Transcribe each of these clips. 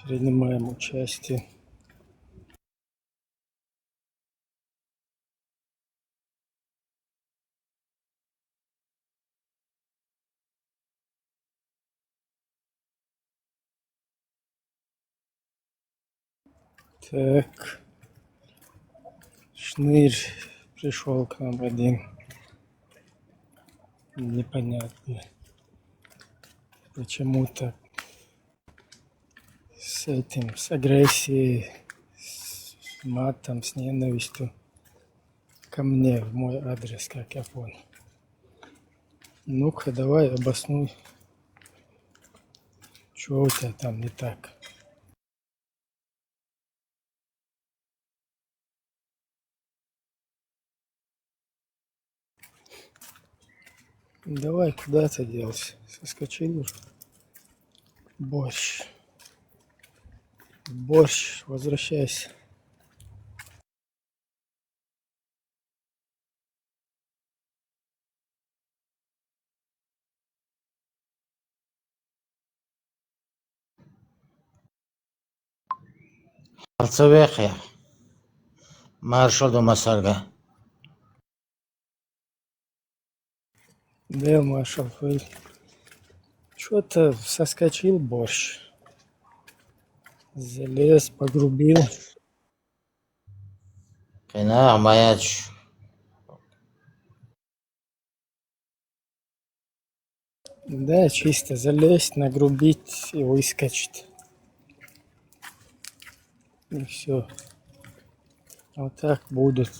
принимаем участие. Так, Шнырь пришел к нам один. Непонятно. Почему-то с этим, с агрессией, с матом, с ненавистью ко мне в мой адрес, как я понял. Ну-ка, давай обоснуй, что у тебя там не так. Давай, куда ты делся? Соскочил уже? Борщ. Борщ, возвращайся. Арцевехия. Маршал Масарга. Да, маршал, что-то соскочил борщ. Залез, погрубил. Кена маяч. Да, чисто залезть, нагрубить и выскочить. И все. Вот так будут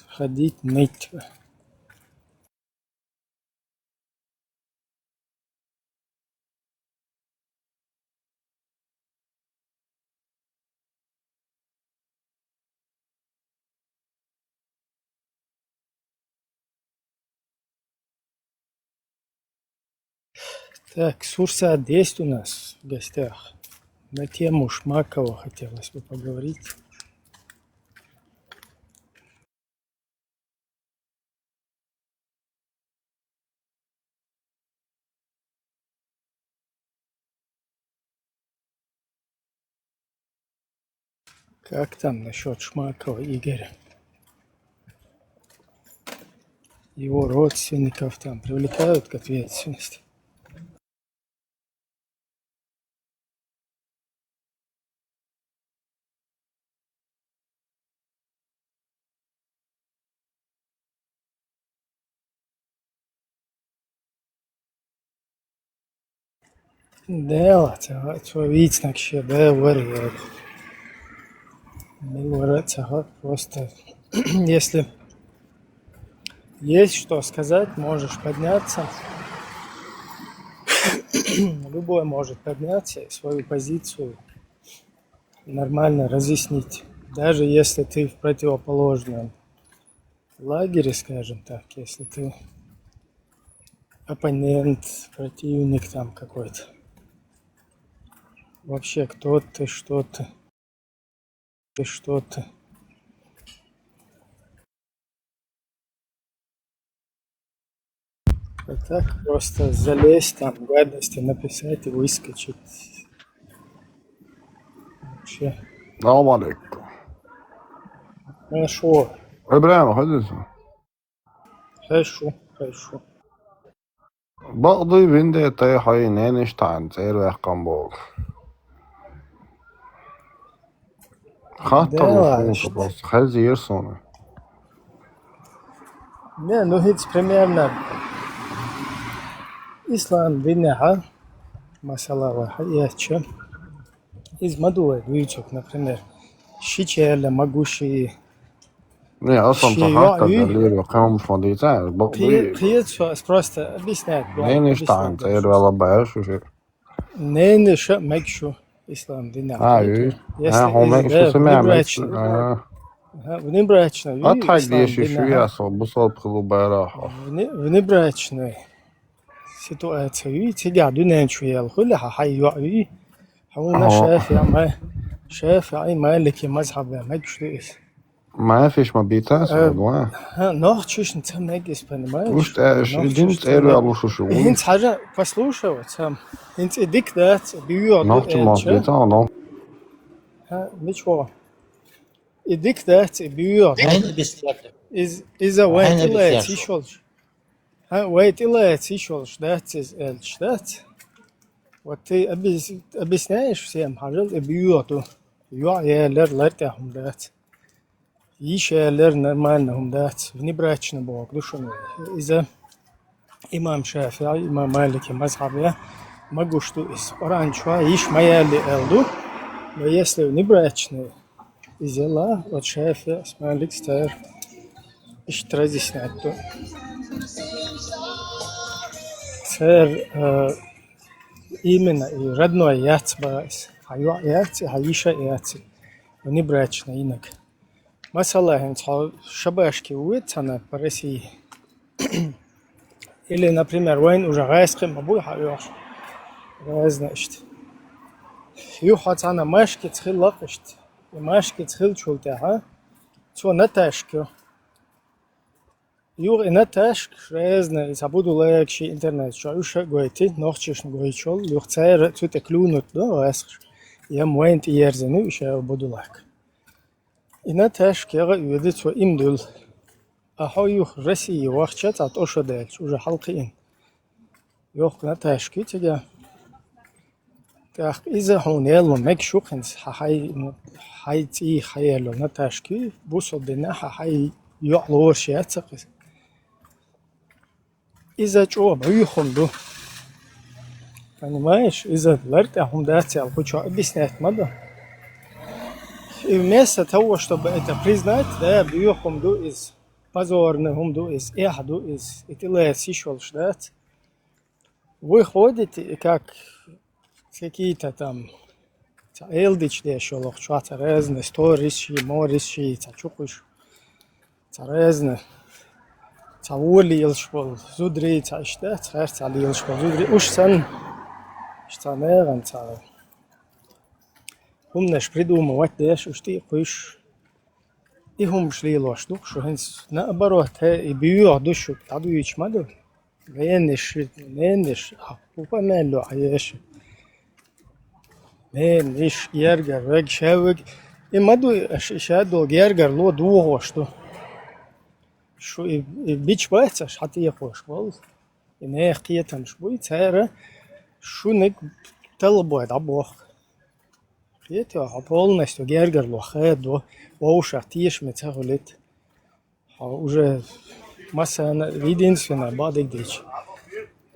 ходить, ныть. Так, Сурсад есть у нас в гостях. На тему Шмакова хотелось бы поговорить. Как там насчет Шмакова Игоря? Его родственников там привлекают к ответственности? Да, это видно, что да, вариант. Просто если есть что сказать, можешь подняться. Любой может подняться и свою позицию нормально разъяснить. Даже если ты в противоположном лагере, скажем так, если ты оппонент, противник там какой-то. Вообще, кто ты, что ты, что ты. А так просто залезть там, гадости написать и выскочить. Вообще. السلام عليكم. Хорошо, إبراهيم حدث хорошо. بقضي بين det har Einstein säger verkan bol. Hatta Да, bu просто хазир sonra. Не, ну ведь примерно Ислам винеха, масалава хаяча, из Мадуэ, Вючок, например, Щичеля, Магуши, Не, أصلا hatta اللي قام فضيتها بقضي Приедь просто объяснять. Einstein säger väl bara så. Не, не, что, мекшу, Ислам винеха. هم شو سمع Внебрачный, أتحدي شو يا صوب بصوب خلو براحة. внебрачной ситуации, тебя дуненчу ел, хуля حيوعي, هون شافعي مالكي مذهب مجلس. ما فيش مبيتاس والله. Норчишь, там негис, понимаешь? Единственное, я лучше живу. Инц حاجة послушай, там, инц эдик дать, бьют. Норчи мобита, но. Ничего. И дик дать, и бьет. Aynı bisiklet. Из-за Aynı вейт илает, bisiklet. еще лучше. Вейт илает, еще лучше, дать, эльч, дать. Вот ты объясняешь всем, хажал, и бьет. Юалер, лертяхум, дать. Ишелер нормальным дать. Внебрачный бог, душевный. Из-за имам Шафи'и, имам Малики, мазхабия, могу что из Оранчуа, иш маяли элду, но если внебрачный, из-за от Шафи'и, с Малик стар, иш разъяснять, то сэр именно и родной яцбас, хаюа яци, хаиша яци, внебрачный инок. Масала, шабашки уются по России. Или, например, войн уже гайским мабуй хаюш. Значит, юхат она машки цхил лакышт. И машки цхил чулте, а? Цо наташки. Юр и наташк, разно, и забуду лайкши интернет. Что уж гойти, нохчишь гойчол, юр цайр цуте клюнут, да, гайскш. Я муэнт и ерзену, еще буду лайк. И наташки, я видит, что им дул. أحو يخ رسي وقتشت عت أشدالش وجا حلقين يخ نتاشكي تجا تأخ إذا هون يلو مك شوخنس حي تي خيالو نتاشكي بوصل بنا حي يعلور شيات سقس إذا جو بيخون دو يعني مايش إذا لرت أهم داتي على كل شيء بيسنات ماذا вместо того, чтобы это признать, да, бьёхом ду из позорным ду из эхду из этилет сишел ждать. Вы ходите как какие-то там элдич еще лохчата разные сторисши, морисши, чукуш, разные. Цаволи елшпол, зудри, цашта, царцали елшпол, зудри. Уж сан, что нервен цал. Умнешь придумывать, дешь, уж ты куш. И хум шли лош, дух, что хенс наоборот, и бью душу, таду ич маду. Ненеш, а упомянул, а ешь. Ненеш, ергер, вег, шевег. И маду, шадол, ергер, ло, дуго, что. Что и бич бается, шаты я хош, вол. И не хтиетан шбуй, цайра, что не талбой, да бог. Это полностью гергер лохе до оуша тиш мецахулит. Уже масса единственная бадик дич.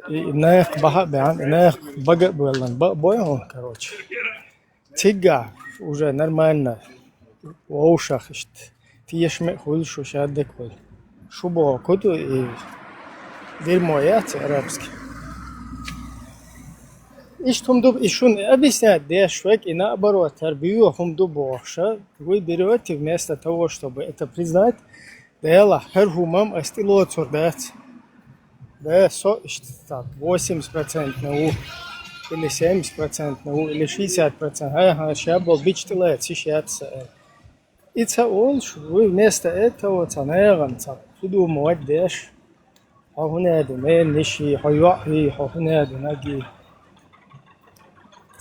И нах бахабян, нах багабелан, бойон, короче. Тига уже нормально. Оуша хишт. Тиш мехул шушадек хул. Шубо куту и дерьмо яйца арабский. إيش هم دو إيشون أبيسناد ديش فك إن أبرو تربيو هم دو بوخشة وي بيروتي вместо того чтобы это признать дела херхумам остило цурдать да со так 80% ну или 70% ну или 60% ага шабол бичтилает сейчас it's all вы вместо этого цанеран цап придумывать деш а هنا دمين نشي حيوحي هنا دناجي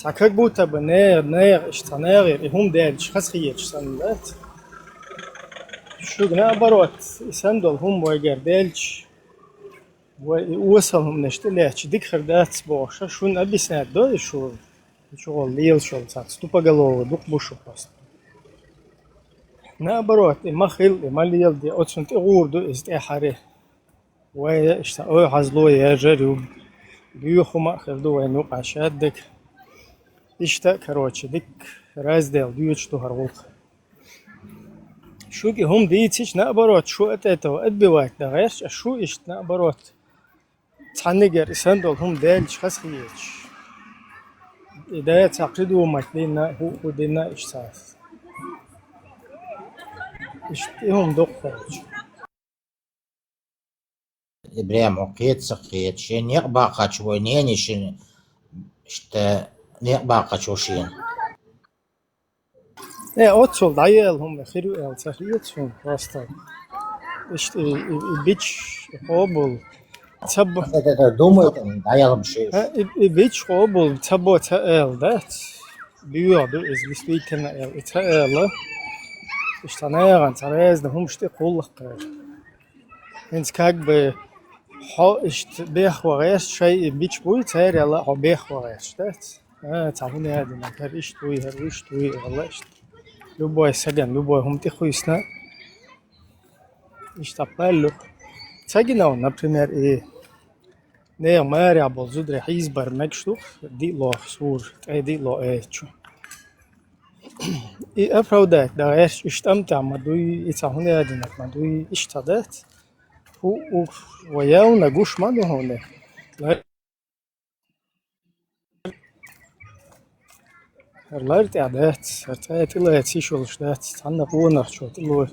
Так как будто бы штанеры, и хум дельч, хасхиеч сандат. Шуг наоборот, и сандал хум бойгер дельч, и уасал хум нештелеч, дик хардат сбоша, шун объяснять, да, и шо лил шол, так, ступоголовый, дух бушу просто. Наоборот, и махил, и малил, и отсунт, и гурду, и стехари. Ой, хазло, я жарю, бьюху махил, и ну пашаддик. إشتا كروتشي ديك رازدل ديوتش تو هرولخ شو كي هم ديتش نقبروت شو أتيتو أدبيوات دغيرش شو إشت نقبروت تعنيجر إساندول هم دالش خسخيتش إذا تعقدوا مكلينا هو دينا إشتاس إشتهم دوق خرج إبراهيم وقيت سقيت شين يقبع قاتشوينين شين إشتا نقبع قاتشوشين أوتشول دايل هم خيرو التخيتهم راستان إشت بيتش قابل تبو هذا دومت دايل بشيء بيتش قابل تبو تأل دات bjuder is действительно это элла. Что наверное, разные humste куллахкар. Инс как бы ist بيخوارش شيء بيش بوي تاري الله هو بيخوارش ده تعبوني هذا ما كريش توي هروش توي الله ist любой саган любой هم تخويسنا ist appello تاجنا например не мэря болзудре хизбар мекштух дило сур дило эчу и оправдать да эш استمتع مدوي يتعهوني هذا مدوي اشتدت هو وياونا جوش ما هونه Erlärt عادات ارتأت إلا يتسيش والشدات تعنا قونا شوت إلا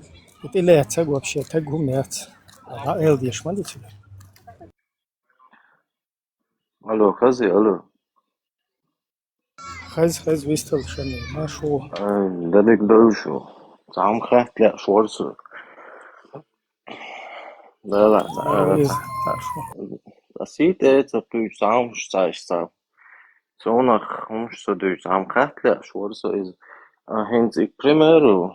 إلا يتساق وبشي تاقهم يات رأيل ديش ما دي تبقى Алло, Хази, алло. خز ويستل شنو ما شو Dadek dövüşü. Tam xətlə şorsu. Da, إيه شو sieht jetzt auf Deutsch Samstag. So nach uns so Deutsch am xətlə şorsu is hens primeiro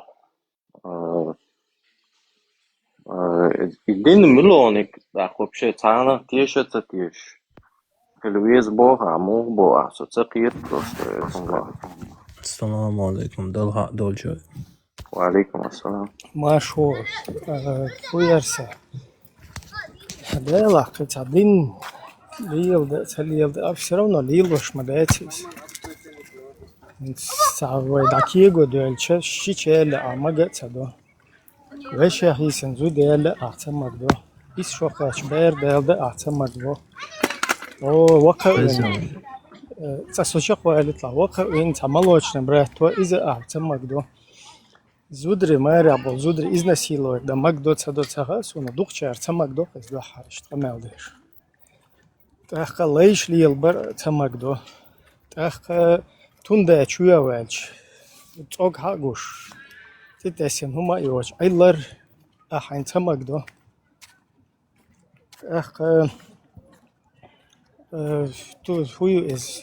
idin milonik da вообще цана тише тише. Luiz Borra, Amor Boa, só تقيت просто. السلام عليكم دول جاي وعليكم السلام. ما شو ويرسا هذا لا قتادين ليل ده تليل ده أبصرنا ليل وش مداتيس سعوي دكيجو دولش شيء لا ما قت هذا وش هي سنزو ده أعتمد ده إيش شو كاش بير ده أعتمد ده أو وقع تسوشق وقالت له وقع إن تعملوش نبرت وإذا أعتمد ده زودري ماري أبو زودري إذن سيلو ده مقدو تسدو تغاس وندوق أعتمد ده إذا حرش تمال ديش تأخذ ليش لي البر تمك ده تأخذ توندا شوية والش توق حقوش تتسين هما يوش أيلر أحين تمك ده تأخذ تو هو إز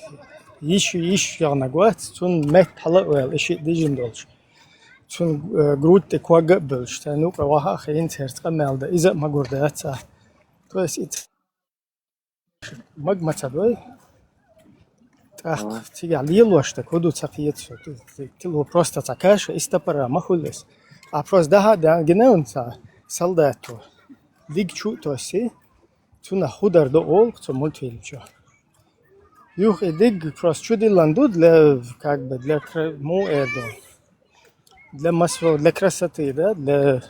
يش يعني قوات تون مت حلق وال إشي ديجن دولش تون جروت تقوى قبلش تنوق واها خين تهرت قمال ده إذا ما قردات تو إس مجمع دوي تاخ تيجي على لوشته كودو تقيت تلو просто такая же истопора махулес а просто да генеун са солдату dig чу то си туна худар до ол то мультфильмчо юх dig просто чуди ландуд для как бы для му эдо для масла для красоты да для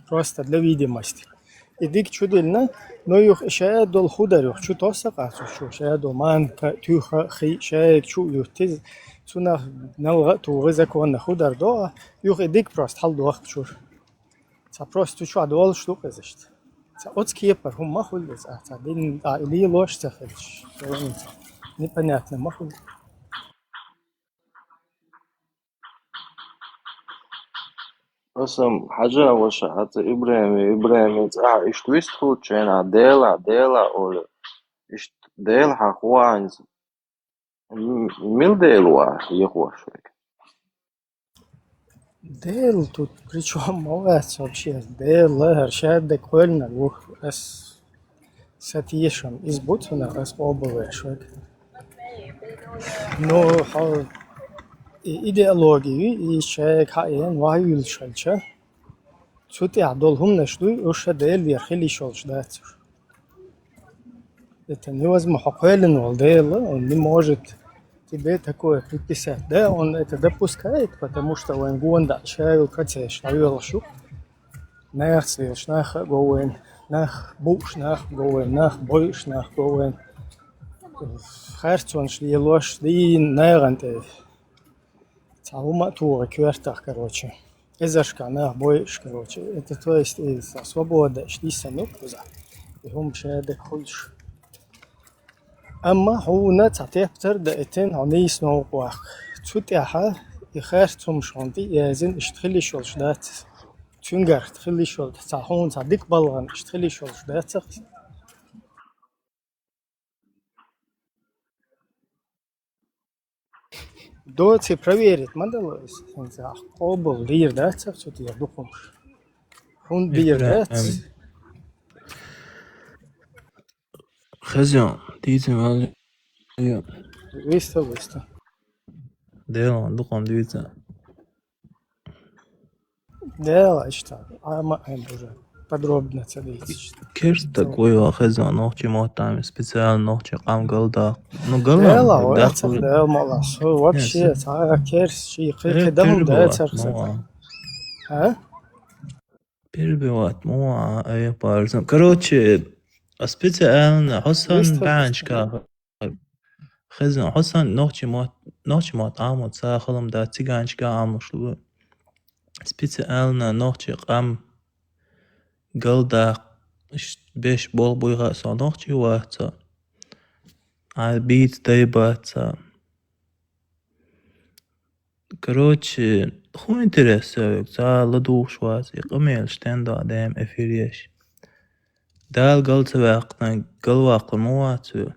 просто для видимости إديك شو دلنا نويخ شاهد دول خودر يخ شو توسق شو شاهد ومان كتوخ خي شاهد شو يهتز سونا نلغة توغزك وانا خودر دو يخ إديك براست حل دوخ شور تا براست شو عدوال شلو قزشت تا أوت كيبر هم ما خلص تا دين عائلية لوش تخلش непонятно ما خلص Esam حاجة وش حتى إبراهيم إيش تويست هو تشينا ديلا ولا إيش ديل حقوان ميل ديلوا يخوش ديل тут причем молодец вообще дел шаде кольна ух с сатишем избутна с обувешь но идеологии и шейк хаен ваюл шалча цути адолхум нашлуй уж дел يخلي شولش дать это невозможно хакуэлен ол дел он не может тебе такое приписать. Да, он это допускает, потому что он гонда чаю катеш навелшу. Нахсвиш нах гоуэн, нах буш нах гоуэн, нах бойш нах гоуэн. Харцон шли лош ди наганте. Цаума тура квертах, короче. Эзашка нах бойш, короче. Это то есть свобода, шли санук куза. И хум шедек хульш. أما هو نتعتبر دقيقتين عنيس نوقع تفتح يخرتهم شانتي يزن اشتغلي شولش دات تنجر تخلي شول تعهون تعديك بالغن اشتغلي شولش دات доци проверить, мадалось. Обл дир даца, что ты духомш. Хун дир дац. خزيان ديزي مالي Виста. ديلا دقم ديزي Да, что? Ама уже подробно цадить. كيرتا قوي خزيان نوحي مهتم специально نوحي قام قلدا نو Да, قلدا واتر да, молодец. Вообще, та керс, ши قدام да царца. А? перебивать مو اي بارزن короче специально حسن بانشكا خزيان حسن نوحي مهتم ساخلم دا تيغانشكا عمشلو специально نوحي قام قلدا بيش بول بويغا سو نوحي واتا عالبيت دايباتا короче ху интересует за ладуш вас и قميل штенда دايم افيريش دال قلت واقنا قلواق مواتو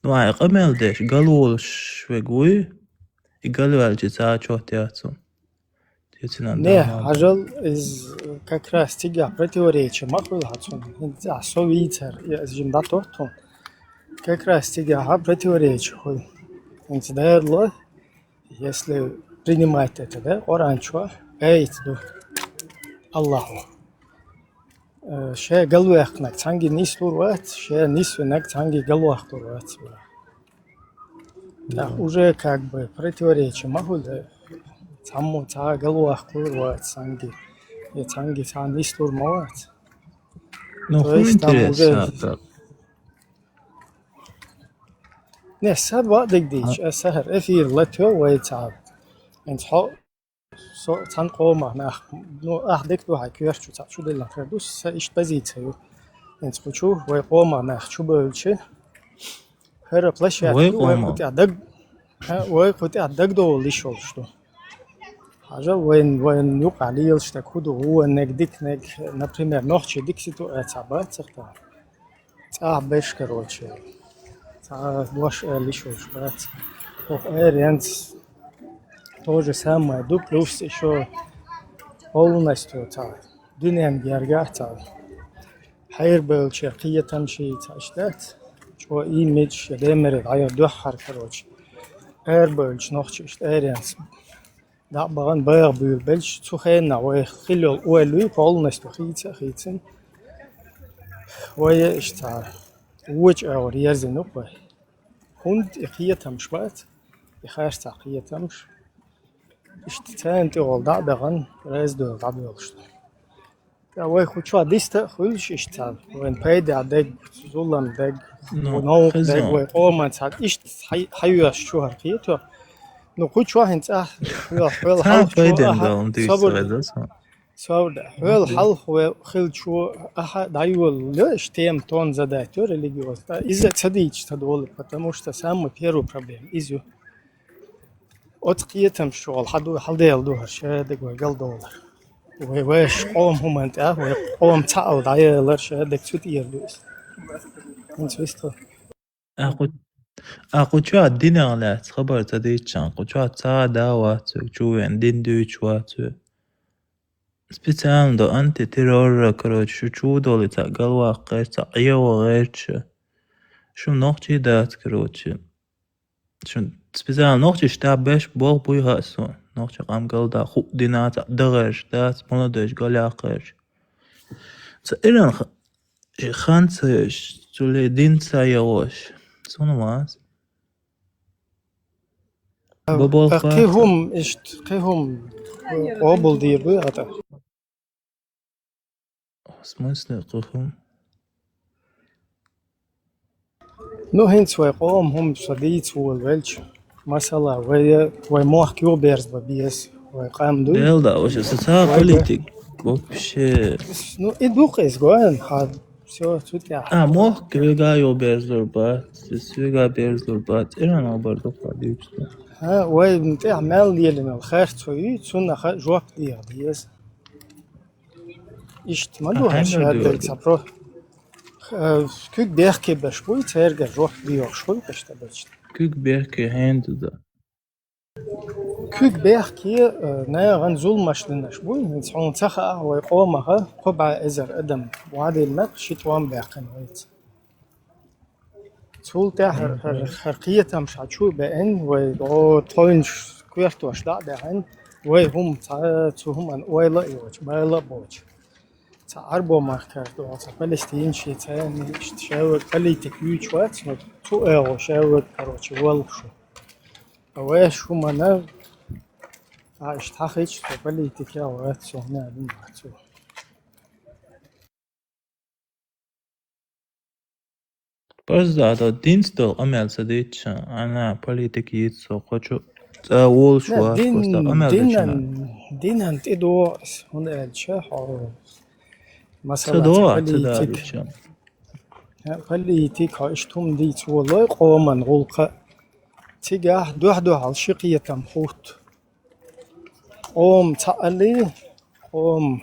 نوعي قميل ديش قلول شوي يقلوال جزا чётятся Не, ажал из как раз тига противоречия махул хацун. Да, совитер, я жимда тортун. Как раз тига противоречия хул. Инцидерло, если принимать это, да, оранчо, эйцду. Аллаху. Ше галуахнак, цанги нислурват, ше нисвенак, цанги галуахтурват. Да, уже как бы противоречие махул, да. Саму та галуахтурват, цанги. И цанги та нислурмават. ну То ху есть там интересно Не, саба дигдич, сахар, эфир латё вайцаб. Интхо со цан кома нах, ну ахдек ду хакёрчу цап шуде лафердус са иш позицию. Интхочу вай кома нах чубölçe. Her площадь Вай вай кома. кути адаг. Вай кути адаг до лиш oluştu. Haja вайн юк алил что худу у негдик нег, например, нохче дик ситуация бацахта. Ца беш короче. Ваш лишь брать. Эренс то же самое, ду плюс еще полностью та. Дунем гергата. Хайр был черкия там ши таштат. Что имидж демер айр духар короче. Эрбелч нохчиш эренс. Да баган байр бул белч цухена ой хилол уэлуи полностью хитин. Ой что وش أو رياضي نقبل هند إخيتهم شوات إخاش تقيتهم إشتتان تقول دعبغن راز دول دعبغشت كأوي خوشوا ديستا خلش إشتال وين بايد عدق زولم دق ونوق دق وقومان تاد إشت حيوش شو هرقيتو نو خوشوا هنت تا بايدن دالم ديستا صورة هل هو خل شو أحد دايول ليش تيم تون задатё религиозно. Из-за цадич тадол, потому что самый первый проблем изю. От قيتم شغل حدو حلديل دوهر شهادك وقل دولار. ويش قوم هم أنت وقوم تعال دايلر شهادك تودير دوس. أنت ويستو. أخو شو الدين على خبر تديتشان أخو شو تساعد واتو شو عندين دوش واتو специально антитеррор короче чудо лица голова кажется его речь شو نوختي دات короче شو специально نوختي штаб беш бол буйгасо نوختي قام قلدا خو دينات دغش دات молодежь голяқыш إيران خانسش تولي دين سايوش سونماس بابول قيهم إشت قيهم قابل دير بيعته в смысле قيهم نو هنت ويقوم هم صديق والبلش مثلا وي موح كيو بيرز ببيس ويقام دو Белда, вообще социал политик. Вообще. Ну и дух из гоен хад все тут я. Мох квега йо берзурбат, свега берзурбат. Иран обердо падичто. وي انت عمال يلنا الخير توي تسونا جواب ديس إشت ما دوها شهادة سبرو كيك بيحكي بشوي ترجع جواب ديو شوي بشتا Kük berke hendu da. Küt belki ne zulmaşlınış bu. İnsan saha ve qomaha qob'a ezer adam. Vadilmek şitwan belkin vayt. Sulta harqiyatam şaçu be'en ve o toynş kuyert başla be'en ve hum هم an oyla yoç bayla boç. Arbo marker do Palestine şey tane işte şevet politik güç var. Tu o şevet karoçi wal şu. Ve şu mana işte hiç politik ya var sonra bilmem. Просто динстол амелса дича, она политики яйцо, хочу اول شوار просто амел дича. دينن تدو هون الشيء مثلا صدوع politik دичا. politik اشتم ديت والله قوما غلق تجاه دو على شقية تمحوت قوم تقلي قوم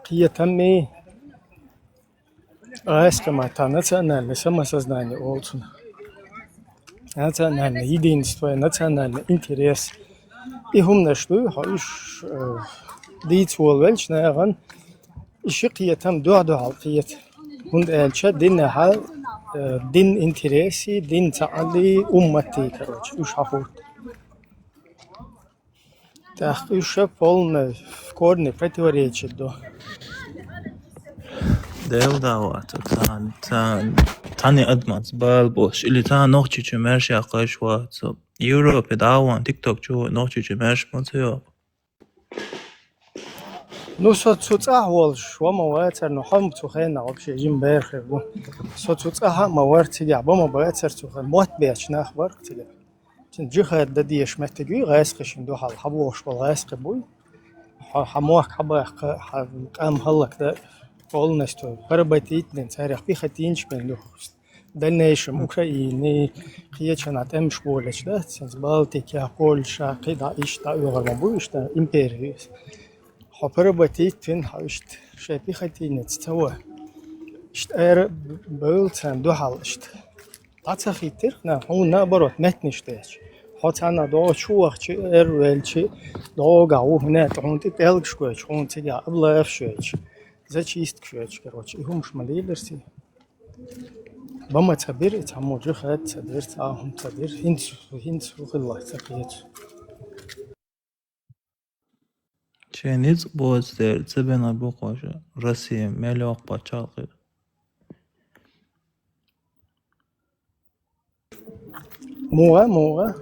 قية تمي كما تنتنا لسما сознание olsun. Национальное единство, национальный интерес. И humnaştu haş diyet olvelç nagan işqiyetem dua halqiyet. Hund elçe dinha din interesi, din taali ummati karoç. Üç hafut. Так, üç polne korne противоречит до. Дел дават, тани адмас балбош, или та нохчи чумерши ақаш ватсо. Европе даван, TikTok чу нохчи чумерш мотсо. Ну соцуцахволш, вама ватер ну хам цухена вообще жим берхе. Соцуцаха мавартига, вама ватер цухен мот беч нахвар тига. Чин жихад дадиеш меттеги гайсқишин до хал хабош вал гайсқи буй. Хамуак хабах қам халлак да полностью поработительный царях пехотинч бен в дальнейшем Украины киечанат эм школеч да сенс Балтика Польша кида ишта угарма ишта империя поработитель хашт шей пехотинец цава ишт эр бөлцен дохал ишт тацахитер на он наоборот метништеч хотана до чуахчи эр велчи до гау нет он ти белгшкоч он тига аблафшоч зачистка, короче, и гумш малилерси. Бама цабир, цаму жихат, цабир, цахум цабир, хинц ухилла цахиет. Чениц боздер, цебена бухожа, Россия, мелёк пачалгы. Муа.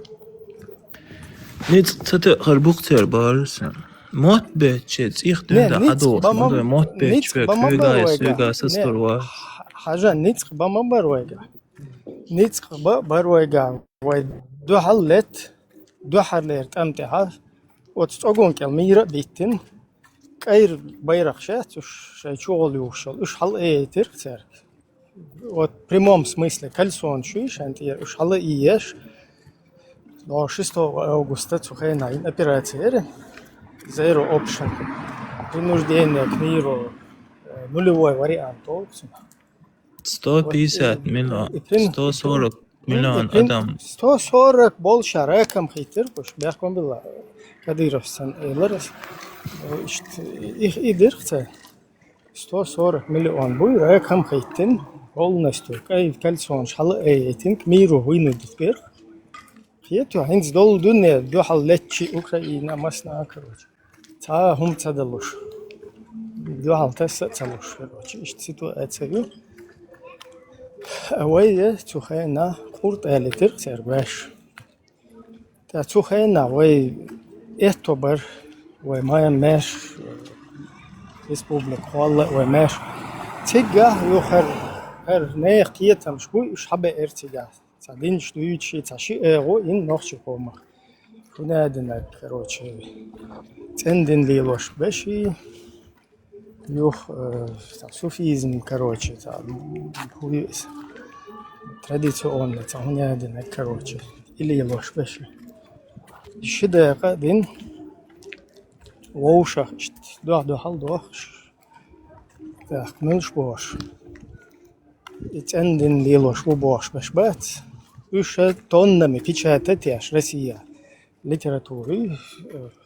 Ниц цете харбухтер барсын. Мот бечец, их дунда адо, мот беч бек, юга сесторва. حاجة نيتخ بما برويجا نيتخ برويجا دو حلت دو حلت امتها وتتوقون كالميرة بيتن كاير بيرق شات وش شغل يوشل وش حل ايه ترك вот в прямом смысле кальсон чуешь антир уж حل иеш до 6 августа цухайна операция zero option принуждение к миру нулевой вариант опция 150 миллион, 140 миллион адам. 140 bolşa rakam hitir, boş berkon bila Kadirov sen eyleriz. İşte idirse 140 milyon bu rakam hitin olnaştı. Kay kalson şalı eğitim miru huynu ditber. Hiyetu hins dol dünya do halletçi Ukrayna masna karoç. Ta hum tadaluş. Do haltasa taluş karoç. İşte situatsiya وي تخينا قرط التر سرباش تا تخينا وي اعتبر وما يماش ريسبوبليك والله وماش تجاه يخر هر نيقيتم شوي وش حبه ارتجاه صدين شتوي شي تاشي ايغو ان نوخشي كوما كنا دنا كروتشي تندن ليلوش بشي يوخ صوفيزم короче традиционно цахнядина короче или ложь беши шидека дин воушах до халдох так мылш бош итендин лилош бош бешбат үш тоннами печатать яш Россия литературы,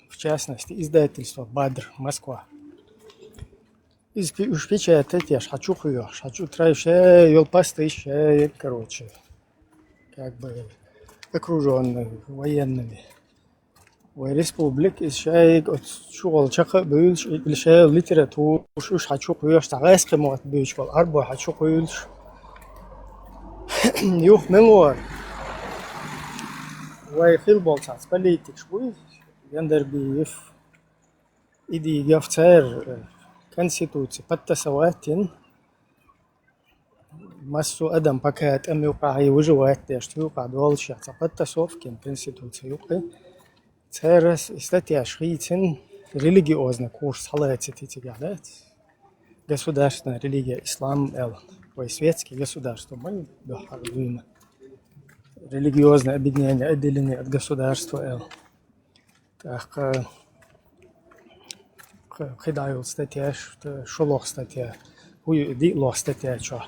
в частности, издательство «Бадр», Москва. Уж печатать я хочу трэше, ёлпастыше, короче, как бы окруженный военными. В республике шайк от школ чака бюлш, или шай литературу, уж хочу куешь, tagayski мот бюлш, бол арба хочу куешь. Юх мелор. Вай хил болсац, политик шбуй, яндербиев, иди гавцер конституции, подтасоватин, массу адам пакет, амюкаи выживает, что юка долчаться, подтасовкин конституции юка. Церес статья шрицин религиозный курс халается титигадет. Государственная религия ислам ой светские государства мы дохарвина. Религиозное объединение отделены от государства Так кидают статья, что шолох статья, хуй дитлох статья, что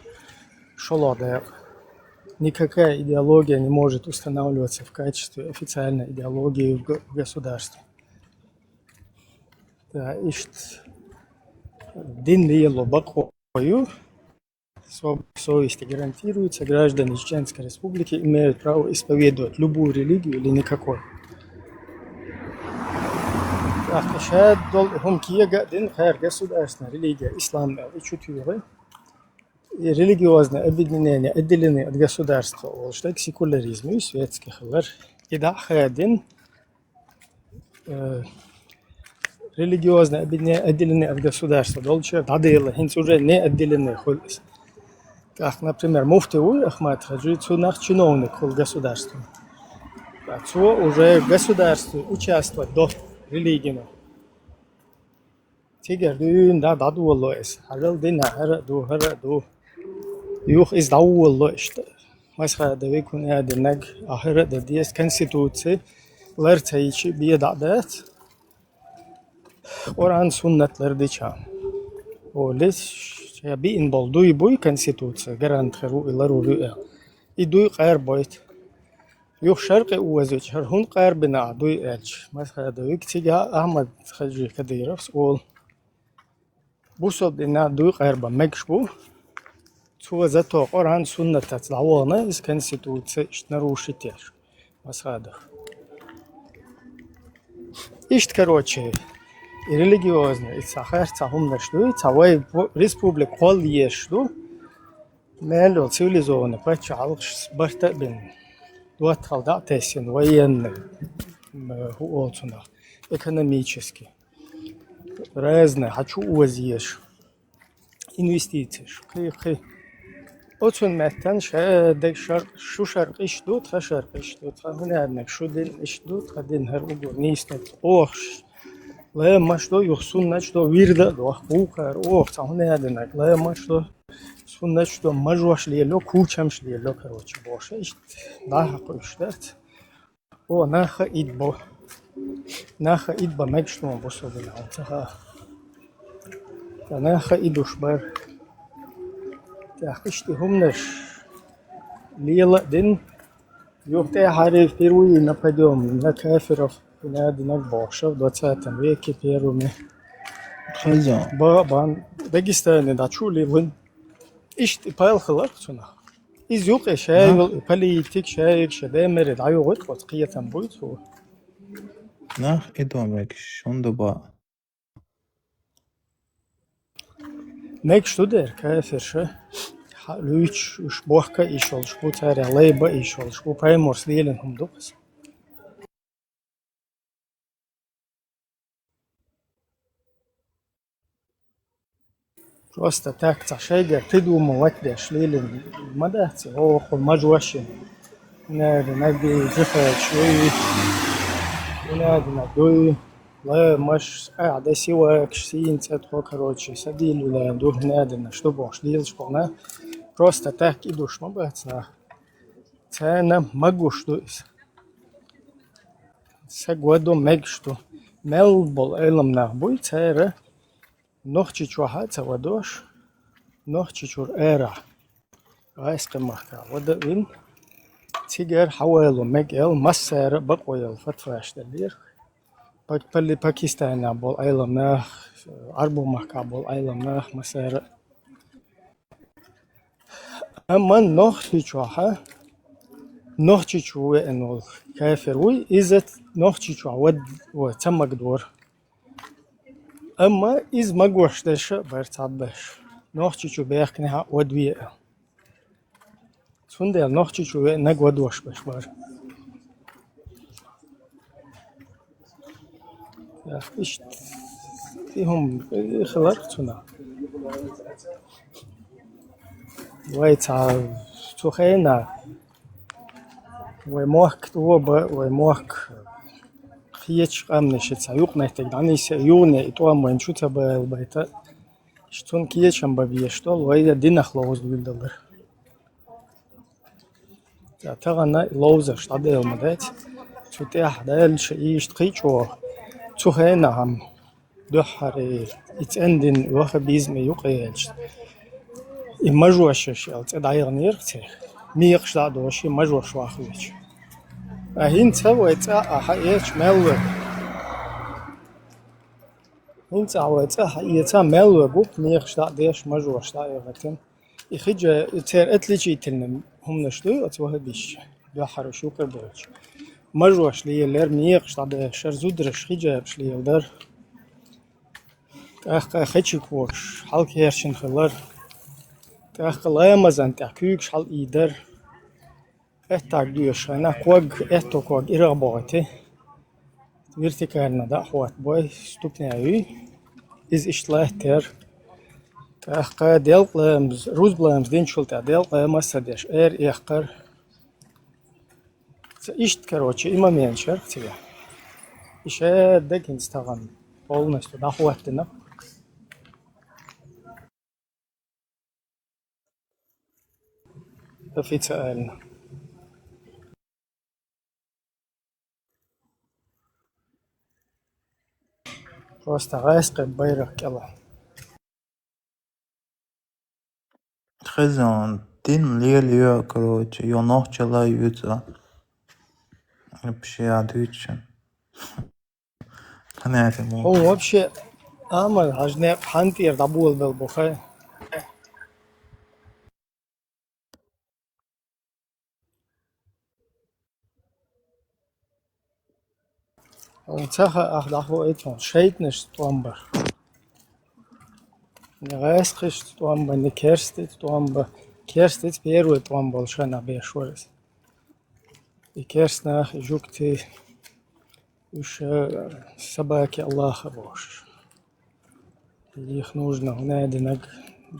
шолох да. Никакая идеология не может устанавливаться в качестве официальной идеологии в государстве. Да, ишт дин лиело бакою совести гарантируется, граждане Чеченской Республики имеют право исповедовать любую религию или никакой. Так, сейчас хункиега дин хайр государственная религия ислам и чутюры. И религиозные объединения отделены от государства, что к секуляризму и светских лар. И да, один религиозные объединения отделены от государства, дольше дадылы, хинц уже не отделены. Как, например, муфти Ахмад Хаджи, цунах чиновник в государстве. Так, что уже в государстве участвовать до религии. Тигер дюн да даду аллоис, харал дина хараду. Юх из дауэлло что масха да викун ядинаг ахира да диес конституции лэрцайчи биедадат Оран суннатлар дича. Олес я биин болдуй буй конституция гарант хэру илару рүэ. Идуй қайр бойт. Юх шарқи уазуч хархун қайр бина дуй элч. Масха да вик тига Ахмад Хаджи Кадыров ол бусоб дина дуй қайр ба мэгшбу. Зато Коран сунната цлавона из конституции нарушить ешь. Масхадах. Ишт короче и религиозно и сахар цахум нашлю цавай республик хол ешлю мело цивилизованно почалш барта бин дуат халда тесен военный хуолцуна экономически разные хочу увозишь инвестиции أصلاً مثلاً شاید شو شرقش دود خا شرقش دود خا هنر نک شو دلش دود خا دل هر اوگو نیست اوخش لا ماش دو یخسون نش دو ویرد دو خوکر اوخ تا هنر نک لا ماش دو سون نش دو مجوش لیلو کوچمش لیلو کروچ باشه ایش ده حقش داد او نخ اید با مگشتم بسو بلعم تها نخ ایدوش بر تحقیشتی همنش لیلا دین یوفته حریف پیروی نپدیم نکافر ناد نباشه دوتاتم ویکی پیرومی خزان با داگستانی داشولی ون ایشت پایل خلاق سنا از یوقی شایل پلیتیک شایل شده مرد عیوقت قط قیتم بود و نخ ادامک شوند با مگشتو در کافر شه لویچ اش باخکا ایشالش بود تاری لایبا ایشالش بود پای مرسلیلن هم دوست просто так цашайгер тыду моватдеш лилин мадахти о хол мажвашин наби жифачуи наби لا مش قاعدة سوا كشين تدخل كروتشي سديل ولا ندور نادنا شو باش ديلش قلنا просто так идуш мабацна цена магуш дуис сагвадо мегшту мелбол элам нахбуй цера нохчи чуаха вадош нохчи чур эра айска маха вада вин تيجر حوالو مجال مسار بقوي الفترة دلير بقبل باكستان بول أيلم ناخ عربو محكا بول أيلم ناخ مسار أما نوخ تيجوها نوخ تيجوا إنه كافر وي إذا نوخ تيجوا ود وتم قدور أما إذا ما قوش دش برتعبش نوخ تيجوا بيخنها ودوية سوندر نوخ تيجوا نق ودوش بش بار يا إيش فيهم خلقتنا ويتع تخينا وموك توبة وموك خيتش قامنش تسيوق نهتك عني سيوني إتوام وين شو تبا البيتا شتون كيتشم ببيشتول ويدا دينا خلوز بالدلر تغنى لوزر شتادي المدات تتاح دال شيش تقيتشو تخينا هم دحري يتأندن وخبيزم يقيلش إمجوش شيء تدعير نيرتي ميقش دعوشي مجوش واخويش أهين تسويت أحيش ملوك هين تسويت أحيش ملوك ميقش دعوش مجوش دعيرتين يخيج تير أتلجي تلنم هم نشتوي أتوه بيش دحر شو قدرش مجوش لي لير ميقش دعوش زودرش خيجة بش لي در خيتشي كوش حال كيرشن خلر تأخلى مزن تأكيد شال إيدر التعديش أنا قوج قوج إراباتي ويرتكارنا ده حوات باي ستوبناوي إز إشتلاه تر تأخ ديل قلمز روز بلامز دين شلت ديل قلمز سدش يحقر إشت كروتشي إما مينشر تيا إيش دكين استغن بولنستو ده حواتنا في سؤالنا просто غاسق بيرك الله Хазан, тин лелия, короче, я начала юца. Вообще отвечу. Понятно. هو вообще عمل عجناء حنتير دبول بالبخار وتاخا أخدعه إيتون شيتنش توامبر نغاسقش توامبر نكرستت توامبر كرستت بيرو توامبر شانا بيشورس يكرسناخ جوكتي وش سباكي الله خروش يخ нужно هنادنك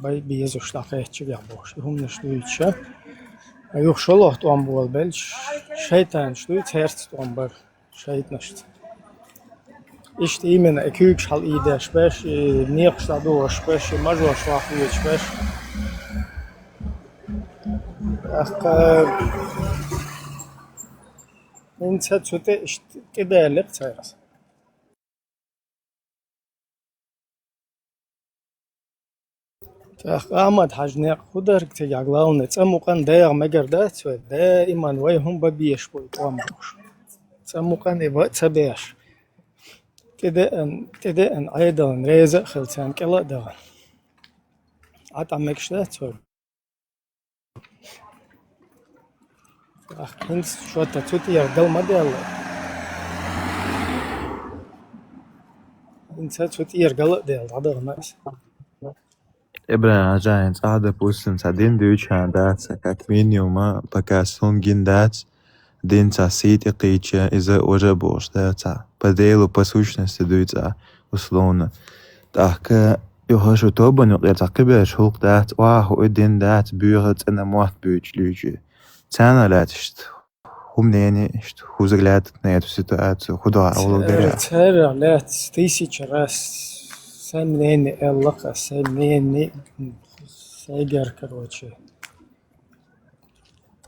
بيزوش دقيقة بيعبوش هم نشتويتشا أيوخ شلوه توامبول بلش شيطان شتويت هرت توامبر شيطنشت إشت إيمن أكيد شال إيدش باش نيقش دادوش باش مجوش واخويش باش أخ إنت تسوتي إشت كده لقت أخ أحمد حجناق خدرك تيجي главное تسموقن داير مجردات دائما ويهم ببيش بوي توامبوش تسموقن يبقى تبيش تدأن أيضا ريزة خلتان كلا دغن عطعمك شدات أخ إنت شو تتوتي يردل مدل إنت توتي يرجل دل عدغ ناس Ибра Жайн цада пустим садин дючан даца как минимум пока сунгин дац динца сити qича из-за уже бош даца по делу по сущности дуйца условно так я хочу тобан я такбе шулк дац ваху один дац бюрет на мот бюч люди цена латишт умнение что взгляд на эту ситуацию худо благодаря ترى لا تيسي راس سمنين اللقى سمنين سيجر كروتشي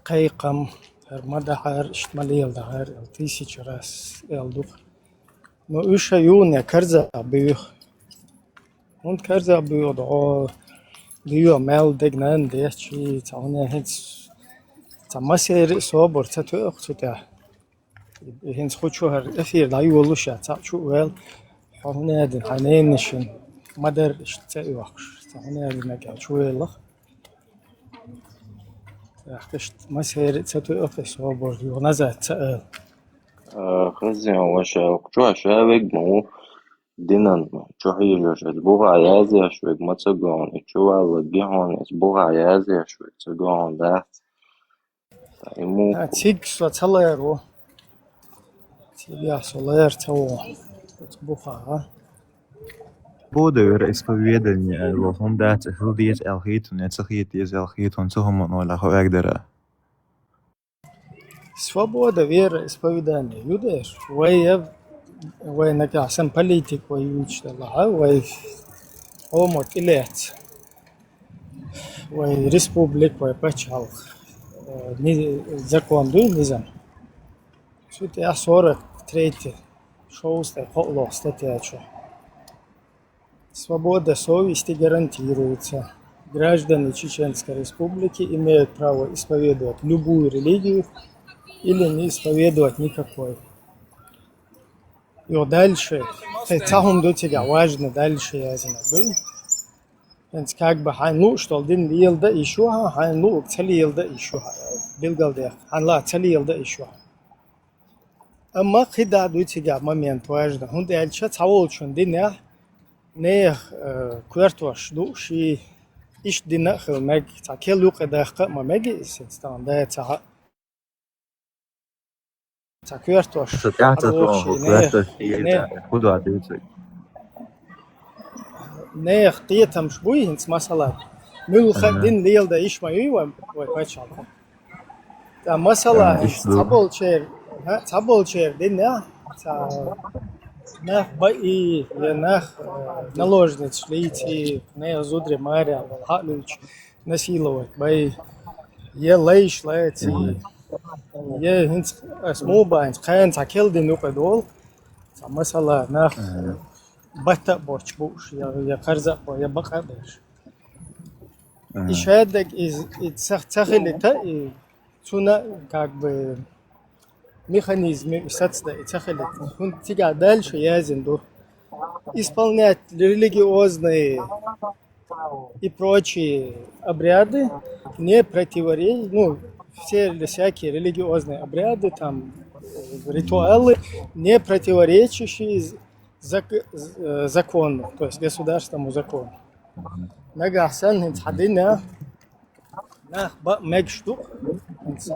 قيقم مدحر اشتماليل دهر تيسي راس الدوخ نو إيش يون كرزة بيوخ هون كرزة بيوخ دعو ديو مال دجنان ديشي تعوني هيت مسير صبر تتو أختها هنس خوشوهر أثير لا يولوشا تأشو ويل هنا هذا حنين نشن مدر اشتاي وخش هنا هذا نقع شوي الله أختشت مسير تتو أخت صبر ونزع تأل خزي وشا وقتها شابك مو دينان شوهي لوش البوغ عيازي شوك ما تسقون اتشوى وجيهون البوغ عيازي شوك تسقون ده مو تيج صلايرو تيجي صلاير تو تبوخا Både исповедание лохондат худиет алхитун яцахит из алхитун цохомон ола хоэгдера. Свобода вероисповедания. Юдеш, вой накасан политик, вой учтала, вой омот илет, вой республик, вой пачал. Закон дуй низам. Суть я 43 шоустой холло статьячу. Свобода совести гарантируется. Граждане Чеченской Республики имеют право исповедовать любую религию или не исповедовать никакой. И дальше, цахум до тебя важно дальше я знаю. Więc как бы ханну что один лилда еще ханну цели лилда еще билгалдер ханла цели лилда еще. Amma خدا до тебя момент важно. Он дальше цавол чун диня не квартош души иш дина хмег такел лук дахка мамеги сестан да ца квартош Куда даются? не хтиетам шбуй инс масала мул хадин лилда иш маюва вачал та масала цабол чер диня Нах баи, нах наложниц, лейти, не зудре маря, халюч, насиловать, баи, лейш лейти, хинц смубайнс, хэн цакел дину кадол, масала нах бата борч буш, я карза по я бакадеш. И шедек из цахилита и цуна как бы механизмы соцда цахилит. Он тига дальше язен до исполнять религиозные и прочие обряды, не противоречат, ну, все всякие религиозные обряды, там, ритуалы, не противоречащие закону, то есть государственному закону. Нагасан хадина нах ба мегшту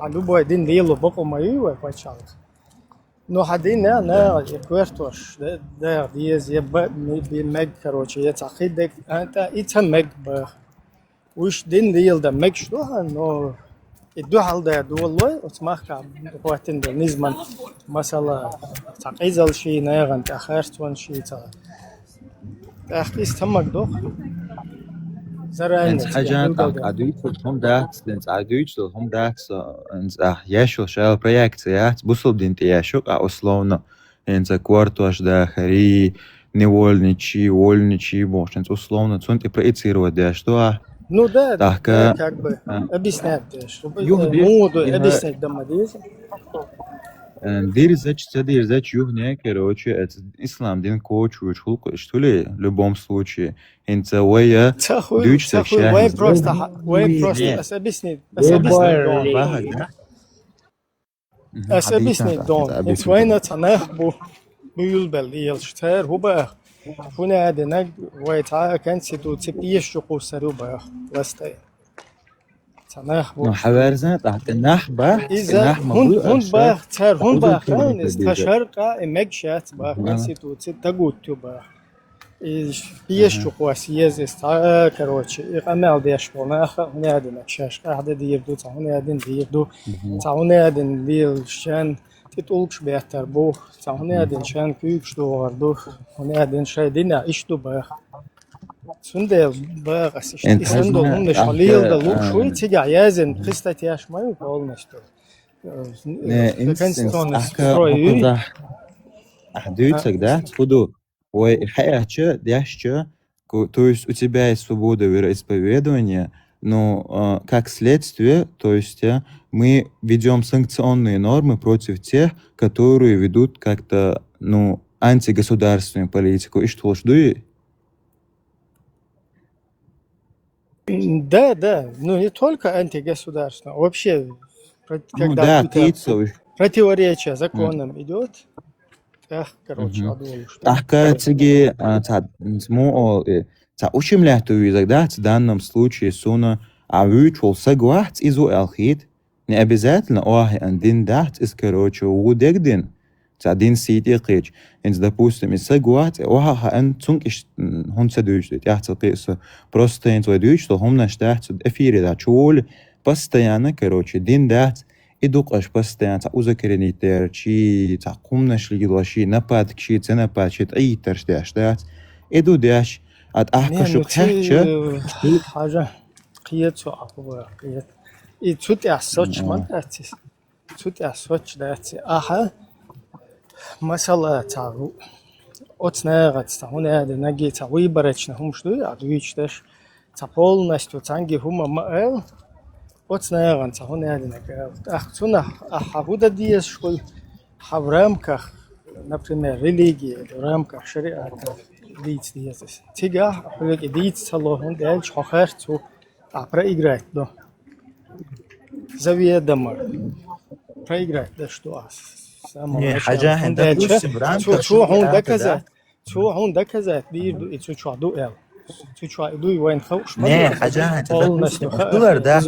любой один лило боку мою почал. Но хадина на квартош да диез я мег короче я цахидек это ица мег ба уж дин лил да мегшту но иду халда дуолой отмахка ватин да низман масала тaqizal شي ناغن تاخرتون شي تا تاخيس تمك دو Ens حاجات عدويت هم داخل ens عدويت هم داخل ens يشو شال проекцият бусол дин тяшо а условно ens квартош да хари невольничи вольничи бошен условно цунти проецировать да что ну да так как бы объяснять моду объяснять домодез Дирзач юхне, короче, это ислам, дин коучу, шулку, что ли, в любом случае. Инца уэя, дючта ща. Уэй просто, объяснить дон. Инц уэйна цанах буюлбел, елштер, хубах. Хуна аденаг, уэй таа конституция пиешчуку сарубах, ластай. Ну, حوارزنا تحت النحبة إذا هون باخ تار هون باخ استشارة مجشات باخ конституции تقول باخ بيش قواسية استا كروتشي إقامة ديش بوناخ هنا هذا نكشاش قاعدة ديردو هنا هذا ديردو هنا هذا ديل شان تتولش بيهتر بو هنا هذا شان كيوش دو غردو هنا هذا شاي دينا إيش دو باخ Сюндел багас истендол он шалил да лук шуй тига язен христатяш маю полностью. Конституционный строй. Даются, да? Худу. Ой, хаяча, дяща. То есть у тебя есть свобода вероисповедания, но как следствие, то есть мы ведем санкционные нормы против тех, которые ведут как-то, антигосударственную политику. И что ж, Да, ну не только антигосударственное, вообще, когда да, какое-то противоречие законам идет, короче, адволу, что Ахкатиги, да, в данном случае суна авючул сагвахт изу алхит, не обязательно один дат из, короче, удегдин. Один сидит кич. Допустим, из сагвахт, ан цункиш хун садуч, просто интуидуч, что хум наштахт эфире да чул, постоянно, короче, дин дат, идуqаш постоянно узакеренитер, чи кумнаш лигилаши, напад чи, ценапад чи, тайтер шташтат, иду даш, от ахкашу хача, حاجة قيت وعقوبة قيت يتوتي الصوتش ما داتس توتي الصوتش داتس مثلا تعو отнегат тахуне да наги та выборочно хум что я двичтеш та полностью танги хума маэл отнеган тахуне да нага ахцуна ахабуда диес школ в рамках, например, религии, в рамках шариата диец диес тига хулеги диец салохун дельч хохерцу проиграть до заведомо проиграть да что Не, حاجة допустим, в рамках شو هون دكزات بيردو تشو دو ال تشو دو وين خوش Не, حاجة допустим, اختبار ده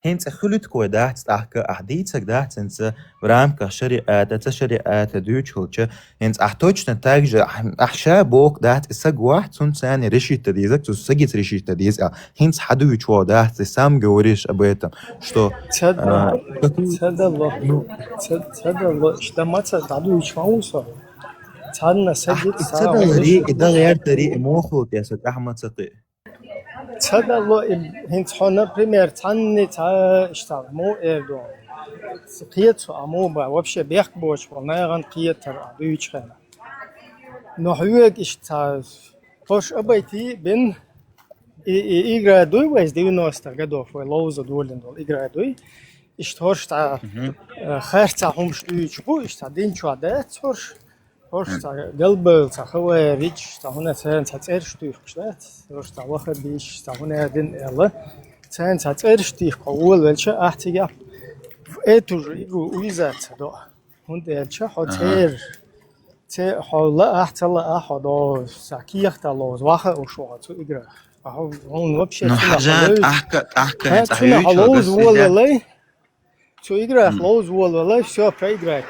هنت خلوت كودا تستحق أحديثك ده تنسى برامك شريعة تشريعات دوتشلش هنت أحتوجنا تاج أحشا بوك ده تسجوا تنسى رشيد تديزك تسجيت رشيد تديز هنت حدو يشوا ده تسام جوريش أبويتم شتو تدا الله اشتمت تعدو يشوفوا تعالنا سجيت ده غير طريق موخوت يا سيد أحمد صقي تدا الله هنت حنا بريمير تاني تا اشتغل مو اردو قيت عموما وبش بيحبوش وناغن قيت بيوش خنا نحويك اشتغل خوش أبيتي بين إيجرا دوي ويز ديو نوستر قدو في لوز دولن دول إيجرا دوي اشتهرش تا خير تا همش دوي شبو اشتغل دين شو عدات هرش تا قلب تا خواه ريج تا هنا تان تا تيرش دوي خشتات هرش تا واخد ديش تا هنا دين إلا تان تا تيرش دوي قول ولشا احتيا اتور إيجو ويزات دو هون ديلشا حتير تي حولا احتلا احدا ساكيخ تا لوز واخد وشوها تو إيجرا هون وبشي حاجات أحكا تنا لوز ولا شو يقرأ لوز ولا شو بيقرأ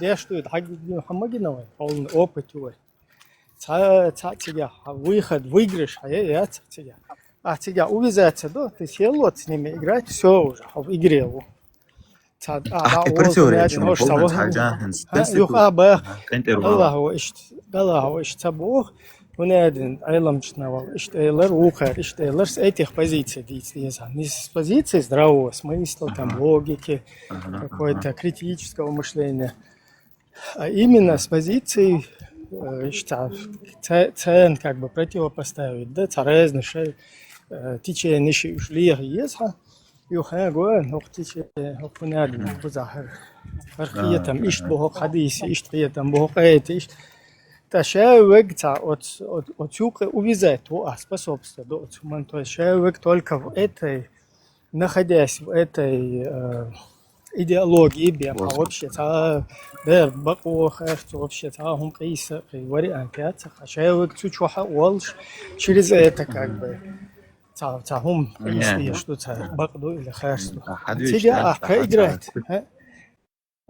ده شو ده حاجة محمد جنوي هون أوبتوه تا تيجا ويخد ويجرش هيا تيجا تيجا ويزات ده تشيلو تني يقرأ شو هو يقرأه تا الله هو تبوه ونادن أيلم شنو إشتغلر وخير إشتغلر этих позиций действительно не с позиции здравого смысла там логики какой-то критического мышления а именно с позиции что цен как бы противопоставить да царезный шей течение ушли есть يوخا قوان هو تيجي هو نادن هو ظاهر فرقية تام إيش بوه حديث إيش قية تام بوه قيت إيش تشاوك تا от юга увязать то способство до то человек только в этой находясь в этой идеологии бем вообще та да баку херцу вообще та هم قيس вариант а человек чуть-чуть волш через это как бы та هم قيس что та баку или херцу тебя проиграть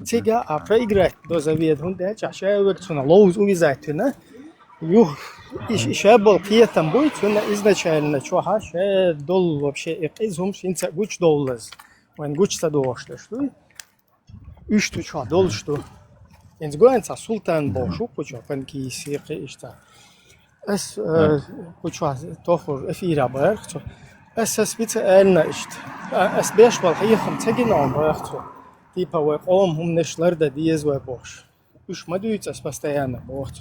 تيجا проиграть до завет он да человек цена лоуз увязать на إيش был قيتم будет цена изначально что ше дол вообще إقизهم شينца гуч доллаз он гуч садош что үш то что дол что инсгуанца султан бошу почему панки сиқи ишта أس почему тохор эфира бархто أس специально ишт أس беш والحيخم تجينا бархто типа وقوم هم نشلر ده ديز وبوش وش ما دويت постоянно بوقت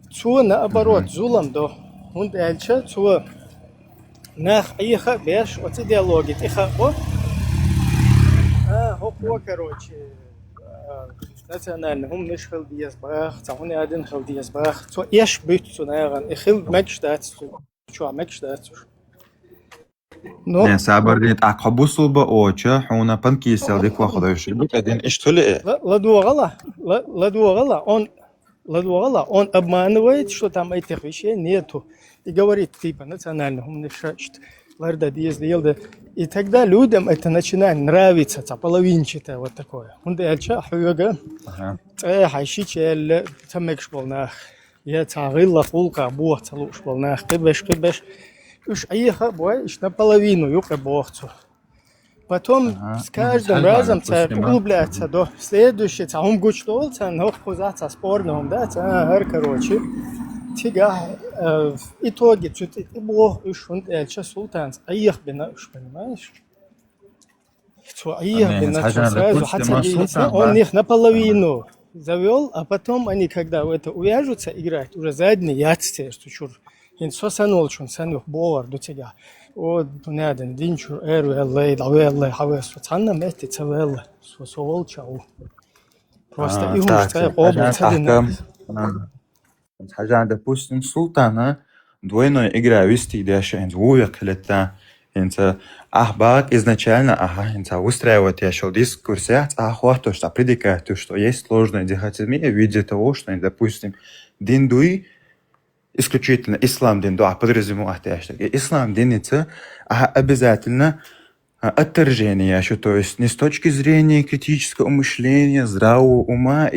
شو نأبروت زولم ده هون دالشة شو Нах иха беш, вот идеология. Иха, о? هو короче, nationalen هم مش خل دياس باخ تعوني عادن خل دياس باخ تو إيش بيت سناغن إخل ماكش داتسو شو ماكش داتسو نو Не, сабардин акабусул ба оча, хуна панкисел dik ваходойши. Бутадин иштуле. ладугала, он обманывает, что там этих вещей нету. И говорит, типа, национально, он не шачет. Ларда диез делда. И тогда людям это начинает нравиться, половинчатое вот такое. Он дальше хуйга. حيشيل تمك شبلناخ يا تعغيلا فولكا بوه تلو شبلناخ قبش уж аиха бой иш наполовину юка бохцу. Потом с каждым разом углубляется до следующего, он гучтолца, но хозаца спорным, да, короче. Тига в итоге что-то и бог уж он сейчас султанс аих бинаш, понимаешь? Что аих бинаш сразу хотя он их наполовину завел, а потом они когда в это увяжутся играть уже задний яцте, что чур. Ин сосанул чун санух бовар до тебя. О, понятен, динчур эру эллей, давеллей, хавес, цанна мети цавелле, сосол чау. Просто и умштай обе حاجة допустим, султана двойной игра вести дальше, انت вуяк лета, انت ахбак изначально, انت устраивает еще дискурсиат, то, что предикает, то, что есть сложная дихотомия в виде того, что, допустим, диндуи исключительно ислам дин, да, подразумевает, что ислам дин это обязательно отторжение, то есть не с точки зрения критического мышления, здравого ума,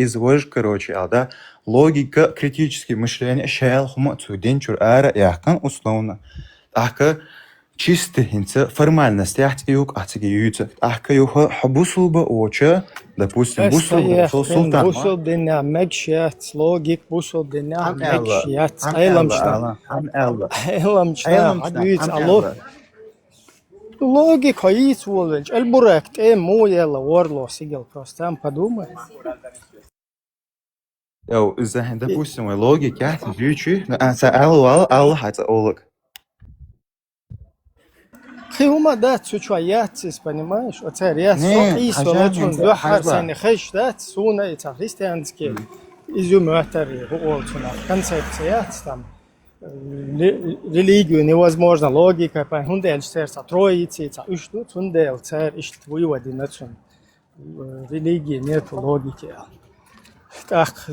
короче, а да, логика критического мышления, шайл хума цудин чур ара яхкан условно, ахка чисто инца формальность яхтиюк атигиюца, ахка юха хабусулба оча, допустим, бусул султан. Бусул дня мекшят, логик бусул дня мекшят, айламшта, адуиц алло. Логика есть волвич, эльбурект, моя лаварло сигел просто, там подумай. Yo, допустим, логика яхтиючи, Аллах это олог. Хиума да, чучу яцис, понимаешь? Оце ряд исо лочун дохар сани хеш да, суна и христианские изюмётери олчуна. Концепция там религию невозможно, логика, по хундель сердца троицы, ушту хундель цер ишт выводи нацун. Религии нет логики. Так,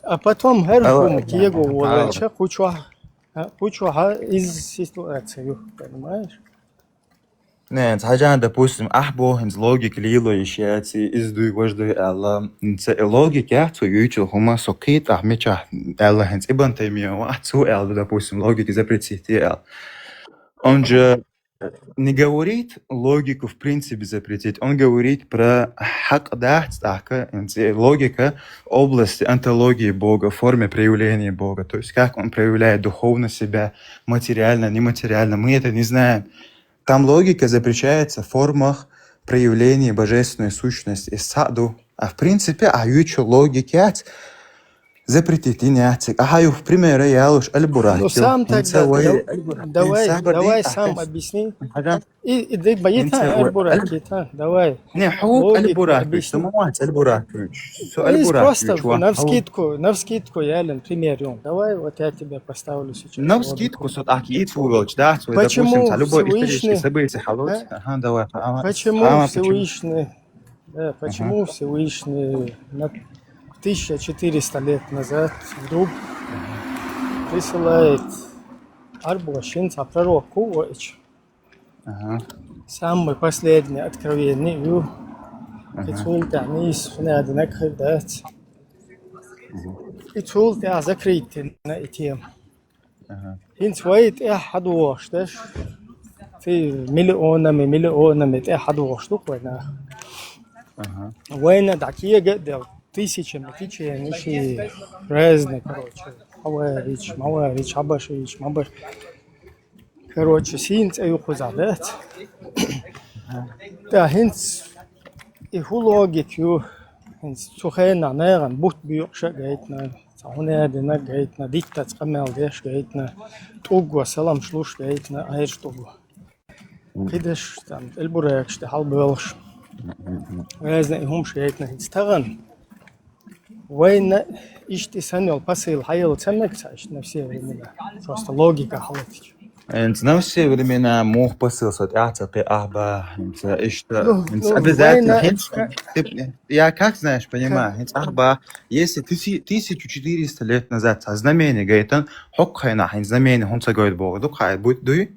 а потом херхум киего волча кучуа из ситуации, понимаешь? Нет, حاجة допустим, ахбо хинз логик лило ищети издуй вождуй Алла. Нце логик яхту ючил хума сокит ахмеча Алла хинз ибн таймия ахту Алла, допустим, логики запретить Алла. Он же не говорит логику в принципе запретить, он говорит про хак дахт, логика области онтологии Бога, форме проявления Бога, то есть как он проявляет духовно себя, материально, нематериально, мы это не знаем. Там логика запрещается в формах проявления божественной сущности саду. А в принципе, аютчу логики запретить не аю в примере я уж альбурак. Ну сам тогда, давай сам объясни. И ты боится альбурак, давай. Не, хуб альбурак, самовать альбурак. Просто навскидку, Ялен, пример. Давай, вот я тебе поставлю сейчас. Навскидку, акид свой, да, почему Всевышний 1400 лет назад вдруг присылает арбошинца пророку Оич. Самый последний откровение. Кицул тянис надо хидать. Кицул тя закрыть на этим. Инц вайт хадуаш, даш. في миллионами حدوش штуковина. Война такие годы тысячами нищие разные, короче. Хаварич, Абашевич, Мабаш. Короче, синц эйхузадет. Да, хинц их логику, хинц сухена неран бут бьёша гейтна. Сауне дина гейтна, диктат скамел деш гейтна. Тугу салам шлуш гейтна, айштугу. قدش البراكش تحال بلش لازم هم شيء نستغن وين اشتي سنة البصيل حيل تمك تعيش نفسي من просто логика حالتك انت نفسي времена мог посылать ацапи ахба انت что ну انت ну обязательно وين я как знаешь понимаю انت ахба если 1400 лет назад знамение говорит он хокхайна хин знамение он говорит бог духай будет дуй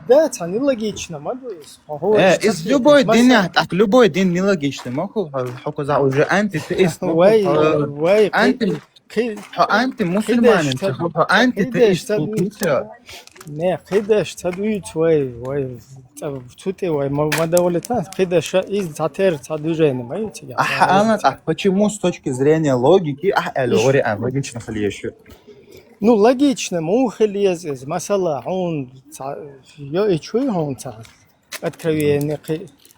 да это не логично мадуис из любой день от любой день нелогичный могу хокоза уже антитеист وي انت مسلمان انت تيست نه قدش تدويت وي توتي وي ما دولتان قدش из затер движение понимаете а почему с точки зрения логики алгоритм логично خليه ну логично мухлез из масала он я и чую он откровение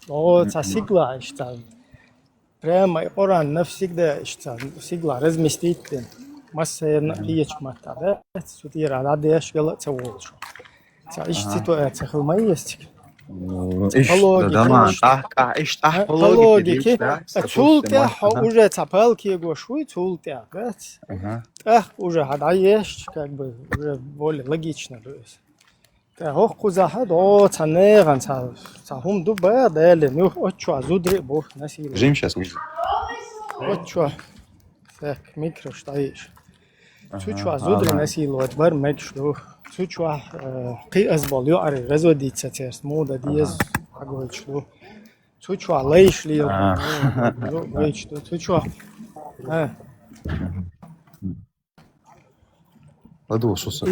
о сигла что прямо Коран навсегда что сигла разместить مثلا هي شماتها تثير على عادش يلا تسويش تعيش سيتواتsia خلميستك ايش لوجيكي تولتя уже цапалки его шуй тултя уже عادش как бы уже более логично то есть хох кузаха до цанеган цахум дуба дали ну очо зудри бог насил Жим сейчас выйдет. очо так микро стоишь Цучва зудри насиловать бар мекшло. Цучва قياس باليو أري رزو دي تسيرس مودا ديز أقولشلو. Цучва ليش ليو ليش تو цучва. Ладу, что с?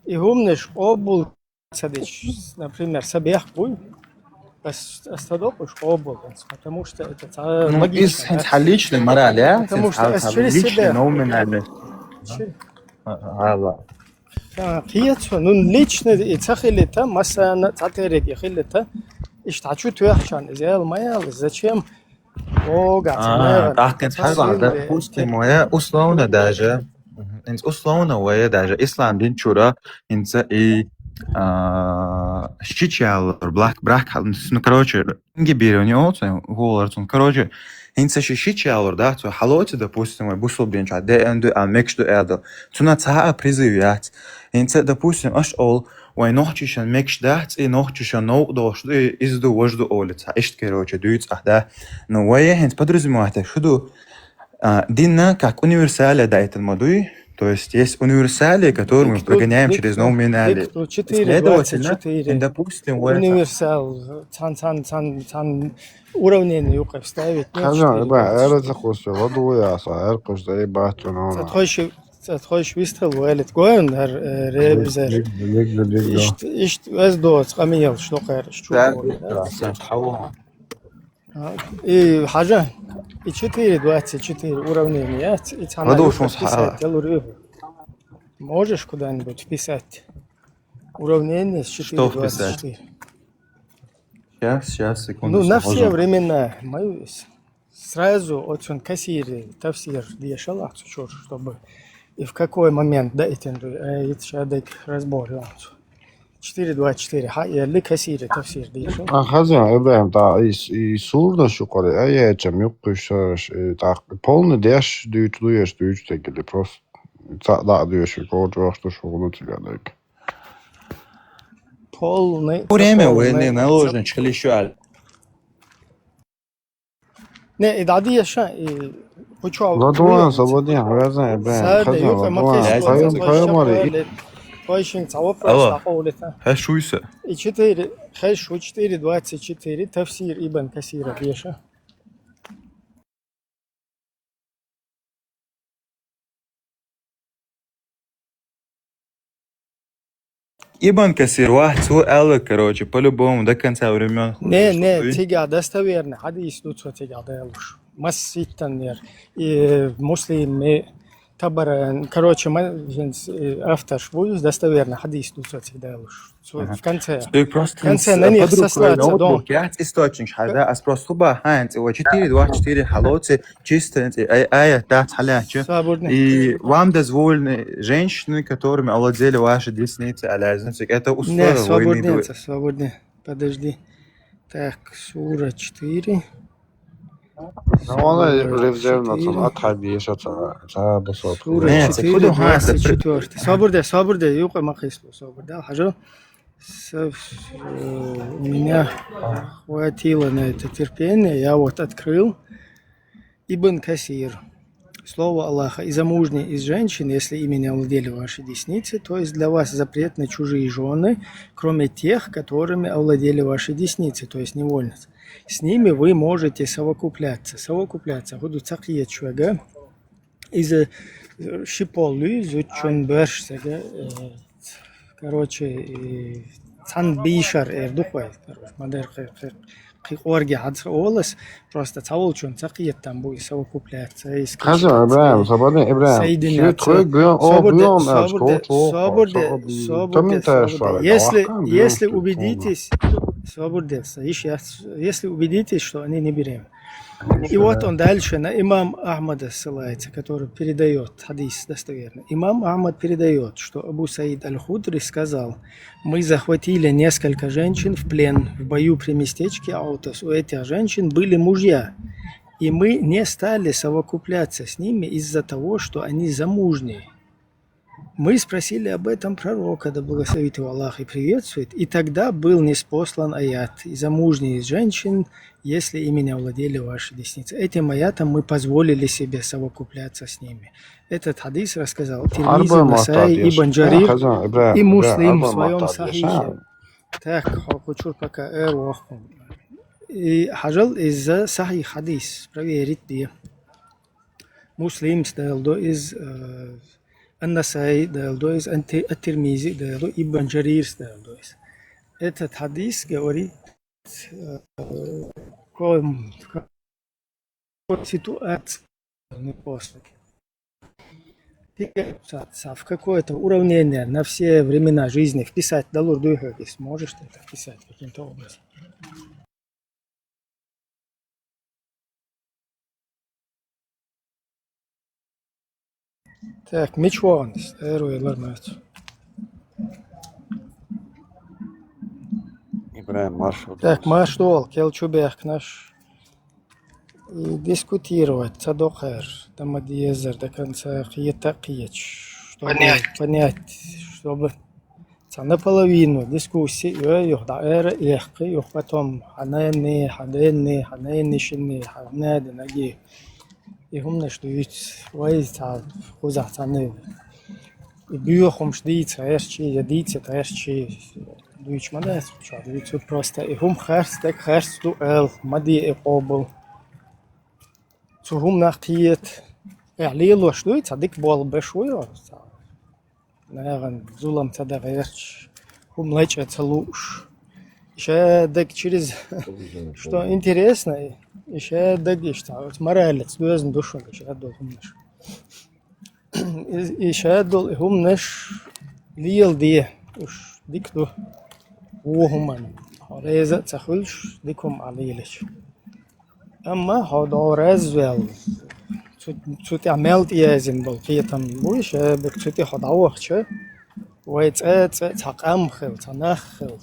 И умнешь обул садишь, например, собех буй. Остадопыш обувь, потому что это логично. Это личный мораль, а? Потому что через себя. قيتها نون ليش يتخيلتها مثلا تعترف يخيلتها إيش تعشو توحشان زي الماء зачем так انت حاجة пустим моя условно даже انت условно ويا даже إسلام دين شورا انت и щичалор блак брак ну короче ингибирование отца голорцун короче инца щичалор да то халоте допустим бусол бенча дэнду а мекшду эдо туна цаа призывят инца допустим аш ол вай нохчишан мекшдат и нохчишан но дошло изду вожду олица ишт короче дуйц да но вай инц подразумевает что динна как универсалия да это модуй. То есть универсали, которые мы прогоняем через номинали. Следовательно, допустим, универсал, уровень юка вставить. это захочу, ладу я, саркош да и батюна. تخش ويستل والد قوين هر ريبزر إيش أزدوت قميل شلو قير شو إيه حاجة إيش دواتي четыре уравнения и можешь куда-нибудь вписать уравнение с 4,24 сейчас секунду ну на все времена сразу от он кассире тафсир дешала чтобы и в какой момент да это шадек разбор 4,24 اللي كثير تفسير دي شو خزين إبراهيم تا يسورنا شو قري أي جم يقش تا polne ders duurt tegen de prof da duurt je kort wachten voor natuurlijk полный время وين наложено чхалишуал не и дадия ша и почему ладуан свободен разные Ibراهim خزين Поищем вопрос такого-то. Хашуйся. И 4, хэшу 4,24, тафсир Ибн Касира Беша. Ибн Касир واحد سؤال короче по-любому до конца времен. Не, тига достоверно. Хадис тут тига делаешь. Масситан и муслим Короче, автор швуюсь достоверно, хадис тут всегда уж. В конце. Просто В конце на них сослаться, дом. ноутбук, источник, да, просто ханц, его 424 холодцы, чисто, да, халяча. Свободны. И вам дозволены женщины, которыми овладели ваши десницы, это Не, условия войны. свободны. Подожди. Так, сура 4. Ona Сура revzevnacan 4. atarbiyesha ça basot. Сура Нет, 4, откуда у нас? 24. Свобода, юка махисло, свобода. Хажо. У меня хватило на это терпения. Я вот открыл Ибн Касир. Слово Аллаха. И замужние из женщин, если ими не овладели ваши десницы, то есть для вас запретны чужие жены, кроме тех, которыми овладели ваши десницы, то есть невольницы. С ними вы можете совокупляться. Буду цакиет чуага. Из шиполы, зучун бершсега, короче, цан бишар эрдухай, короче, мадер орги хадс олас, просто цаволчун цакиет там будет совокупляться. Хаза Ибраим, свободны Ибраим. Соединяться. Если убедитесь, если убедитесь, что они не беременны. И вот он дальше на имам Ахмада ссылается, который передает хадис достоверно. Имам Ахмад передает, что Абу Саид Аль-Худри сказал: мы захватили несколько женщин в плен в бою при местечке Аутас. У этих женщин были мужья, и мы не стали совокупляться с ними из-за того, что они замужние. Мы спросили об этом пророка, да благословит его Аллах и приветствует, и тогда был ниспослан аят: и замужние из женщин, если ими не овладели ваши десницы. Этим аятом мы позволили себе совокупляться с ними. Этот хадис рассказал Тирмизи, Насаи, Ибн Джарир и Муслим в своем сахихе. Так, хочу пока и хажал из сахих хадис, проверить где. Муслим сдал из النسائي دالدويز الترمذي دالدو ابن جرير دالدويز. Этот хадис говорит ситуации после. В какое-то уравнение на все времена жизни вписать далур дуйхаги. Сможешь ты это вписать каким-то образом? Так, мечуанс, эруэлар мэт. Ибраим маршрут. Так, маршрут, келчубех наш. И дискутировать, цадохер, там адиезер до конца хиетакиеч, чтобы понять, чтобы наполовину дискуссии, юх даэра легко, юх потом ханэни, шинни, ханэди, наги. И хумна, что ведь вайца хузахтаны. И бьёхом ждите, эшчи, ядите, эшчи. Дуич мадас, что, ведь тут просто. И хум херс, так херс ту эл, мади и побл. Цухум нахтиет. Лило что это, дик бол бешуё. Наверное, зулам цадаверч. Хум леча целуш. Еще так через, что интересно, еще так что моралец, дуэзн душу, еще должен наш. Еще должен наш лил ди, уж дикту угуман. Реза цахульш дикум алилич. Amma hada развел. Цути амелт язин был, киетам буш, бекцути хада вахча. ويتقات تقامخل تنخل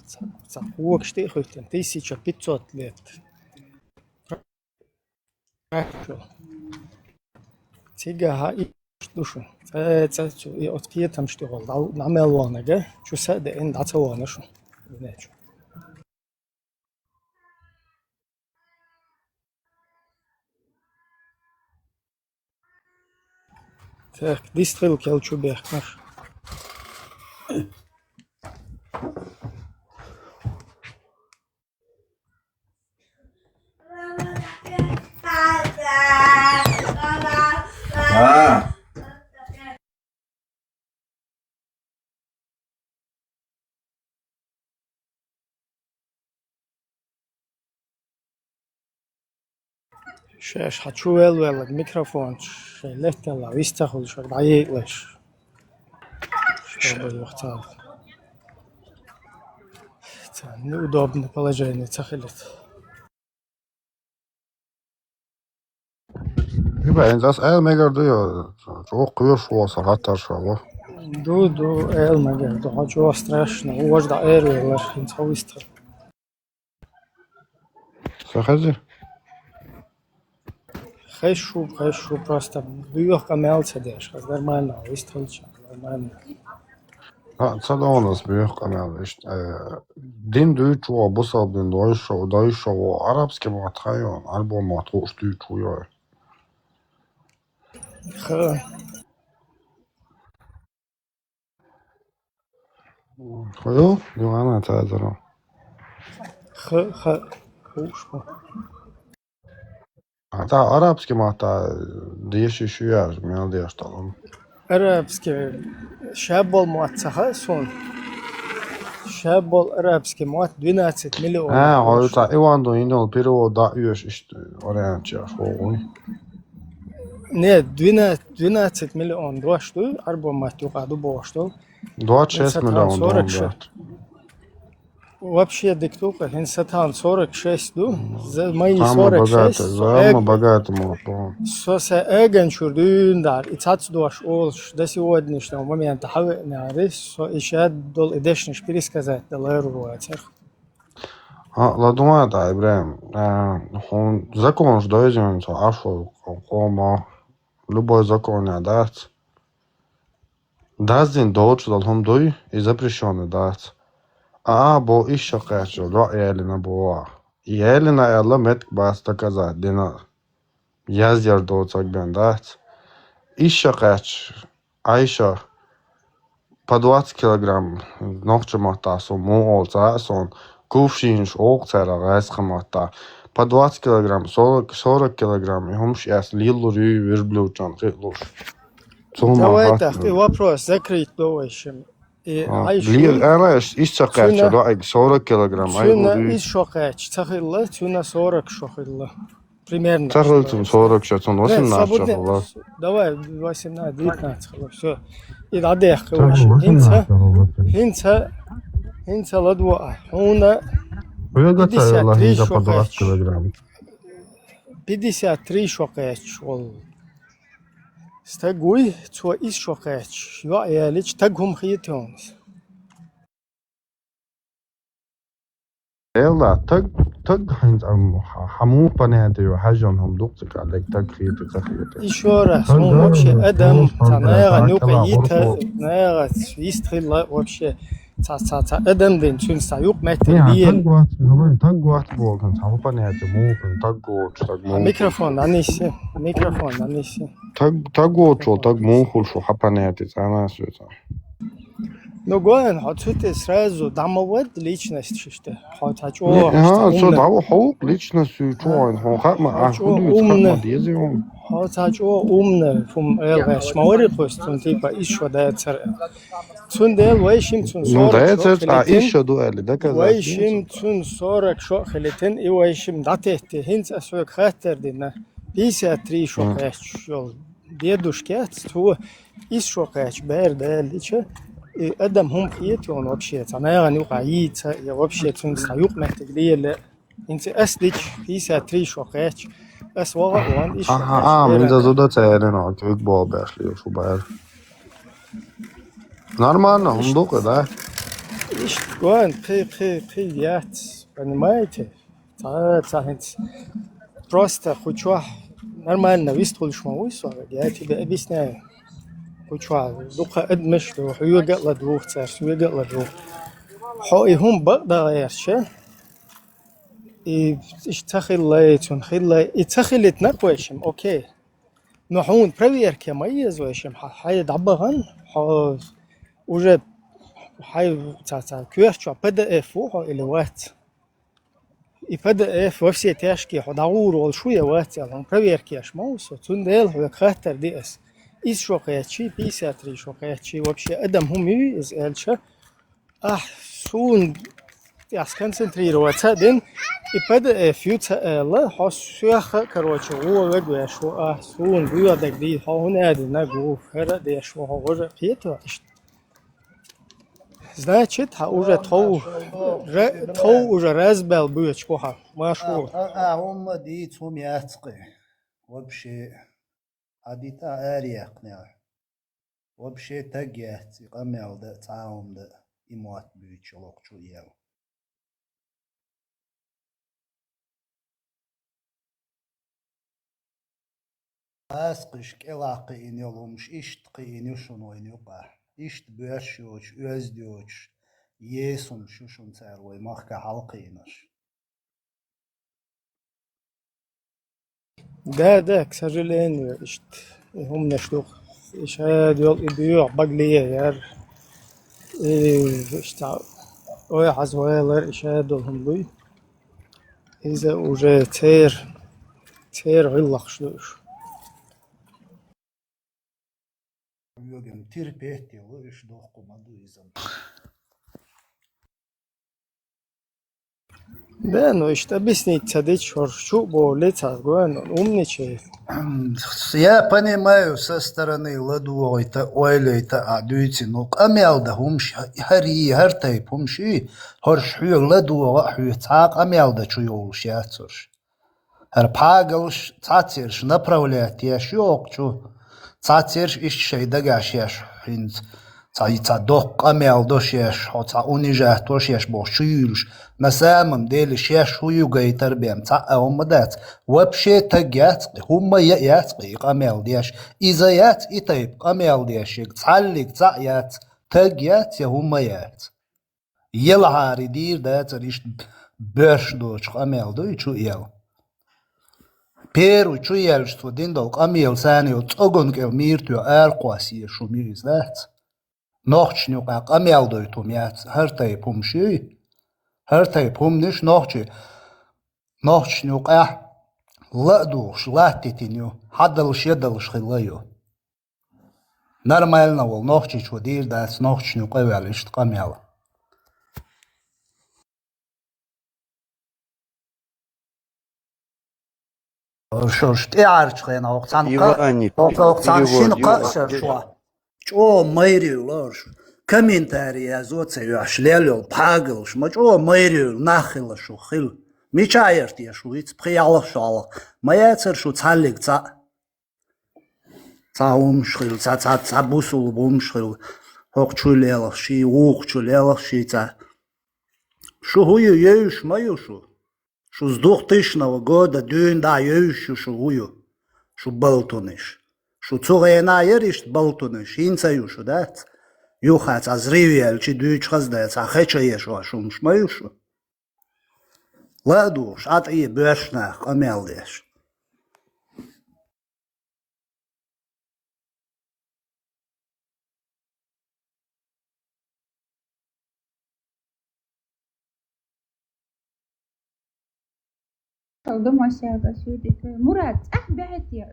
تقوك شتيخل 1500 лет. Тига и душу. И от киетам штигол намел ванага, чу саде ин дата ванашу. Нечу. Так, дистрил келчубех наш. شاش حتشو ويل الميكروفون شلت الله ويستخدم شو ضعيق ليش شو بالوقت هذا неудобно положение تخلت Hyvä, entäs Elmeger dyö? Ruokkuus suosa rattarsava. دو المجال دو حاجة страшно وجد عيري ولا انت ويستخدم Sahazi? Хочу просто бьёх камелца деш, нормально, выстрелчик, нормально. Sada on das büyük kanal işte. Din dyt var bu sabden deutsche var arabske material album matros dyt var. خ Koyo, Johanna tadra. خ خوش Hatta arabske material değişiyor mi değiştirelim. арабский شاب المواتسخة سون شاب العربский موات 12 مليون Ha, hatta Evan'da inol pero da üyes işte oraya çıkıyor. нет 12 مليون دوشتو أربعة ما تقعدوا بوشتو 26 milyon dolar. вообще диктука هن ستان 46 دو мои Ama 46 bogati mutlu. Соса эген чурдун дар ицац дош олш до сегодняшнего момента хавна рис со ишад дол идешниш пересказать доллар руатер. La думаю, да, Ибрahim. Он закон ж дойдем, то ашу кома любой закон не дать. Даздин дочь дал хом дой и запрещенный дать. Бо еще кэчо, да Элина боа. И Элина Элла мет бас доказать, дина яздер доцак бен дать. Еще кэч, Айша по 20 килограмм ногче матасу му олцасон. Кувшинш оғцара ғайсқаматта. По 20 килограмм, 40 килограмм. И хомш яс лиллу рүй верблюджан қитлуш. Давай так, и вопрос закрыть довольшим. И Лил, она ища кача, да, 40 килограмм. Тюна из шокач, цахилла, тюна 40 шохилла. Примерно. Цахилтун 40 шатун, 18 шахилла. Давай, 18, 19, все. И надех, Хинца ладва, хуна 53 шокач. 53 шокач ол. Стагуй, цо из шокач. Я ялич тагум хитонс. Ella, tag hint хаму понятие حاجون هم دوقتك عليك تag خيط. Еще раз, он вообще Адам, цанера, нюкаита, нера, истрела вообще. Адам ден чун саюк металлиен. Tag болтон, хаму понятие мукан, tag Микрофон, аниси. Tag мухул, что понятие, она все это. Ну, гоен, отсюда сразу домовод личность, что хоть что того хаук личностью, что он как мы, умный, хоть умный, фум элвеш, маори постун типа еще дается. Цун дел вайшим цун 40. Ну, еще дуэли, да казать. Вайшим цун 40 шо хелетен и вайшим датехте, хинц асвек хатер дина. 53 шо кэч, дедушке, цу из шо кэч, бэр дэл, лича. Адам هم خيتون вообще أنا يعني وقعيت يا вообще تنسى محتاج ليه أنت أسلك في ساتري شوقات بس واقع وان إيش من زودا تايرنا كيك بابخلي شو بعد نورمال هم دوقه ده إيش وان يات понимаете هنت просто хочу нормально выстроишь мою свою я тебе объясняю وشوا دوقة أدمش دو حيوجا لدوخ تاش حيوجا لدوخ حقي هم بقدر يرشة إيش تخليتون تخليت نقوشم أوكي نحون بريير كميز وشم حي دبغن وجب حي تا كيرشوا بدأ فوق إلى وقت بدأ في وفسي تاشكي حدور والشوية وقت يعني بريير كيش موس تندل هو خاطر ديس из шокаячи 53 шокаячи вообще Адам хуми из эльча сун я сконцентрироваться ден بدأ فيوتا لا حسوا короче هو وجه شو سون بيا دقدي هون ادي نجو فرق دي شو هو уже пето. Значит, уже то уже разбил будет школа. Машу. هم ديتهم ياتقي وبشي عديتا آريقنا وبشي تجيت قميل ده تعاون ده إموات بيتشلوك شو يل أسقش كلاقي إن يلومش إشت قيني شنو إن يقع إشت بيشوش أزدوش يسون شو شون تروي مخك حلقينش Да, к сожалению, هم نشلوق إيش هذا يل يبيع بقلية يار إيش أوي عزوالر إيش هذا هم لي إذا уже تير غلق شلوش Йоген терпеть его и что команду изам. Да, но что объяснить, садить шорчу, бо лица сгоен, умничает. Я понимаю со стороны ладуойта, ойлейта, адуйти, но амялда хумш, хари, хартайп, хумши, хоршхю, ладуа, хю, цак, амялда чуёлш, яцурш. Пагалш, цацирш, направлять, я шёкчу, цацирш, ищей дагаш, яш, хинц. ца док амел дошеш ца унижат дошеш бошюлш مسامم ديل شيش هو يجي تربيم ца أمدات وبشي تجات هم يات قامل ديش إذا يات إتيب قامل ديش تعلق ца يات تجات يا هم يات يلعار دير ده تريش برش دوش قامل دو يشو يل بيرو شو يلش تو دين دو قامل ثاني وتأجن كميرتو أرقاسي شو ميز ذات نوخش نوقع قميل دويتوم يات هرتاي بومشي هرتاي بومنش نوخش نوقع لا دوش لا تتنيو حدلش يدلش خلايو نرمالنا وال نوخش شو دير داس نوخش نوقع وعليش قميل شوش تعرف خينا وقتان وقتان شين قاشر شوا О, мэрию ложь. Комментарии зоцею ашлелю, паглш, о, мэрию нахила шухил. Мичаерт я шуиц, прияла шала. Моя цершу цалик ца. Ца умшхил, ца бусул умшхил. Хокчулелах ши, ухчулелах ши ца. Шухую еюш мою шу. Шу с 2000 года дюн да еюшу шухую. Шу болтуниш. Шу цугайна еришт болтуниш, инцаю шу дат. Юхац азривиел чи дюч хаздец, а хеча ешу ашум шмаю шу. Ладуш, ат и бешнах, амелдеш. Oldu aşağıda sürdük. Murat, behet ya.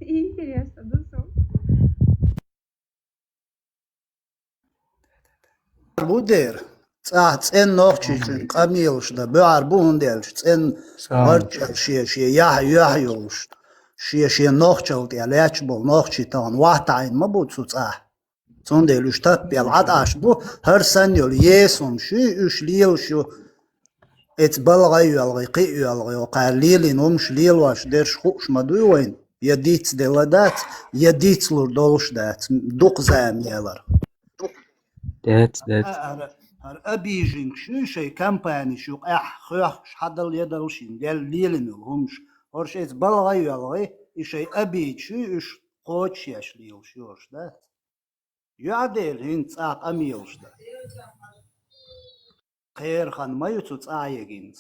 Интересно, да, Buder, цен нохчич, камилш да, беар бундельш, цен марчал, шie яхюлш, шie нохчал, я лячбол, нохчи тан, вахтайн мабуцу ца. Цунделш таппел, адаш бу, хар саньол, есум, ши, уш лил шу, эц балгай юалгай, қи юалгай, оқар лилин, умш лил ваш, дерш хуш мадуйвайн, я диц деладат, я диц лур долш дат, дук зам ялар. That's هر أبيجين شيء كامباني شو خوش حدل يدلشين دل ليلن همش هرشيت بلغي يلغي شيء أبيج شو قوتش يشليل شوش ده يعدل هنت أميلش ده خير خان ما يتوت آيجينت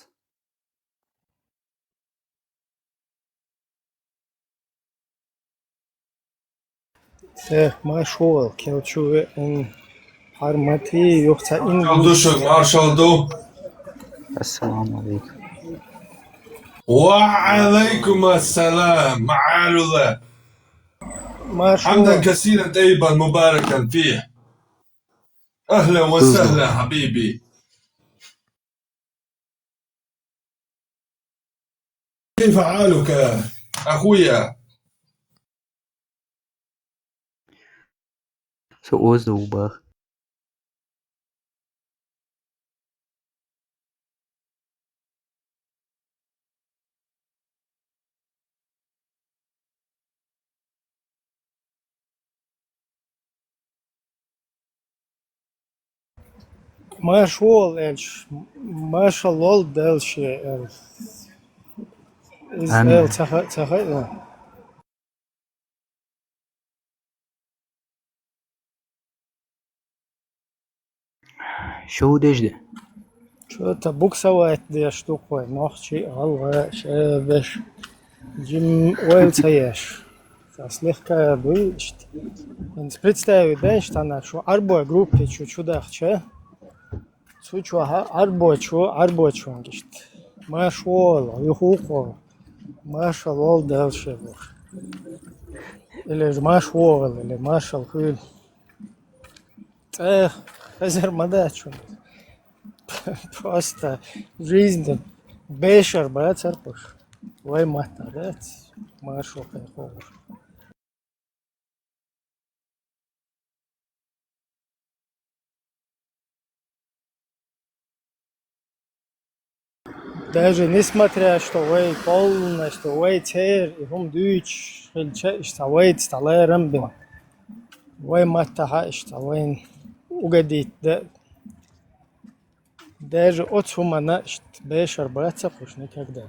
ما شغل كيوتشو حرمتي يوقتا Dušak, maršaldu. Assalamu alaikum. وعليكم السلام معال الله ما حمدا شغل كثيرا طيبا مباركا فيه أهلا وسهلا حبيبي كيف حالك أخويا؟ So super. ما شاء الله دلش أنا تخيل شو دجدة شو تبوك سويت دي شتوقوي نوخشي غلغة شابش جيم ويل سياش تسليخ كابوي انت представляю да что она что арбо группе что дахче сучу арбо чунгишт машвол юхуко машалол дальше или машвол или машал хыл хазер мадачу просто жизнь бешер бацарпуш вай матарец машо кайховар даже несмотря что вай полностью вай тер и хум дүйч хилча иштавайт сталайрам бин вай матаха иштавайн угадит да даже от сумана бешер бацарпуш никогда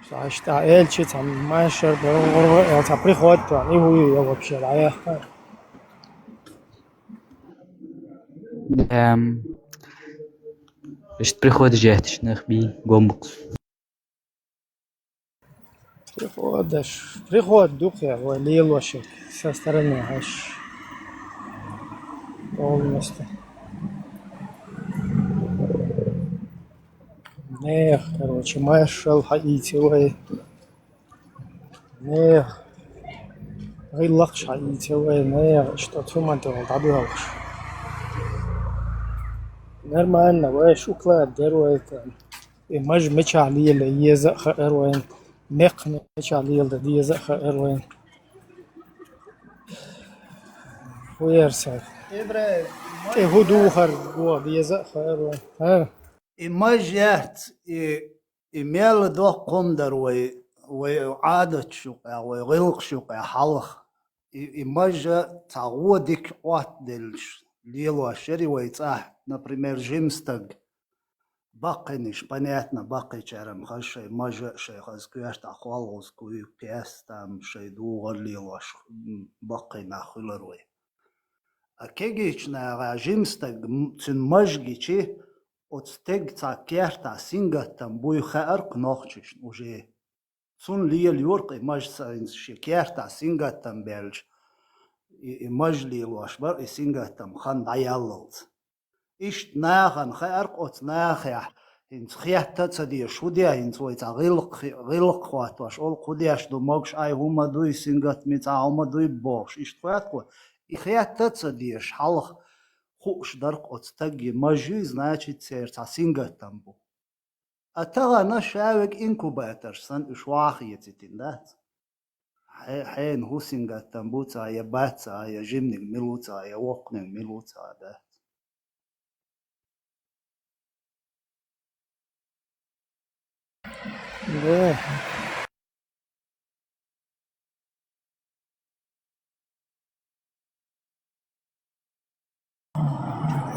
что эльчи там машер это приходит они я вообще да إيش приходит جهتش نخبي قومبكس приход духа лилошек со стороны аж полностью не короче машал хаитивай не غيلقش хаитивай не что туманто дадуалш нормально вай шуклад дерует и маж мечали или еза хервин مق مشعل ده دي زخ إروين ويرسل هدوء خرجوا دي زخ إروين ها إمجهت إميل دو قندر وعادة شقة وغلق شقة حلق إمجه تعودك وقت دلش ليلو الشري ويتاه например جيمستغ باقينش понятно باقي чарам хашай мажа шай хазкуяш тахвалгус куй пестам шай дугар лилаш باقي нахуларой а кегична режимстаг цин мажгичи от стег ца керта сингатам буй харк нохчиш уже цун лил юрк маж сайнс шекерта сингатам белж и мажли лашбар и сингатам хан даяллт إيش ناخن خيرق أت ناخيا إنت خيات تصدي شو ديا إنت ويتا غلق خوات واش أول قدياش دو موكش أي هما دوي سينغات ميتا هما دوي بوش إيش خوات كو إخيات تصديش حلق خوش درق أت تجي ماجي значит سيرتا سينغات تامبو أتغى نشاوك إنكوباتر سن إشواخي يتتندات حين هو سينغات تامبو تا يا باتا يا جيمنيك ميلوتا يا وقنيك ميلوتا ده да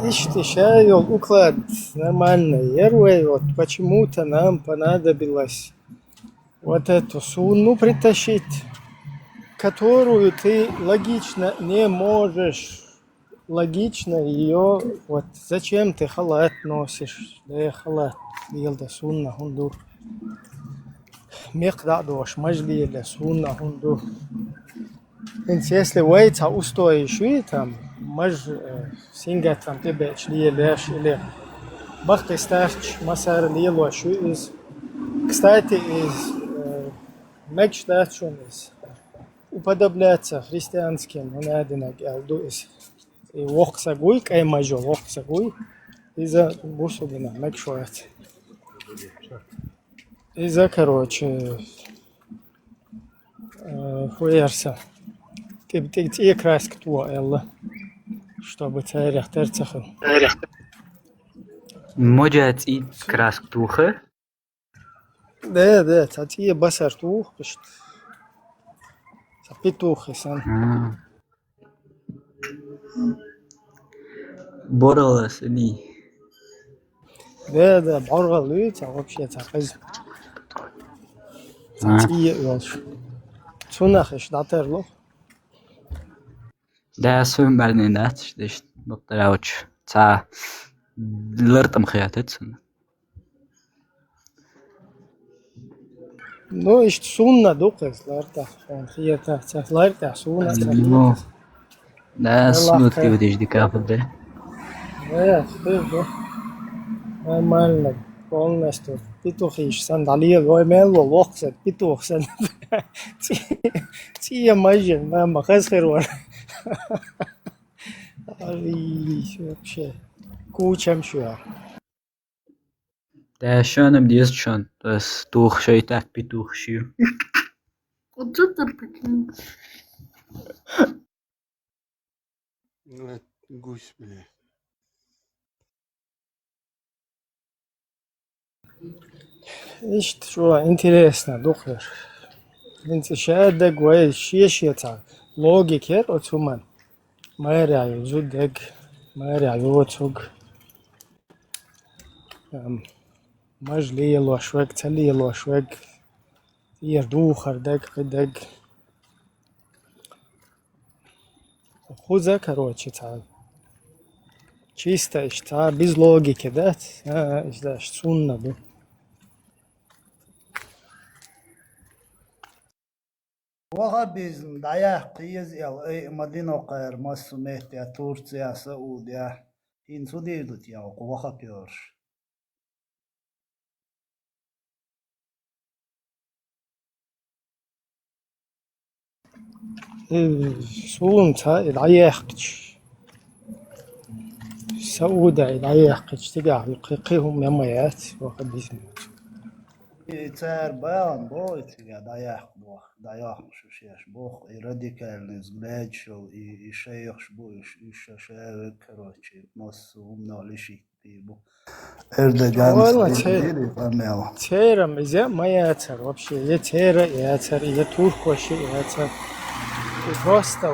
ишь шай уклад нормально ервей вот почему-то нам понадобилось вот эту сунну притащить которую ты логично не можешь логично ее вот зачем ты халат носишь да халат يلدا سونة هندو مقدع دوش مجلي يلدا سونة هندو انت если ويتا устои شوي там مج سينجا там تبعش ليه لاش или бахты старч масар лило شو из кстати из мечтачун из уподобляться христианским монадинак алдуис и воксагуй кай мажо воксагуй из-за бусудина мекшоят إذا короче хуярся. Ты и краска твоя, Элла, чтобы царях терцахал. موجات إيد كراسك توخة Да, تعطيه بصر توخ بشت. تعطيه توخ سن. برا سني Да, بعرض لي تعرفش تعقز. تعطيه يالش. تونخش داتر له. ده سوين برنينات ديش بطراوش تا لرتم خياتت سنة Ну, ist Sonne dukkes, lārtā. Un hier tā lārtā Sonne. نو ده سنوت كيف ديش دي كافل ده Jā, spēju. Normāli, polnestu. Pituhīši sen dalīja, vai mēlo lokset, pituh sen. Cija maži, mēma, kas heror. Arī, вообще, кучам šajā. ده شانم ديست شان بس توخ شي تاك بتوخ شيو Гусь, блядь. Ist schon интересно, духер. Wenn sie schädig, weil schieschieta. Logik her, und so man. Mehr zudeg, mehr zuzug. Маж lielo šveg, celielo šveg. Ir duhar deg, deg. Хуза, короче, та. Чисто, та, без логики, да? Да, сунна, да. وهابيزم دعياه قيز ال مدينة قير مسميت يا تورسيا سعودية إن سوديدت يا وهابيرش سون تا العياقش سعودة العياقش تقع يقيهم يميات وهابيزم تار بيان بويت يا دعياه شو شيش بوخ راديكال نزلاج شو يشيخ بوش يشاشاوي كروتشي مصوم نالشي تيبو والله Эрдоган تيرا مزя маятер вообще я тера ятер я турк вообще ятер и просто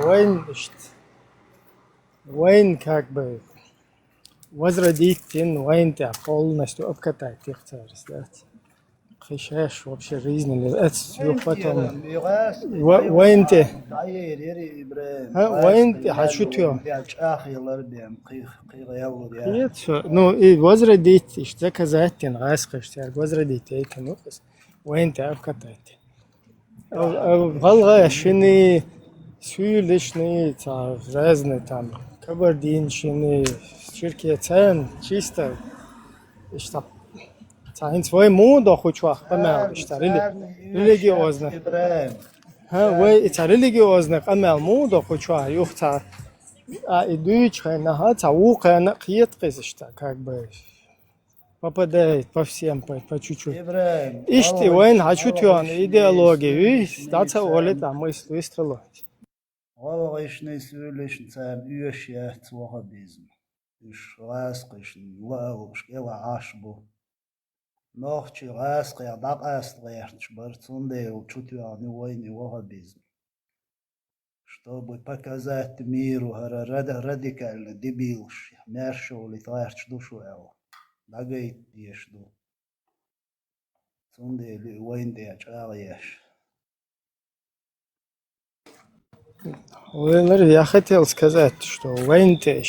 войн как бы возродить войн тебя полностью обкатать их царь خشاش вообще жизненный это все потом وين ты وين ты хочу тё нет ну и возродить что заказать ты раскаш ты возродить это ну وين ты обкатать غلغة شني سويلشني تعرف разные там кабардинщины Türkiye цен чисто что Сайн свой мундо хочвах памял штарили религиозно. Вы это религиозно памял мундо хочвах юхта идущий на хата ука на киеткизишта как бы попадает по всем по чуть-чуть. Ишти войн хочу тён идеологию статься олет а мысль выстрелить. Валгышны сөйлешн цам үйшя цвахабизм. Үш расқышн лауш ела ашбу. Нохчи расқи адақ астлаерч барцундейл чутюани войны вахабизм. Чтобы показать миру радикально дебилш, мершоли тайрч душу эл. Дагайт ешду. Цундели войнде ачалеш. Я хотел сказать, что войн-то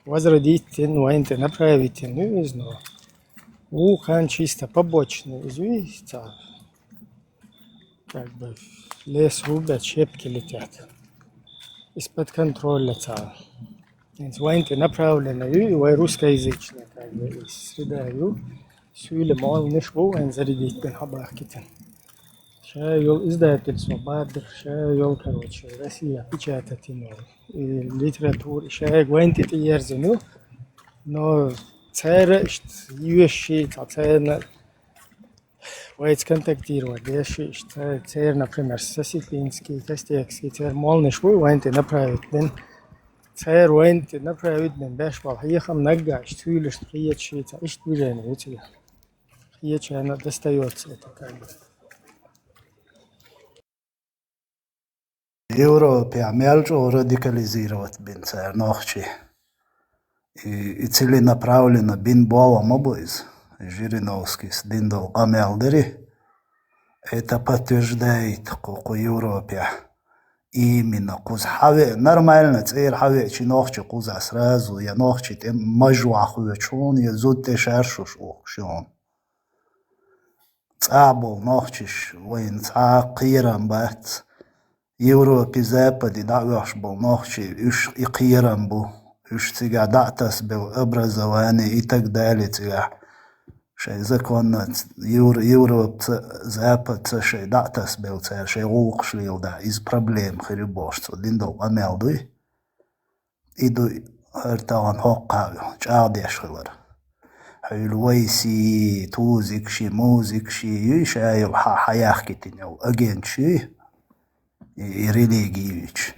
возродить, войн-то направить, ну, не знаю. Ухан чисто побочный, извините, как бы лес рубят, щепки летят. Из-под контроля царь. Войн-то направлена, и русскоязычная, как бы, из среда, сюли мол не шву, он зарядить бен хабахкитен. Шайол издательство Бадр, шайол, короче, Россия печатать литературу, шай войн-то ерзину, но царь юши, царь Вайц контактировать, деши, цер, например, Сосипинский, Костекский, цер, молниш, вы вайнты направить, ден, цер, вайнты направить, ден, бешвал, ехам нагаш, цвилиш, приедшица, ищ движение, видите, еча она достается, это как бы. Европе амялчо радикализировать бин цер нохчи. И цели направлено бин бола мобойз, Жириновский с диндол амялдери. Это подтверждает, что Европе именно куз хаве нормально цер хаве чи нохчи куза сразу я нохчи тем мажуа хуечон я зудте шаршуш охшон. Цабол нохчиш вайн ца қирам бат. Европе западе дa'ваш был нохчи уж и қирам бу. Уж цыга дa'тас был образование и так далее цыга. Шей законно Европа запад шей дa'тас был цер шей укшлил да из проблем хребошцу диндол амелдуй. Иду هرتاون هوقاوي جارديش خلر حلويسي توزيك شي موزيك شي يشايو حياخ كتنيو أجين شي религиевич.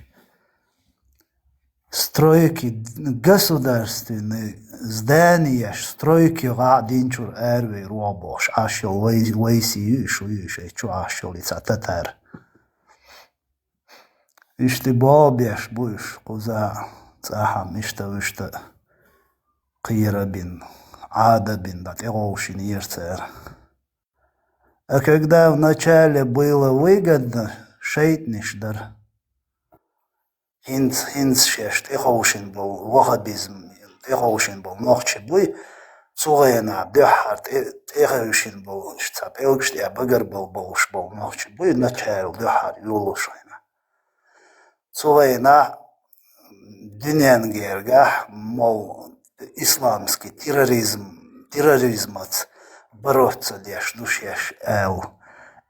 Стройки государственные здания, стройки гадинчур эрвей робош, ашел вейси юшуюшей чу ашел лица татар. Ишти бобеш буш куза цахам ишта قيرة бин عادة бин дат эроушин ирцер. А когда вначале было выгодно, шейтнишдар, хинц шешт эроушин был вахабизм, эроушин был нохче буй, цугайна дехарт эроушин был штаб элгшти абагар был болш был нохче буй, начал дехар юлушайна. Цугайна дюнянгерга, мол, исламский терроризмац бороться деш душеш эл.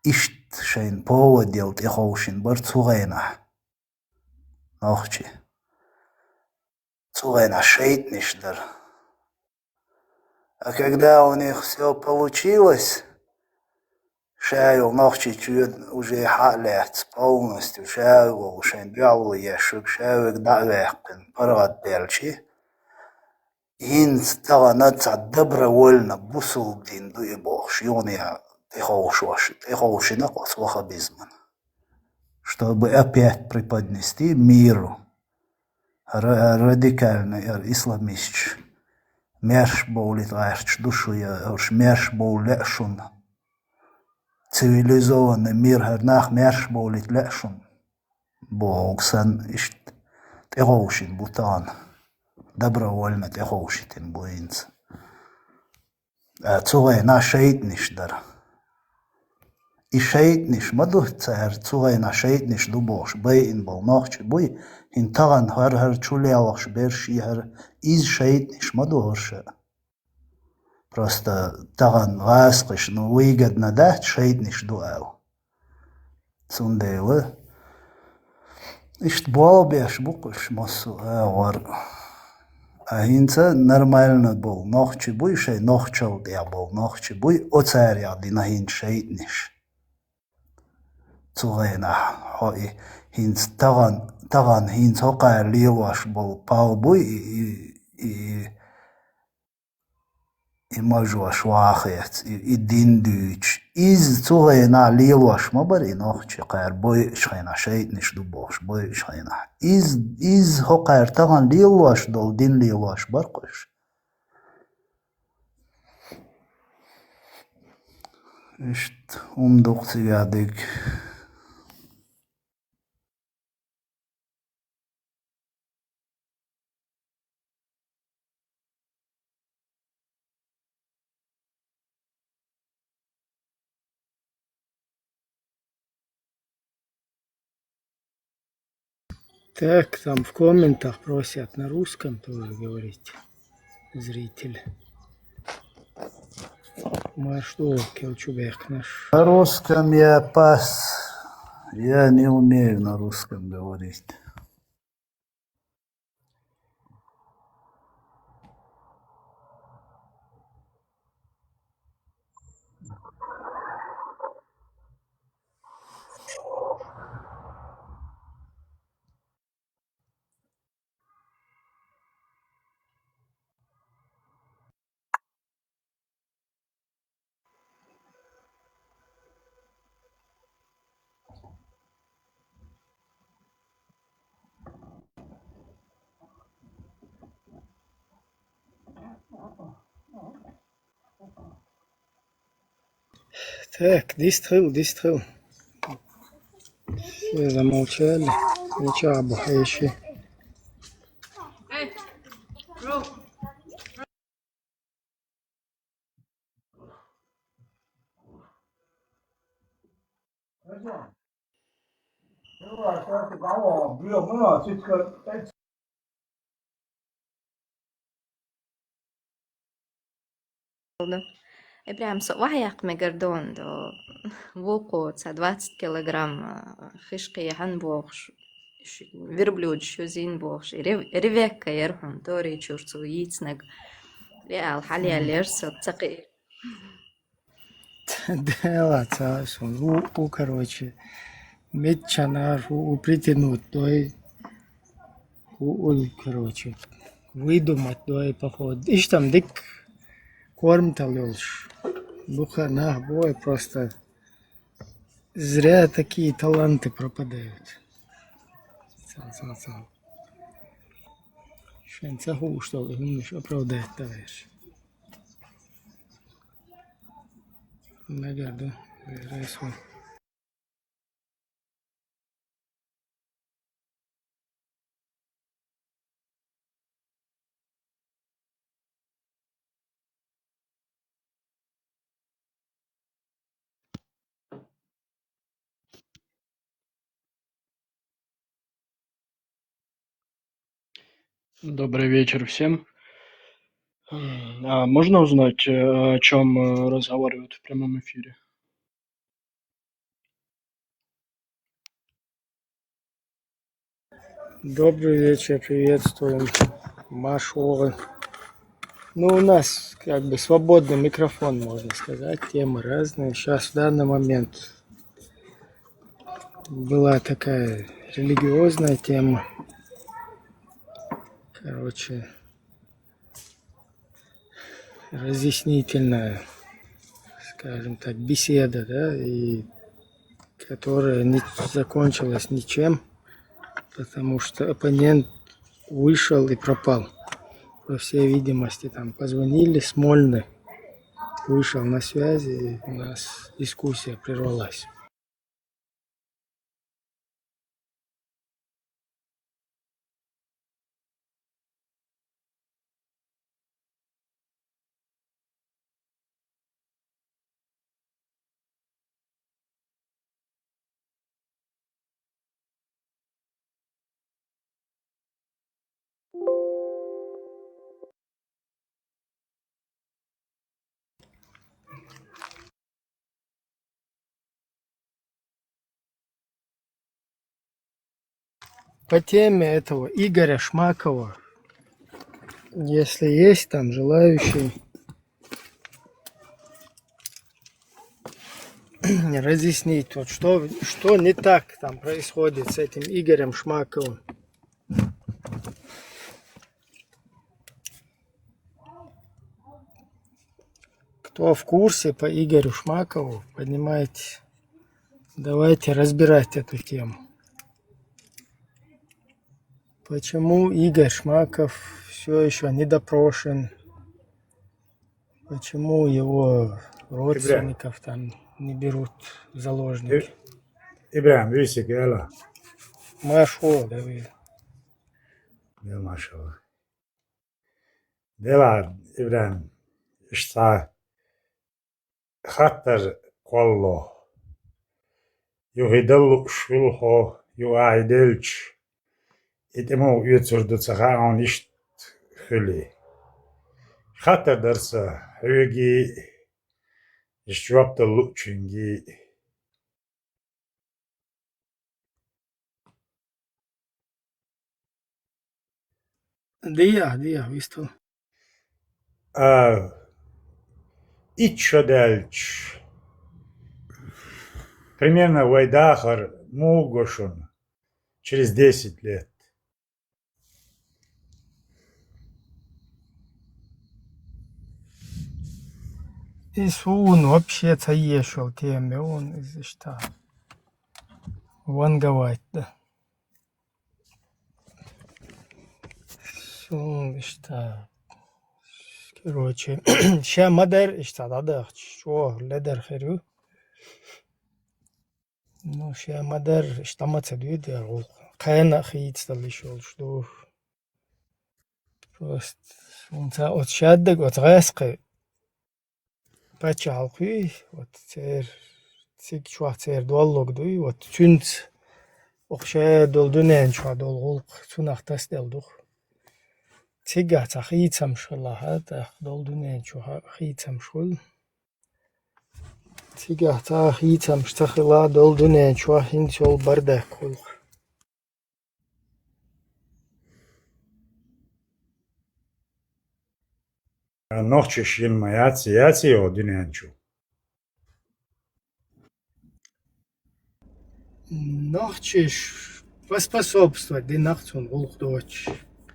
Ишт шейн поводил тихоушин бар цугайна. Нохчи. Цугайна шейтнишдар. А когда у них все получилось, шайл нохчи чует уже халят полностью, шайл шейн бялу ешук, шайл дa'вехпен парад белчи. Инц тала наца добровольно бусул дин дуебош, юния тихоушина кос вахабизман. Чтобы опять преподнести миру радикальный исламист. Мерш боулит лайрч душу я, мерш боулешун. Цивилизованный мир хернах мерш боулит лешун. Богсан ишт тихоушин бутан. Добровольно тихоушитин буинц. Цугайна шейтнишдар. И шейтниш маду цер цугайна шейтниш дубош бейн бол нохчи буй хин таган хар чуляваш берши хар из шейтниш маду хорше. Просто таган васкиш ну выгодно дать шейтниш дуэл. Цундейлы. Ишт болбеш букуш массу вар. А хинца нормально был нохчи буй шей нохчал я был нохчи буй оцаря дина хин шейтниш. Цугайна хой хинц таган хинц хокай ливаш был пал буй и мажуаш вахет и диндуч из цугайна ливаш мабари нохчи кайр буй шайна шейтниш дубош буй шайна из хокай таган ливаш дол дин ливаш баркош. Ишт умдукцигадик. Так, там в комментах просят на русском тоже говорить зрители. Мы что, Келчубек наш? На русском я пас. Я не умею на русском говорить. Так, дистхил. Все замолчали. Ничего, бухающий. Ибрям, وحياق مقردون دو ووقو 20 килограмм خشقي هنبوخش верблюд شوزين بوخش ريفيكا يرحم دوري تشورتو يتنق ريال حاليا ليرسو تقي Да, ладно, короче, медчанар, притянуть, то есть, короче, выдумать, то есть, походу. Ишь там, дик, корм-то лёж. Буха, на, бой, просто зря такие таланты пропадают. Сам. Шенцаху, что ли, умнишь, оправдает, товарищ. Награду, рейсу. Добрый вечер всем. А можно узнать, о чем разговаривают в прямом эфире? Добрый вечер, приветствуем Машу. Ну, у нас как бы свободный микрофон, можно сказать, темы разные. Сейчас в данный момент была такая религиозная тема. Короче, разъяснительная, скажем так, беседа, да, и которая не закончилась ничем, потому что оппонент вышел и пропал. По всей видимости, там позвонили, Смольный вышел на связи, и у нас дискуссия прервалась. По теме этого Игоря Шмакова, если есть там желающий разъяснить, вот что не так там происходит с этим Игорем Шмаковым. Кто в курсе по Игорю Шмакову, поднимайте, давайте разбирать эту тему. Почему Игорь Шмаков все еще не допрошен? Почему его родственников там не берут в заложники? إبراهيم بيسك يلا Машу, Давид. يلا ما شاء الله دلع إبراهيم اشتع خطر قوله يهدل شلخو يعيدلش إتمو يتسرد تسخان إشت خلي خطر درسه هيجي اشتوابت اللوتشنجي Дия, visto. Итшадельч примерно Вайдахар Мугошун через 10 лет. Он вообще заешил теме, он из что? Ванговать, да. Он что? Короче, ща модер, что, да, что, ледер херю. Ну, ше мадар штамаца дуйда аргул. Кайна хиитстал ишол что. Просто унца от шаддаг от гасқы. Пача халқи вот цер цик чуа цер дуаллог дуй вот чүнц оқша долдунен чуа долгул цунахтас делдух. Цига цахиитсам шулаха та долдунен чуа хиитсам шул. Цига цахиитсам штахила долдунен чуа хинчол бардак хул. Нохчеш yin яци о динянчу. Нохчеш поспособствовать динахцун улхдоч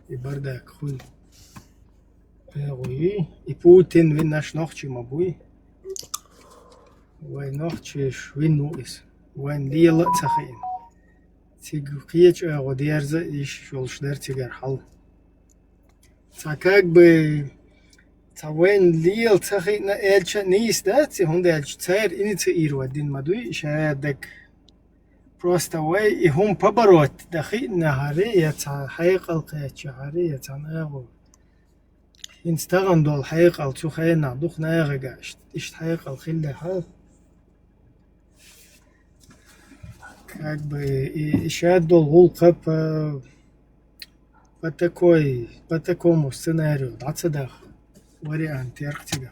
и бардак хул. И Путин вин наш нохчи мабуй. Вай нохчеш вин нуис. Вайн лила цахин. Циг киеч агодерза иш жолшдер цигар хал. Ца как бы цавен лил цахин на эльча не истац, хунда эльч цайр инициировать дин мадуй шаядак. Просто вай и хум поборот дахи нахаре я ца хайқал қаяча харе я ца нагу. Инстаган дол хайқал цухайна дух нагага ишт хайқал хилля хал. Как бы и шад дол гулқап по такому сценарию дацадах вариант ярктига.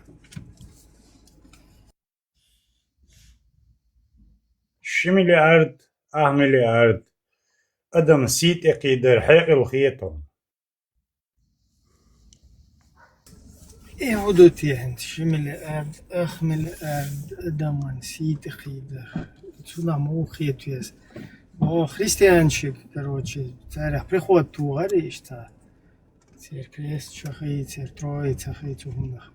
مليار مليار أدم سيت إقيدر حيق الخيطون إيه هدوتي هند مليار مليار أدم سيت إقيدر سونا مو خيط يس о христианчик короче царя приход туари ишта цер крест чахи цер троица хи чухунах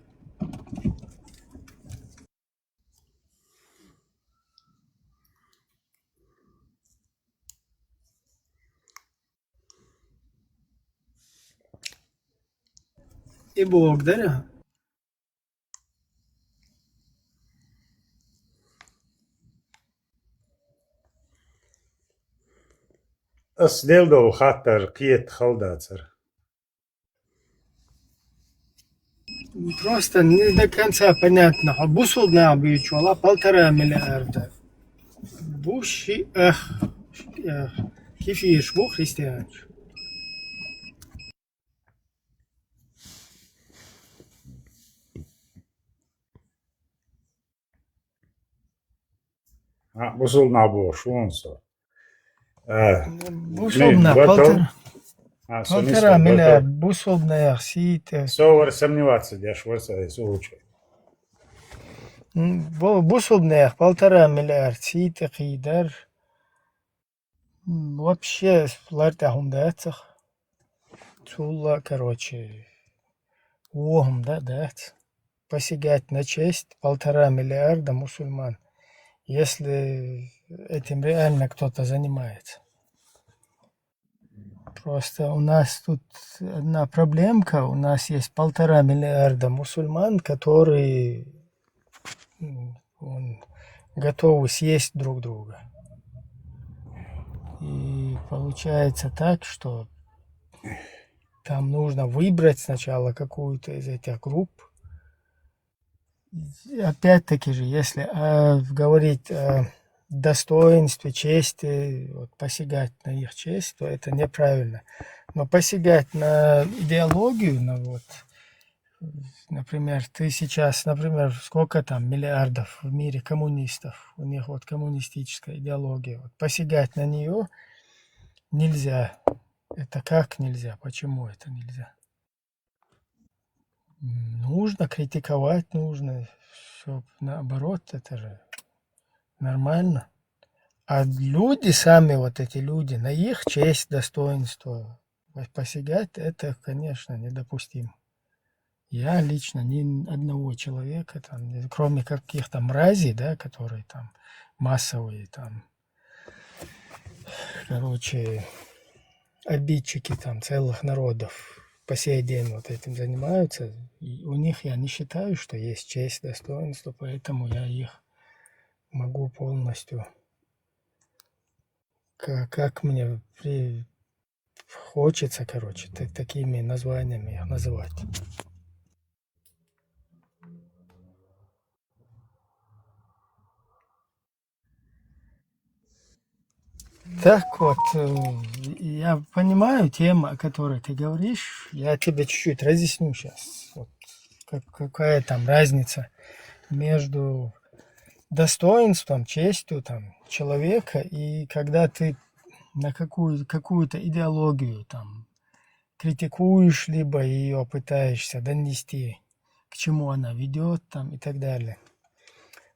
и Бог даря أصدل دول خاطر قيت خلداتر просто не до конца понятно бусул на бичвала 1,5 миллиарда буши кефир бу христианч بوصل نابو شلون صار بوصلنا 1,5 миллиарда бусулная сите صور сомневаться я шварца сучу бусулная 1,5 миллиарда сите қидар вообще ларта хундацах чула короче угом да посягать на честь 1,5 миллиарда мусульман если этим реально кто-то занимается. Просто у нас тут одна проблемка. У нас есть 1,5 миллиарда мусульман, которые готовы съесть друг друга. И получается так, что там нужно выбрать сначала какую-то из этих групп. Опять-таки же, если говорить о достоинстве, чести, вот, посягать на их честь, то это неправильно. Но посягать на идеологию, например, ты сейчас, сколько там миллиардов в мире коммунистов, у них вот коммунистическая идеология, вот, посягать на нее нельзя. Это как нельзя? Почему это нельзя? Нужно критиковать, нужно, чтобы наоборот, это же нормально. А люди сами, вот эти люди, на их честь, достоинство посягать, это, конечно, недопустимо. Я лично ни одного человека, там, кроме каких-то мразей, да, которые там массовые, там, короче, обидчики там целых народов, по сей день вот этим занимаются, и у них я не считаю, что есть честь, достоинство, поэтому я их могу полностью, как мне хочется, короче, такими названиями их называть. Так вот, я понимаю тему, о которой ты говоришь. Я тебе чуть-чуть разъясню сейчас. Вот, какая там разница между достоинством, честью там, человека и когда ты на какую-то идеологию там критикуешь, либо ее пытаешься донести, к чему она ведет там и так далее.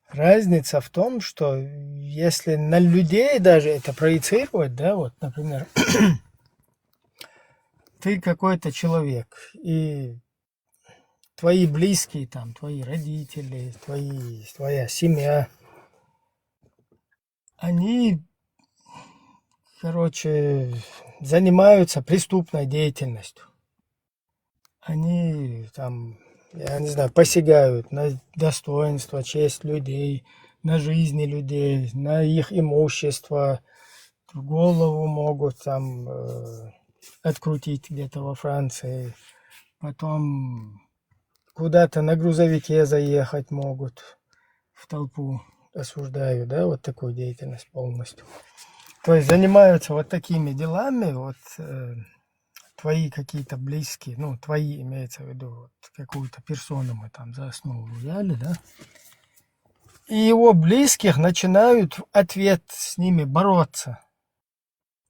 Разница в том, что если на людей даже это проецировать, да, вот, например, ты какой-то человек, и твои близкие, там, твои родители, твоя семья, они, короче, занимаются преступной деятельностью. Они там, я не знаю, посягают на достоинство, честь людей, на жизни людей, на их имущество, голову могут там открутить где-то во Франции, потом куда-то на грузовике заехать могут в толпу. Осуждаю, да, вот такую деятельность полностью. То есть занимаются вот такими делами, вот твои какие-то близкие, ну, твои имеется в виду, вот, какую-то персону мы там за основу взяли, да, и его близких начинают в ответ с ними бороться.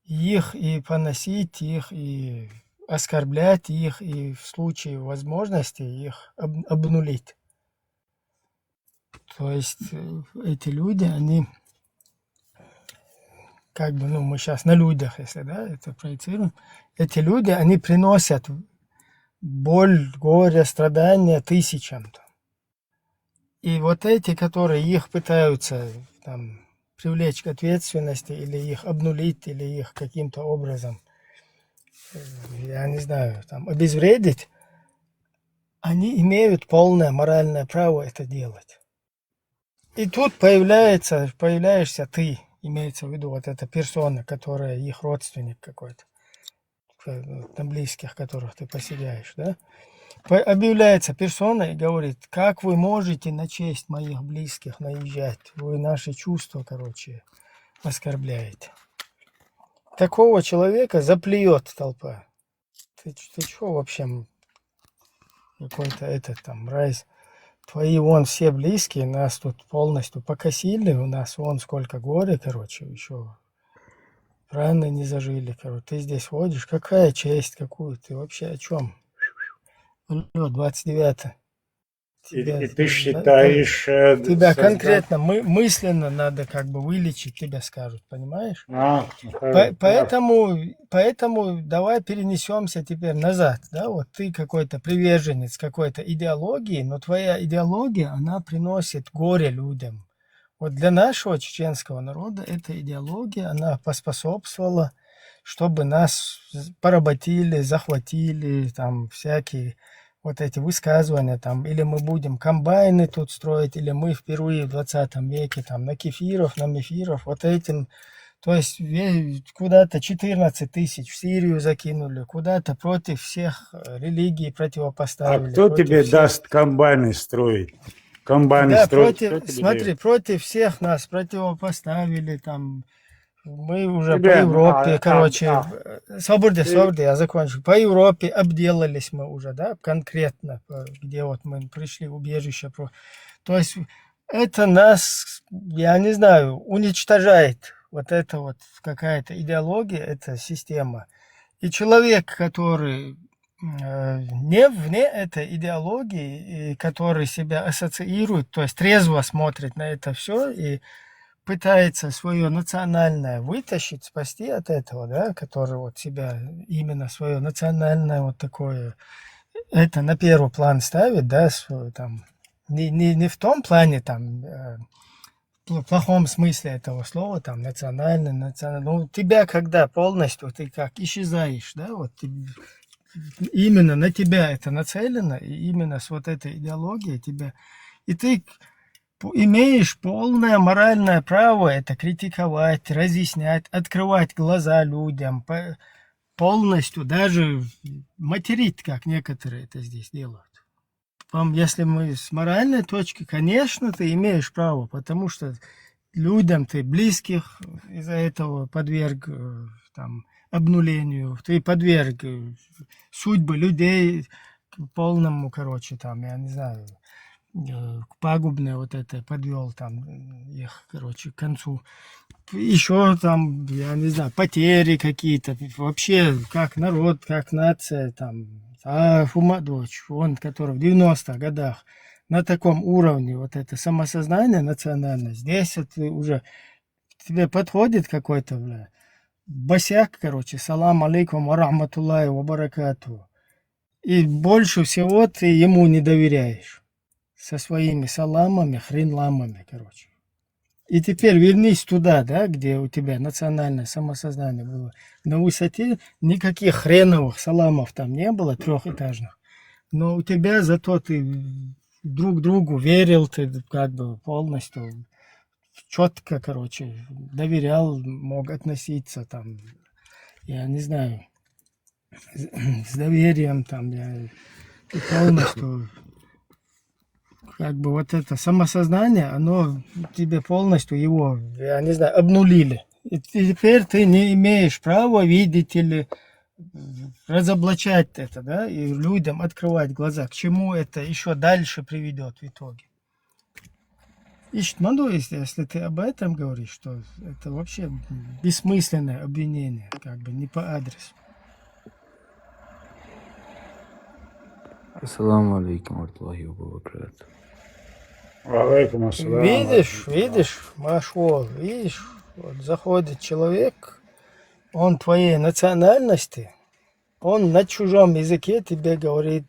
Их и поносить, их и оскорблять их, и в случае возможности их обнулить. То есть эти люди, они как бы, ну, мы сейчас на людях, если, да, это проецируем, эти люди, они приносят боль, горе, страдания тысячам. И вот эти, которые их пытаются там привлечь к ответственности, или их обнулить, или их каким-то образом, я не знаю, там, обезвредить, они имеют полное моральное право это делать. И тут появляешься ты, имеется в виду вот эта персона, которая их родственник какой-то, на близких, которых ты посещаешь, да? Объявляется персона и говорит, как вы можете на честь моих близких наезжать, вы наши чувства, короче, оскорбляете. Такого человека заплюет толпа. Ты чего вообще, какой-то этот там мразь? Твои вон все близкие нас тут полностью покосили, у нас вон сколько горя, короче, еще раны не зажили, короче. Ты здесь ходишь, какая честь, какую ты вообще о чем? 29. И ты считаешь... Тебя конкретно мысленно надо как бы вылечить, тебя скажут, понимаешь? Поэтому давай перенесемся теперь назад, да, вот ты какой-то приверженец какой-то идеологии, но твоя идеология, она приносит горе людям. Вот для нашего чеченского народа эта идеология, она поспособствовала, чтобы нас поработили, захватили, там всякие вот эти высказывания, там, или мы будем комбайны тут строить, или мы впервые в 20 веке там на кефиров, на мефиров, вот этим, то есть куда-то 14 тысяч в Сирию закинули, куда-то против всех религий противопоставили. А кто тебе даст комбайны строить? Комбайны да, строить? Смотри, против всех нас противопоставили, там, мы уже по Европе, короче, свободы, я закончу. По Европе обделались мы уже, да, конкретно, где вот мы пришли в убежище. То есть это нас, я не знаю, уничтожает вот эта вот какая-то идеология, эта система. И человек, который не вне этой идеологии, и который себя ассоциирует, то есть трезво смотрит на это все и пытается свое национальное вытащить, спасти от этого, да, который вот себя именно свое национальное вот такое, это на первый план ставит, да, свой, там, не в том плане, там, в плохом смысле этого слова, там, национальный, ну, тебя когда полностью, ты как исчезаешь, да, вот, именно на тебя это нацелено, и именно с вот этой идеологией тебя, и ты имеешь полное моральное право это критиковать, разъяснять, открывать глаза людям, полностью даже материть, как некоторые это здесь делают. Если мы с моральной точки, конечно, ты имеешь право, потому что людям ты близких из-за этого подверг там, обнулению, ты подверг судьбы людей к полному, короче, там, я не знаю, пагубное вот это подвел там их, короче, к концу. Еще там, я не знаю, потери какие-то, вообще, как народ, как нация, там, Фумадоч, он, который в 90-х годах на таком уровне, вот это самосознание национальное, здесь вот уже тебе подходит какой-то, бля, босяк, короче, салам алейкум ва рахматуллахи ва баракату. И больше всего ты ему не доверяешь. Со своими саламами, хрен-ламами, короче. И теперь вернись туда, да, где у тебя национальное самосознание было. На высоте никаких хреновых саламов там не было, трехэтажных. Но у тебя зато ты друг другу верил, ты как бы полностью четко, короче, доверял, мог относиться там, я не знаю, с доверием там, и полностью, как бы вот это самосознание, оно тебе полностью его, я не знаю, обнулили. И теперь ты не имеешь права видеть или разоблачать это, да, и людям открывать глаза, к чему это еще дальше приведет в итоге. Ишмаду, если ты об этом говоришь, что это вообще бессмысленное обвинение, как бы не по адресу. Ассаламу алейкум ва рахматуллахи ва баракатух. Алейкум ассалам. Видишь, Машол, видишь, вот заходит человек, он твоей национальности, он на чужом языке тебе говорит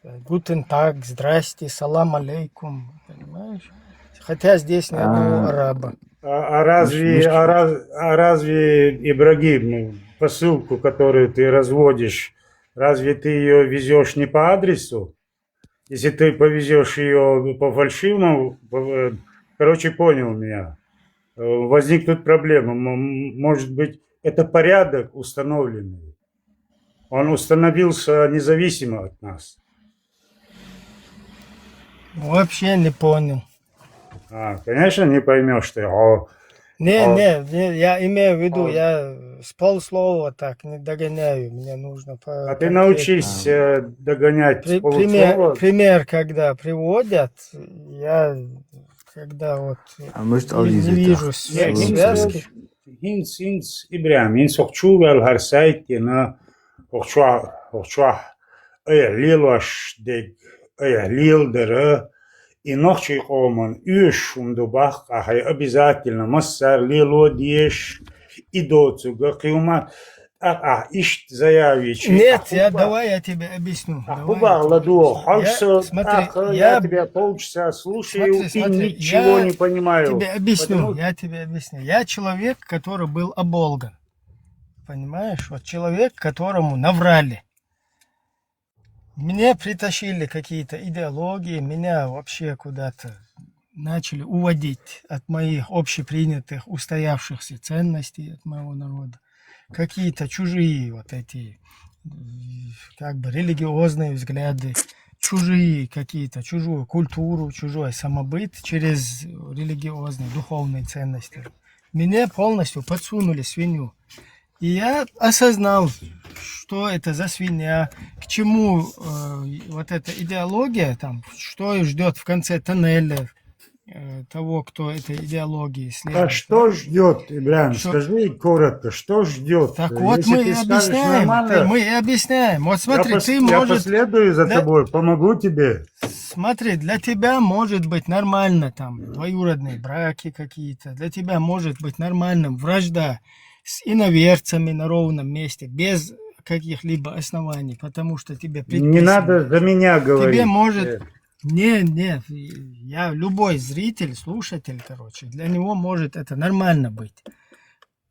гутен так, здрасте, салам алейкум, понимаешь? Хотя здесь ни одного араба. А разве Ибрагим, посылку, которую ты разводишь, разве ты ее везешь не по адресу? Если ты повезешь ее по фальшивому, короче, понял меня, возникнут проблемы. Может быть, это порядок установленный. Он установился независимо от нас. Вообще не понял. Конечно, не поймешь ты. Не, я имею в виду, я с полслова так не догоняю, мне нужно... ты научись догонять с полуслова. Пример, когда приводят, я когда вот не вижу связки. Инс Ибрам, инс охчувал харсайтина, охчуа лилваш дег, лилдера, и ночи оман юш умдубах, а обязательно массар лило диеш и доцуга киума, ишт заявич. Нет, давай я тебе объясню. Я тебя полчаса слушаю и ничего не понимаю. Я тебе объясню. Я человек, который был оболган. Понимаешь? Вот человек, которому наврали. Меня притащили какие-то идеологии, меня вообще куда-то начали уводить от моих общепринятых, устоявшихся ценностей от моего народа. Какие-то чужие вот эти, как бы, религиозные взгляды, чужие какие-то, чужую культуру, чужой самобыт через религиозные, духовные ценности. Меня полностью подсунули свинью. И я осознал, что это за свинья, к чему вот эта идеология, там, что ждет в конце тоннеля того, кто этой идеологии следует. А что ждет, Ибрам? Скажи коротко, что ждет? Так вот мы и объясняем. Вот смотри, я последую за тобой, помогу тебе. Смотри, для тебя может быть нормально там двоюродные браки какие-то, для тебя может быть нормальным вражда с иноверцами на ровном месте, без каких-либо оснований, потому что тебе предписано. Не надо за меня говорить. Тебе может... Нет, я любой зритель, слушатель, короче, для него может это нормально быть.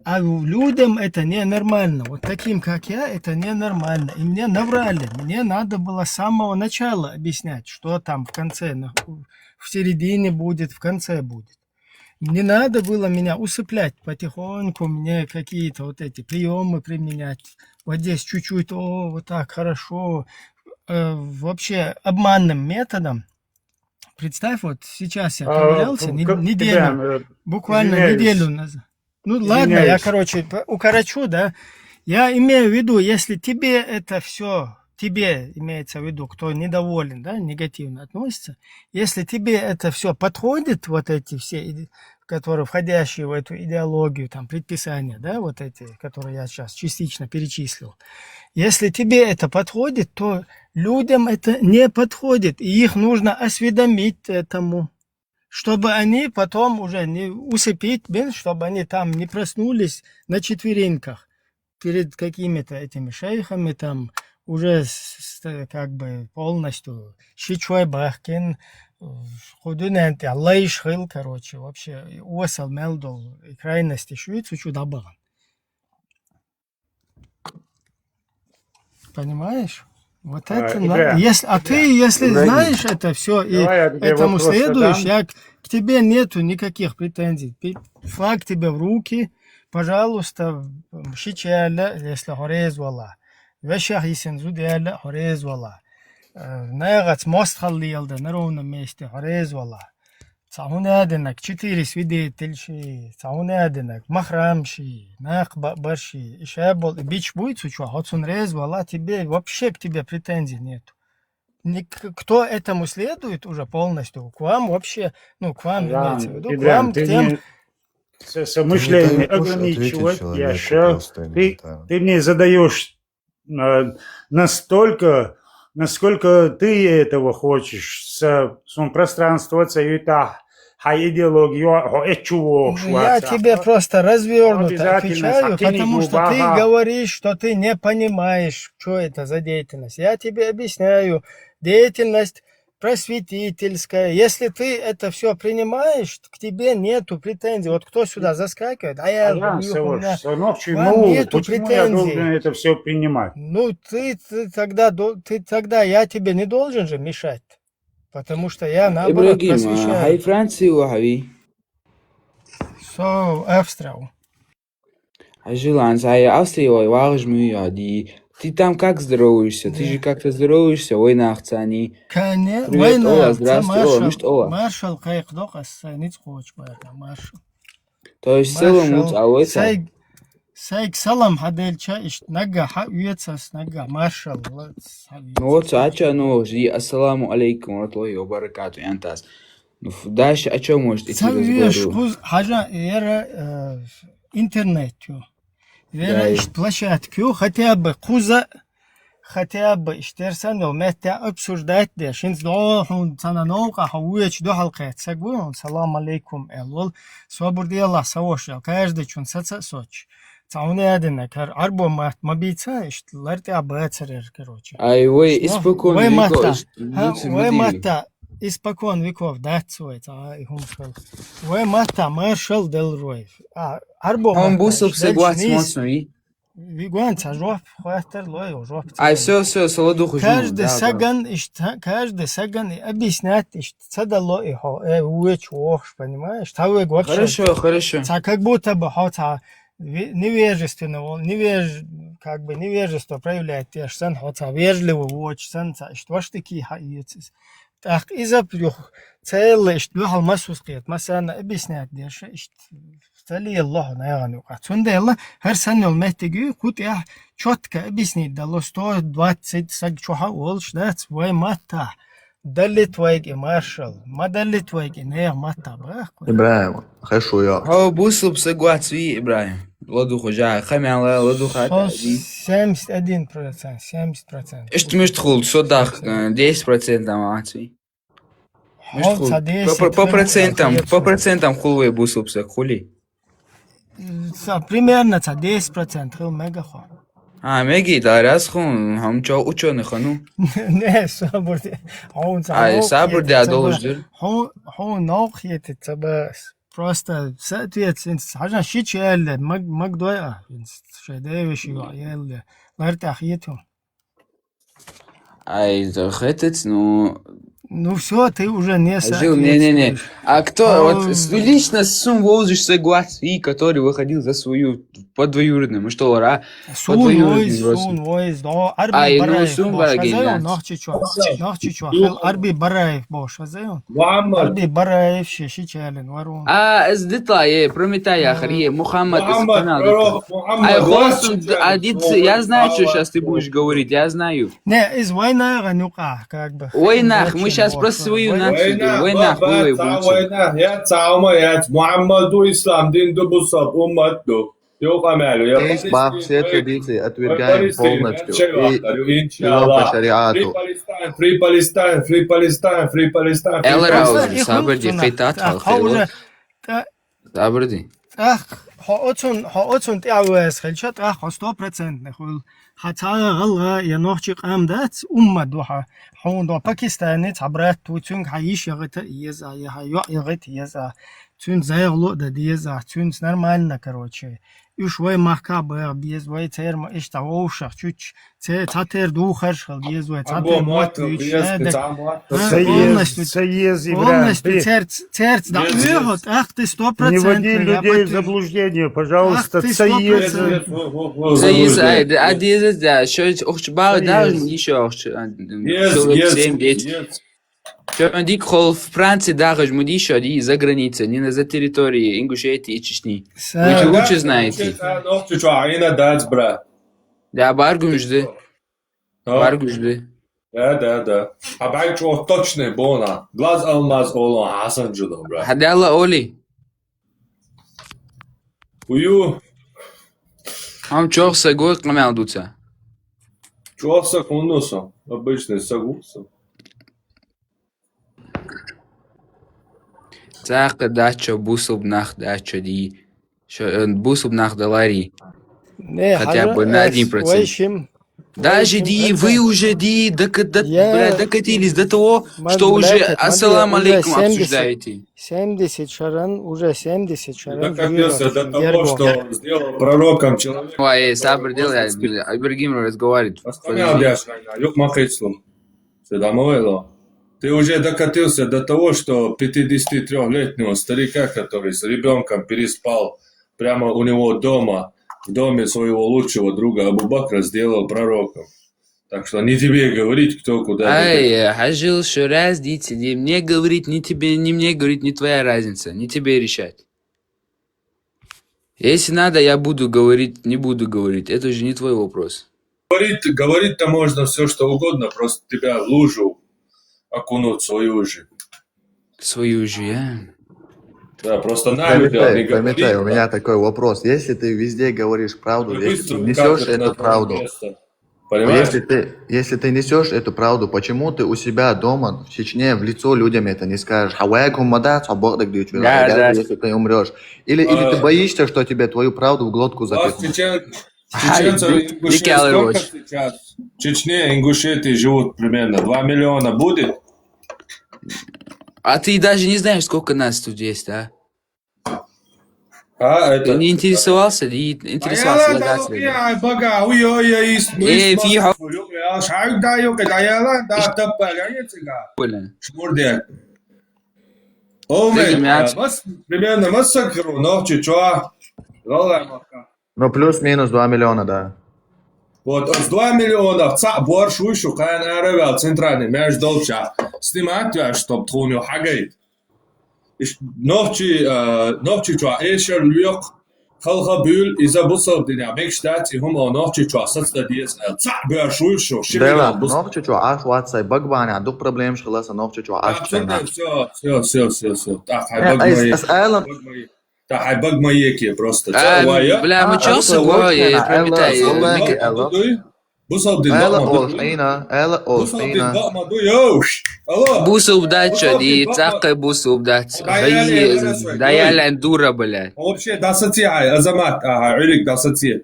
А людям это ненормально. Вот таким, как я, это ненормально. И мне наврали. Мне надо было с самого начала объяснять, что там в конце, в середине будет, в конце будет. Не надо было меня усыплять потихоньку, мне какие-то вот эти приемы применять. Вот здесь чуть-чуть, вот так, хорошо. Вообще обманным методом. Представь, вот сейчас я ковырялся неделю, буквально неделю назад. Ну ладно, я, короче, укорочу, да. Я имею в виду, если тебе это все, тебе имеется в виду, кто недоволен, да, негативно относится, если тебе это все подходит, вот эти все, которые входящие в эту идеологию, там, предписания, да, вот эти, которые я сейчас частично перечислил, если тебе это подходит, то людям это не подходит, и их нужно осведомить этому, чтобы они потом уже не усыпить, чтобы они там не проснулись на четвереньках перед какими-то этими шейхами, там уже как бы полностью щичой бахкин, худуненты, Аллах ишхил, короче, вообще уасал мелдол и крайности швейцу чудабан. Понимаешь? Вот это надо. Если знаешь это все и этому следуешь, к тебе нету никаких претензий. Флаг тебе в руки, пожалуйста, шичаля, если хорез вала. Вешах есен зудяля, хорез вала. Нагац мост халлиялда на ровном месте, хорез вала. Цаунадинак, 4 свидетельши, цаунадинак, махрамши, нахбарши, ишабол, бич будет сучва, хотсун рез, вала, тебе, вообще к тебе претензий нету. Кто этому следует уже полностью, к вам вообще, к вам имеется в виду, к вам, к тем... Мышление ограничивать, Яша, ты мне задаешь настолько, насколько ты этого хочешь, с пространства, я тебе просто развернуто отвечаю, потому что ты говоришь, что ты не понимаешь, что это за деятельность. Я тебе объясняю, деятельность просветительская. Если ты это все принимаешь, к тебе нету претензий. Вот кто сюда заскакивает, почему я должен это все принимать? Ты тогда я тебе не должен же мешать. Потому что я наоборот просвещаю. Хай Франции вахави. Австрия. Желан, Австрия, важмю, ты там как здороваешься? Ты же как-то здороваешься, ой нахцани. Конечно, привет, Ола, здравствуй, Ола. Маршал, как доказ, ниц хочешь, маршал. То есть целом алой Сайк салам хадельча иш нага уецас нага маршал. Вот ача жи ассаламу алейкум ва баракату янтас. Дальше о чем может идти разговор? Хажа era интернетю. Вера иш площадку хотя бы куза хотя бы ishtersan yo meta обсуждать да шинз дохон сананока хауеч до халкет сагвон салам алейкум элол собурди Аллах савошал каждый чун саца соч. Цаунадина кар арбо мабица ларти абацер, короче. Ай, вы испокон веков. Вы мата испокон веков, да, цвета, и хумшал. Вы мата маршал дел рой. Арбо он бусов согласен моцной. Вигуанца жоп, хвастер лой, жоп. Ай, все, солодуху. Каждый саган и объяснять, что дало его, уеч ох, понимаешь? Хорошо. Как будто бы хотя невежество проявляет те же сан, хотя вежливо watch санца, что ж такие хаицис. Так из-за плюх целый, что бухал массу скет, масана объяснять деши, что стали Аллах на ягану. Отсюда Аллах, хер санел мехтегю, кут я четко объяснить, дало 120 саг чуха волш, да, свой мата. Дали твои маршал, мадали твои не мата бах. Ибраим, хорошо я. Хау бусл согласен, Ибраим. Ладу хожа, хамяла, ладу хата. 71%, 70%. Что мешт хул, содах 10% амаци. По процентам хулвей бусл хули. Примерно 10% хул мегахо. Меги, да, раз хун, хам чо ученый хану. Не, сабурди. Сабурди, а должен. Хун нох ете цабас. просто соответственно عشان شيء يلا ما قدوية شداي وشي يلا لا ارتاحيتهم. Ай, захотеть, ну... Ну все, ты уже не Жил, не-не-не. соответствуешь. А кто, вот лично с Сум Возиш согласен, который выходил за свою подвоюродную, мы что, ра? Сун войс, да, Ай, Арби ну Бараев Сум бош, Барагин, хазаyon, да. нахчичва, хел Арби Бараев бош, хазаyon. Арби Бараев ши чален, варун. Ez детали, прометай, ахри, Мухаммад из канала. Ай, хостун, я знаю, что сейчас ты будешь говорить, я знаю. Не, из войны ганюка, как бы. Войнах, мы сейчас про свою нацию, войнах было и будет. وينه يا تعاوما يا محمد إسلام دين دبوساب أمته Исбав все традиции отвергаем полностью и по шариату. Free Palestine, Free Palestine, Free Palestine. Элрауз, сабрди, хейтат, халхилот. Сабрди. حاطون تعويس خلشت أخ 100% نقول حتى غلغة ينوحش قام دات دوحة حون دو باكستاني تعبرات توتون حيش يغت يزا يغت يزا تون زي غلو دا ديزا تون نرمالنا كروتشي يشوي محكا بيز وي تير ما إيش تعوشخ تشوش تاتير دو خرشخل بيز وي تاتير موت Соез терц да выход, ах ты 100%. Не вводи людей в заблуждение, пожалуйста, Соез. Соез, а дизес, да, что охчбал, да, еще охч, 7-10. Что дик хол в Франции даже мудиша ди за границей, не за территорией Ингушетии и Чечни. Вы лучше знаете. Да, баргумжды. Баргумжды. Да. А байчо точно бона. Глаз алмаз оло хасанжудо, брат. Хадяла Оли. Ую. Ам чохса гой кламял дуца. Чохса кунусо. Обычный сагуса. Цака дача бусубнах дача ди. Бусубнах долари. Хотя бы на 1%. Даже ди, вы уже ди докатились до того, что уже ассалам алейкум обсуждаете. 70 шаран, уже 70 шаран. Докатился до того, что сделал пророком человека. Ой, сабр делай, Ибрагим разговаривает. Ты уже докатился до того, что 53-летнего старика, который с ребенком переспал прямо у него дома, в доме своего лучшего друга Абу Бакра, сделал пророком. Так что не тебе говорить, кто куда. Ай, хажил, что раз, дите, не мне говорить, не тебе, не мне говорить, не твоя разница, не тебе решать. Если надо, я буду говорить, не буду говорить, это же не твой вопрос. Говорить-то можно все, что угодно, просто тебя в лужу окунуть свою же. Свою же, а? Да, просто на любя не говорить. У меня такой вопрос. Если ты везде говоришь правду, если ты несешь эту правду, если ты несешь эту правду, почему ты у себя дома в Чечне в лицо людям это не скажешь? Если ты умрешь. Или ты боишься, что тебе твою правду в глотку запихнут? Чеченцев и Ингушетии сколько сейчас? В Чечне и Ингушетии живут примерно 2 миллиона будет? А ты даже не знаешь, сколько нас тут есть, а? Это... Ты не интересовался? Не интересовался логацией? Примерно массакру, но чичуа. Ну, плюс-минус 2 миллиона, да. Вот, с 2 миллионов борщ вышел, каян аревел центральный, между долча. Снимать, чтоб тхуню хагает. Ночи чуа эшер люк, халха бюл, из-за бусов дня, мекштати, хумо ночи чуа, состадиес, борщ вышел, Дела, ночи чуа, ах, ватсай, багбани, а дух проблем шхиласа, ночи чуа, ах, Все. Так, хай Так, баг маяки просто. Бля, мы чё собой, прометай. Бусуб дача, и цакай бусуб дача. Да я ландура, бля. Вообще, да сатиай, азамат, Ирик, да сатиай.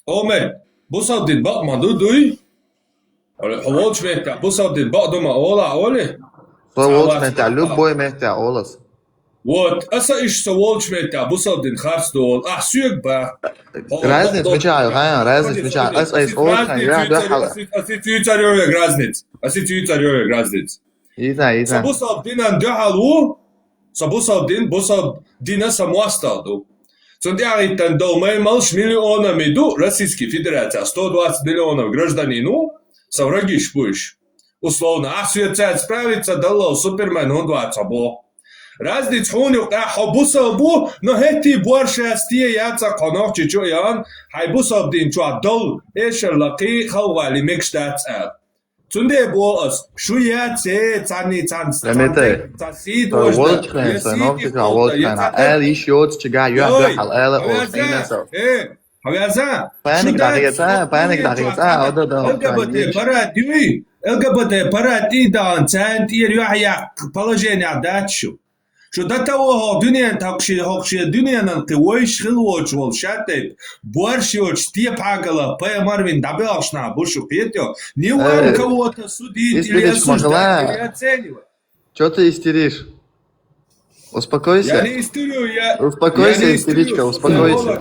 Оме, бусуб дин баг мадудуй. Холодж мета, бусуб дин баг дома ола, оле. Холодж мета, любой мета, олас. Вот, أسا إيش سوول شميتا بوصل دين خارس دول سيوك با Разница мечаю, разница мечаю. Es otrā, jā, dohala. Asi tu царёвек разниц. Asi tu царёвек разниц. Ита. Sabusal dinan dohalu, sabusal din, busal dina самоосталду. Цундяри тан долмай малш миллионами ду Российской Федерации, 120 миллионов гражданину, соврагиш будешь. Условно, свет справится, дало Супермен, он 20 бо. Разниц хунюк, бусал бу, но хэти больше астие яца конох чичуян, хай бусал дин чуа дол, эшер лаки хавали мекштац эл. Цунде боос, шуя цани цасид Волчканца, новтика волчкана. Эл ишёт чига юхдахал, эл осинесо. Хавяза. Паник дарица, одо. ЛГБТ парад идан центр юхя положение датшу. Что до того дунья такши дуньянан квойш хилвоч волшатеп борщоч те пагала по Марвин добавшна бушу петё не он кого-то судить или осуждать или оценивать. Чё ты истеришь? Успокойся. Я не истерю, Успокойся, истеричка, успокойся.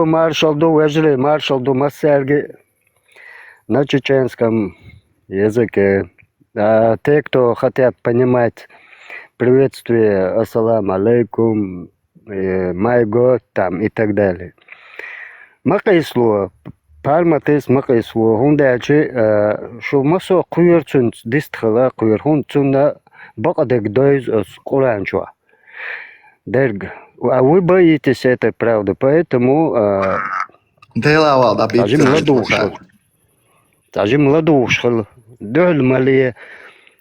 Маршал ду Масерги на чеченском языке. Те, кто хотят понимать приветствие ассалам алейкум, май год там и так далее. Макайсло, парматис макайсло, хундачи, шо масо куерчун дистхала куерхун цунна бакадек дойз с куранчуа. Дерг. А вы боитесь этой правды, поэтому тажим ладушхал. دول مالي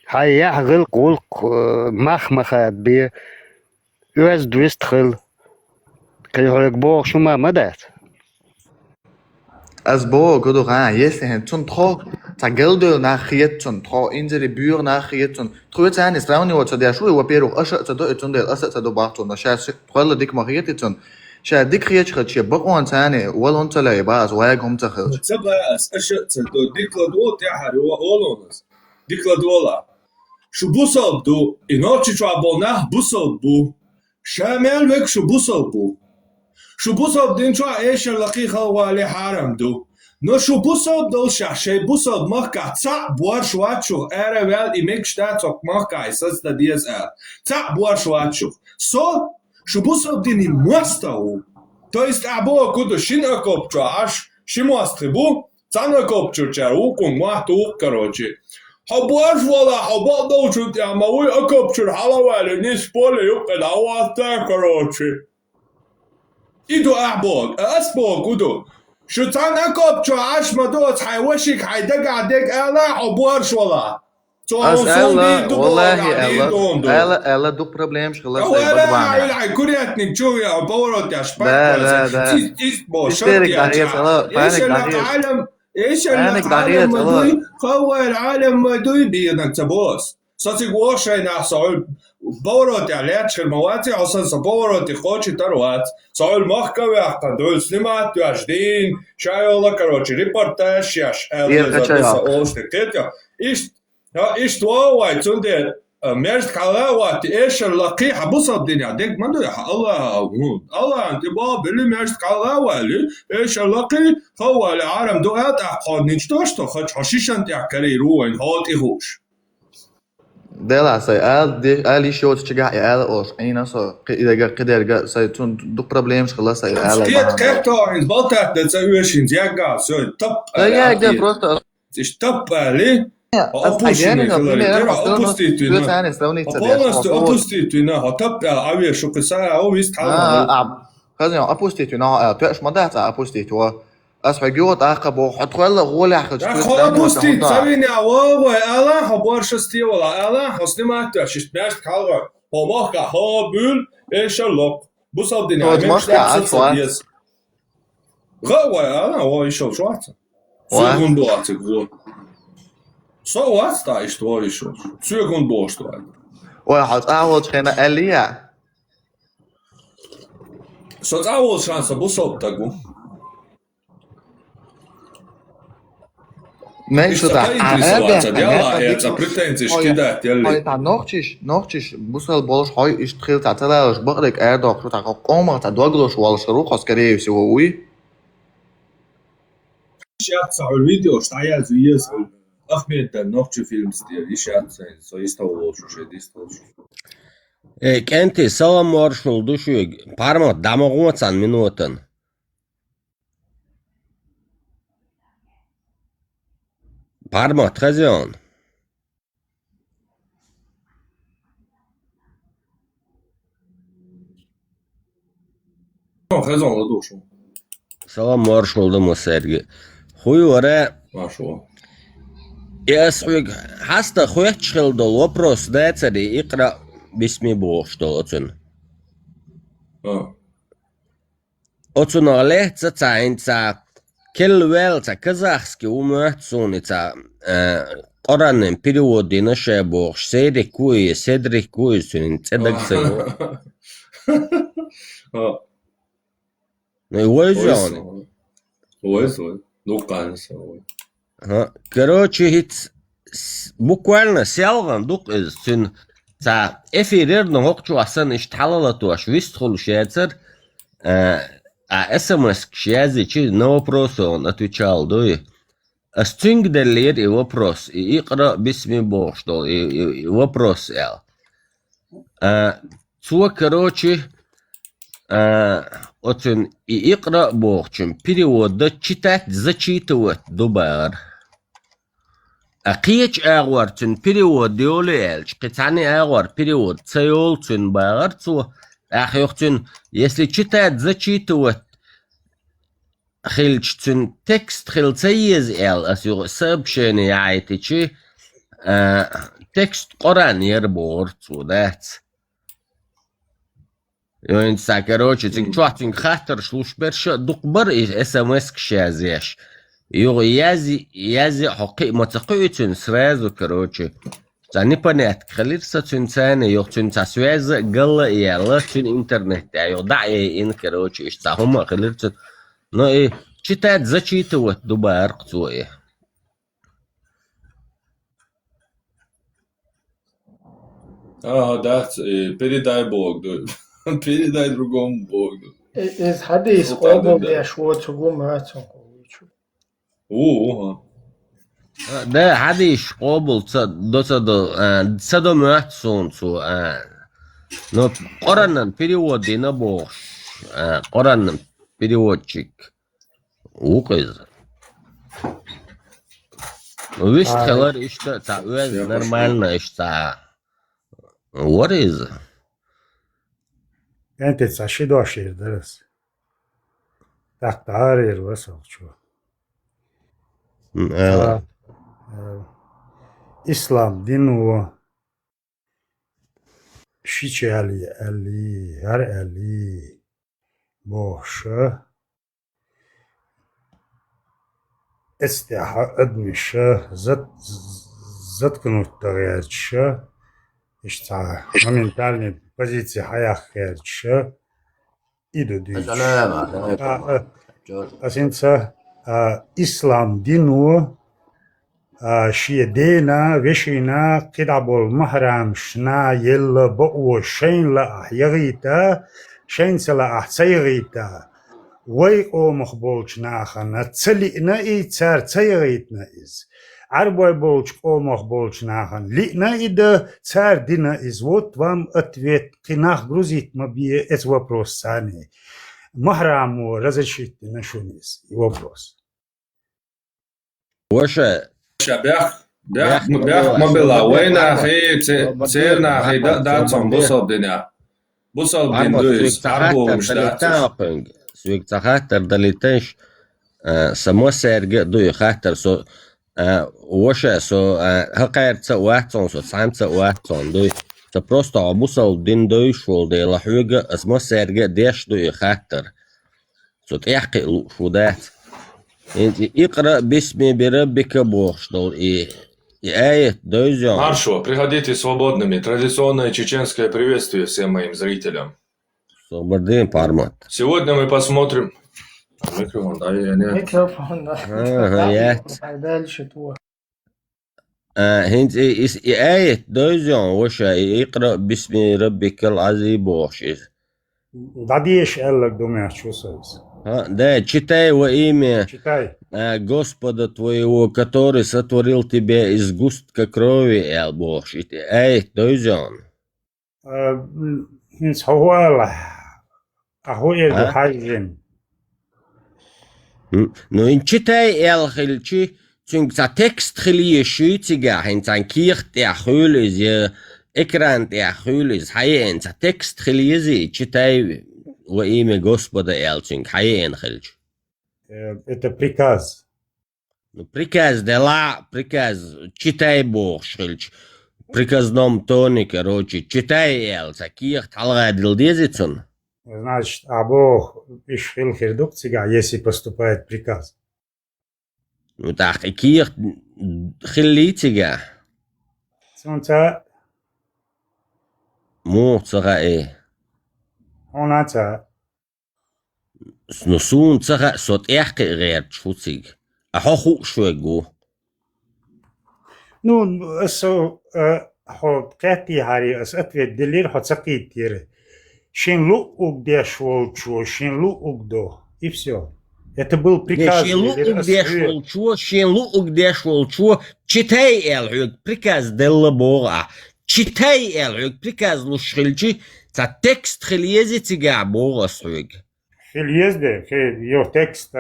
هيحغل قولك مخمخات بي يوز دويستخل كي يقولك بوغ شو ما مدات As bo godo если hen tun tro tageldo nachriet tun tro in de buur nachriet tun truet an is rauni wat der shu wa pero asha tado tun del asa tado bachton na sha twala dik mariet tun sha dik riet chat che baqon tane walon tala ibaz wa gum takhil tsaba asha tado dik lado ta haru olonus dik ladola shu busal do inochi chwa bona busal bu shamel vek shu busal bu شو بوصب دين شو ايش اللقيخة والي حرم دو نو شو بوصب دول شاشي بوصب مخكا تصع بوار شوات شو ارى ويل ايميك شتاتوك مخكا ايساس دا ديز تصع بوار شوات شو بوصب ديني موستاو то есть або кудо шин окопчу аш шимостри бу цан окопчу чару кун махту короче хабаш вала хаба доучу тямауи окопчу халавали не споле юкада васта короче إيدو أعبوك أسبوك ودو شو تانا كوب شو عاش مدو تحيوشك حيدق عدق ألا عبوارش ولا ela do problemas que ela لا كورياتني شو يا بورت يا شباب لا إيش العالم مدوي هو العالم مدوي بينك تبوس صدق واشين أحصل بورات عليك المواتي أصلا سبورات خوشي تروات صار محكمة أحكام دول سلمات واجدين شاي الله كروتشي ريبورتاج ياش إيش تواوي تندي ميرت كلاوات إيش اللقي حبوس الدنيا ديك ما ده الله أنت باب اللي ميرت كلاوالي إيش اللقي هو العالم دوات أحكام نيجتوش تخش حشيشان تأكلي روين هات إخوش Dela sai al ishot chiga al os ina so qidar sai tun do problemas que lá sai al Скет как-то из болтать да цаюшин яга всё топ я где просто топ ali полностью опустить на топ авиа шокоса овис тала خذنا опустить на таш мадата опустить أسبقيوت أخبو حتقول غولي أخذ أبوستي تسويني أوه ألا خبرش استي ولا ألا حسني ما تشيش بيش كالغ هو هابل إيش اللق بوصل دنيا مش داعس غوا ألا هو يشوف شو أحسن سوون دواتك غو سو أستا إيش تواري شو سوون بوش تواري واحد أول شيء أليا سو أول شانس بوصل تقو Meistā, Интересоваться, делается, претензии кидать, Hoi tā nohtis busel bolos hoi is tril tā telēš bardek ēdok, tā kā komā tā doglošu valas rūkos karējusi ui. يشاتسعوا الفيديو اشتعيا زيس أخمين نوختي فيلم ستير يشاتسعوا سو يستوولشو شد يستوولشو Kenti salam maršul düşük. Parmak damağımasan minutun. Parmak trazyon. خزون لدوشو Salam maršul mu sergi. Хуй варе. Машу. Ясвик хаста хуячхил дол вопрос децари икра бисми боштолцун. Оцун алехца цаинца келвелца казахский умёцуница Qoranın переводына шебош седрик куй сунин цедаксы. Ну и войзон. Войзон. Ну конечно. Короче, буквально сялган дук сун та эфирерно хокчу асан ишталалатуаш вистхул шецер СМС кшязи чи на вопросы он отвечал, да? Стингдерлер и вопрос, и икра бисми бог, что и вопрос ел. Цо, короче, очень и икра бог, чем перевод, да читать, зачитывать, дубар. А кич агвар, чем перевод, диолель, китани агвар, перевод, цеол, чем багар, цо, ахёхтен, если читать, зачитывать, خلجتن تكست خلتيز ال اسيو سبشن يعيتشي تكست قران يربورت ودات يوين ساكروتش تين تشواتين خاطر شلوش برش دقبر اس ام اس كشازيش يو يازي حقي متقيتن سرازو كروتش زاني بنات خلير ستن ثاني يوتن تسويز قل يلا تن انترنت يو دعي ان كروتش اشتاهم خليرتن Ну и читать, зачитывать, дубар кцуи. Да, передай Богу. Передай другому Богу. Из хадис обл я шо цугум ацун. Да, хадис обл цадо мацун цу. Но Коранан переводы на Бог. Коранан переводчик. Укыз. Вистхалар ишта та нормально ишта. What is? Entet sa shidoshir deres. Taktarir vasalchu. İslam dinu şiçali ali her ali boşa استعدمشه заткнутое işte моментальной позиции hayakherçe idudi. Asinsa İslam dinu şiyedena veşina kidabol mahram şna yella bu şeyla ahyagita şeynsela ahsayagita وي او مخبولش ناخنا تسلينا اي تسار تسيغيتنا از عربوي بولش او مخبولش ناخن لينا ايدا تسار دينا از вот вам ответ кинах грузит мобие это вопрос сани махраму разрешите на шунис и вопрос Воша بيخ مبلا وين اخي تسيرنا اخي داتهم بوصل دنيا بوصل دين دويس عربو مش داتهم Svik خاطر دليتش سمو سرگ دوی خاطر سو وشه سو هقير تسواتون سو سام تسواتون دوی تا просто обусал дин دوی شول دي لحوجة اسمو سرگ ديش دوی خاطر سو تحقي شودات انت اقرأ باسم بربك بوخشتول и آية دوزيون. Маршо, приходите свободными. Традиционное чеченское приветствие всем моим зрителям. Свободный формат. Сегодня мы посмотрим Mikrofon da yani. Mikrofon da. يات دالش تو. هنت آية دوزيون وشا يقرأ باسم ربك العظيم وشي Dadiješ elak думаешь, что соус? Да, читай во имя Читай. Господа твоего, который сотворил тебя из густка крови, Эл Бог. Эй, дойзон. Инс хауала. Ахуя хайзен. Ну, ин читай Эл хилчи, цунг за текст хили шуйтига, хин цан кирт я хулиз, я экран я хулиз, хайен, за текст хилизи, читай во имя Господа Эл, цунг хайен хилч. Это приказ. Ну, приказ, дела, приказ, читай Бог, шхильч. Приказном тоне, короче, читай Эл, за кирт халгадил дезицун. Значит, а Бог ишхил хирдукцига, если поступает приказ. Ну так, кирт хилитига. Солнце. Муцага Онаца. Ну сунцага сот ред шуциг. А хоху швегу. Ну, хо кати хари ас ответ делир хо цакит тире. Шин лу угдешвол чу, шин лу угдо. И все. Это был приказ. Шин лу угдешвол чу, читай Эл, приказ делла Бога. Читай Эл, приказ лушхильчи, за текст хильезитига Бога срыг. Хильезде, ее текст.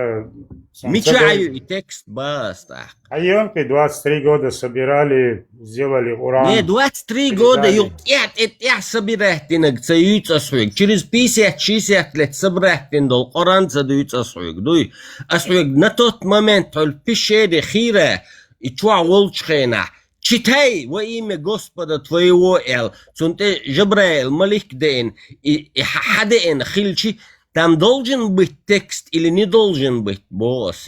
Мечаю и текст баста. А емки 23 года собирали, сделали уран. Не, 23 года, я собирать цаюца срыг. Через 50-60 лет собрать дол Коран задаются срыг. Дуй, а срыг на тот момент в пещере Хира и чуа волчхена. Читай во имя Господа твоего Эл. Цунте Жабраил, Малик Дэн и Хадеэн Хильчи. Там должен быть текст или не должен быть, босс?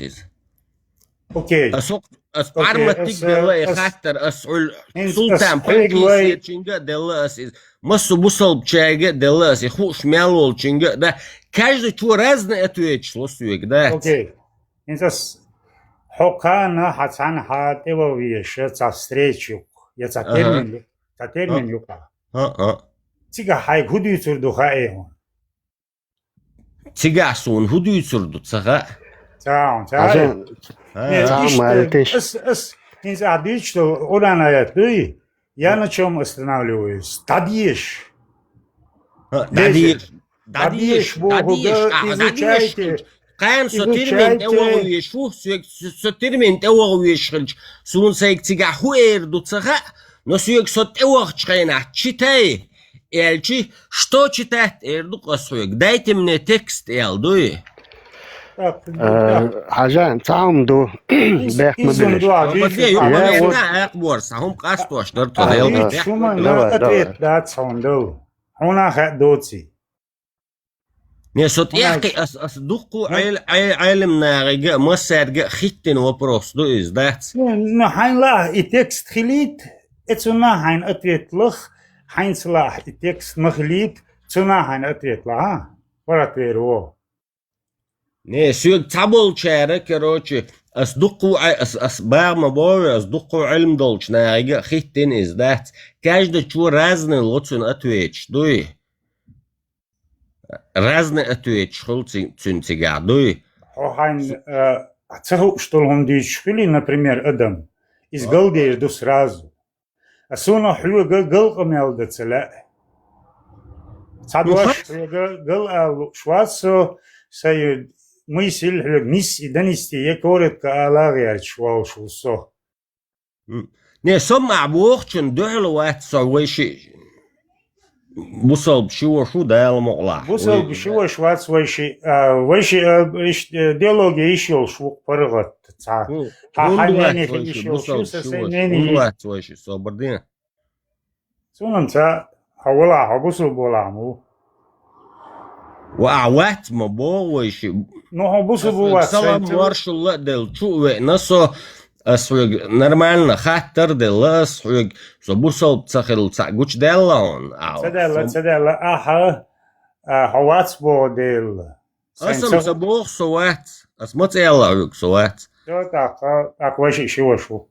Окей. Арматик дела и хаттер султан панкисер чинга дела из массу бусал чайга дела из хуш мялол чинга да каждый чего разное ответ шлосуек да. Окей. Инсас хокана хацан хатево виеше за встречу. Я за термин юка. Тига хай гуди цурдуха эо. Тигасун худуйцурду цага. Цаун. Инс адич, что ураная ты, я на чем останавливаюсь? Дадиш. Дадиш, изучайте. Каем сотирмен теуагуешу, сотирмен теуагуешхилч, сун сайк тига хуэрду цага, но сюек сотеуагчхайна, читай. Эльчи, что читать Эрдукасуек? Дайте мне текст, Элдуи. Хажан, там до бэх мобилиш. Я вот сам касту что то ответ дать сондо. Она хадоци. Не сот яхи ас духу айлем нарига масарга хиттен вопрос ду из дат. Ну хайла и текст хилит, это на хайн ответ лох. Хайнсла и текст махлит, цена хайн ответ ла, паратверо. Не, сюк табол чара, короче, ас духу ас барма бори, ас духу ильм долч нарига хиттен из дат. Каждый чу разный лоцун ответ, дуй. Разный ответ, шхул цинцига, дуй. Хайн, цеху штолгом дичхили, например, Адам, из галдеешь до сразу. Асуна хлю гал камелда цела. Цадваш гал швасо сай мысль мис и донести якорет ka алагер швал шусо. Не сом абухчен дуэлуат сойши. Бусал бшио дал могла. Бусал бшио швац вайши диалоги еще швук паргат ца. Хахани еще шуса сейнени. Вайши собордин. Сунанца хавала хабусу боламу. Ваат мабовайши. Ну хабусу буват. Салам маршал дел чуве насо асвиг нормально хаттер дел асвиг собусал цахил цагуч делла он. Цадела аха хавац бо дел. Asam sabor soat. As mățeala soat. Da, так вообще чего шу.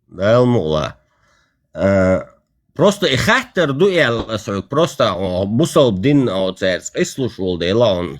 Да, المغلا. Просто ихаттер дуэл асок просто бусал бдин оцерц ислушул делаун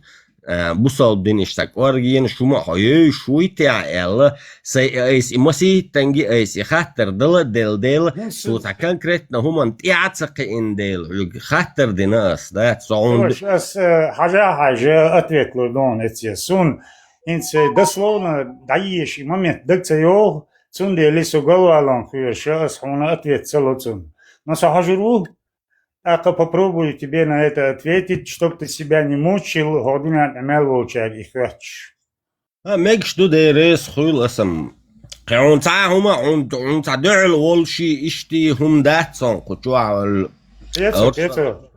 бусал бдин иштак оргин шума хой шуйте эл сей эйс имаси танги эйс ихаттер дел сута конкретно хуман тяцак ин дел ихаттер динас да соунд. Сейчас حاجة ответ лудон эти сун инце дословно даешь момент дакцеё сун делису голалон хуя сейчас хуна ответ целоцун. Но сахажиру, попробую тебе на это ответить, чтоб ты себя не мучил, година амел волчар и хвач. ماكش دو ديريس خويل اسم قيون تاعهم عون تاع دعل والشي اشتي هم داتسون قطوع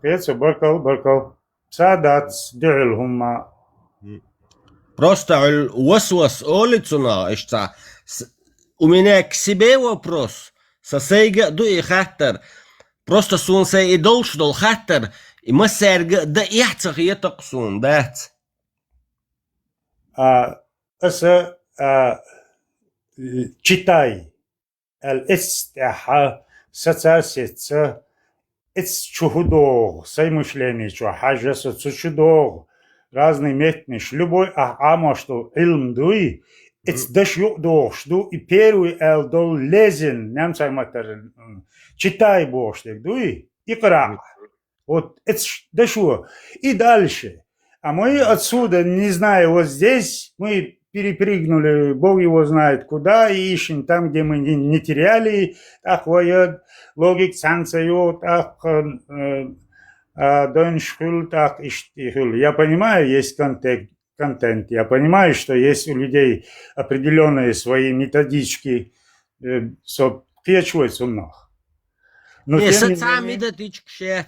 Пецо, بركل. سادات دعل هم. Просто الوسوس أولتنا اشتا ومنك سبي وبروس سسيجا دو يخاطر Просто сонце і дол хаттер, і ми серга да яцах є тaqsun дат. Аса читай الاستحا сацасица эц чухудог, сай мышление чу хажа сацучудог, разный метниш, любой ама что илм дуи, эц даш юдог, что и первый эл дол лезен, немцай матер. Читай боштек, дуй, икра. Вот это да что? И дальше. А мы отсюда, не знаю, вот здесь мы перепрыгнули, Бог его знает куда, и ищем там, где мы не теряли, так воет, логик санкцию, так доншхул, так иштихул. Я понимаю, есть контент, я понимаю, что есть у людей определенные свои методички, печуется у нас. Не, сам идет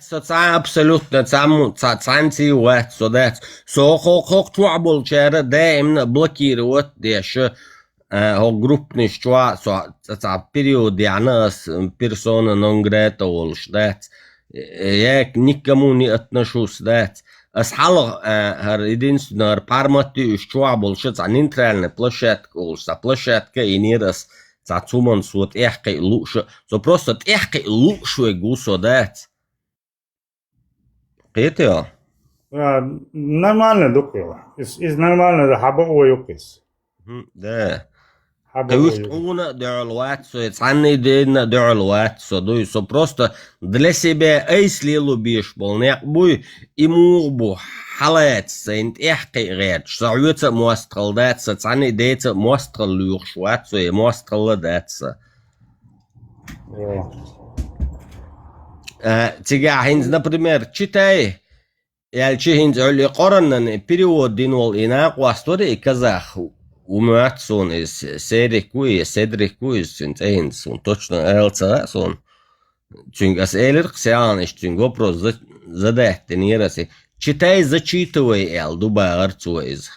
сам абсолютно сам тиуат, содат. Хок туабул чера даимно блокирует деше группный чуа период янас персона non grata волш дат. Я никому не отношусь дат. Асхал единственное пармати чуабул шец нейтральная площадка волш, площадка и нерас. Цацуман суот эхкай лучше, so просто эхкай лучше гусо дать. Это? Нормально дукила. Из нормально хаба ойокис. Да. Каюст уна дёрлуат, so это анны дедна дёрлуат, so дуй, so просто для себя эйсли лубиш бол некбуй имурбу حالات سنت إحكي غير شعوت موستقل داتس تعني دات موستقل ليوخشوات سو موستقل داتس تيجا هينز например читай ялчи хинз öyle qorannan период динол инак вастори казах уматсон из седрикуис син точно элца сон чунгас элер ксян чунг вопрос задать тренируйся. Читай, зачитывай, эл, дуба арцуэз.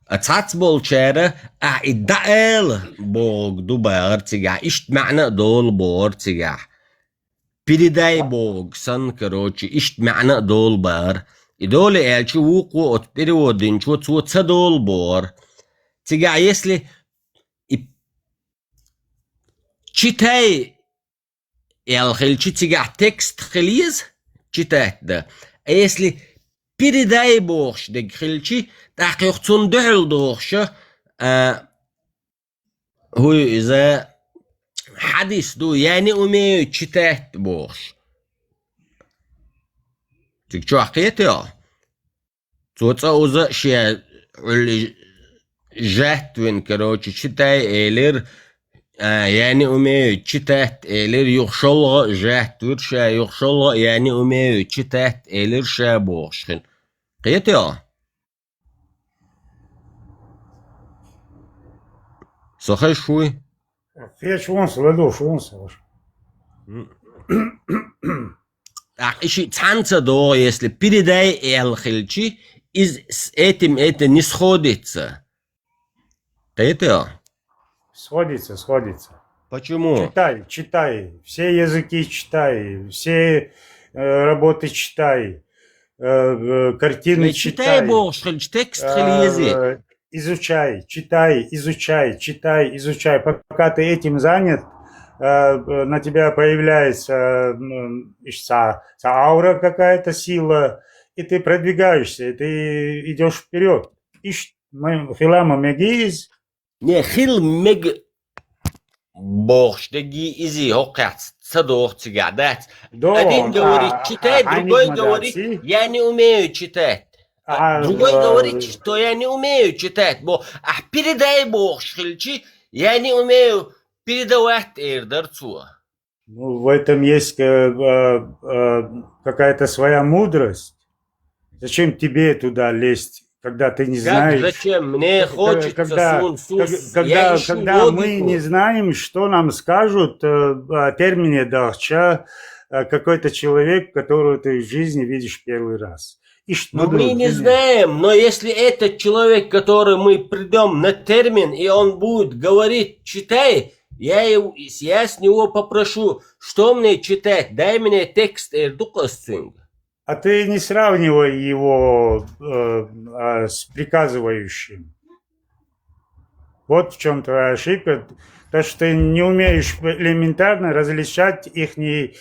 Ацац бол чера, идда эл, бог, дуба арцигах, ишт мa'na дол бо арцигах. Передай бог, сан, короче, ишт мa'na дол бар. И доли эл, чу вуку от переводин, чу ца дол бор. Тига, если читай, эл, хельчи тига текст хелиз, читать, да. А если передай богш де гхилчи, так юхцун духл дохша, хуй из хадис ду, я не умею читать богш. Ты что, ахкет я? Цоца уза шея жертвен, короче, читай элер, я не умею читать элер юхшолга жертвер ша юхшолга, я не умею читать элер ша бошхин. Қиет я? Сахай шуй? Я шуанс, ладо шуанс. Ах, ищи танца до, если передай эл хильчи, с этим это не сходится. Қиет я? Сходится. Почему? Читай. Все языки читай, все работы читай. картины читай. Текст язык. Изучай, читай, изучай. Пока ты этим занят, на тебя появляется аура какая-то, сила, и ты продвигаешься, и ты идешь вперед. Хилама мегиз. Не, хил мег богштеги изи хокац цадох цигадат. Один говорит читать, другой говорит я не умею читать. Другой говорит, что я не умею читать. Передай Бог шхильчи, я не умею передавать эрдерцу. Ну, в этом есть какая-то своя мудрость. Зачем тебе туда лезть, когда ты не знаешь? Зачем? Мне хочется когда мы не знаем, что нам скажут о термине дахча какой-то человек, которого ты в жизни видишь первый раз. Мы не знаем, но если этот человек, который мы придем на термин, и он будет говорить, читай, я с него попрошу, что мне читать, дай мне текст эрдукасцинг. А ты не сравнивай его с приказывающим. Вот в чем твоя ошибка. То, что ты не умеешь элементарно различать ихний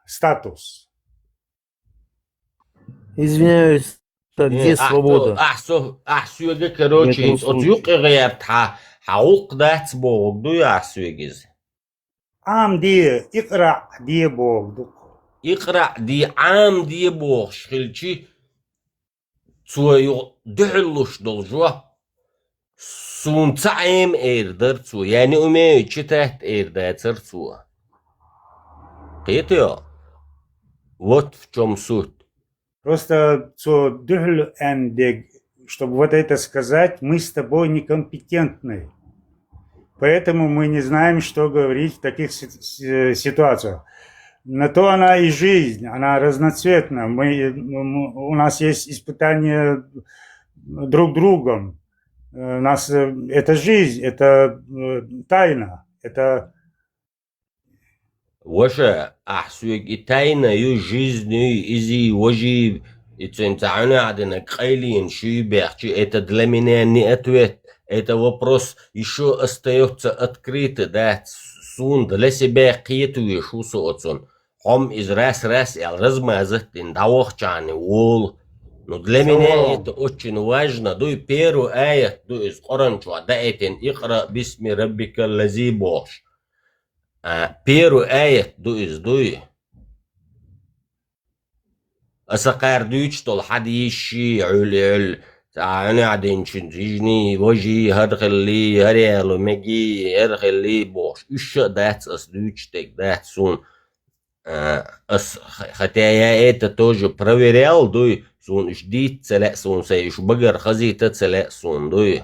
статус. Извиняюсь, где свобода? Сюга, короче, от юг хаук дать Бог, дуя сюгиз. Ам ди, икра ди Бог. Икра ди ам ди Бог, шхильчи, цуаю дырлуш должу. Сунцаем эрдерцу, я не умею читать эрдерцу. Это вот в чем суть. Просто чтобы вот это сказать, мы с тобой некомпетентны. Поэтому мы не знаем, что говорить в таких ситуациях. На то она и жизнь, она разноцветна. У нас есть испытания друг другом. У нас это жизнь, это тайна, это... Ваша ахсуек тайною жизнью изи вожи ицентауна адена кайлин шиберчи, это для меня не ответ. Это вопрос еще остается открытый, да, сун для себя киетуешь усоцун. Хом из раз размазать ин давохчаны вол. Но для меня это очень важно. Дуй первую аят, дуй из Коранчуа, да этин икра бисми раббика лази бош. Первую аят дуй. أسقار دوش طول حد يشي عل أنا عدين شنجني وجي هرخل لي هريالو مجي هرخل لي بوش إيش دات أس دوش تك دات سون хотя я это тоже проверял, дуй сун жди целе сун сей ш багар хазита целе сун дуй.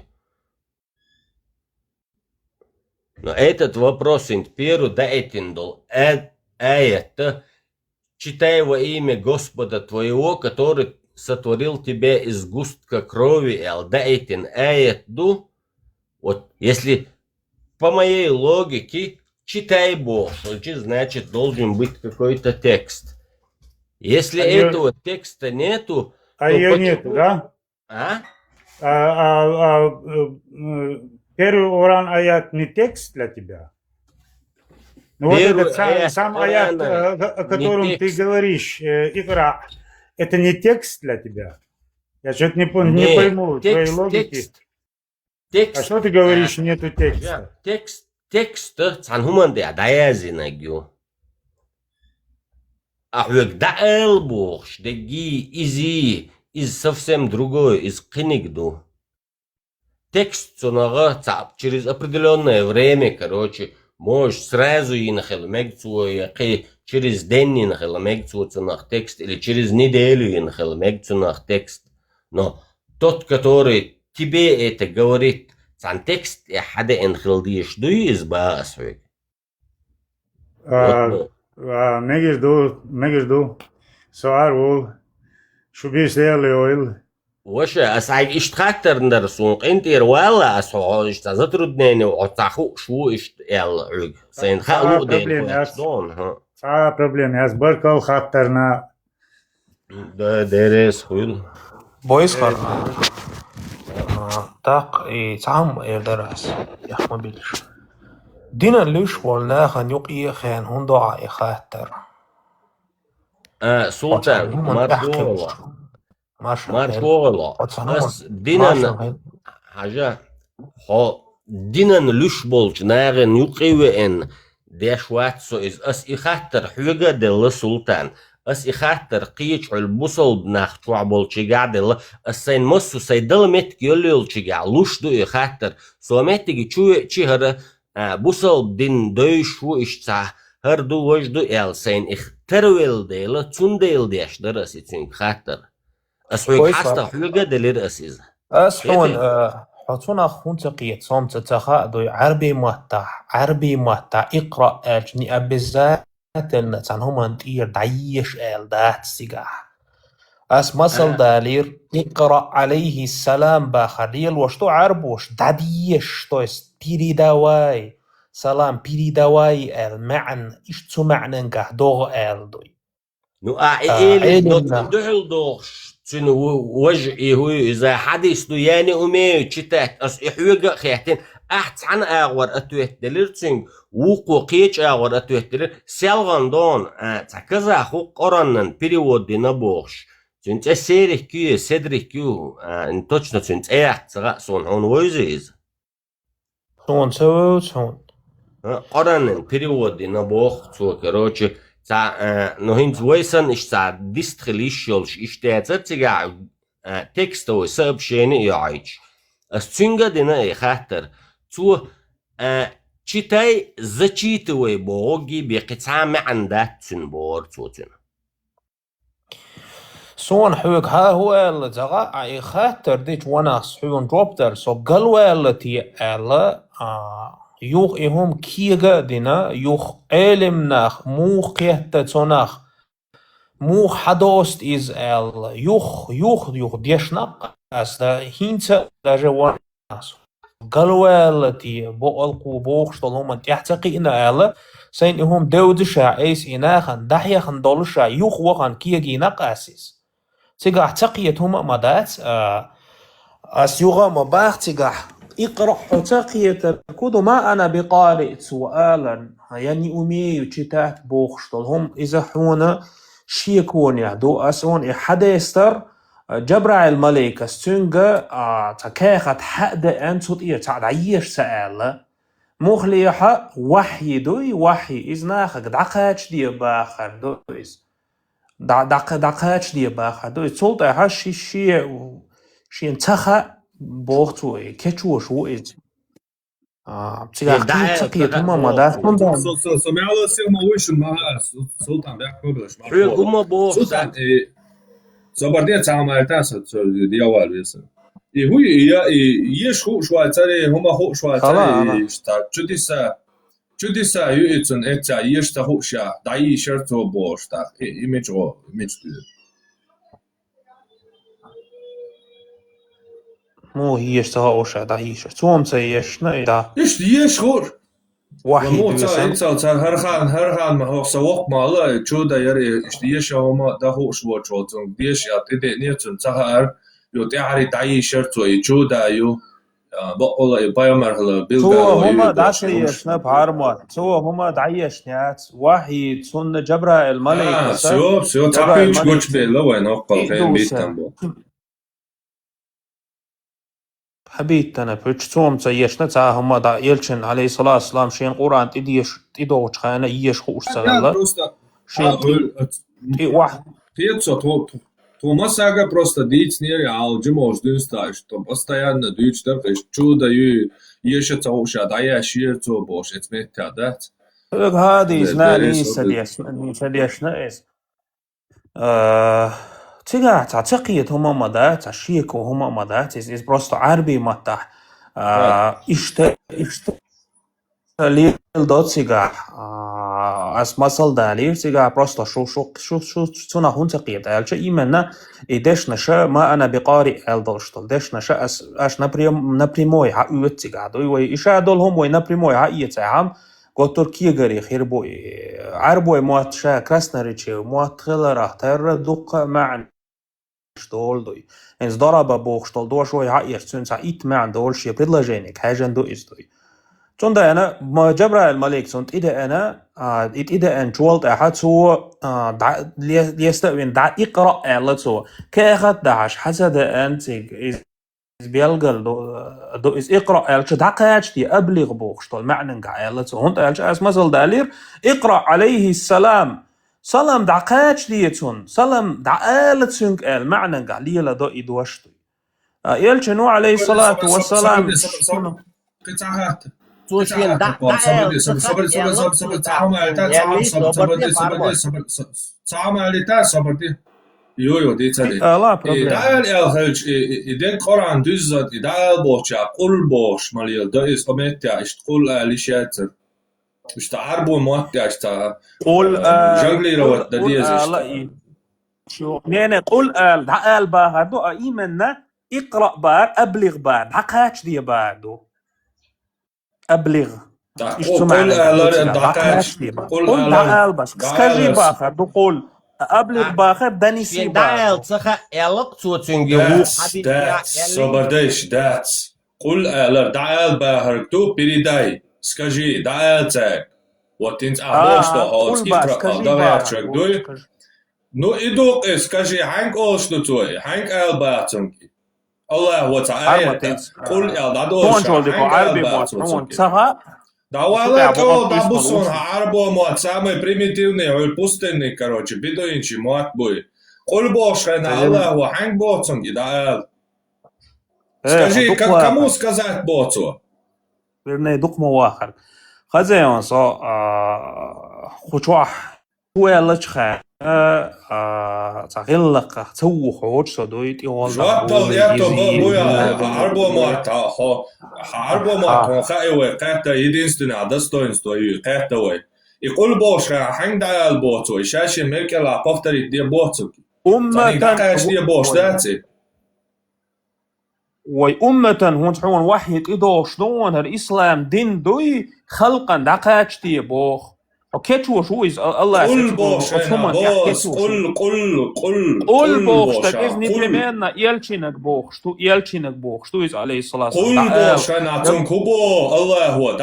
Но этот вопрос интерперу да этиндол это читай во имя Господа твоего, который сотворил тебя из густка крови, элдаэтин аятду. Вот если по моей логике читай Бог, значит должен быть какой-то текст. Если этого текста нету, то ее нету, да? Первый Уран аят не текст для тебя? Ну вот этот сам аят, о котором ты говоришь, икра, это не текст для тебя? Я что-то не пойму твоей логики. Текст. А что ты говоришь, нету текста? Текст, цанхуман де адаязинагю. Ахвек даэл бог, штеги, изи, из совсем другой, из книгду. Текст, через определенное время, короче, можешь сразу и нахелмегцу, через день и нахелмегцу нах текст, или через неделю и нахелмегцу нах текст. Но тот, который тебе это говорит, цан текст, я хада энхилдиш дуй избаасвик. Мегерду, соарвул, шубиш леойл. Ваша, асайг иштхаттарндар сунг интер вала асхо затруднение отаху шу ишт эл уг. Сайн халу ден. проблем. Я сборкал хаттерна. ده دارس خويل بويس خر تاق تعم درس يا ما بيلش دينا ليش ولا خان يقي خان هون ضاع خاطر سلطان مرفوع مرفوع بس دينا حاجة ها دينا ليش بولج ناغن يقي ان داش وات سو از اس يخاطر حوجة دل سلطان اس يخاطر قيش البصل بناخ تروع بولج قاعد السين مسو سيدل مت يوليل تشجع لوش دو يخاطر سو متجي تشهر بصل دين دوش وإشتع هر دو وجدو سين اخترويل ديلا تون ديل ديش درسي تون خاطر اسحوك حاستا حوجة دلير اسيز اسحون حطونا خون تقيت صوم تتخا دو عربي مهتا اقرأ اجني ابزات النتان هم انتير دعيش دات سيقاح اس مصل دالير اقرأ عليه السلام باخريل وشتو عرب وش دعيش تو است بيري دواي سلام بيري دواي المعن اشتو معنى نقه دوغ دوي نو اعيلي دوحل دوغش تن وجعي هو اذا حدث دو يعني امي تشتات اس احوجة خيحتين احت عن اغور اتوهت دلير تن وقو قيش اغور اتوهت دلير سيالغان دون تكزا خو قرنن بريود دينا بوغش تنت سيري كيو سدري كيو ان توچنا تنت احت سغا سون هون ويزيز سون قرنن بريود دينا بوغ تو كروچ نهين زويسن إيش ديستريليشيولش إيش تيجا تكستو سب شيني يعيش السنجا دينا خاطر تو تشيتاي زتشيتوي بوغي بقطع معندات تنبور توتن سون حوك ها هو اللي زغا اي خاطر ديش وناس حيون دروبتر سو قلوة التي الا يوخ إهم كيغا دينا يوخ علمناخ موخ كيهتتوناخ موخ حدوست إز يوخ ديشناق أس دا هينتا دا جواناس قالوا التي بوالقو بوخشتل هم تحتقي إنا ألا سين إهم دودشا إيس إناخن دحيخن دولشا يوخ وخن كيغي ناقاسيس تيغا احتقيت هم مدات أس يوغا مباخ تيغا اقرأ حتقية كودو ما أنا بقارئ سؤالا يعني أمي وشتات بوخشتل هم إذا حونا شيكون يهدو أسون إحديستر جبرع الملائكة ستنجا تكاخت حد أنتو إيه تعدعيش سألا مخليحة وحي دوي وحي إذناخك دعقاتش دي باخر دويز دعقاتش دي باخر دويز سلطة هاش شي انتخى بوختو كتشوش وإز تقية هما مدات Så med alla ser man wish ma sultan där kobblas. Hur bor så bara det tar man det så det jag var visst. هو يشو شويتاري هما هو شويتاري جديسا يؤتن اتا يشتهو شا داي شرطو بوشتا ايميج مو هيشتها اوشا دا هيش توم سيشنا دا يشخور واحد انت هر خان ما هو سوق مالا جودا يري يشتيش هما دا هو شو جوتن ديش يا تدي نيتن تهار يو تعري داي شرطو جودا يو بقول بايومرهلا بيلغا تو هما داشيشنا بارمات تو هما دايشنيات واحد سن جبرا الملك سيو تعيش قلت بيلا وين اقل خين بيتنبو حبيت أنا بتشوم سيشنا تا هما دا يلشن عليه الصلاة والسلام شين قرآن تديش تدوش خانة يش خوش سغلا شين واحد تيتسو تو مساga просто дить не реал джимош дынста что постоянно дыть дыркыш чудо ещё цауша да я ширцо бош этметта да هذه زناني سديشنا إس تيجا تعتقد هما مدات الشيك وهما مدات إس بروست عربي متح ليل دوت سيجا as masal dalir سيجا بروست شو تنا هون تقيد الش إيمنا إدش نشا ما أنا بقارئ الدرشتل دش نشا أش نبريموي ها يوت سيجا دوي وإيش هدول هم وين نبريموي ها يتعام Turkiya gari khirboy arboy muat sha krasnarichi muat khilara terra duqa ma'an штолдой. Ens ضرب بوخ штолдо شوي عقير سنسا إيت معن دول شي предложение كهجن دو إستوي. تون ده أنا ما جبرا الملك سنت إذا أنا إذا أن شولت أحد سو ليستوين دع إقرأ على سو كأخذ دعش حسد أنت بيلقل دو إز إقرأ على شو دعكاش دي أبلغ بوخ شتول معنى على سو هنت على أس مثل دالير اقرأ عليه السلام سلام دعكاش ديتون سلام دعالت سنك المعنى قاليه لدو إدوشتو يلشنو عليه الصلاة والسلام Jo, det är det. Där är helt i den Koran dyzat i där borcha qul bosh malil da is ometja ist qul alishat. Ist arbo moatja ist قول jungli rawat da dies ist. شو نينا قول دعال بار دو ايمنا اقرا بار ابلغ بار دعكاش دي بار ابلغ قول دعكاش قول دعال بس سكاجي باخر دو قول ابلغ باخر داني سي دعال تخا يلق توتنجو that's قول دعال باخر تو بريداي سكاجي دعال تاك وتنت ابوشتو هولز اقرا دعال دوي Ну иду, скажи, ханг ошту твой, ханг албатунги. Аллаху Та'ala, قل الدادوش ханг албатунги. Давала кого дабусон арбо муат, самый примитивный, пустынный, короче, бедуинчи муат бой. قل бошхана Аллаху ханг ботунги, да. Скажи, кому сказать боту? Вернее, дукма вахар. Хазяин со خشوح ولا تخا تغلق تو خوج صدويت شاطل يا تو بويا арбо муат, арбо муат, خايوه قاتا единственное достоинство и قاتا и قل бошха ханг дал боту, и шаши мекела повторить де боту. أمة دي بوش داتي وأمة هون تحون وحي إدو شلون الإسلام دين دوي خلقا دقاش دي بوخ وكيتشو شو إز الله قل بوش أنا بوش قل بوخ تكيزني بمنا يلشينك بوخ شتو إز عليه الصلاة والسلام قل بوش أنا تنكبو الله هو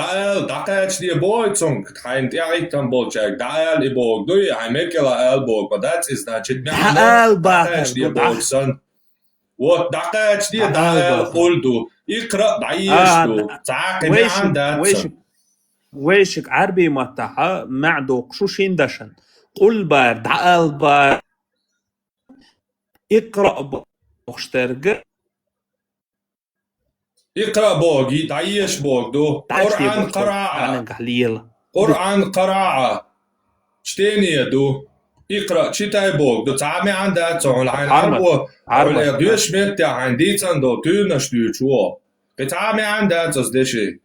دقاش دي بوي تنك تحين تيعيتن بوشك دعال إبوك دوي هيمكلا ألبوك but that is not it دقاش دي بوك سن ودقاش دي دعال قلدو اقرأ دعيشتو تعاقب عن داتسن ويشك عربي متاحة معدو قشوشين دشن قل بار دعال بار اقرأ بوشترق اقرأ بوغي دعيش بوغ دو قرآن قراءة قرآن قراءة شتيني دو اقرأ شتاي بوغ دو تعامي عن داتسون العين عربو عربو دوش متى عن ديتسان دو تونش دوشو بتعامي عن داتسوس ديشي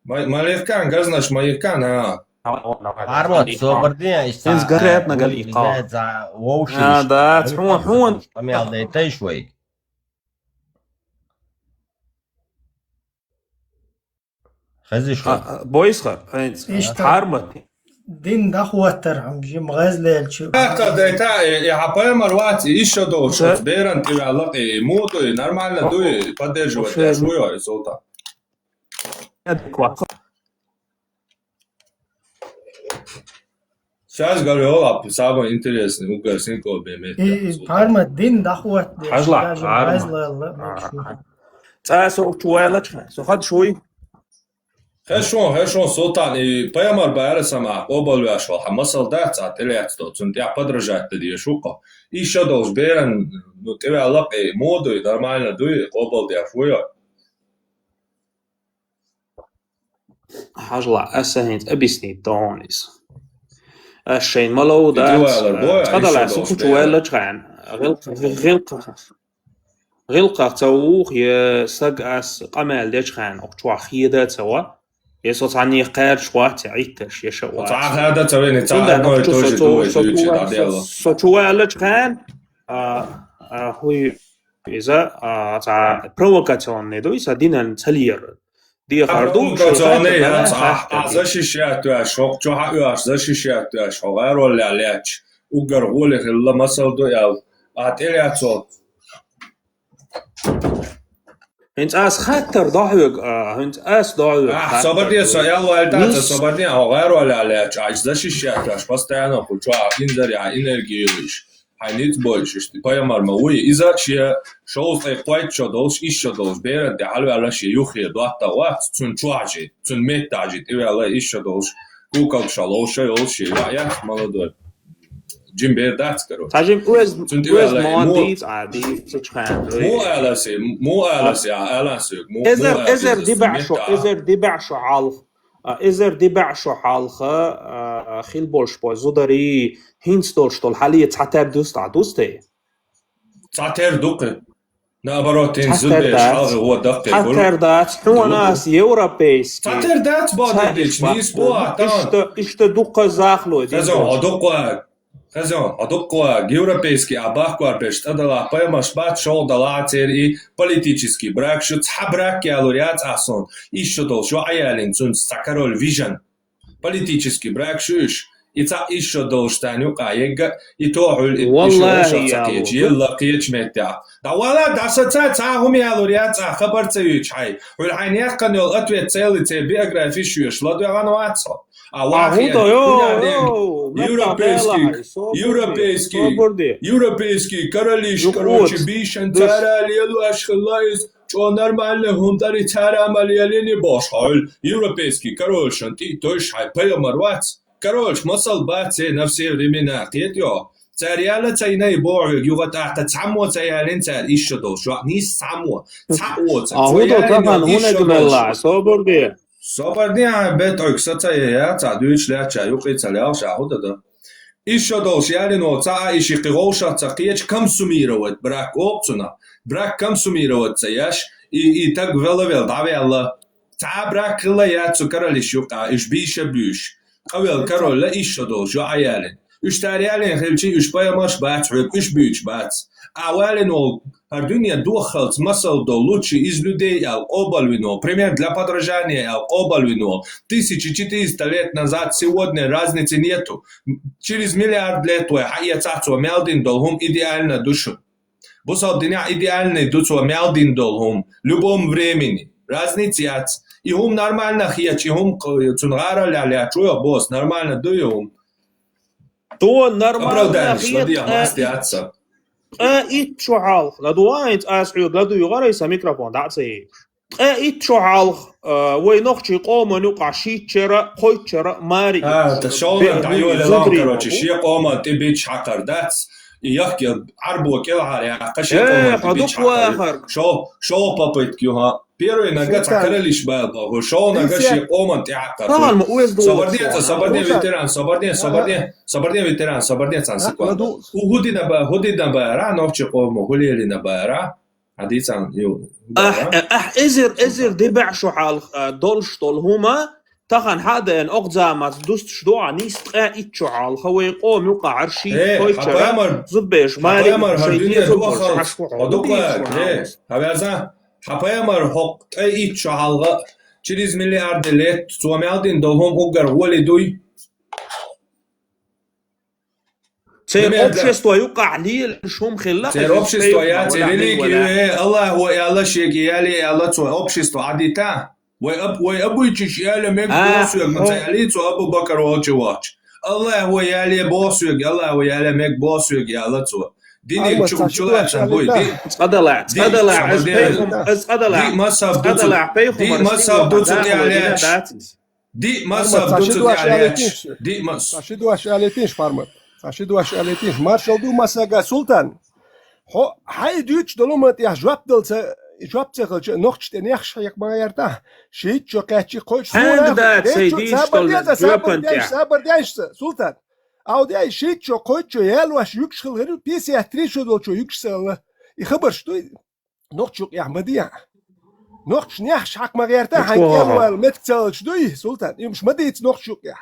Малевкан, газнаш Малевкан, Армот, собордия, إنس قريتنا قال إيقاع. да, تحون. Помял да это шوي. خزي شو. بويسخر. حارمت. دين دخوتر عم جيم غزلة شو. دايتا يحبايا مرواتي إيش دو شو بيرن تبع لقي موتو نورمال دوي بديجو شوي صوتا. Сейчас говорю, самое интересное, у Гарсенко бемет. И парма дин дахуат. حجلع. تاسو شوالك سو خد شوي. Хэшон султан и паямар байрасама оболвяшвал хамасал даца телеатсто цунтя подражать тади шуко. И еще долж берен, ну тебя лапе моду и нормально дуй оболдяшвуя. حجلع أسهنت أبيسني دونيس الشين ملو دات خدلا سوكو شوالة جغان غلقة تووخ يساقاس قمال دجغان أقشوا خيدة توا يسوط عني قاد شوات تعيتش يشوات هذا تويني تعال شوالة جغان هو إذا تع بروكاتيون ندو إذا دينا تلير دي خردوش Zone, защищать, что защищать, غير лечь. Угар голых لا مسل دوال. أتلعب هنت أس خطر ضحوك هنت أس ضحوك صبرني سؤال والدات صبرني غير ولا ليش عايز защищать постоянно хочу энергия энергиешь هنيت больше понимал موي إذا شيء شو تقويت شو دوش إيش شو دوش بيرد حلو على شيء يخير دوات وقت تون شواجي تون متاجي تبي على إيش شو دوش كوكا شلوش شيء ويا молодой جيم بيردات كرو تاجم ويز مانديت عادي تشخان مو ألسي مو إزر دبع شو حالخ خيل بولش بو زودري هينس دولشتول حالية تعتر دوستي تعتر دوقي наоборот زودش حالغ هو دقي تعتر دات هو ناس يوروبيسكي تعتر دات بادش نيس بوا إشت دوقة زاخلو Казон, адокла европейский абахкуар бештадала поймаш бат шол дала цери политический брак шо цхабрак ялуриат асон ишо дол шо аялин цун сакарол вижен политический брак шуш ица ишо дол штаню каега и тоул والله يلا قيش متى دا ولا دا ستا هم ялуриат خبر цеюч хай улхайният канал ответ целый те биографии шуш ладу ганватсо Европейский королиш, короче, бишен цара лелу ашхалайз, что нормально гундари цара малиали не бошхал. Европейский король, шанти тош хай поймарвац. Король, масал баце на все времена, кетё. Царяла цайнай бог, югата цамо цаялин цар ишо дол, шо ни само. Цао цао. صبرني عم بيتك ستايا تعدوش لا تشايو قيت لا شاهد إيش دوش يعني نو تا إيش قروشة تقيش كم سميروت براك أوبتنا براك كم سميروت سياش تق فيل دعوي الله تا براك لا يا تسكر اللي شوقع إيش بيش قبل كرول لا إيش دوش عيالين إيش تاريالين خلشي إيش بايا مش باترك إيش بيش بات أولين هر دنيا дохалт смысл до лучше из людей обалвино. Пример для подражания обалвино. 1400 лет назад сегодня разницы нету. Через миллиард лет хаяцацу мелдин долгум идеально душу. Бусал дня идеальный дуцу мелдин долгум любом времени. Разницы нет. И хум нормально хияч, и хум цунгара ля чуя босс нормально дуем. То нормально хияч. إيت شو عالخ لدو أنت أسعود لدو يغريس ميكروفون دعسي إيت شو عالخ وينخشي قوم نقع شيء شراء خوي شراء ماري تشاور دعيو للام كروتشي شيء قوم تبيش حقر داتس يحكي عربو كل عاري قشي قوم تبيش حقر شو بابيت كيوها Первый нога цакарелиш бал, шоу нога ши оман театр. Соборден ветеран, соборден ветеран, соборден цансиква. Угуди на бара, новче ому гулели на бара. Адицан ю. إزر دبع شو حال دولش طول هما تخن هذا إن أقزامات دوست شدوع نيست إيت شو حال خوي قوم يقع عرشي خوي شرا زبيش ماري شيء زبيش عشقو هذا Хапаямар хок ит шалга через миллиарды лет цуамялдин долгом угар волидуй. Общество юка лил шум хилла. Общество я религия Allah هو الله شيء يالي الله تو общество адита. Вой обычиш яли мек босуг мацали то Абу Бакр очевач. Allah هو яли босуг Allah هو яли мек босуг яла то. ديني تشوف شنبوي دي صدلع دي ما صاب دوت عليش دي ما صاب دوت عليش دي ما صاشدو اشالتيش فارمر صاشدو اشالتيش مارشال دو مساغا سلطان هو هاي دوتش دلومت يا جواب دلت نوخش تنيخش يك ما يرتا شيت شو كاتشي قوش سلطان أودي شيء شو قوي شو يالواش يكشل غير بيسي أتريشو دول شو يكشل يخبر شو نقشق يا أحمدية نقش نيحش حق ما غيرتا حق يالوال متكتل شدوي سلطان يمش مديت نقشق يا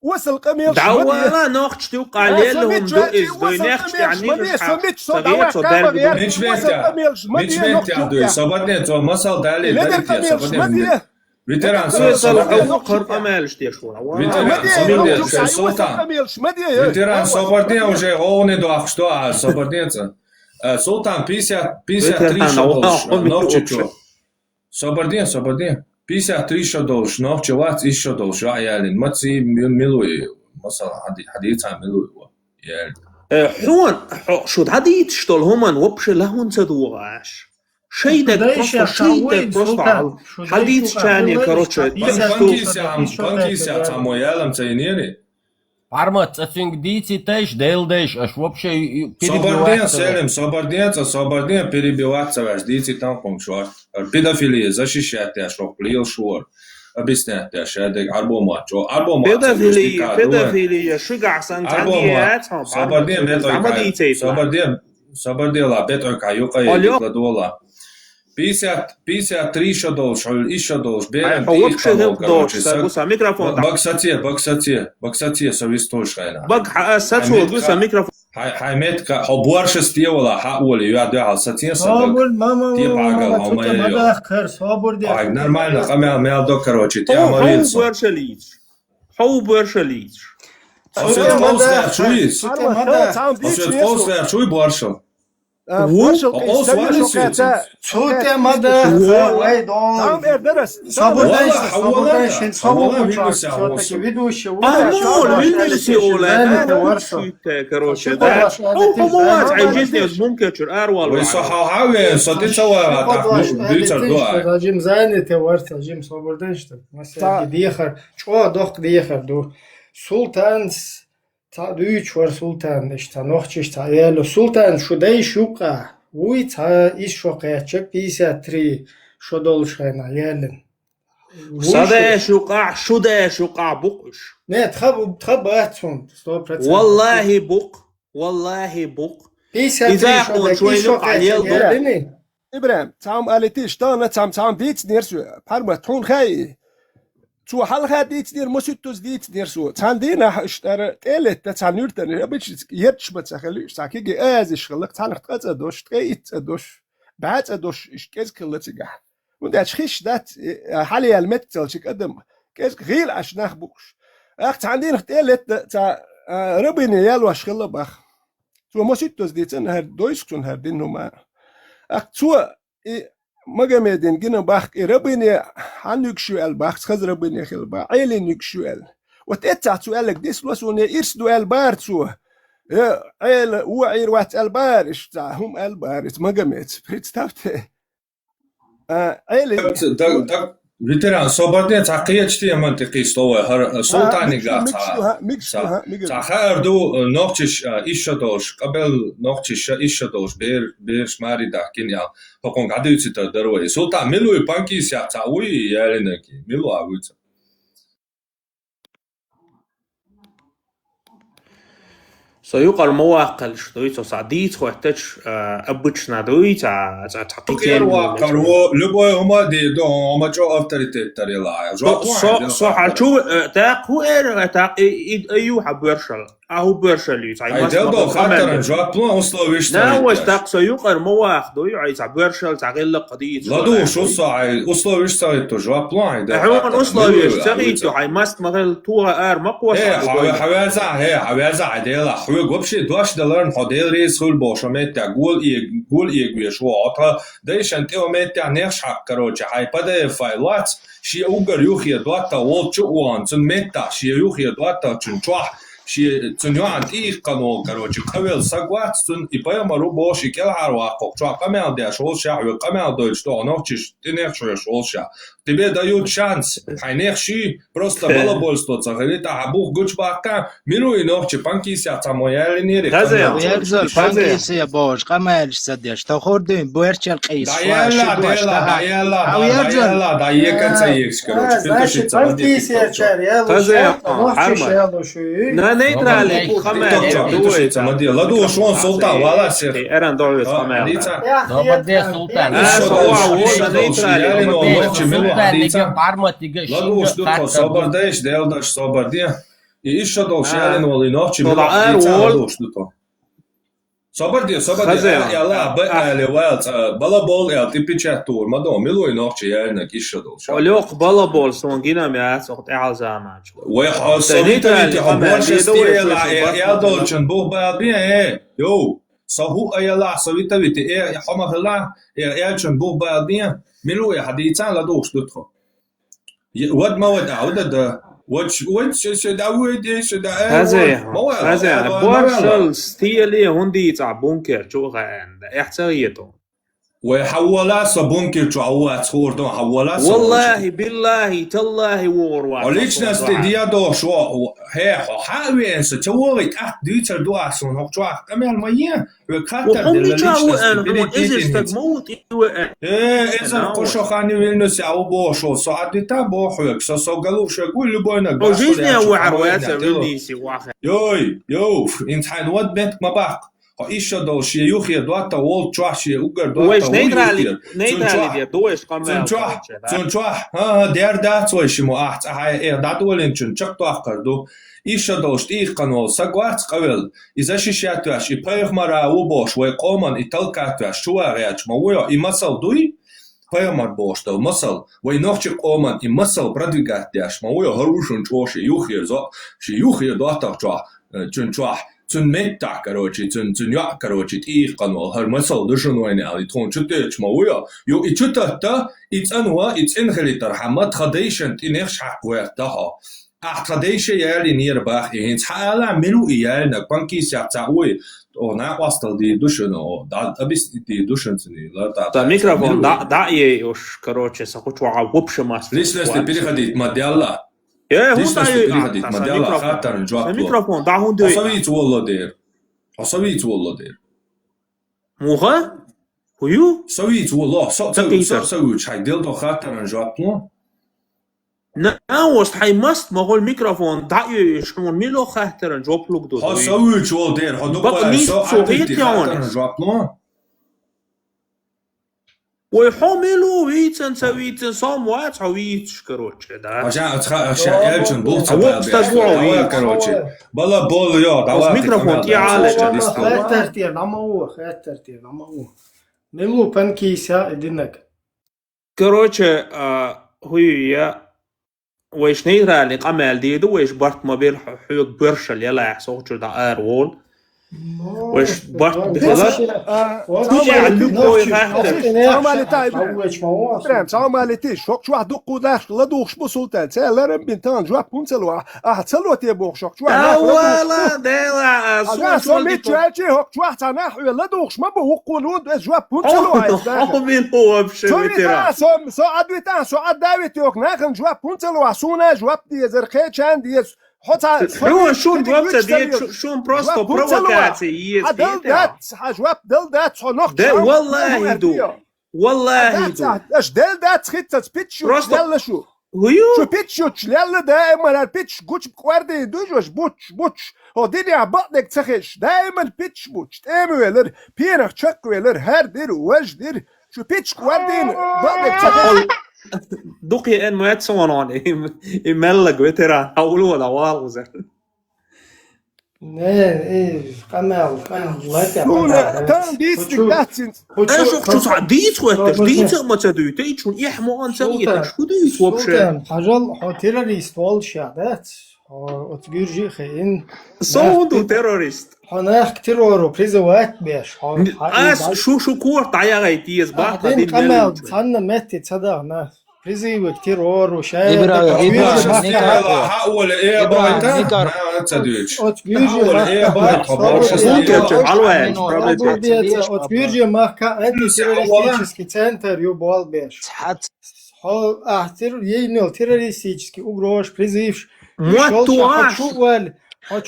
وصل قميل دعوالا نقش توقع لهم دوئز دوي نيحش يعني سميت صدعوا كامر مش متى صبرني تو مسال دالي دالي Veteran Ветеран Собордин уже он до что Собординца. Султан 53 шодолш нохчу. Собордин 53 шодолш нохчу ват еще долш аялин маци милуи مثلا حديث عن ملوي حون شو حديث شتول همان وبش لهون تدوغاش شيدك просто حديث ثاني короче банкися самоялам цейнери Армат, дите теж, делдеш, аж вообще Собордин перебиваться ваш, дите там помшор. Педофилия защищать я, что плил шур. Объяснять я, что это арбомат. Педофилия, шуга сантангият. Собордин ла, бетон каюка и кладола. 53 шодолш, еще долж. Берем микрофон. Баксатия, совестушайна. Сацу, гуса микрофон. Хайметка, хобуарша стевала, хаоли, я дал сатин садок. Ти багал, а моя. Нормально, хамя мелдо, короче, ти амалится. Хау буаршалич. Освет ползая, чуй буаршал. Üç var sultan işte nohçiş tayelo sultan şuday şuka uy ta iş şoka çek pisatri şodolşayna yelin صدى شقع شدى شقع بقش ne تخب atsun 100% والله بق pisatri şoka şoka yelin إبراهيم تعم قالتيش طانا تعم ديت نيرسو بارما تون خاي تو حلقة ديت نير مسوتوس ديت نيرسو تعندينا اشتر تقلت تعنورتن بيش يرتش بتسخليش ساكيجي ازش خلق تعنق تقدوش تقيت ادوش بعد ادوش اشكيز كلتيجا وده تشخيش دات حاليا المتل شك قدم كيز غير اشناخ بوش اخ تعندينا تقلت تاع ربني يالواش خلق باخ تو مسوتوس ديت هر دويسكون هر دينهما أكتوا مجمدين جنا باخ ربنا عنكشوا الباخ خز ربنا خل با عيل نكشوا وتأتى سؤالك ديس وسون يرسدوا البارتسو عيل وعير وات البارش تاعهم البارت مجمد بتستفت عيل Veteran Sobordin تحقيقتي منطقي استوى سلطاني قاعد تخيردو نوختش إيشادوش قبل نوختش إيشادوش بيرش ماري داكين يا هكون قاعد يصير دروي سلطان ملوي بانكي سيعتاوي يالنكي ملو عويت سيقر مواقع شدويت وصعديت وحتاج أبوتشنا دويت تحقيقين واقع لبوي هما دي دو هما جو أفتريتيت تريلا صح شو تاق هو تاق أيو حبرشل أهو برشلي أي دو خاطر جو بلان وصلوا ويش لا هو تاق سيقر مواقع دوي عايز برشل تعقل قضية لا دو شو صاعي وصلوا ويش سويتو جو بلان حيوان وصلوا ويش سويتو هاي ماست مغل توها مقوى حوازع عديلا وبشي دوش دلارن حديل ريس خل باشا متى قول يجويش واطها دايش انت ومتى نخش حق كروجي هاي بدا فايلات شي اوغر يوخي دواتا والچو وان تن متى شي يوخي دواتا چنچوح شي تنيوان ايه قانون كروجي قبل سقوات تن يبايا مرو باشي كل عرواقو چو قمال ديش ولشا وقمال دوش تو نوچش تنخشش ولشا тебе дают шанс. Хайнехши просто балабольство цахалита абух гуч бака миру и нохчи панкися самоялинери. ويرزل بانكيسيا باش قمالش سديش تخوردين بويرشل قيس دايلا دايكا تسيكش كروش بانكيسيا تزيق لا نيترالي قمال لا دو شلون سلطان ولا سير اران دوي قمال Добрый султан. Ладуш дуто собордеш делдаш собордия и еще дол шален воли ночи мила ладуш дуто صبر يلا بقى لوالت بلا بول يا تبيتشاتور ما دو ميلو ينوخش يالنك يشدل وليق بلا بول سونجينا ميات وقت اعزامات ويحصلت انت حبوش استيلا يا دولشن بو بابين يو صهو ايلا سويت بيت يا حمر الله يا شن بو بابين ميلو يا حديثان لا دوش دتخو ود ما ود عودة وش شداود هذا بورشل ستيلي هندي تاع بونكر شو غان احتريته وحولا سبونكر تعوات خوردون حولا والله بالله تالله ووروا وليش ناس تديا دو شو هي حاوي انس توريك ديتر دو اسون هو تشوا كمان مايا وكاتر وقومي جاو انا ايش تموت اذا كوشو خاني ويلنس او بوشو ساعد تابو حوك سو قالوا شو يقول لبونا وجيزني وعروات وليسي واخر يو انت حد ود بنت ما باق إيش دو شيء يخي دوات وول تشاشي أوجر دوات ويش نيدرالي دي دوش كمان تنشوا دير دات ويش مو أحد هاي دات ولين شق تو أخردو إيش دوش قانون سقوات قبل إذا شيء تواش يبغى مرة وبوش ويقومن يتلقى تواش شو أغيرش مويا يمسل دوي بيمر بوش دو مسل وينوخش قومن يمسل برادوجات داش مويا هروشن شوشي يخي زا شيء يخي دوات تشوا تنشوا تون ميتا كروتشي تون يا كروتشي قانون هرمسل دشون وين على تون شتيش مويا يو إتشتتا إتأنوا إتأنخليتر حمد خديشن تنخش حقوق تها أخديش يالي نيرباخ إنت حالا ملو يالنا بانكي سيعتاوي أنا واصل دي دشون أو دا أبيس دي دشون تني لا تا ميكروفون دا يوش كروتشي سقطوا عوبش ماس ليش لست بيرخديت مديالا ايه ليش لست بيرخديت مديالا خاطر نجوا الميكروفون دا هون دي حصويت والله دير حصويت والله دير موغا هيو سويت والله سويت شاي ديلدو خاطر نجوا بلون ناوست حي مست ما هو الميكروفون دعي شلون ميلو خاطر نجوا بلوك دو ها سويت والله دير ها بقى صوغيت يون نجوا بلون ويحملوا ويتن سويتن صاموات عويتش كروتشي دا عشان يلجن بوغتا كروتشي بلا بولو يا دعوات ميكروفون تي عالج خاطرتي نمو ملو بانكيسا ادنك كروتشي هي ويش نيرا لي قمال ديدو ويش برت ما بير حيوك برشل يلا يحصوچو دا ايرول وش برت بخلاص عمالتي شوك شو دقو داش لا دوخش بسلطان سالرم بنتان جوا بونسلوا احتسلوا تيبوخ شوك شو اولا ديلا سميت شي هوك شو تناح لا دوخش ما بوقولون جوا بونسلوا حقمين هو بشويترا سو ادويتان سو اداويت يوك ناخن جوا بونسلوا سونا جوا دي زرخي كان دي هو شون جوابته دي شون بروستو بروفوكاتي جواب دل دات نوخ والله دو والله دو اش دل دات خيت بيتشو يلا شو شو بيتشو يلا دائما البيتش جوتش بكواردي دوجوش بوتش هو دنيا بطنك تخش دائما بيتش بوتش تامويلر بيرخ تشكويلر هاردير وجدير شو بيتش كواردين بطنك تخش دوقي ان ما تسونون يملق وترى حولوا ولا واغزر ايه قمال لا كان ديت داتين انا شو ديت ديت ما تدويتي شو يحمو ان سويت شو ديت وبشه حاجه تيروريست وول شادات وتجيرجي خين صوندو تيروريست هناك تيرورو بريزوات بيش شو كور طايا غيتيز بعدين قمال صنا مات تصدقنا بريزي وتيرور وشاي حول ايه بايتا تدويش حول ايه بايتا وتجيرجي ماكا انتي террористический центр юбал беш хо террористический угроз призыв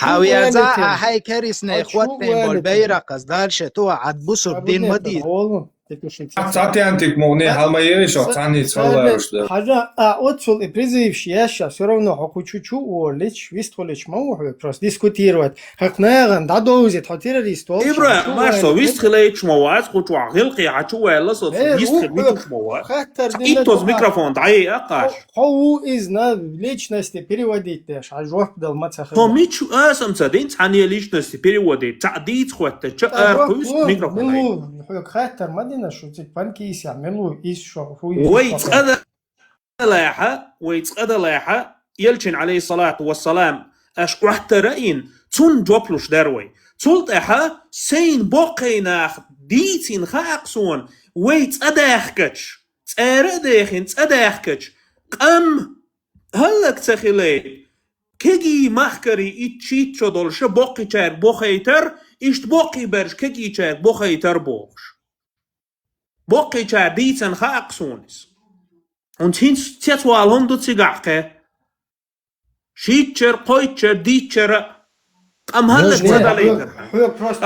هاويزا هاي كاريسنا اخواتين بالبيرق قصدار شتوى عد بصر دين مديد Цатиантик муни халмаевиш, цани цалаушда. Хажа, отцул и призывший яща все равно хаку чучу олич, вистхолич мауху, просто дискутировать. Как наган, да доузит, террорист. Ибра, Марсо, вистхолич мауаз, хочу ахилки, хочу уэлласо, вистхолич мауаз. И то с микрофон, да и акаш. Хау из на личности переводить деш, а жопа дал мацахи. То мичу асамца, дин цани личности переводить, цадит хуатта, ча аркус микрофон. خاطر مدينة شو تبانكيس يعملوا إيش شو ويتقدر لاحة ويتقدر لاحة يلشن عليه الصلاة والسلام أش احترقين تون جوبلوش دروي تولت أحا سين بوقيناخ ديتين خاقسون ويتقداخكش تقرداخين تقداخكش قم هلك تخيلي كيجي محكري إتشيت شدول شبوقي تشار بوخيتر إشت بوقي برش كيجي تشار بوخيتر بوخش بوقي تشار ديتن خاقسونس und hins tjatwalhom do tsigaqe shitcher qoitcher ditcher am halak tadaliter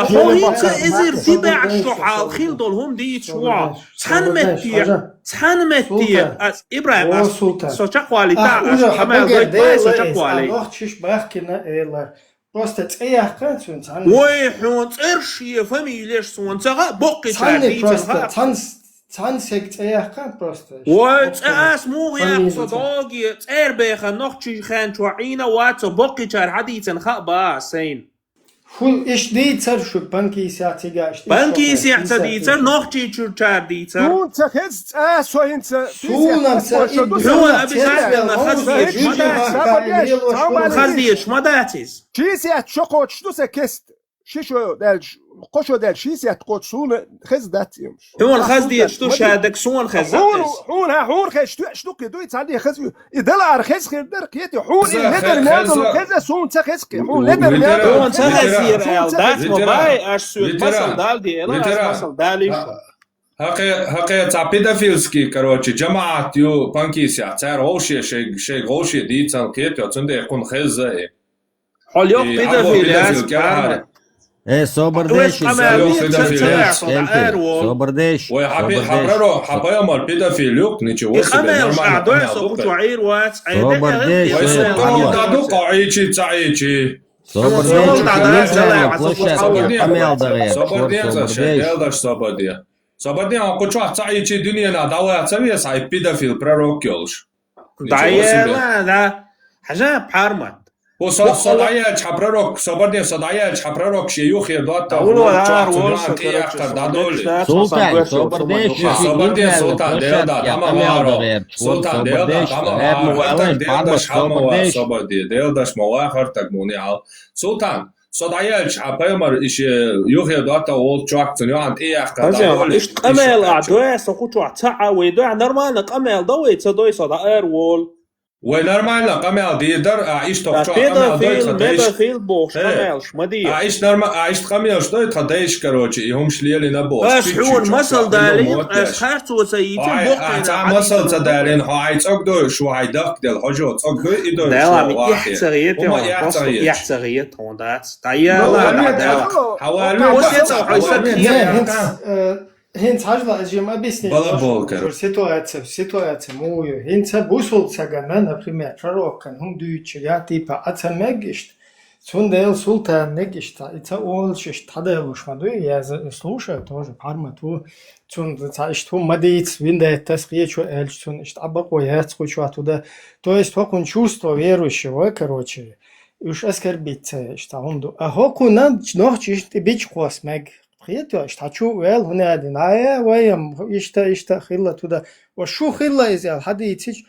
ahoyt ezir tibع الشحال خيل دولهم ديت شوا تحنمتي as ibrahim so chaqwali ta hamal doit so chaqwali noch chish bachkina eler просто цеяхкан сун цан ой хун церши фамилеш сун цага боқи просто цансек цеяхкан просто ой цас му яхсо доги цербеха нохчи хан чуина ватс боқи чар хадитен хаба син фул иш дицер шу банки сятигаш банки сятидицер нохчи чурчар дицер ну цахец соинца сунамца هو обязательно خزديش مداتيز شيسيات شقوت شتوسا كست شيشو دال قشو دال شيسيات قوت سون خزدات يمش هو الخزديش شتو شادك سون خزدات حور خش شتو كدو يتصدي خز يدلع خز خير در كيتي حور لدر نادو كذا سون تخسكي حور لدر نادو هو تخسير دات موباي اش سوت مثل دال دي الا مثل داليش هقي تاع بيدافيلسكي كروتشي جماعة يو بانكيسيا تاع غوشي شي غوشي ديتال كيتو تندي يكون خزه حول يوم بيدافيل ايه صبر ديش صبر ديش وي حبايا مال بيدافيل يوك نيتشي وصل صبر ديش دادو قاعيتشي تعيتشي صبر ديش صبر قوچو تعيتشي دنيا داوا تسوي ساي بيدافيل برروكيولش دايلا دا حاجه بحرمت وصدايا حبرروك صبرني صدايا حبرروك شيوخ يدوت سلطان صبر ديش صبرني سلطان ديدا دما مارو سلطان ديدا دما صبر ديداش مواخر تقموني على سلطان صدايا حبايمر ايش يوخ يدوت اول تراك تنيان اياك ايش قمل اعدوا سقطوا تاع ويدع نورمال قمل دوي تصدوي صدا وول ونورمال قمل ديدر ايش توقع بيدافيل بوش قملش مدي ايش نورمال ايش قمل شتو تدايش كروتشي هم شليل نبوس اش حول مسل دالين اش خارتو سيتي بوقين تاع مسل تدالين هاي تصقدو شو هاي دق ديال حجو تصقدو يدو لا يحتغيت هون دات تايلا حوالي هنت هجلا أجيما بيسني سитуация мою هنت بوصل سجنا например пророкан هم дүйче я типа ацамегишт сундел султан негишт это олшиш таделуш маду я слушаю тоже пармату цун цаишт мадиц винда тасхичу эльчун ишт абако я цучу оттуда то есть он чувство верующего короче уж оскорбиться что он а хокуна ночь бич космег خيتو اشتاچو ويل هنا دينايا ويم اشتا خيلا تودا وشو خيلا ازال حد يتيج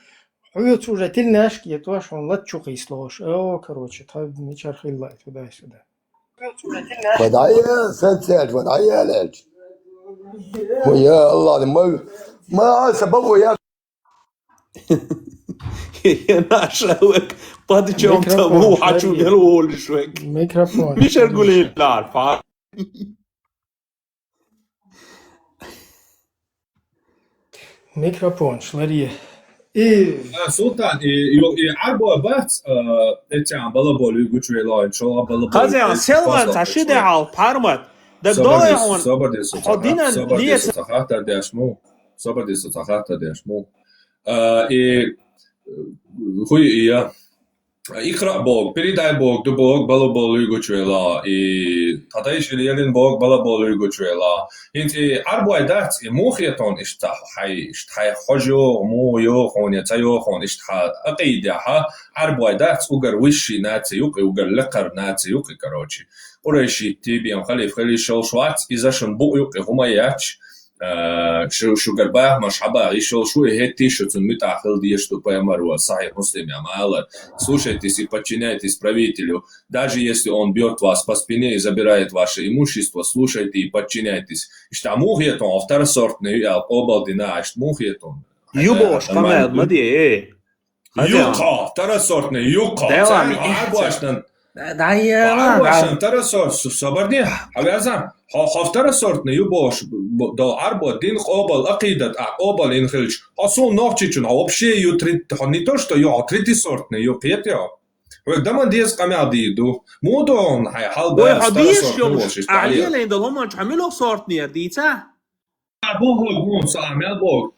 حيوت уже тельняшки я то что он лачу кислош о короче та мечар خيلا туда сюда ودايا سنتات ودايا لاج ويا الله ما سببه يا ناشوك بادجوم تمو حاجو يلول شوك ميكروفون مش اقول لا عارفه ميكروفون شلريه سلطان يعربوا بس اتعام بلا بولي قلت له ان شاء الله بلا قضي سيلفان تشيد على بارمت دك ضايعون صبر حدينا ليه صحاحة داشمو صبر صحاحة داشمو خوي إياه إقرأ بوك передай بوك دو بوك بلا بولو يقولوا تطيش اليلين بوك بلا بولو يقولوا انت أربعة دات موخيتون اشتاح حجو مو يوخون يتيوخون اشتاح أقيدها أربعة دات أجر وشي ناتي يوقي أجر لقر ناتي يوقي كروتشي قريشي تيبي خلي شو شوات إذا شن بو يوقي هما ياتش شو قرباه مش حبا يشول شو هيتي شو تنمت أخل ديش то поэмару صحيح مسلم я мало слушайтесь и подчиняйтесь правителю даже если он бьет вас по спине и забирает ваше имущество слушайте и подчиняйтесь что мухетон второсортный обалдена что мухетон يبوش كمان ما دي ايه يوقع второсортный يوقع عشان второсорт صبرني حبيزان второсортный يبوش до арбо дин обал акидат обал инхилч асун нохчичун вообще ютрит не то что ё третисортный ё петё وقدام ديز قمادي دو مودون هاي حلبة وحديش يوم عليه لين دلهم مش عملوا صورتني ديتا بوه قوم سامي بوه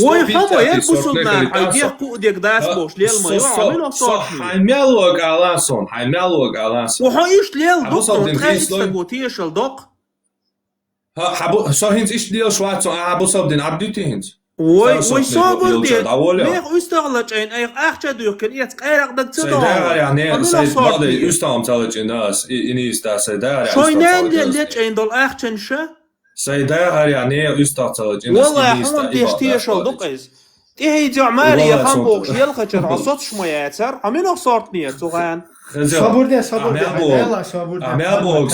ويحبوا يرقصون حيديه قودك داس بوش ليل ما يعملوا صورتني هايميالوغ علاسون وحايش ليل دق تخيس تقوتيش الدق حبو صاحين إيش ديال شواتو حبو صابدين عبديتينز ويصابر ديال ميغ استغلج عين ايغ احجا دوكن يتقيرق دك تدور يعني سيد بعض يستعم تالج الناس إنيس دا سيدار شوينان ليج عين دول احجن شا سيدار يعني يستعم تالج الناس والله حمام تيشتيش الدقيز تيهي جعمالي يخان بوغش يلخجر عصوت شمياتر عمينو صورت نية توغان صبردي أمي أبوك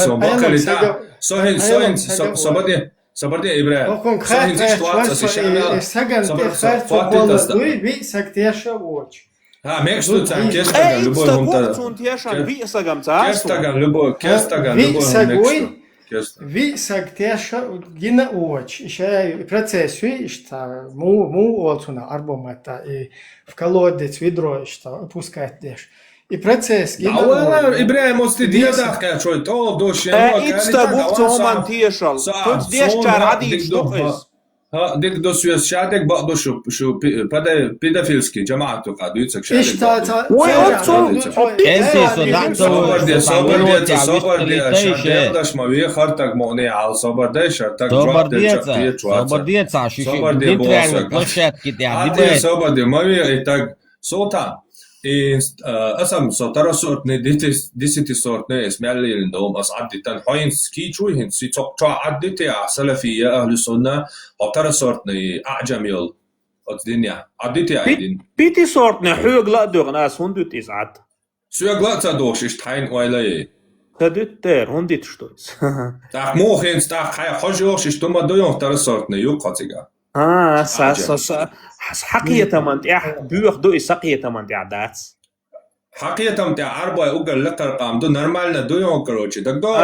صبرني صبرني إبراهيم صحيح تشتوات أسيشان ви сактеша воч ميكستو تان كيستاغان любой ви сактеша гина воч еще процессию что му олцуна арбомата и в колодец ведро что опускать деш и процесс гина إبراهيم مستديا داخل شوي طول دوش إتستبوك تومان تيشل كنت ديش شار عديد دقيس ديك دوسيوس شادك بقدو شو بيدافيلسكي جماعته قادو يتسك شادك صبر ما خرطك مغني على صبر دي شرطك صبر دي صبر دي ما يتك صوتا أسم صوتارا صوتني ديسيتي صوتني اسمعلي لندوم أصعد تن حين سكي شوي هن سي تقطع عدتي سلفية أهل السنة صوتارا صوتني أعجميل الدنيا عدتي عيدين بيتي صوتني حيوغ لا دوغ ناس هندو تسعد سويغ لا تدوغش اشتحين ويلاي تدوت تير هندي تشتويس تاق موخين ستاق حي حجوغش اشتما دويون تارا صوتني يوقاتيغا حقيقة من تيح بيوخ دو إساقية من تيح داتس حقيقة من تيح أربعة أوغل لقر قام دو نرمالنا دويون كروچي دك دو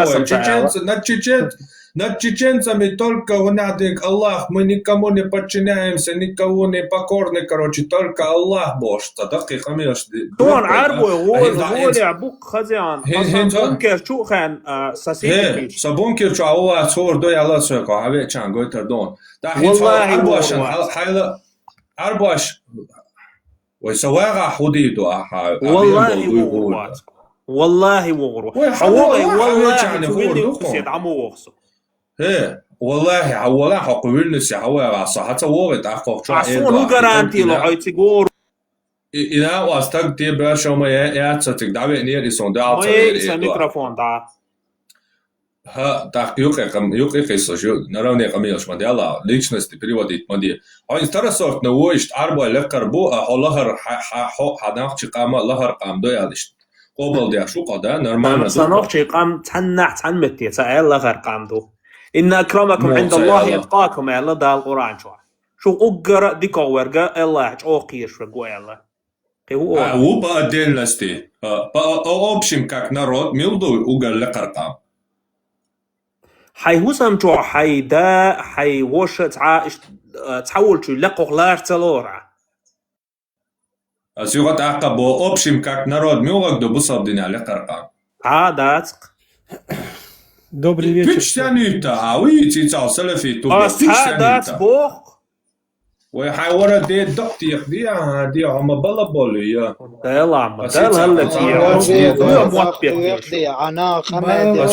чеченцами только вынадик Аллах, мы никому не подчиняемся, никого не покорны, короче, только Аллах Бог, так и хамиш. Тон арбу воля бук хазян, бункер чухан сасити. Сабункер чу Аллах цор до Аллах сойко, аве чан гойтер дон. Да арбуашан хайла арбуаш. Ой савага худиду аха. والله وغرو والله وغرو يدعمو وغسو ايه والله اولا حقويل نسي هوا صحته وغت اخو عصون هو جارانتي لو عيتي غور اذا واستك تي برشا ما يا تصدق دعوه نير يسون دا ايه ميكروفون دا ها так юқи сожу наравне камилш мади ала личности переводит мади он старосорт на уишт арба лекар бу аллахар хадах чиқама лахар қамдо ядишт قبل دي شو قدا نورمال صنوخشي قام تنح تنمتي سأل غير قامدو إن أكرمكم عند الله يتقاكم يلا ده القرآن شو أقرأ ديكو ورقة الله أوقيش رجوع يلا هو بعدين لستي أوبشم كك نرود ميلدو أقل لقرقام حي هو سمجو حي دا حي وش تحول شو لقو غلار تلورا أسيغت عقبو أوبشم كك نرود ميوغك دو بصاب دينا لقرقام داتق Добрый вечер. Пичтянюта, а вы цицал салафиту. Пичтянюта. Бог. وحاورة دي دقتيق دي هم بلا بولي دل عم دل هلا تيا دي أنا خمد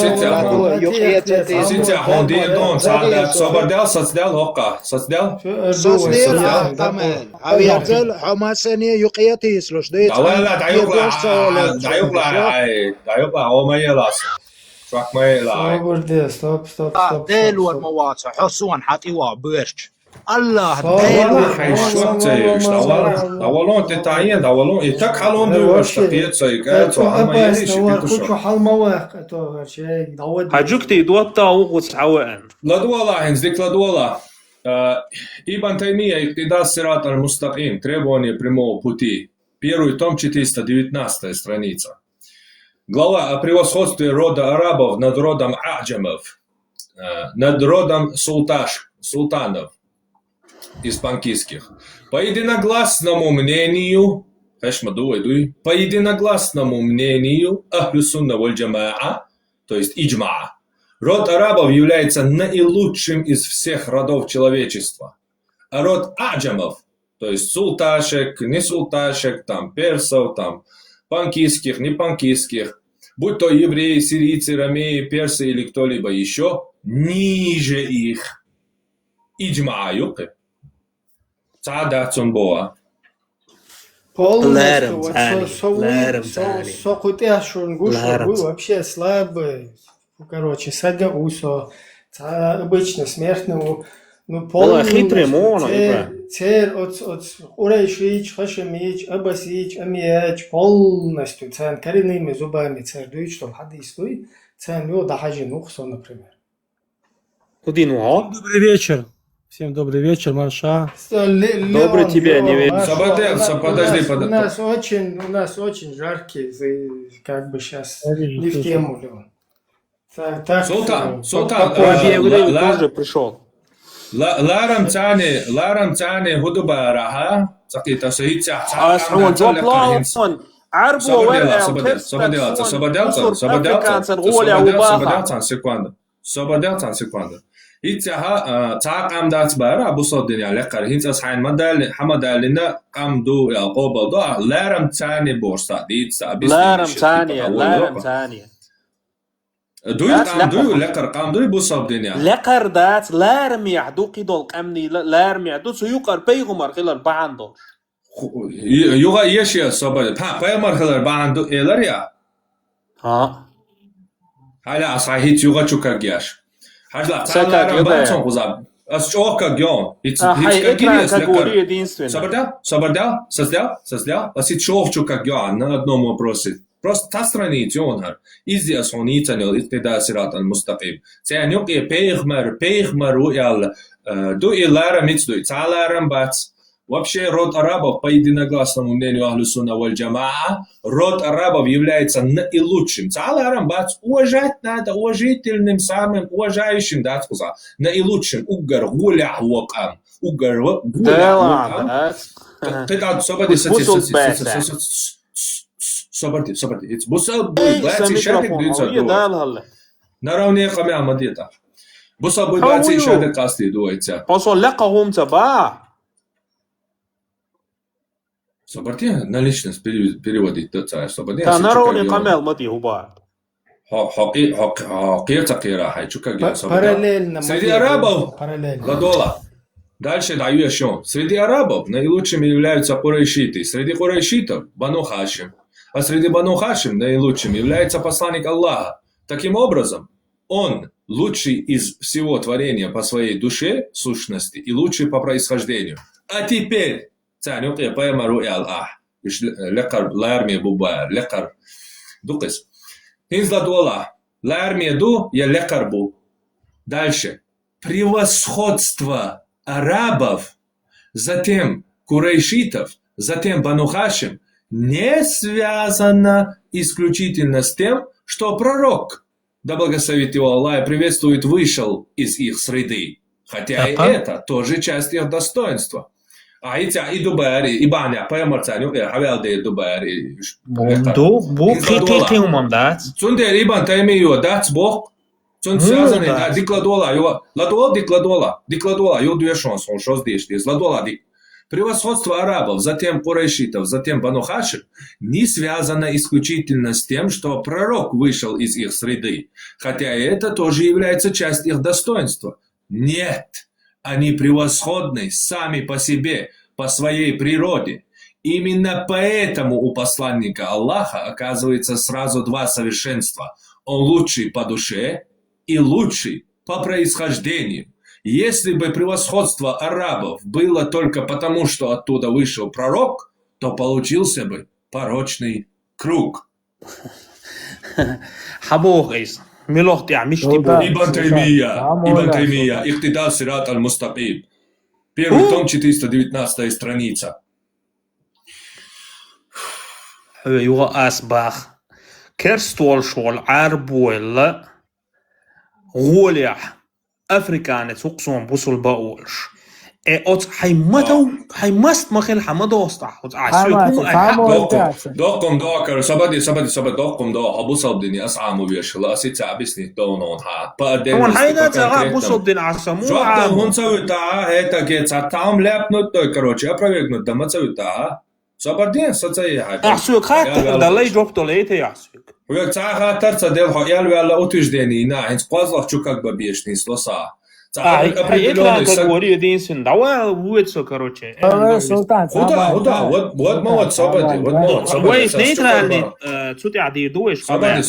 سيتي هوندي دون سعادة صبردل صدل هوكا صدل صدل تمام أو ينزل حماسني يقيتي سلوش دي لا دعيقلا هو ما يلاس شوك ما يلا ستوب ديل والمواصع حصون حتي وابرش الله والله شو تيجي دولون تتعين دولون يتك حالون دو اشتقيت سيكات وعما يليش كل حال مواقع تو شيء دود حجوكتي دوتا وقوس عوان لا دولا هنزدك لا دولا Ибн Таймия «Иктида сират аль-мустаким» требование прямого пути. Первый том 419 страница. Глава о превосходстве рода арабов над родом аджамов, над родом султанов испанкийских. По единогласному мнению, ахлю сунна валь джамаа, то есть иджмаа, род арабов является наилучшим из всех родов человечества. А род аджамов, то есть султашек, не султашек, там персов, там панкийских, не панкийских, будь то евреи, сирийцы, ромеи, персы или кто-либо еще, ниже их. Иджмаа юкы. Цада цумбоа. полностью вообще слабый. Короче, сага усо, обычно смертному, ну полностью, цер от урайшич, хашемич, абасич, амияч, полностью, цен коренными зубами цер дует, что хадисуй, цен его дахажи нухсо, например. Добрый вечер. Всем добрый вечер, Марша. Добрый тебя, не верю. Подожди. У нас очень жаркий, как бы сейчас не в тему, Леон. Султан, тоже пришел. Ларам тани худуба раха, сакита саитя. Асхун джоплаун. Секунду. Итяха цаақам дац бара Абу Саддин лекар хинцас хайн мадал хамадалина камду яқоб да ларам тани борса дитса ларам тани دوي لقر قام دوي بوصاب دنيا لقر دات لارم يعدو قيدول قمني لارم يعدو سيقر بيغمر خلال باندو يوغا يشيا صبر تا بيغمر خلال باندو إلاريا ها هلا صحيح يوغا تشوكا جياش هلا تعالى بانسون غزاب أشوكا جون هاي كاتегория единственная صبر أسيت شوكا جون на одном вопросе. Просто та страница он har. Издиас он итанил иктида сират аль-мустаким. Цян юки пейхмару ял ду илара мицдуй. Цаларам бац. Вообще род арабов по единогласному мнению ахлю сунна валь джамаа, род арабов является наилучшим. Цаларам бац. Уважать надо, уважительным, самым уважающим, да, сказал. Наилучшим. Угар гуля вокам. Угар гуля вокам. Ты там собади صبرتي بص باتي شادك دويتsa نراوني قمي عمديتا بص باتي شادك قاستي دويتsa بص لقهم تبا صبرتي на личность переводить то صبرتي нараوني قمي المدي هو حقيقة قيرة حيشوكا جا صبرتي среди арабов ладола Дальше даю еще. Среди арабов наилучшими являются курайшиты. Среди курайшитов Бану Хашим. А среди Бану Хашим наилучшим является посланник Аллаха. Таким образом, он лучший из всего творения по своей душе, сущности, и лучший по происхождению. А теперь, цанюк я поймару и Аллах. Лекар лармия бубая, лекар дукас. Хинзладу Аллах. Лармия ду я лекар бу. Дальше. Превосходство арабов, затем курайшитов, затем Бану Хашим не связано исключительно с тем, что пророк, да благословит его Аллах и приветствует, вышел из их среды. Хотя и это тоже часть их достоинства. А эти и Дубари, и Баня, Паямарцаню, и Хавелды Дубари. Бу, хикикиумам дать. Цундер Ибн Таймию дать Бог. Sunt связаны, да, дикладола, дикладола, две шансы, он что здесь, ладола, Превосходство арабов, затем курайшитов, затем Бану Хашим не связано исключительно с тем, что пророк вышел из их среды, хотя это тоже является частью их достоинства. Нет, они превосходны сами по себе, по своей природе. Именно поэтому у посланника Аллаха оказывается сразу два совершенства. Он лучший по душе и лучший по происхождению. Если бы превосходство арабов было только потому, что оттуда вышел пророк, то получился бы порочный круг. Ибн Таймия, Ихтидар Сират аль-Мустаким. Первый том, 419 страница. أسباخ كرستول شول عربويل غوليح أفريكانة تقصون بوصل باولش أوت حيمست مخيل حمدو أسطح دوكم دوكر سبدي دوكم دو أبو صبدني أسعامو بيشلا أسيت عبسني دونون ها هون حيدا تغا أبو صبدين عسمو شو هون سويتها هيتا كيتس تعم لابنوت كروتشي أبرويكنوت دم سويتها سبدين ستي حاجة أحسوك خاطر دلي جوبتو ليتي أحسوك وياك خاطر تصدق حيال ولا أتوجدني نا هنس قازلك شوكك ببيشني سلوسا إطلاق говорю единственное, давай вуется, короче. Вот молод собади, вот молод собади. Вейс нейтральный, что ты одиешь? Собади.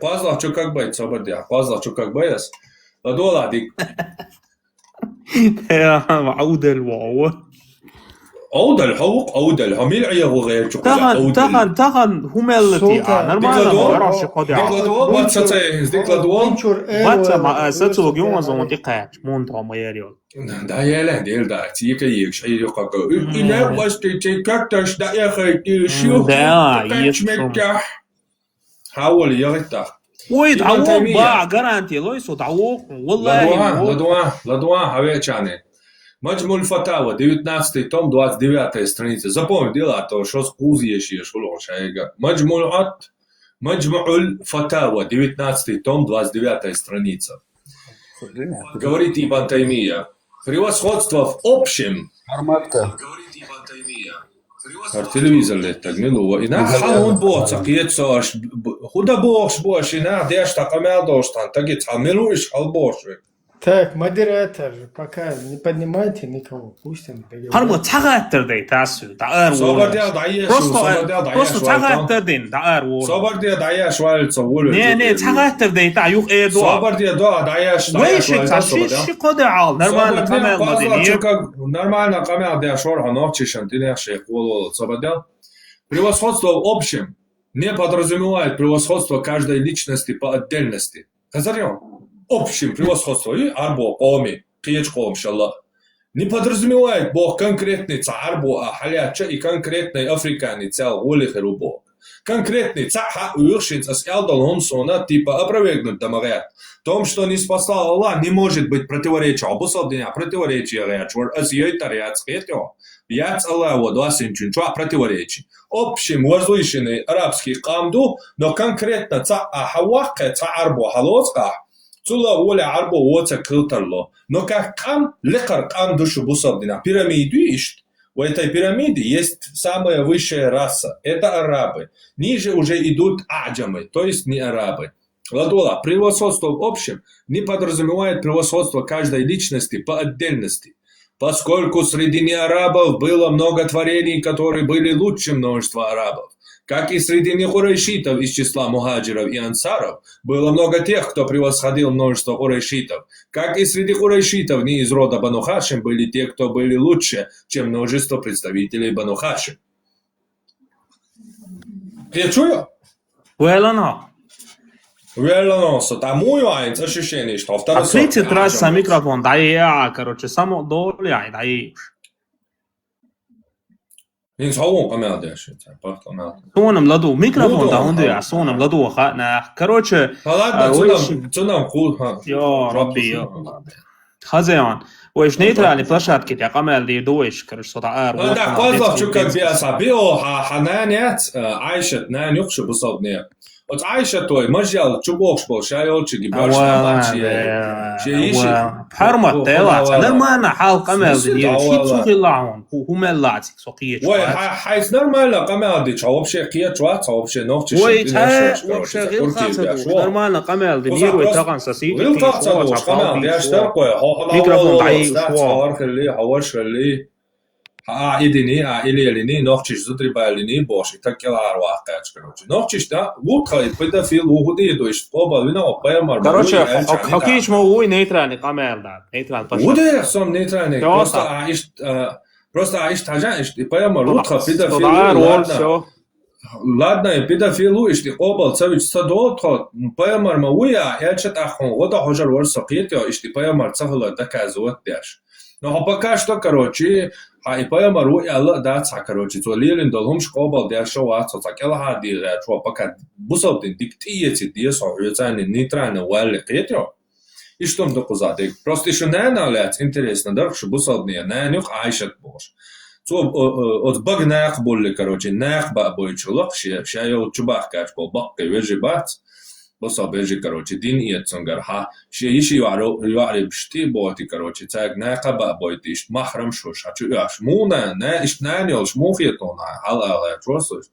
Пазлах что как быть, собади. Пазлах что как быть. Ладола дик. عودة الواو. عودة الحوق عودة الحميل عياه غير شو تغن هم التي نرمال ما يعرفش قد ديكلادوال بات ستاينز ديكلادوال بات ما ستو يوم زون دقات مونتا ما يريول دا يلا ديل دا تيك يكش عيري قاقا إلا واستي تكاكتش دا يا خيتي شو دا يتشم حاول يغتح ويد عوق باع جرانتي لويسو دعوق والله لدوان هاوي چانه Маджмуль Фатава, 19 том, 29 страница. Запомни, дела то, что скузиешь, шулошайга. Маджмуль Фатава, 19 том, 29 страница. Говорит Ибн Таймия. Превосходство в общем. Говорит Ибн Таймия. Телевизор летак, милува. И на хаун боца, киецош, худа бош, и на деш такамел доштан, тагит хамилуиш халбошвик. Так, модератор, пока не поднимайте никого, пусть он договорит. هرمو تغاتر دي تاسو دعار просто تغاتر دين دعار وول صبر دي دعيا شوال تصول نه تغاتر دي تاع يوق اي دو صبر دي دو دعيا ويش تشي قدعال نورمال قمال مدني нормально قمال دي شور هنوچي шантине шекол صبر دي превосходство в общем не подразумевает превосходство каждой личности по отдельности. Казарём общим превосходство и арбо коми киеч ком шалла не подразумевает бог конкретный царбо халяча и конкретный африканец цел улихеру бог конкретный цаха уиршинс асялдал хомсона типа опровергнуть тамагат том что не спасал Аллах не может быть противоречия обусалдения противоречия речвор асьёйтаряц кетё яц Аллах вот васинчин чва противоречий общим возвышенный арабский камду но конкретно цаха хавака царбо халоска Цула воля арбо воца кылтарло. Но как кам лекар кам душу бусабдина. Пирамиду ищет. У этой пирамиды есть самая высшая раса. Это арабы. Ниже уже идут аджамы, то есть не арабы. Ладола, превосходство в общем не подразумевает превосходство каждой личности по отдельности. Поскольку среди неарабов было много творений, которые были лучше множества арабов. Как и среди нехурайшитов из числа мухаджиров и ансаров, было много тех, кто превосходил множество хурайшитов. Как и среди хурайшитов не из рода Бану Хашим были те, кто были лучше, чем множество представителей Бану Хашим. Я чую? Уэлано, тому айнц ощущение, что второй сорт. Откройте трасса микрофон, да я, короче, само доля, да и Ин саун камел деш, пах камел. Сонам ладу микрофон да он я, сонам ладу хана. Короче, цунам кул. Я рабби. Хазяин. وإيش نيترالي площадки يا قمال دي دويش короче صوت عار. Да, قصدك شو كان بيا صابيو حنانيات عايشة نان يخش بصوبني. От Айша той, мажал, чубокш бол, шайолчи гибаш намачи. بحرمة تيلات أنا ما أنا حال قمل دنيا شيء سوقي لعون هو ملاتك سوقية وای حیث نرمالا قمل دی چواب شقیه چواب چواب شناخت چه وای تا وش غير خاصة نرمالا قمل دنيا ويتقن ساسيتي غير خاصة وش قمل دي اشتر قوي ميكروفون ضعيف شوار خلي حوش خلي عائدني عائلي نوختش زدري بالني باشي تكل واقع كروچ نوختش دا вот خايف بده في الوهودي دوش قبل وينا وباير مار короче حكيش مو هو نيتراني قمل دا نيتران وده سام نيتراني просто عايش تاجاش باير مار вот خايف بده في ладно и педофилу ишти قبل سويش صدوت باير مار ما ويا ячет ахун года хожар ور сақит я ишти باير مار цахла да казот дяш но пока что короче Hai păi mă rui ala da țacaroci to lilin dolhum școbal de așa o ață țacela ha de retro păcat busau din dictieti de so rățane nitrane wale petro Ishtom do pozade prosto și ne alea interesant dar și busau ne nu aishat boş so od bagnaq bolle короче naq ba boychulaq și eu çubaq kaç bol baq vejibat بصا بيجي كروتشي دين يتسونغر ها شيء شيء يعرف بشتي بوتي كروتشي تاج ناقة بويتيش محرم شوش هاتشو ياش مو نا إيش نانيلش مو خيطونا هلا على تروسوش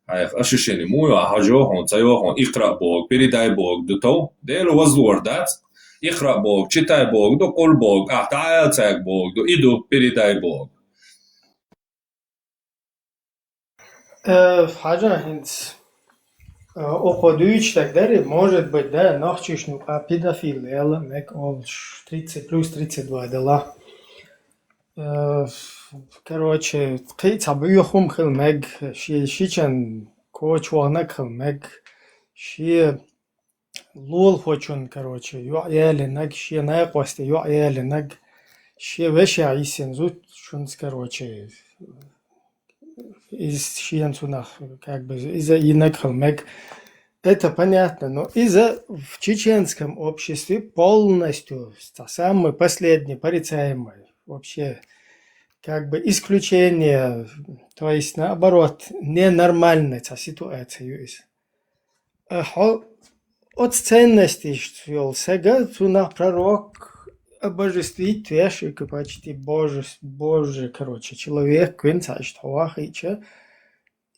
هاي أشيشيني مو يا هجوهم تيوهم إقرأ بوك بريداي بوك دوتو ديلو وزور دات إقرأ بوك چتاي بوك دو قول بوك تعال تاج بوك دو إدو بريداي بوك حاجة هند Уходуючи дери, может быть, да, нахчишну педофил, ела, мек ол 30 плюс 32 дела. Короче, кайца бюхум хил мег, шичен кочуанак хил мег, ши лул хочун, короче, юаели наг, ши наекости юаели наг, ши веши айсен зут, шунс, короче, из Шиенцунах, как бы, из-за инакхалмек, это понятно, но из-за в чеченском обществе полностью самый последний, порицаемый, вообще, как бы исключение, то есть наоборот, ненормальная ситуация есть. От ценностей, что сега цунах пророк, обожествить вещи, почти Боже, короче, человек, квинца, что вахича,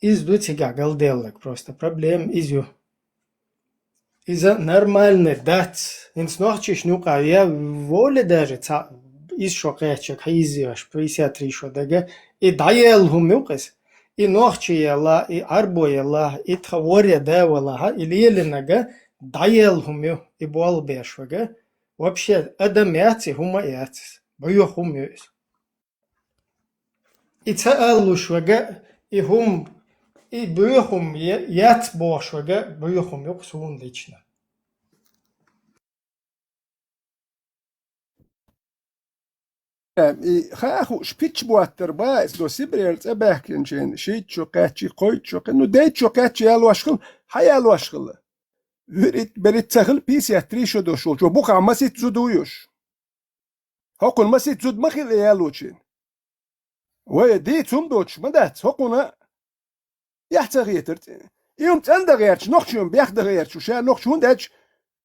из дутига галделок, просто проблем изю. Из-за нормальной дать, инс нохчиш нука, я воле даже, из шокечек, хайзиаш, 53 шодага, и даел хумюкас, и нохчи ела, и арбо ела, и тхаворя девала, и лиелинага, даел хумю, и бол бешвага, вообще, адамяци хумаяцис, бою хумюс. И цаалушвага, и хум, и бою хум яц бошвага, бою хумюк сун лично. خاخو شبيتش بواتر باس دو سيبريرز اباكنجين شيتشو قاتشي قويتشو انو ديتشو قاتشي يالو اشخل حيالو اشخل بريت تخل بيسي اتريشو دو شو جو بوخا مسيت زودويوش هوكون مسيت زود مخيل يالوشين وي دي تسومدوش مدات هوكونا يحتغيترت يوم تندغيرش نوخشون بيخدغيرش وشا نوخشون داج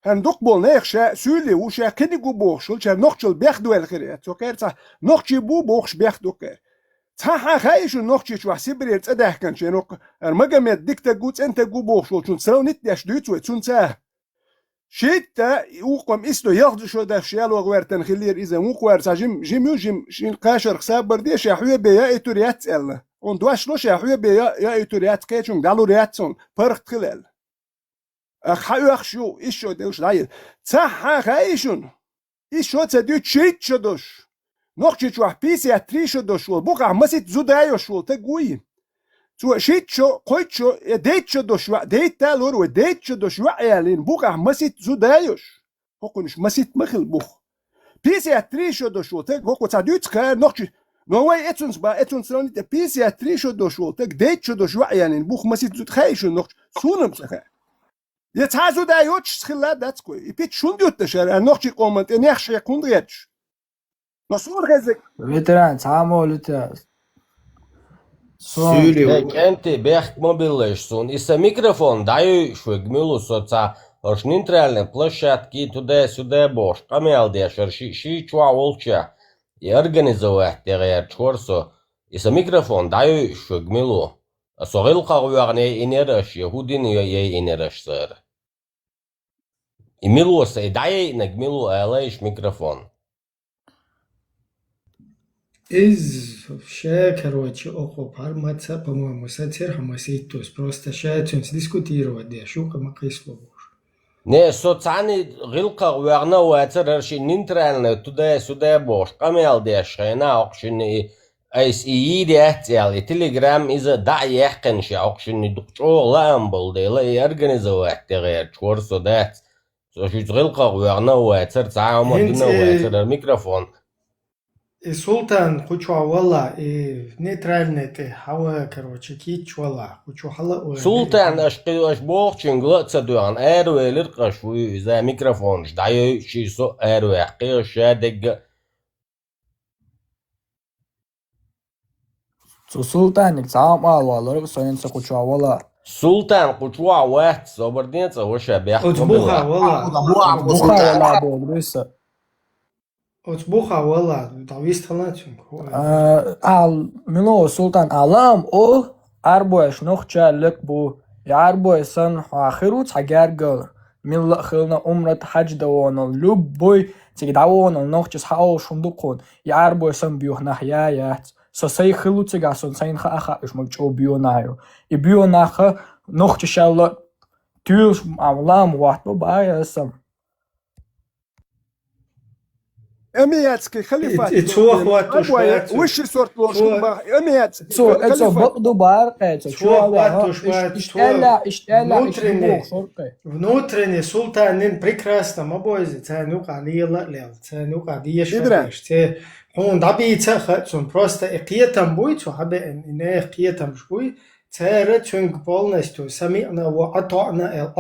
هندقبل نيخشا سولي وشا كنيغو بوخشل شا نوخشل بيخدو الخيرات سوكيرتا نوخشي بو بوخش بيخدوكير تها خايشو نوخشي شو حسيبرير تدهكن شنوك ارمغمت ديكتا غوت انت غو بوخشل شون سرو نيت داش دوتو تون تا شيتا وقم اسلو ياخدو شو داش يالو غويرتن خلير اذا موقوار جيم شين قاشر حساب بردي شا حوي بيا اتوريات ال اون دواش لو شا حوي بيا يا اتوريات كيچون دالو رياتسون فرق خلال اخشو ايشو دوش دايل تها خايشون ايشو تدو تشيتشو دوش نوخشي شو بيسي اتريشو دوش بوقع مسيت زودايو شو تقوي تو شيتشو قويتشو ديتشو دوش ديتا لورو ديتشو دوش يالين بوقع مسيت زودايوش هوكونش مسيت مخل بوخ بيسي اتريشو دوش تك هوكو تادو تكا نوخشي نوواي اتونس با اتونس روني بيسي اتريشو دوش تك ديتشو دوش يالين بوخ مسيت زود خايشو نوخش سونم تخا يتعزو دايوتش خلا داتكو يبيت شون ديوت شر نوخشي قومنت نيخش يكون ريتش نصور غزك فيتران تعامل Dek enti beht mobilēšsun. Isa mikrofon daju švig milusoca ar šnintrēlne plašatki tudē bošt. Kamēldieš ar šī čua olča. I organizovat der čorso. Isa mikrofon daju švig milu. So rilqarvuarne inerash Yehudin ye inerash sir. I milos daje nag milu alaish mikrofon. Вообще, короче, около маца, по-моему, сатир хамаситус. Просто шаятун дискутировать, да, шука макайсловуш. Не, соцани rilqarvuarna watsar shi nintralne tudē bosh. Kamēldieš na oqshini Ais iidi ähtiäli Telegram isa da'jähkensi oqshini duqchoo laambuldi la organizovat chorso dat. So shi rilqarvuarna watsar tsaama dina watsar mikrofon. Султан кучу вала и нейтральный ты хава, короче, кичвала, кучу хала. Султан аш бохчин глатса дуан эрве лирqashwi за микрофон ждаю ши со эрве qisha deg. Султаник цаам алвалар соинса кучу вала. Султан кучу ват соборденца воша бях. Отбуха вала. Отбуха вала, давис талачун. Мило Султан алам о арбоеш нохча ликбу ярбоесан ахиру цагаргал милла хилна умрат хаж давонал любой циг давонал нохчс хао шундукон ярбоесан биохнахя ят сосай хилу цигасон сайн хаха ишмагчо бионаyo и бионаха нохчшалла тюл алам ват баесам امياتسكي خليفات وش صورت لوشكم اميات سو اتسو بقدو بارقه Внутренний султанин прекрасно мобойзи, ценук алила лел, ценук адиеш. Он добиться хоть просто экиетам будет, что habe не экиетам шуй, цере чунг полностью самина во атана эл,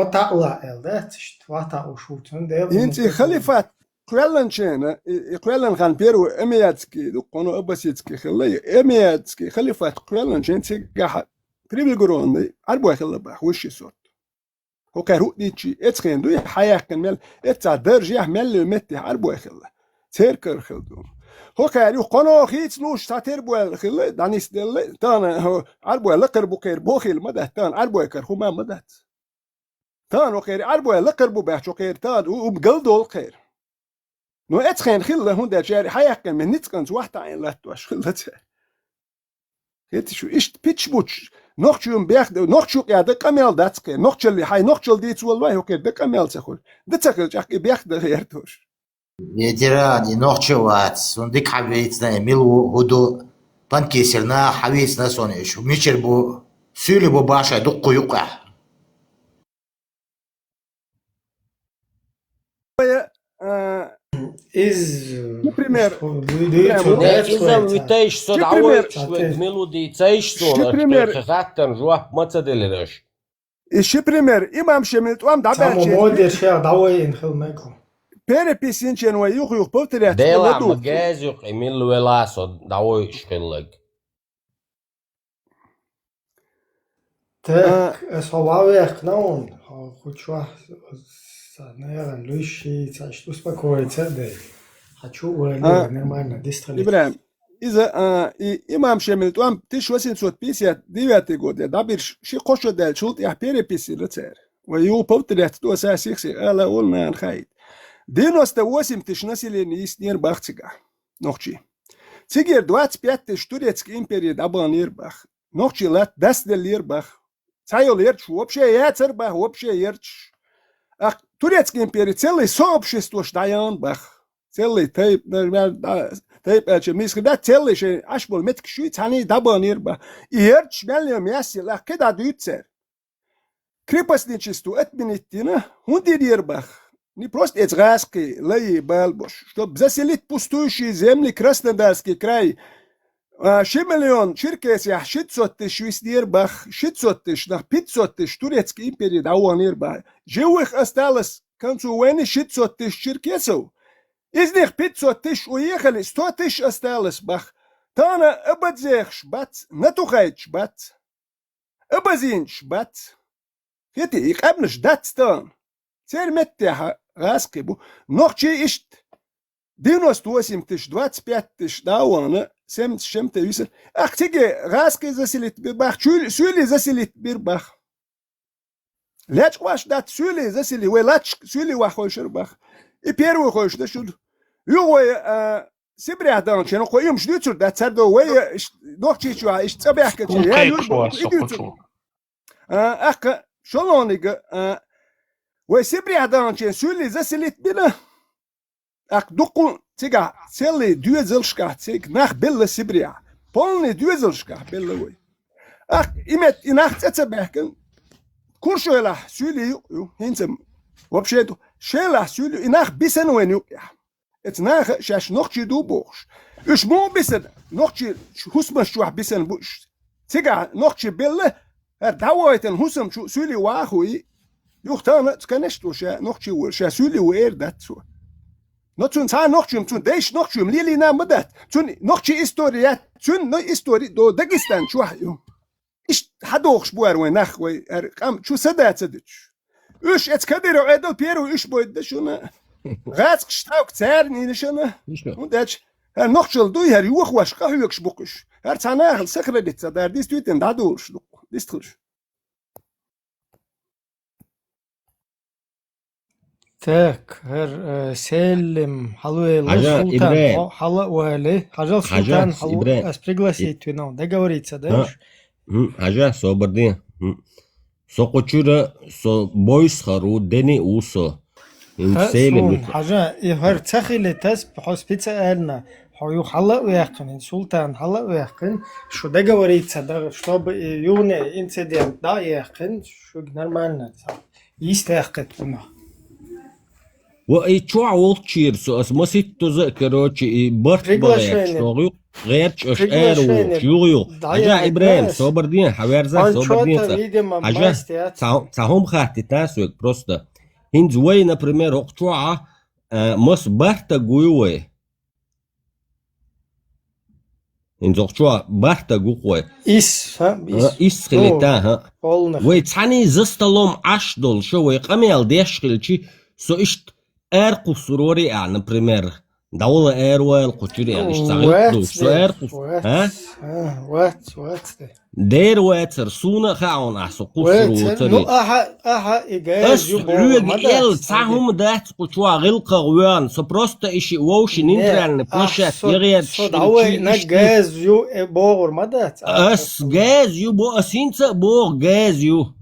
да, что ушу чунг. انت خليفات كلن شينا كلن كان بيرو امياتسكي دقونو اباسيتسكي خلي امياتسكي خليفات كلن شين تيغا بريبل غرون اربو خلا باخ وش صوت هو كارو ديتشي اتخين دو حياه كمل اتع درجه مل متي اربو خلا تيركر خلدو هو كارو قنو خيت لوش تاتربو خلا دانيس دل تان هو اربو لقربو كير بوخيل مده تان اربو كر هما مده تان وخير اربو لقربو باخ كير تان وبقلدو الخير نو اتخين خله هون ده جاري حياكن من نتكنز واحد عين لا توش خلته هيت شو ايش بيتش بوتش نوخشوم بياخد نوخشو قاعد كامل داتك نوخش اللي هاي نوخش ديت والله هو كده كامل تاخذ ده تاكل جاك بياخد غيرتوش ветерани нохчеват сундик хавейтна милу худу панкесерна хавейтна сонеш мичер бу сюли бу баша дуқу юқа Например, изам витейш со дауш мелодии цейшсон хаттан жуа мацаделераш. Ищи пример, имам шемит вам дабачи. Модер шер дауин хилмеко. Переписинчен ва юх повторять. Дела магазюк эмил веласо дауиш хиллэг. Так, словавях наун, хочу наверное, Люши, что успокоиться, да. Хочу нормально, дистралить. Ибрахим, из-за имам Шемиль, там 1859 год, да, бирш, ши кошо дал, шулт я переписи лицер. Вою повторять, то сасикси, ала улна анхайт. 98 тысяч населения есть Нирбахцига. Нохчи. Цигер 25 тысяч турецкий империи дабан Нирбах. Нохчи лет 10 Нирбах. Цайол ерч, вообще яцербах, вообще ерч. Ах, турецкий империи целое сообщество штаян бах. Целый тейп, мискда целый же ашбол меткшуй цани дабан Нирбах. Ерч мельем яси лах кеда дюцер. Крепостничество отменить-тина, хунди Нирбах. Не просто Эцгайский, Лей, Балбош, чтобы заселить пустующие земли Краснодарский край. 6 миллион Черкесия, 600 тысяч Веснирбах, 600 тысяч, 500 тысяч Турецкой империи Дауанирбах. Живых осталось к концу войны 600 тысяч черкесов. Из них 500 тысяч уехали, 100 тысяч осталось, бах. تانا أبدزيخ شبات نتوخيت شبات أبزين شبات خيتي يقابلش دات تان سير متها غاسقي بو نوخشي إشت دينوس توسيم تش دوات سبيات تش داوانا سمت شمت يوسل أختيجي غاسقي زسيلت بيرباخ سولي زسيلت بيرباخ لاتش واش دات سولي زسيلي ولاتش سولي واخوش رباخ إبيرو خوش ده شد يو سبري هدان شنو قويم شديتر دات سردو وي نوخشي شو إيش تبعك كتير يا يو أخ شلونيج وي سبري هدان شن سولي زسيلت بينا أخ دقون تيجا سيلي دوزلشكا تيج نخ بيلا سبريا بولني دوزلشكا بيلا وي أخ إمت إنخ تتبعك كورشولا سولي يو هنسم وبشيتو شيلا سولي إنخ بيسن وين يو اتناخ شاش نوخشي دو بوش اش مو بيسن نوخشي حسم شو بيسن بوش تيجا نوخشي بيلا دعوتن حسم شو سولي واخوي يختار تكنشتو شا نوخشي وشا سولي وير دات سو نتون تا نوخشم تون ديش نوخشم ليلي نامدات تون نوخشي استوريات تون نو استوري دو داغستان شو يو اش حدوخش بوار وين نخ وي ارقام شو سدات سدتش اش اتكدرو ادل بيرو اش بويد شونا غاز قشتاوك تسارني نشنا وداتش نوخشل دوي هر يوخ واش قهوكش بوكش هر تناخل سكردت صدر ديس تويتن دادوش ديستخش تاك هر سلم حلوة سلطان حلا وهلي حاجة سلطان حلوة أسبريغلاسيت وينو ده говорится داش حاجة صبردين سوقوچورا سو بويس خرو دني اوسو سون حاجة هر تخيل تاس بحوسبيتsa أهلنا حيو حلا ويقن سلطان حلا ويقن شو ده говорится ده чтобы юный инцидент да يقن شو нормально يستحقت منه وإيشوا وولتشير سو اسمسيت تذكروشي برت بغير شغيو غيرش اشعار وشيوغيو حاجة إبراهيم صبردين حوارزة صبردين حاجة تاهم خاتي تاسوك просто هنز وي например اقتوعة مس برتا قويوه هنز اقتوعة برتا قويوه إس خليتاها ويتحاني زستلوم عشدول شوي قميال ديشخلشي سو إشت أرقو سروري например دولة أروال قتيري يعني اشتغلت سو أرقو ها وات دير واتر سونا خاون أحسو قصر نو أها إيجاز يبقى تساهم دات قطوع غلقة غوان سو بروستا إشي ووشي ننترالن بلاشات يغير دعوة نجاز يو بوغر مدات أس جاز يو بو أسينتا بوغ جاز يو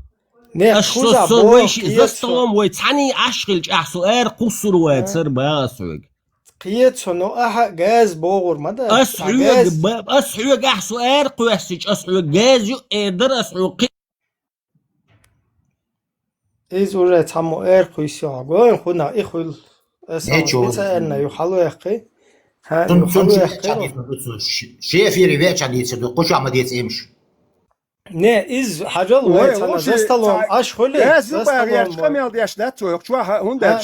أشخوزا بوغ زستلوم ويتحاني أشغلش أحسو قصر واتر باسوغ قيت نو أها جاز بوغر مدى أسحوق أحسو قواسيج أسحوق جاز يو إدر أسحوق إز أورا تامو قويسي عقوين خونا إخوال أسحونا يحلو يحقي شيء في ريبيع شادي يتصدق قوشو عمديت إمش نه إز حاجة الوقت زستلوم أشخولي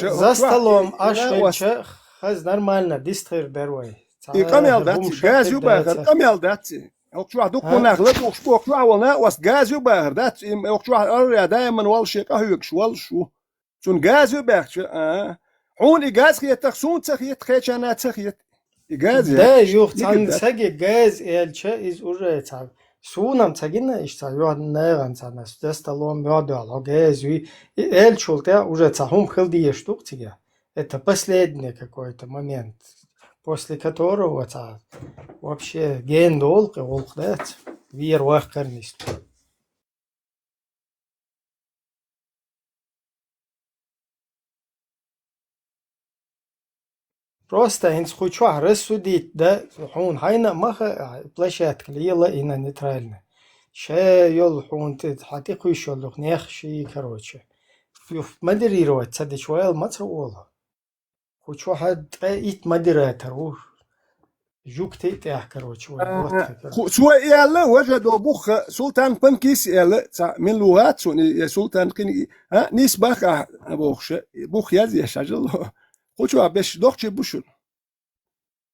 زستلوم أشخولي خز نرمالنا ديستخير دروي يقمل داتي غاز يباغر قمل داتي اوكشوا دوكو ناغلط اوكشوا اوكشوا ولا واس غاز يباغر دات اوكشوا ار دائما والشي قهوكش والشو سون غاز يباغ عون غاز خي تخسون تخي تخيشانا تخي غاز ده يوخ تان ساجي غاز الچا از اور تاب سونام تاگينا اشتا يواد ناغان تانس دستالوم ياد على غاز وي الچولتا уже цахум хилди штук тига. Это последний какой-то момент, после которого вообще ген долг и волкдать вир вахкарнист. Просто инс хочу рассудить, да, хун хайна маха площадка лила и на нейтральная. Ша йол хун ты хатику еще лух нехши, короче. Модерировать цады чуэл мацауола. Хочу حد إيت مديرات روح جوك تيتح كروتش سواء يلا وجدوا بوخ سلطان بنكيس يلا من لغات سلطان كني نيس باخ بوخ يزي شجل خوشوا باش نوخشي بوشن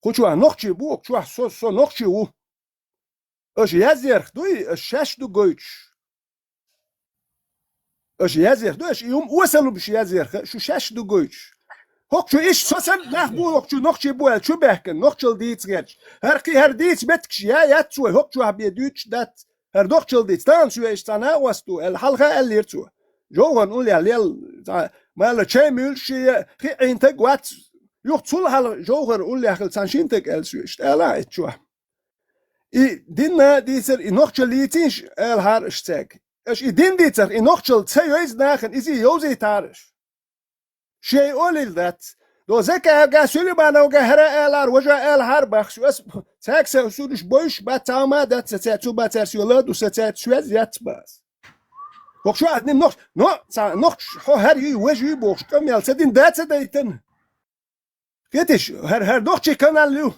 خوشوا نوخشي بوك شو سو نوخشي و اش يزيرخ دوي الشاش دو جويتش اش يزيرخ دوي اش يوم وصلوا بش يزيرخ شو شاش دو جويتش هوك شو ايش سوسن نخبو هوك شو نخشي بوال شو بحكن نخشل ديتس غيرش هر ديتس بتكش يا ياتسوي هوك شو هبي دوتش دات هر نخشل ديتس تان شو ايش تانا وستو الحلقة اللي يرتو جوهن قولي عليل ما لا شيء ملشي خي انتك وات يوختول هال جوهر قولي اخل سانشينتك السويش الا اتشو I dinna dieser I nochchelitisch har steg. Es I din dieser I nochchel zeis nachen is I jositarisch. Shay olil that. Do zeka ga Suleiman o ga hera elar waja el harbach was taxa sudish boish batama dat set zu batersiola du set suez yatbas. Doch scho hat noch noch her I waji boch kam yal sedin dat sediten. Getish her doch kanal lu.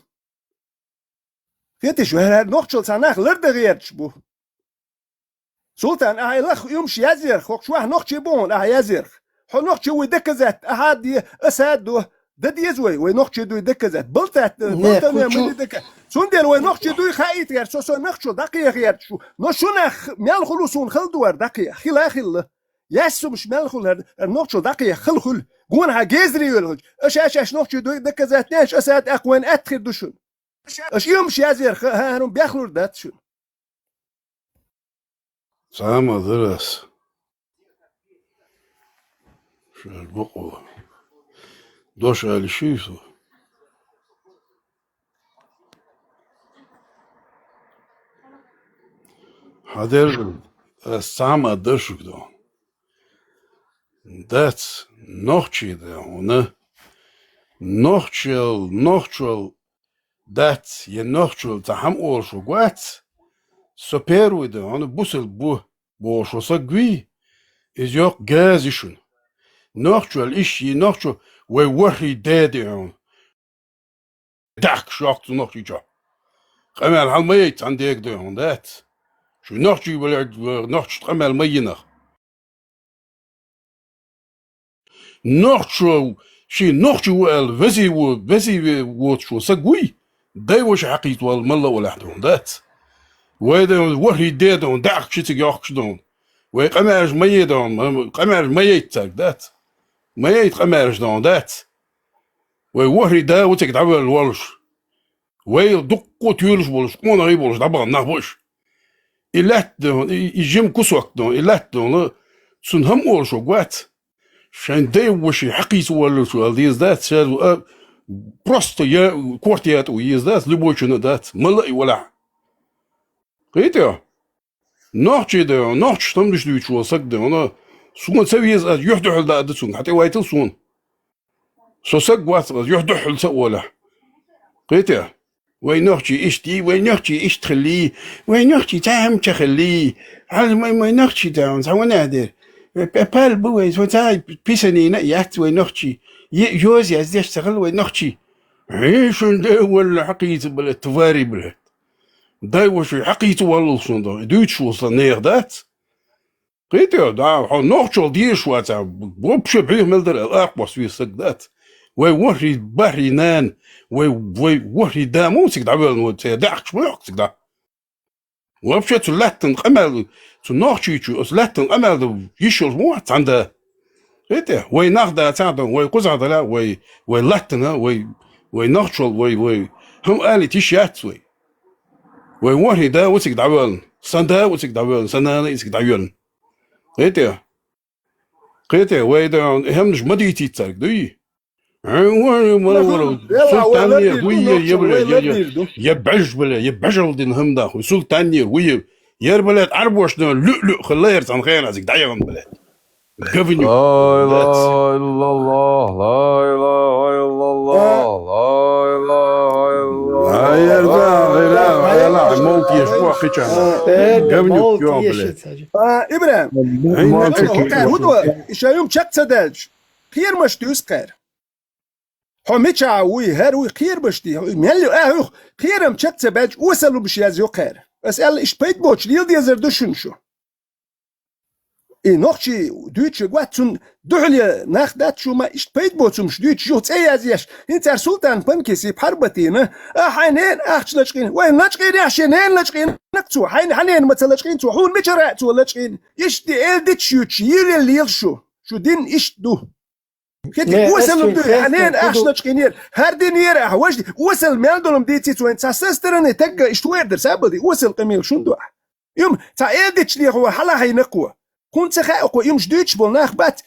Getish her nochchel sanach lerdegeert bu. Sultan aylach yumsh yazir khok shwa nochchi bon yazir. Ho nochchi ودكزت ahadi asadu dad yazwi we nochchi du دكزت بلتات بلتان يا من دك سندل we nochchi du khait yer so nochchi daqiq yer shu no shunach mel khulusun khaldwar daqiq khila khil ياسو مش ملخل nochchi daqiq khul قون ها جزري يلغج اش nochchi du دكزت ناش اسات اقوان ادخل دشن اش يمشي yazir هانم بيخلور دات شو سامة درس شو البقوة دوش على شيسو حاضر سامة درشك دون داتس نوخشي دون نوخشل داتس ينوخشل تهم أول شو قوات سوبرو دون بوسل بو شو سقوي إز يوق جازيشون نوخشل إشي نوخشل ووري دادعون داك شوقت نوخشي جا قمال هالميت عندك دون دات شو نوخشي ولا نوخش قمال مينخ نوخشو شي نوخشو وزي ووت شو سقوي داي وش حقيت والملا ولا حدون دات ويدا وري دادون داك شتي يوخش دون وقماج ميدون قماج ميت تاك دات ميت قماج دون دات ووري دا وتك دعوة الولش ويدقو تيولش بولش قون غيبولش دابا نابوش إلات دون يجيم كسوك دون إلات دون سنهم أولش وقوات شان داي وشي حقيت ولش والديز دات شاد بروستو يا كورتيات ويز دات لبوشن دات ملا ولا قيتيا نوحشي دون نوحش تمدش دويتش وسك دون سون سويز يحدحل دا دسون حتى وايتل سون سوسك وات يحدحل سولا قيتيا وين نوحشي اشتي وين نوحشي اش تخليه وين نوحشي تاهم تخليه على ما نوحشي دون سوا نادر بال بويز وتاي بيسني نيات وين نوحشي يوزي ازدي اشتغل وين نوحشي عيش ولا حقيت بلا تواري بلا داي وشي حقيت والله صندوق دوتش وصل نير دات قيتيا دا نوحشل دي شواتا بوبش بيه ملدر الاقبص في السك دات ووري بحري نان ووري دامو سك دعوال وتدعك شويق سك دا وبشا تلاتن قمال تنوحشيشو اسلاتن قمال يشل موات عند قيتيا وي ناخدا تعدن وي قزعد لا وي لاتن وي نوحشل وي هم قالي تيشيات وي ووري دا وسك دعوال سندا وسك دعوال سنانا يسك دعوال قيتيا وي دا همش مديتي تاك دوي سلطانية ويا يبعج بلا يبعجل دين هم دا سلطانية ويا يا بلاد عرب واش لؤلؤ خلاير تن خير ازك دايغن بلاد جافينيو لا اله الا الله لا اله الا الله لا اله الا الله لا لا موت يشوا خيچان جافينيو كيو بلاد ابراهيم هدوء شايوم تشك سداج خير مش تسقر حميتشا وي هروي خير بشتي ملي خيرم تشك سباج وصلوا بش يازيو خير اسال ايش بيت بوتش ليل دي زردشن شو نوخشي دويتش واتون دحلي ناخدات شو ما إشت بيت بوتسمش دويتش جوت أيازيش انت سلطان بنكسي بحربتينا حينين أخش لشقين وين لشقين يحشينين لشقين نكتو حينين مثلا لشقين تو حول مجرى تو لشقين إشتي إلدتش يوتشي اللي يلشو شو دين إشت دو كتي وصل دو حنين أخش لشقين هر دين يرى وجدي وصل مالدولم ديتي تو انت سسترني تق إشتوير در سابدي وصل قميل شندو يوم تا إلدتش لي هو حلا هي نقوة كنت خاقو يوم جديتش بولناخ بات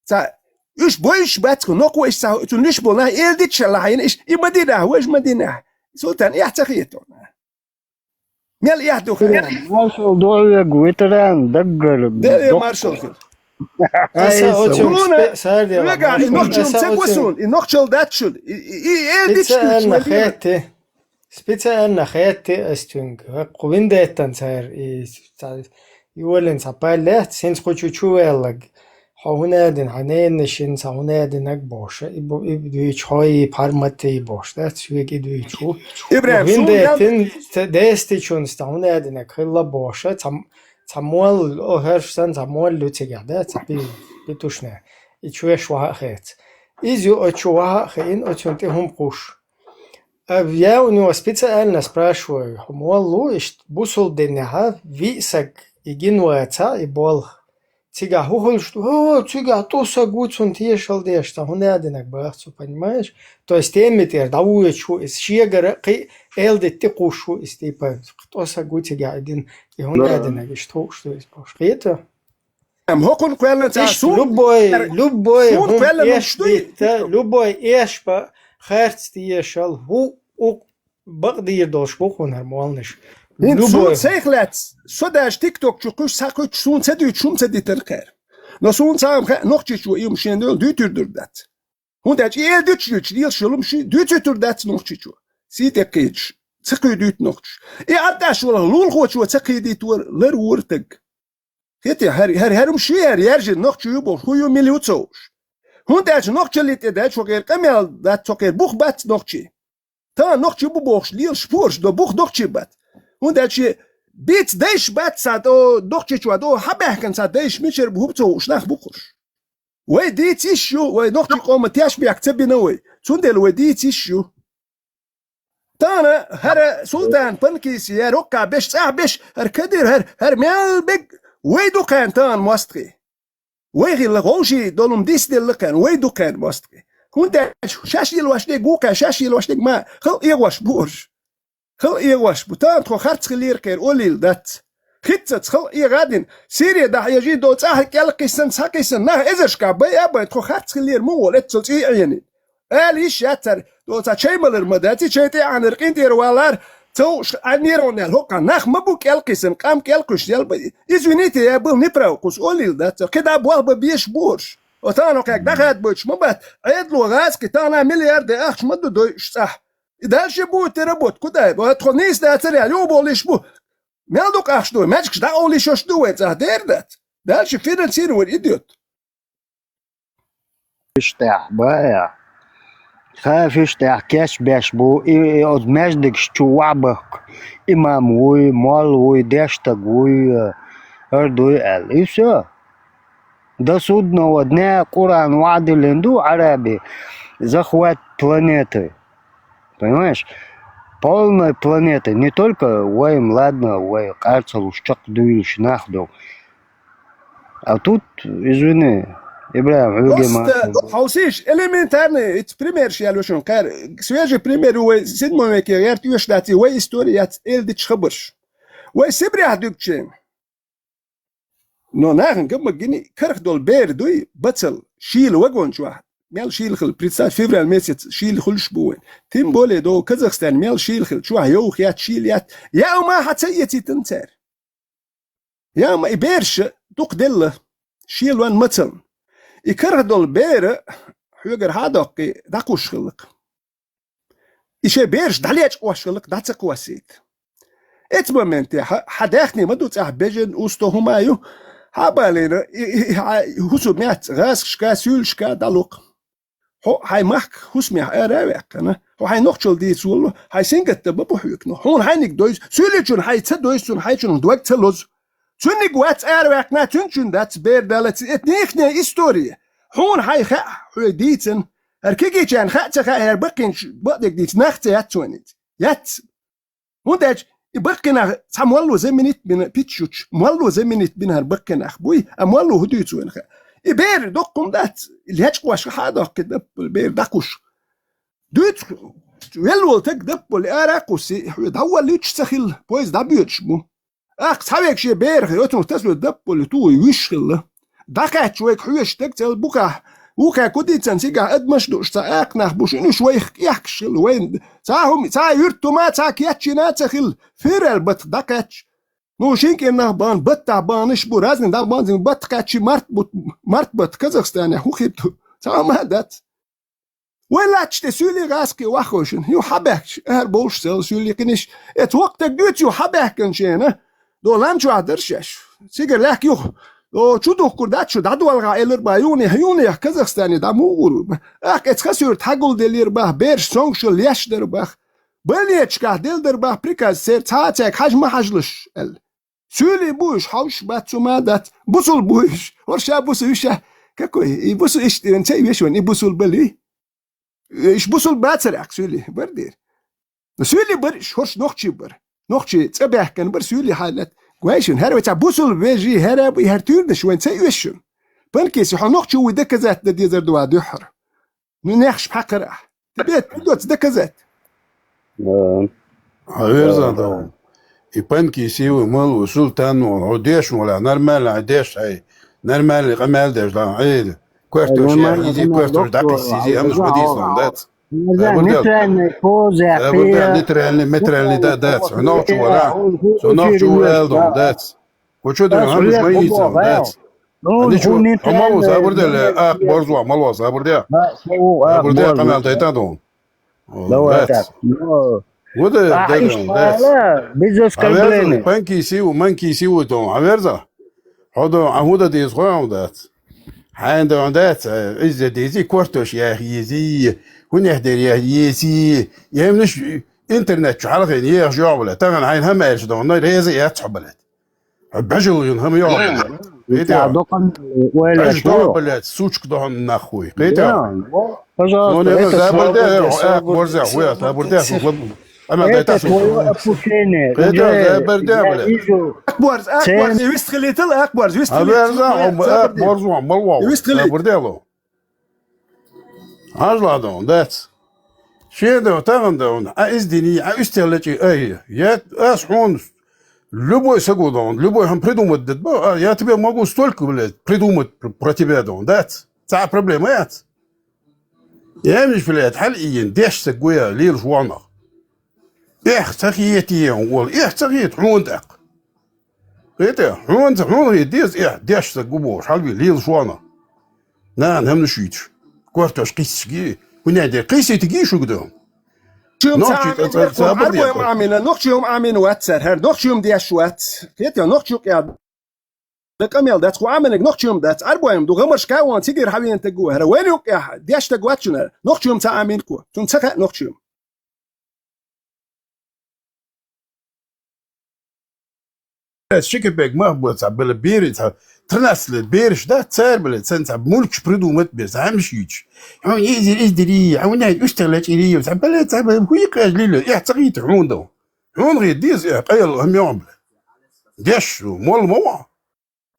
تا يش بويش بات نقوة إيش تا تنش بولناخ إلدتش الله هين إيش يمدينه وش مدينه سلطان يحتقيتون مال يحدو خير مارشال دول جويتران دقر ده مارشال Essa ótimo sério. Legal, e nós tínhamos e nós tínhamos datschul. Spitze خيتي استونج قويندتن سير يولن سبالات سينس خوچوچوالگ هونادن هنين شين سونادن اكبوش يبدو يچوي پارمتي بوش ده سويگ يدو يچو ابراهيم ويندتن دستي چون ستونادن كلا بوش تمول او هرشتن تمول لوتيگاده تبي بتوشنه يچوش وا خيت изю очуа хин очунти хум куш я у него специально спрашиваю молу ишт бусул денега висак игинуаца и бол тига хухол что тига то сагуцун тешал дешта хунадинак бахцу понимаешь то есть темитер давуечу из шегара элдетти кушу из типа кто сагутига один и хунадинак что из пошкета هوكن كويلن любой эшпа херцтиешал ху багдир дош бухун нормальныш любой сехлет содаш тикток чукуш сакуч сун цеди чум цеди теркер но сун сам нохчичу им шендел дютүрдүрдат хундаж элдүчүч дил шулумши дютүрдат нохчичу ситекич цыкыдүт нохч и ардаш вол лул хочу цыкыдитур лер уртыг Хити هرم شير يرجع نقطة يبغى هو مليوتوش هون ده نقطة اللي تدا شوكير كمل ده شوكير بوخ بات نقطة تا نقطة يبغى ليل سبورش ده بوخ نقطة بات هون ده شيء بيت دايش بات سادو نقطة شو ده حبه كان سادايش مشر بهبتوش نخ بخش ويدي تيشو ونقطة قوم تياش بيكتب نوي تندل ويدي تيشو تانا هر سلطان بنكيس يا ركع بيش صح بيش هر كدير هر مال بيج ويدو كان تان ماستري ويغي الغوشي دولم ديس ديل كان ويدو كان ماستري كنت شاشي الواشدي جوكا شاشي الواشدي ما خل ايواش بورج خل ايواش بوتان تخو خرط خلير كير اوليل دات خيتت خل اي غادين سيريا دا يجي دو تصاح كالقيسن ساقيسن نه ازرشكا بي ابا تخو خرط خلير مو لتت اي عيني اليش ياتر دو تا تشيملر مداتي تشيتي عن رقين دير والار تو انيرون الهوكا نخ مبوك القسم قام كالكش يلب ازونيتي يا بل نبراوكوس اوليل دات كده ابواب بيش بورش وتانو كاك دخلت بوش مبات عيدلو غاز كتانا مليار دي اخش مدو دوش صح دالش بو تربوت كده وادخل نيس دات سريع يوبو ليش بو مالدوك اخش دو ماجكش دا اولي شوش دو اتزا دير دات دالش فيرنسين والايديوت اشتاح بايا خاف اشتاح كاش باش بو از مجدك شو عبك امام وي مال وي داشتك وي اردوي ال ايسا ده судно ودنا قرآن وعد لندو عربي захват планеты понимаешь полной планеты не только воем ладно вой кажется лучок дуешь нахду а тут извини Просто хаусиш элементарный пример шиалошон кар свежий пример у седьмой веке ярт юштати у история элдич хабарш у сибря дукчен но нахен гам гини карх дол бер дуй бацал шил вагон шва мел шил хил представь февраль месяц шил хулш буен тем более до Казахстан мел шил хил шва юх ят шил ят я ما حتسيتي تنتر يا ما يبرش دوق دل شيل وان مثل يكردل بير حجر هادوقي داكوش خلق إيش بيرش داليش واش خلق داتك واسيت اتممنت حداخني ما دوت بيجن اوستو همايو هابالين هوسو ميات غاس شكا سول شكا دالوق هو هاي ماك هوسمي اراويك انا هو هاي نوخشل دي سول هاي سينجت ببوحيك نو هون هاينك دويس سوليچون هاي تدويسون هايچون دوك تلوز توني قوات أروقنا تنشن دات بير دالت اتنيخنا إستوريا حون هاي خا حوي ديتن هركيجي كان خا تخا هربقين بقدك ديت نختي يتونيت يت وندج يبقنا سامولو زمنت بين بيتشوش مولو زمنت بين هربقنا أخبوي أمولو هديت وين خا يبير دقم دات اللي هتقواش حدا كده بير دقوش دوت يلو تكدب والأراقوسي يدور ليش سخيل بويز دابيوتش بو صحابك شي بير يوتو تسلو دب اللي تو يشخل دقات شويك حويش تكتل بوكا كودي تنسيقا ادمش دوش ساقنا بوشنو شوي يحكشل وين ساهم سا يرتو ما ساك ياتشينا تخل فيرل بت دقاتش نو شينك انه بان بتا بانش بو رازن دا بان بت كاتشي مرتبط كازاخستان هو خيبتو ساهم هادات ولا تشتسولي غاسكي واخوشن يو حبكش بولش سيل سولي كنش ات وقتك دوت يو حبكن شينا دو لانشو عدرشش سيجر لك يو دو شو كردات شو دادو الغائلر بايوني هيوني كازاخستاني دا مو اك اتخسير تاقل دلير باه بيرش سونشل يش در باه بليتشكا دل در باه بريكاز سير تاتك حجم حجلش سولي بوش حوش باتسو مادات بوصل بوش ورشا بوسوشا كاكوي يبوسو اشتي انتي يشون يبوسو البلي إيش بوصل باتسرق سولي بردير سولي برش هرش نوخشي نوخشي تبعه كان بر سولي حالات كويشن هرب تاع بوصل بيجي هرب يهرتور ده شوين سيوشن بنكيس يحو نوخشي ودكزات ده ديزر دوا دحر نخش بحق راح تبيت دوت دكزات هايرزا دو يبنكيسي ومال وسلطان وعديش ولا نرمال عديش هاي نرمال قمال داش لا عيد كوارتوش يزي كوارتوش داكسيزي امش بديس دات نترالني دات نوتشو ولا نوتشو الدون دات وشو ده همش ما يسون دات نيشو همو زابردل برزوا مالوا زابرديا زابرديا قمال دايتا دون دات وده بيزوس كالبليني بانكي سيو مانكي سيو دون عمرزا هذا عمودة دي صغيرة دات عندهم دات إذا ديزي كورتوش يا أخي زي ونحضر يا يسي يهمنش إنترنت شو عارف يعني يرجع ولا تمام عين هم إيش ده والله ريزي يتحب بلد بجوا ينهم يعمل ولا شو بلد سوتش كده هم نخوي قيتها أنا زابر ده برزع ويا زابر ده أما ده تاسو قيتها زابر ده بلد أكبر يستخليت له أكبر يستخليت أكبر زوام ملوا زابر ده له هذا دون دات شيء ده تمام دون أزدني أستهلك أيه يا أسحون لبوا يسقوا دون لبوا هم بريدومت دت يا تبي ما قول ستولك بلد بريدومت براتبي دون دات تاع بروبليمات يا مش بلاد حلقين ديش سقويا ليل جوانا تخيتي ولا تخيت حون دق قيته حون يديز ديش سقوبوش حلبي ليل جوانا نعم هم نشيتش كورتوش قيسكي ونادي قيسي تجي شو قدام نوخشيوم عامين نوخشيوم عامين واتسر هر نوخشيوم ديش وات كيت نوخشيوك يا دكاميل دات وعامل نوخشيوم دات اربويم دو غمرش كاوان تيجر حبيبي تجو هر وينك يا ديش تجوات شنو نوخشيوم تاع عامين كو تنسخ نوخشيوم شيكبيك مهبوط على بيرت ترناس البيرش ده تسار بلد سنت مولك بريدو مت بس عمشيش عون يزري عون يشتغلت إليه بس بلد هو يقاج ليله يحتقيت عون ده عون غير ديز قيل هم يعمل ديش مول موا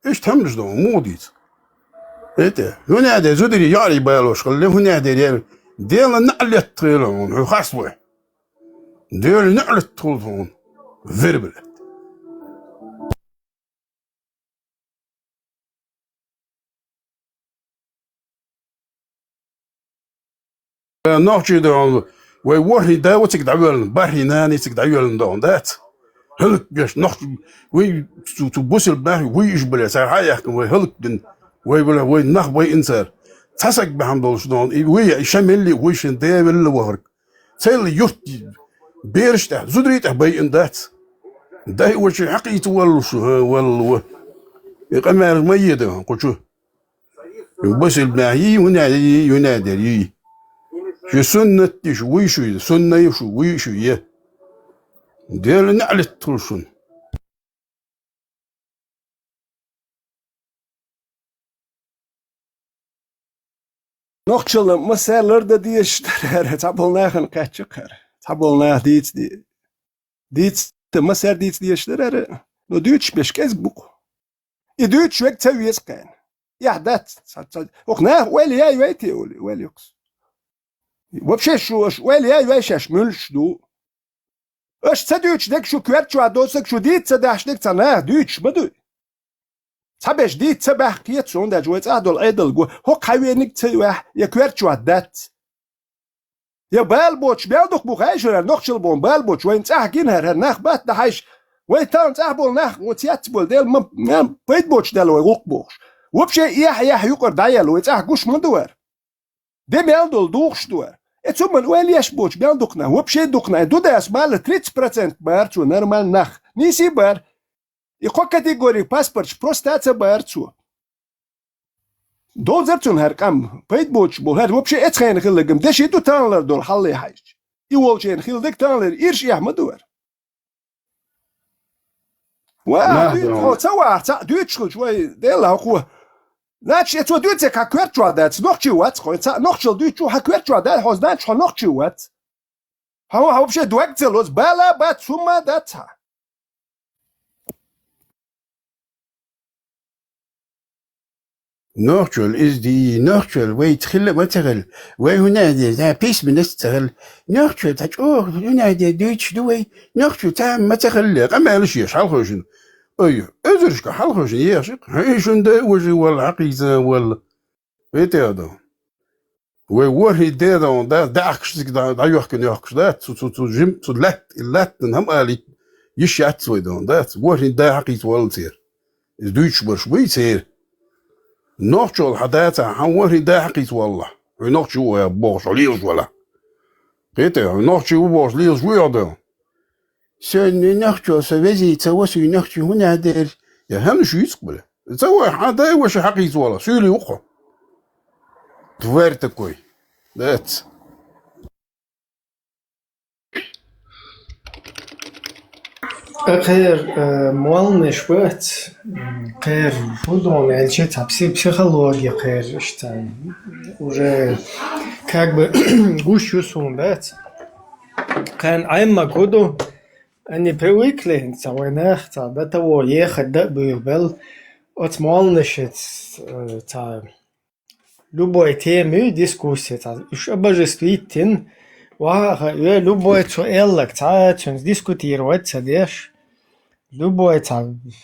ايش تهمش ده موديت ايه هنا هذا زودري يعري بالوش خليه هنا هذا ديال نقلت طيلون خاصوه ديال نقلت طيلون فيربل نوحشي دون ويوحي دا وتك دعوالن باحي ناني تك دعوالن دون دات هلك باش نوحشي وي تبوس الباحي وي يجبل سار هاي يحكم وي هلك دن وي بلا وي نخ وي انسار تسك بهم دولش دون وي شملي وي شن ديبل اللي وهرك سيل يوت بيرش تحت زدري تحت بي ان دات داي وش حقي تولش وال يقمر ميده قلت بس الباحي ينادي شو سنة شوي شوي سنة شوي شوي ديال نعلت تلشون نقشل مسألة ده دي اشترى تابلناه نكاتشكر تابلناه ديت مسألة دي اشترى نو دوتش بيش كذبوك يدوتش وقت تسويس كان يحدث وقناه ويلي يا يويتي ويلي يوكس وبشش ويلي يا يويشش ملش دو اش تدوتش دك شو كوارتشو عدوسك شو ديت تداش دك تناه دوتش بدو تبش ديت تبح كيت سون دا جويت اهدول ايدل جو هو قوينك تيوح يا كوارتشو عدات يا بالبوتش بيالدوك بوخايشر نقشل بون بالبوتش وين تحكين هر نخ بات دحيش وين تان تحبول نخ وتياتبول ديل ما بيت بوتش دلو يغوق بوخش وبشي يح يقر دايل ويتحكوش من دوار دي بيالدول دوخش دوار اتسو من ويل يش بوتش بيالدوكنا وبشي دوكنا دو داس مال 30% بارتو نرمال نخ نيسي بار يقو كاتيجوري باسبورتش بروستاتا بارتو دول زرتون هرقم بيت بوتش بو هر وبشي اتخين خلقم دشي دو تانلر دول حالي حاج يولشين خلدك تانلر إيرش يحمد دوار واه تسوى دوتشل شوي ديلا هو ناتش اتو دوتك هكويرتشو دات نوخشي وات خو نوخشل دوتشو هكويرتشو دات هوز ناتش نوخشي وات هو بشي دوكتلوز بالا بات ثم داتها نورتشل إز دي نورتشل وي تخل ما تغل وي هنا دي بيس من تغل نورتشل تاج هنا دي دوتش دوي نورتشل تا ما تغل قما لشي شحال خوشن ايوه ازرش كحال خوشن يا شيخ هيشن ده وجي والعقيزه ولا بيتي هذا وي وري ده ده داكش دا يحكي يحكي ده تو جيم تو لات نهم الي يشات سوي ده وري ده عقيز ولا تير دوتش برش ويتير نوخشو حداتا حوري دا حقيت والله نوخشو بوش ليش ولا قيتي نوخشو بوش ليش ويادو سن نوخشو سويزي توسو نوخشو هنا دير يا هم شو يتقبل تسوي حدا واش حقيت والله سولي وقع تفارتكوي ذات غير مولنا شويت غير فودون الشيء تبسي психология غير штан уже как бы гуще сундат كان айма году они привыкли к войнах до того ехать да был от молодости та любой теме дискуссии та еще обожествить любой человек дискутировать садишь любой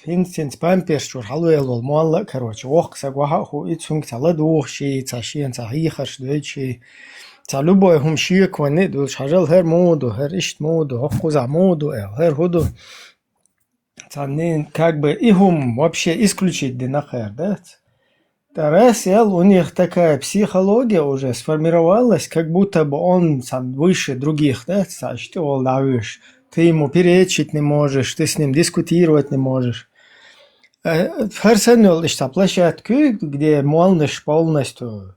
инстинкт памперш حلوة والمال короче وقت هو يتسونك تلادوخ شيء تشين تهيخش دوتشي любой هم شيء كونه دول شجال هر مود وهر اشت مود وحقوق مود وهر هدو تانين как бы им вообще исключить нахер да Тарас у них такая психология уже сформировалась, как будто бы он сам выше других, да, что давишь. Ты ему перечить не можешь, ты с ним дискутировать не можешь. Персонал, что площадки, где молодежь полностью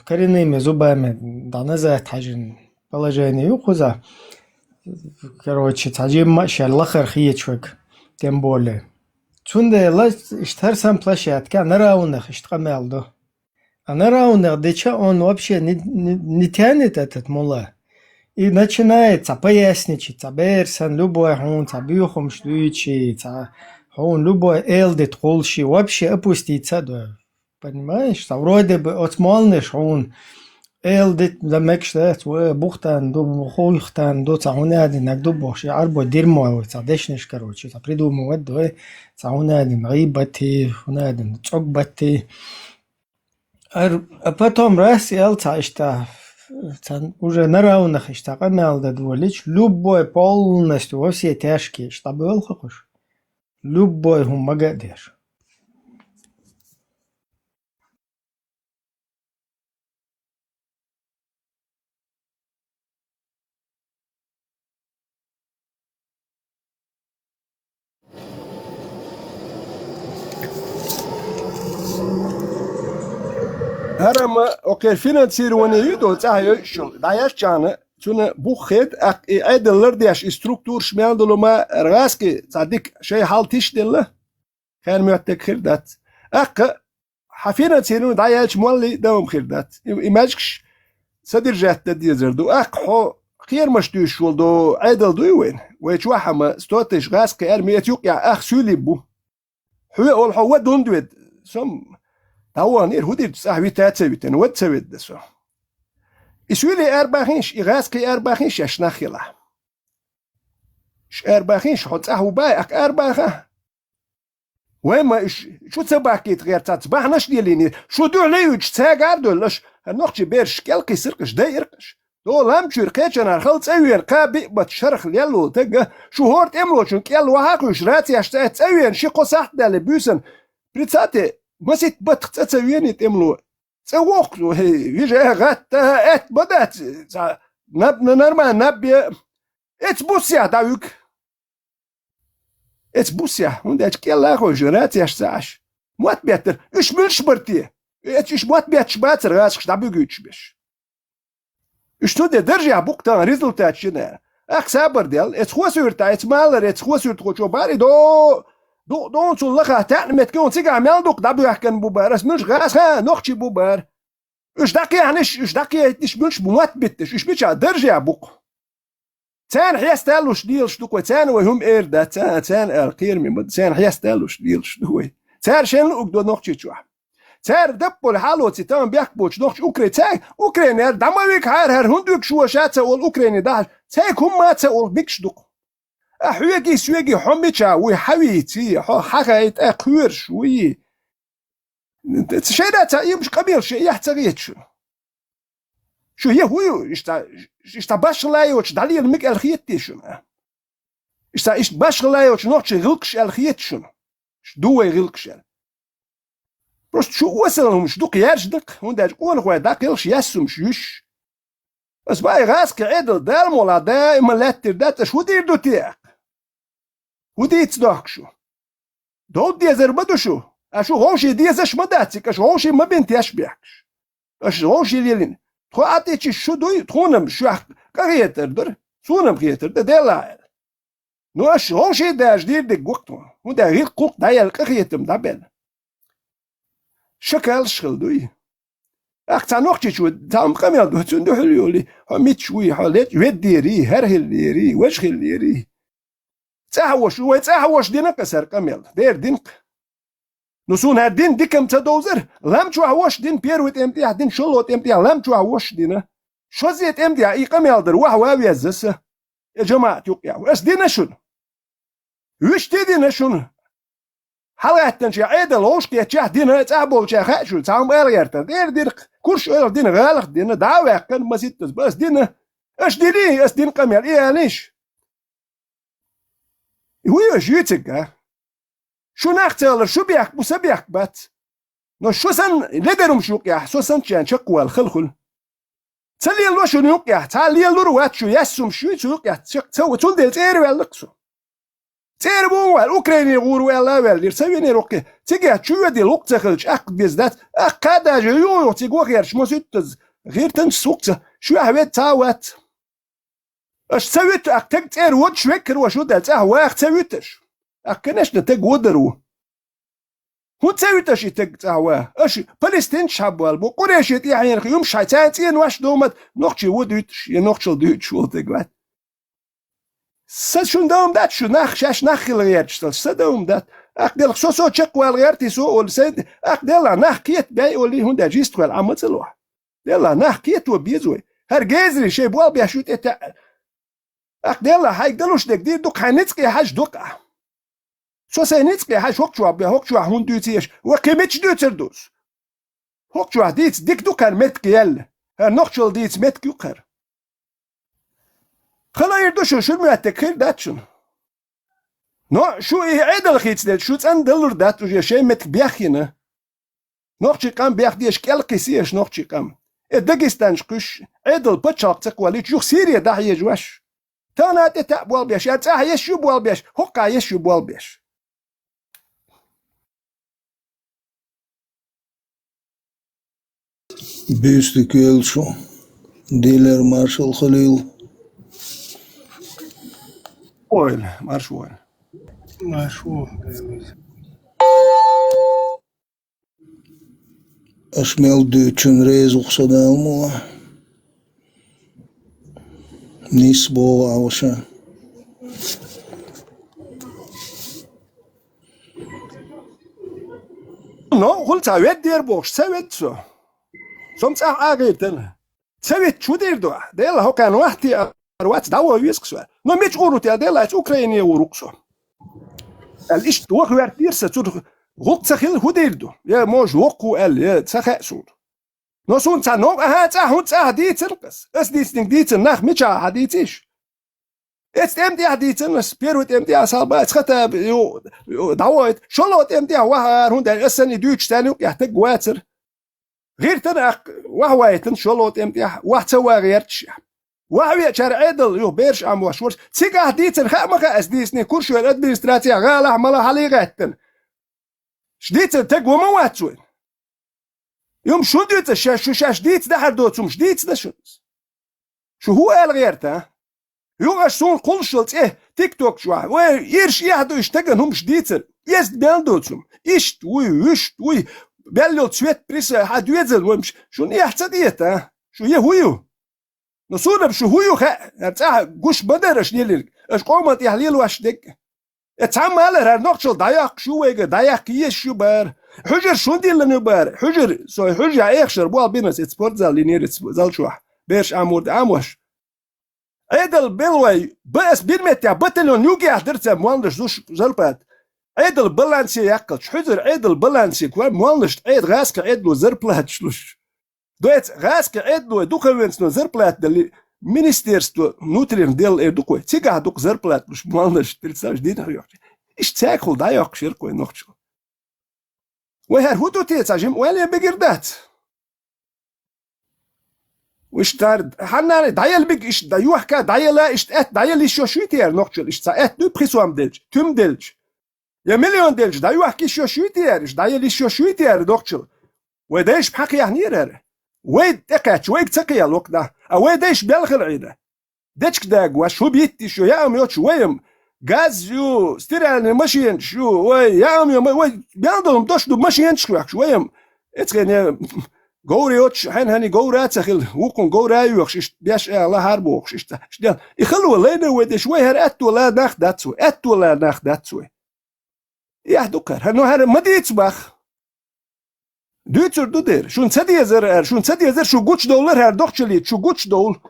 коренными зубами, да, назад хажин положение юхуза, короче, таджим шарлахар хиечвик, тем более. Чунде лас иштарсам площадке, она раунах иштqamелдо. Она раунах, дича он вообще не тянет этот мула. И начинается поясничать, берсан, любой хун, бюхом штуичи, хун, любой элдит холши, вообще опуститься, да. Понимаешь? Вроде бы от молодежь хун, элдит, да мекштет, бухтан, до хуйхтан, до цахунадин, нагдо боши, арбо дерьмо, цадешниш, короче, придумывать, да, цахунадин, гибати, хунадин, цокбати. А потом раз ялца ишта, уже на раунах ишта, камелда дволич, любой полностью во все тяжкие, что был хохуш, любой хум магадеш. هرما اوكي فينانسيروني يدو تاعي شو دايش جانا تون بوخيد ادلر ديش استركتور شمالدلو ما راسكي تصدق شي حال تشدله كان ميتك خردات اق حفينا تسيرون دايالش مولي دوم خيردات إماجكش صدر جات ديزر دو أقحو خير مشتوش ولدو عدل دوين ويتشوحا ما ستوتش غاس كير ميتيوك يا أخ سولي بو حوي أول حوة دون دويد سم تاوان نير هودي تساحوي تاتسويتن واتسويت دسو إسولي أرباخينش إغاس كي أرباخينش يشناخيلا ش أرباخينش حط أهو باي أك أرباخا وين ما شو تسباكيت غير تاتباح نش دياليني شو دو ليوج تساقار دولش هنوخشي بيرش كالكي سرقش دايرقش دو لامشير قيتشن خلط أوين قابي بتشرخ ليالو تقا شو هورت إملو شو كيالو هاكوش راتي أشتاعت أوين شي قصاحت دالي بيوسن بريتساتي مسيت بتخت أويني تملو تسوقلو هي يجي غات ات بدات نبنا نرمان نبي ات بوسيا داوك ات بوسيا ونداش كيلا خوش راتي أشتاعش موات بيتر إش ملش برتي إش موات بيتش باتر غاسخش دابيوغيتش بيش إش تودي درجة بوقتان ريزلتات شنا أخ سابر ديال ات خوسورتا ات مالر ات خوسورت خوشو باري دون تولخا تعنمت كون تيجا مالدوك دابيو يحكن بوبار اسمش غاس ها نوختي بوبار إش داقي عنش إش داقي إش ملش موات بيتش إش بيتش درجة بوق تان حياس تالوش ديلش دوكو تان وهم إيردا تان القير من تان حياس تالوش ديلش دوكوي تان شين لوك دو نوختي تشوح تان دبول حالو تان بيحكبوش نوختي أوكرانيا دمويك هر هندوك شو شاتsa والأوكراني ده تاك هم ماتsa والبيكش دوكو أحويجي سويجي حميتشا وحويتي حكايت أقير شوي شيء يمش قبيل شيء يحتاجيت شو هي هو إشتا باش لايوش دالي المك الخيتي شو إشتا باش لايوش نوتش غلقش الخيت شو دوي غلقش بس شو وصلهم شو دوك يرجدك ونداج قون خوي داك يلش يسوم شوش بس باي غاسك عدل دال مولا دائما لا تردات شو دير دو تيك ودي تصدق شو دول دي زربدو شو اشو هوشي دي زش مداتك اشو هوشي ما بنتي اشبيحش اشو هوشي ليلين تخو اتيتش شو دوي تخونم شو قريتر در سونم قريتر ده دلايل نو اشو هوشي داش دير دك وقتو ودا غير قوق دايل قريتم دابل شكل شغل دوي اختا نوختي شو تام قميل دو تندو حليولي هميت شوي حالات وديري هرهل ديري وشغل ديري تاهوش ويتاهوش دينك كسر كامل دير دينك نسون هالدين ديكم تدوزر لم تشوهوش دين بيروت امتيح دين شلوت امتيح لم تشوهوش دينه شو زيت امتيح اي كامل در وهو يزس يا جماعة يوقع اس دينا شنو وش تدينا شنو حلقة تنشي عيد الوش كي تشاه دينا تابول تشاه شو تام غيرت دير ديرك كلش دين غالق دينا دعوة كان ما زيت بس دينا اش ديني اس دين كامل ايه ليش هو جيتك شو نختار شو بيحك بسبيحك بات نو شو سن لدرم شو يا شو سن كان شقوا الخلخل تلي لو شو يوقع تلي لو روات شو يسم شو يوقع تسوي تولد تير والقصو تير بو الاوكراني غور ولا ولا يسويني روكي تيجي شو يدي لوق تخلج اق بزدات اقدا جو تيغو غير شمو ستز غير تنسوقت شو هويت تاوات اش سويت اكتك تير ود شوكر وشو دالت واخ سويتش اكناش نتاج ودرو هو تسويتش يتاج تاوا اش فلسطين شعب بو قريش يعني يوم شايتين واش دومت نوختي وديتش نوختل ديتش ودغات سشون دوم دات شو نخشش نخل غيرتش سدوم دات اقدر سو تشق والغيرتي سو ولسيد اقدر نحكيت باي ولي هون داجيست ولا عمتلوح يلا نحكيت وبيزوي هرجازري شي بو بيشوت اتا اقدر هيقدروش دير دوك هنتقي حاج دوقع سو سينتقي حاج هوكشوا هون دوتيش وكيمتش دوتردوس هوكشوا ديك دوكر متقيل هنوخشل ديت متقيقر خلا يردوشو شو المتكير داتشن نو شو ايه عدل خيتس دات شو تندلر دات وجا شي متبيخينه نوخشي قام بيخ ديش كالكيسيش نوخشي قام الدقستانش قش عدل بتشاق تقوالي تشوخ سيريا ده يجوش تانا تتاب والبيش يتاه يشوب والبيش هقا يشوب والبيش بيستي كيلشو ديلر مارشال خليل وين مارش وين ماشو أشمل دوتشن ريز وخصدال مو نيسبو عوشا No, قلت عويد دير بوش سويت سو سمت عاقيتنا سويت شو دير دوا ديلا هو كان وحدي أروات دعوة ويسكسو نو ميش قولوا ديلا أوكرانيا وروكسو الإيش توقع وردير ستور غلط سخيل هو دير دو يا موج وقو يا تسخاء سود نو سون تانو هون ديت سرقس اس ديت ناخ ميشا هديتيش اتس ديت نس بيرو صالبا تختا دعوت شلوت وها هون ده اسني دوتش تاني يحتاج واتر غير تناق وهوايتن شلوت واحد سوا غيرتش وهوي شارع عدل بيرش ام وشورس تيجا ديتن خامخه اس ديسني كورشو الادمنستراتيا غالا ملا حليغتن شديتن تقوى مواتوين يوم شو ديت شو شديت ده هردوتم شديت ده شو هو قال غيرته يوم شون كل شلت تيك توك شو ويرش يهدو يشتغل هم شديتن يست بيلدوتم إشت وي بيلو تسويت بريسا حد يزل ومش شو يحتديت شو يهويو نصورنا بشو هويو هتساها جوش بدرش نيلك اش قومت يحليل واش دك اتعمل هر نقشل ضيق شو ويجا ضيق يش شو بار حجر شو دي اللي نبار حجر سو حجر ايخشر بوال بينس اتسبورت زال لينير زال شوح بيرش امور اموش عدل بلوي بس بيرمت يا بتلون يوجي احدرت مواندش دوش زلبات عدل بلانسي يقلش حجر عدل بلانسي كوان مواندش عيد غاسك عدلو زربلات شلوش دوت غاسك عدلو دوكوينس نو زربلات دل Ministerstvo внутренних дел edukoj. Cigā duk zarplēt, kurš malnaši tircāš dīnājokši. Iš cēkul dājok širkoj nokču. وهر هدو تيتاجم ولا بقردات. وش تارد حنا دايل بيج إش دايوح كا دايلا إش تأت دايل إش يشويتير نقشل إش تأت دو بريسوام دلج تم دلج يا مليون دلج دايوح كيش يشويتير إش دايل إش يشويتير نقشل ودايش بحق يعنير ويد تقاتش ويد تقيا الوقت ده أو دايش بيلخل عيده دتش داق وشو بيتي شو يا أم يوتش ويم غاز يو ستيران ماشين شو وي يا أم يوم وي بيعندهم دوش دو ماشين شو ويم اتغني جوري يوتش حين هني جورات سخيل وكون جورا يوخش بيش الله هربوخش اشتغل يخلوا لنا ودي شوي هرأت ولا ناخداتسو أت ولا ناخداتسو يا دكر هنو هر ما ديتسبخ دوتر دودر شون سدي زر شون سدي زر شو قوتش دولار هر دخشلي شو قوتش دول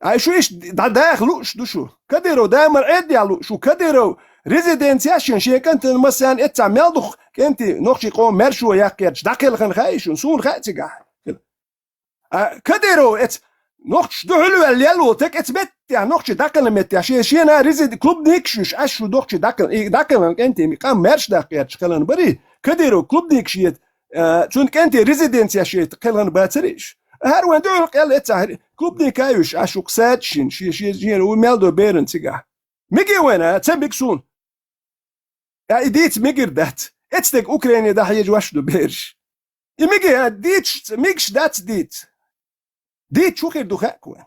اي شو ايش داخلوش دوشو كديرو دايما عدي على شو كديرو ريزيدنسياشن شي كنت مثلا اتعمل دخ كنت نخشي قوم مرشو ياكيرش داخل خن خايش ونسون خاتيغا كديرو ات نخش دحلو اليلو تك اتبت يعني نخش داخل مت شي انا ريزيد كلوب نيكشش اشو دخش داخل انت مقام مرش داخيرش خلن بري كديرو كلوب نيكشيت چون كنت ريزيدنسياشن خلن باتريش هر وين دول قال اتاهر كلوب نيكايوش اشوق ساتشين شي وميلدو بيرن تيغا ميجي وين تسبكسون يا ايديت ميجر دات اتستك اوكرانيا ده هيج واشدو بيرش يميجي ديتش ميكش دات ديت شو خير دخاك وين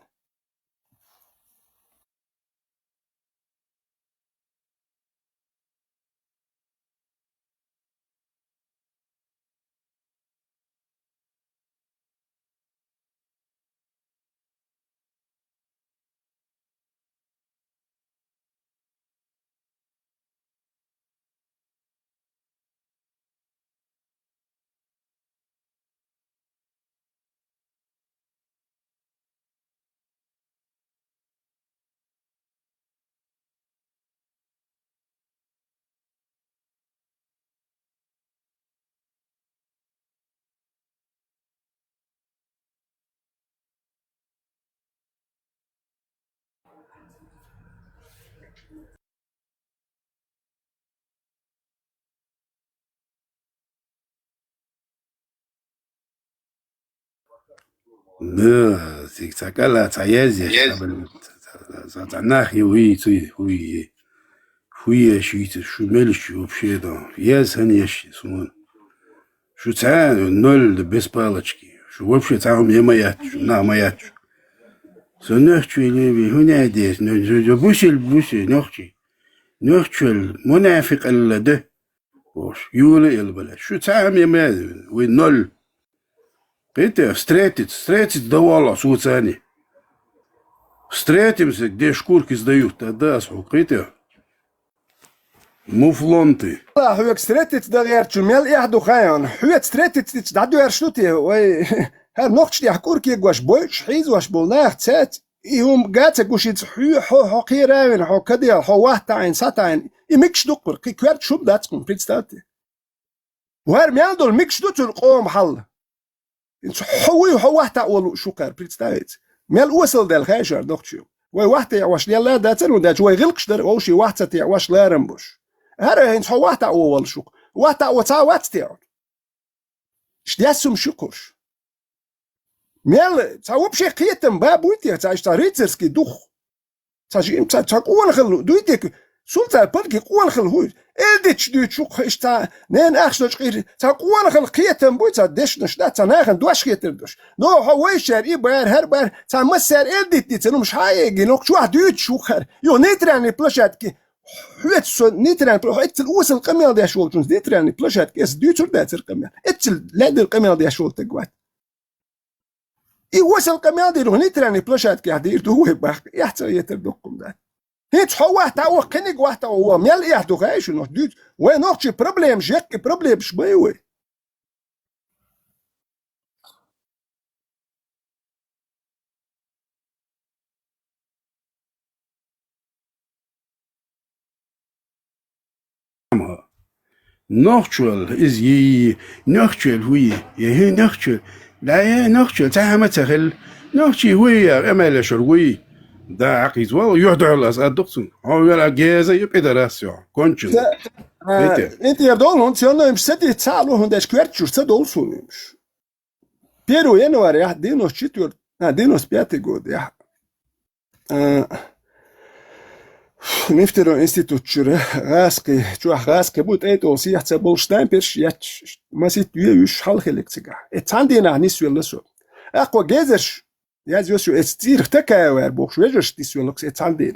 تيك تاكلا تعيازي ناخي وي شيت شو ملش вообще да яз هنيش سون شو تاع نول без палочки شو вообще تعهم يمايات نا مايات سنحكي لي هنا ديس نجو بوشي نحكي منافق الله ده وش يولي البلا شو تعهم يمايات وين نول قيتي встретить давала суцани. Встретимся, где шкурки сдают, тогда قيتي. Муфлонты. هو ستريتت ده غير تشمل يحدو خايون هو ستريتت دعدو يرشلوتي وي هر نقطش دي حكور كي واش بوش حيز واش بولناخ تسات يوم قاتك وش يتحو حو قيراوين حو كدير حو واحتاين ساتاين يمكش دقر كي كوارت شوب داتكم بريتستاتي وهر ميالدو المكش دوتو القوم حل حوي حو واحتا اولو شوكار بريتستاتي ميال وصل دال خايشار نقطشو وي واحتا يعواش ليلا داتن ودات وي غلقش در اوشي واحتا تيعواش لارمبوش هذا هنش هو واحد أول شوك واحد وتعوات تيعود شدياسم شكرش ميل تعوب شيء قيتم بابويتي تعيش تاريتسكي دوخ تاجي امتى تقول خل دويتك سلطة بالكي قول خل هو إديتش دويت شوك إشتا نين أخشش غير تقول خل قيتم بويت دش نشدا تناخن دوش قيتر دوش نو هو شر إبار هربار تمسر إديت تنو مش هايجي نوك شو دويت شوكر يو نيتراني بلاشاتكي حوت سو نيتران بلو اتل وصل قميل دي شغل تونس نيتران بلاشات كاس ديوتر داتر قميل اتل لاد القميل دي شغل تقوات اي وصل قميل دي نيتران بلاشات كي دير تو هو باخ يحتر يتردقكم ده هيت حوا تا كنيك واحد هو ميل يحدو غايش نو ديت وين نوتشي بروبليم جيك بروبليم شبيوي نخشل إز نخشل هوي هي نخشل لا يا نخشل تعمل تخل نخشي هوي أمل شروي دا عقيد والله يهدع الأس الدكتور هو يلا جاهز يبقى دراسة كونشن انت يا دولون تيانا مش سدي تسالو هندش كويرتشور سدولسون مش بيرو ينوار يا دينو شيتور دينو سبياتي جود يا نفترو انستيتوت شره غاسكي شو غاسكي بوت ايتو سيح تبولشتاين بيرش ياتش ما سيت يوش حلخلك تيغا اتاندينا نيسويلسو اقوا جيزش ياز يوسو استير تكاوير بوكش ويجش تيسويلكس اتاندين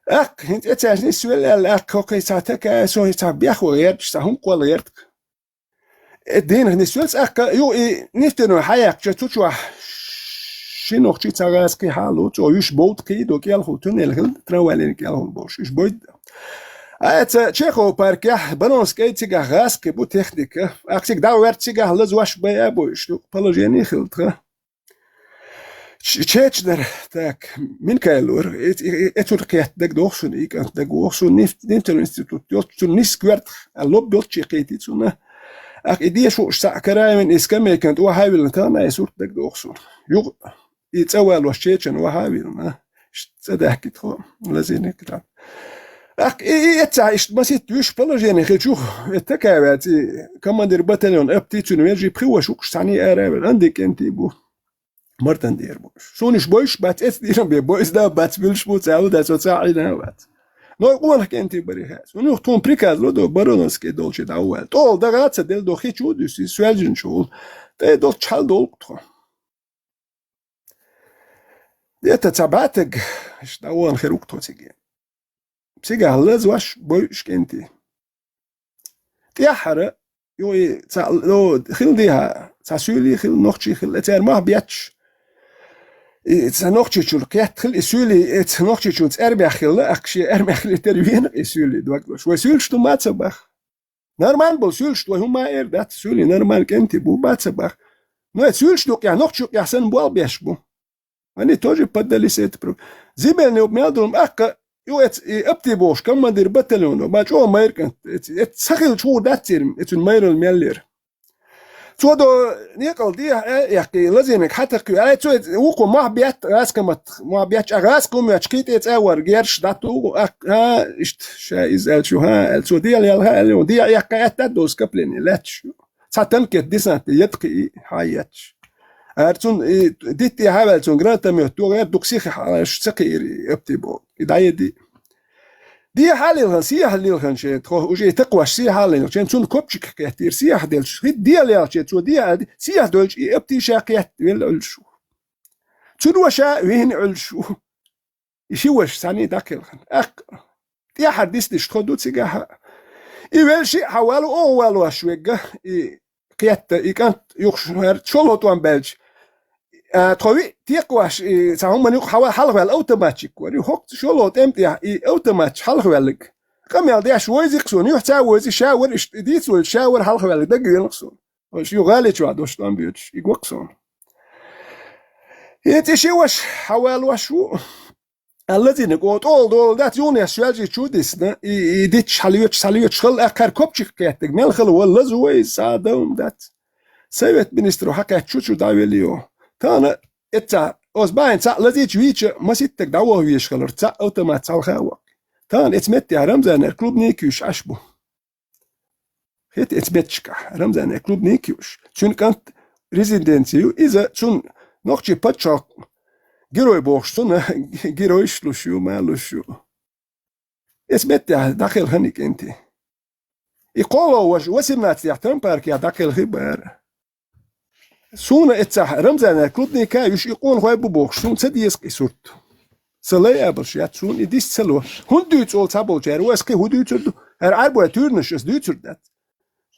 اق هنت اتاج نيسويل الاق اوكي تاكا سو يتا بيخو غيرش هم قول غيرتك الدين نيسويلس اق يو نفترو حياك تشوشوا شنو خشي تاغاسكي حالو تو يش بوت كي دو كيال خوتون الهل تروالين كيال هون بوش يش بويد تشيخو باركيا بانونسكي تيغا غاسكي بو تكنيك اكسيك داوير تيغا لزواش بيا بوش بولوجيني خلطرا تشيتشدر تاك من كايلور اتوركيات داك دوخسون ايك انت داك دوخسون نيمتل انستيتوت يوتون نيس كوارت اللوب بيوتشي قيتي تسونا اك ايديا شو ساعة كرايمن اسكامي كانت وهاويل نتانا يسور داك دوخسون يوغ يتسوال وشيتشن وهاويل ما تدحكي تخو لازين كلام اك ايتا اش بسيط يوش بلوجيني خيتشو التكاواتي كماندير باتاليون ابتي تنويجي بخوا شوكش تعني ارابل عندك انتي بو مرتن دير بوش سونش بوش بات اس ديرم بي بويس دا بات بيلش بو تاو دا سو تاعينا بات نو قولك انتي بريهاس ونو تون بريكاز لو دو بارونسكي دولشي داوال طول دا غاتس ديل دو خيتشو دوسي سوالجن شول دا دو تشال دول تخو ديتا تبعتك اش داوان خيروك توتيجي بسيجا هلاز واش بوش كنتي تيحرق يوي لو خيل ديها تسولي خيل نوختشي خيل اتر ما بياتش تنوختشي شول قيات خيل اسولي تنوختشي شول اربع خيل اكشي اربع خيل تروين اسولي دوكش وسولش تو ما تصبح نورمال بو سولش تو هما اير دات سولي نورمال كنتي بو باتصبح نو سولش تو يا نوختشي يا سن بو بيشبو اني توجي بدل سيت برو زيبلني وميادهم اق يو ابتي بوش كم دير باتلون ما جو مايركن تسخل شو داتير اتن مايرل ميلير تودو نيقل دي يحكي لازمك حتى كي تو وكو ما بيات راسكمت ما بياتش راسكم يشكيت اتاور غيرش داتو اشت شايز شو ها تو دي ها دي يحكي اتدوس كبلني لاتش ساتنك ديسنت يدقي حياتش ارتون ديتي هابلتون جرانتامي تو غير دوكسيخ شتقيري ابتيبو يداي دي حالي الغنسية حالي الغنشي تخو وجي تقوى سي حالي عشان تون كوبشك كتير سياح ديلش دي اللي عشان تو دي سياح دولش ابتي شاقيات وين الشو تون وشا وين الشو يشي وش ثاني داكل اق دي حديث دي شتخو دوت سيغا اي ويل شي حوالو او والو شويغا قيادة إيكانت يخشر شلو توان بلج توي تيقواش سهم من يخ حلق الأوتوماتيك وري هوك شلو تمتي أوتوماتيك حلق بالك كم يلدي شوي زيقسون يحتاج وزي شاور ديس ولا شاور حلق بالك دقي ينقصون وش يغالي شو عدوش توان بيوتش يقوقسون يتشي وش حوال وشو الذين قلت all that يوني أشياء شو ديسنا يديتش حليوتش خل أكار كوبشك كياتك ميل خل ولا زوي سادهم ذات سويت بنسترو حكا تشوشو داويليو تانا إتا أصبعين تا الذي تشويتش ما سيتك داوه ويشغل تا أوتومات تا الخاوة تان إتمتي رمزان الكلوب نيكيوش أشبه هيت إتمتشكا رمزان الكلوب نيكيوش شون كانت ريزيدنسيو إذا شون نوخشي باتشاك جيروي بوشتون جيروي شلوشيو مالوشيو اسمتي داخل هنيك انت يقولوا وسمات يحترم باركي داخل خبار سونا اتسح رمزانا كلودني كايوش يقول هاي بوشتون سديس قيسوت سلاي ابرشيات سون اديس سلو هندوت اول تابل جارو اسكي هدوت هر عربو تورنش اس دوت دات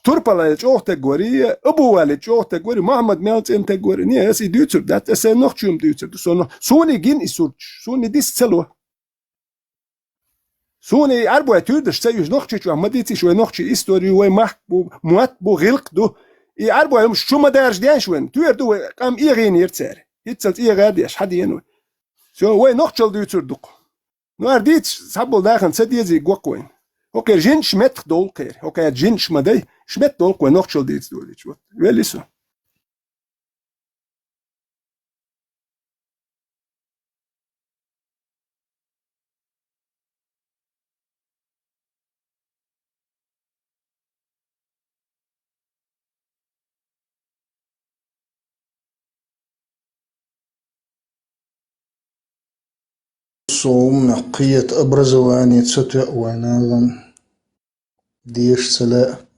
توربالا جوخت غوري ابو والد جوخت غوري محمد ميلت انت غوري ني اس دوت دات اس نوخچوم دوت سوني جين اسوتش سوني ديس سلو سوني عربو تودش سيوش نوخچو محمديتي شو نوخچي استوري وي محبو موات بو غلق دو اي عربو مش شو ما دارش ديان شوين توير دو قام ايغين يرتسر يتسلت ايغاديش حد ينو شو وي نوخچل دوت دوق نو ارديت سابل داخن سديزي غوكوين اوكي جين شمت دولكير اوكي جين شمداي شمت دولك ونوخچل ديت دوليش وات ويليسو صوم نقية أبرزواني تستوى وناغن ديش سلاء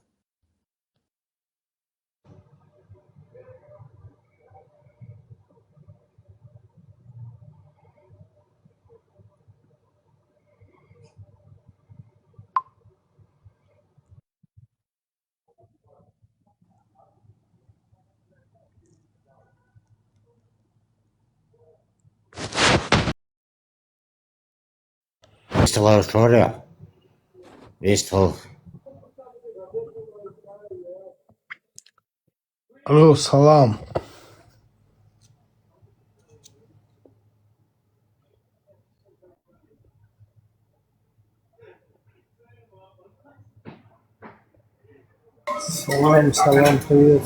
Vistela Australia. Vistel. Алло, салам. Салам, привет.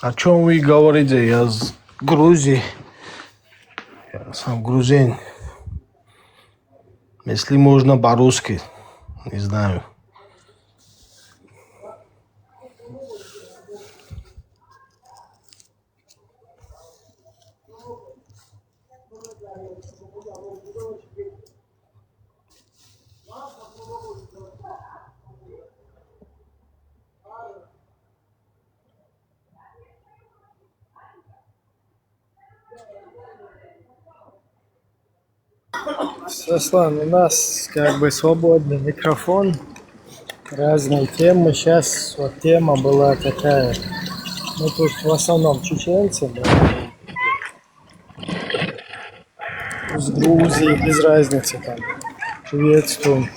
О чем вы говорите? Я с Грузии. Я сам грузин. Если можно по-русски, не знаю. Сослан, у нас как бы свободный микрофон, разные темы. Сейчас вот тема была такая, мы тут в основном чеченцы, да, с Грузии, без разницы там, приветствуем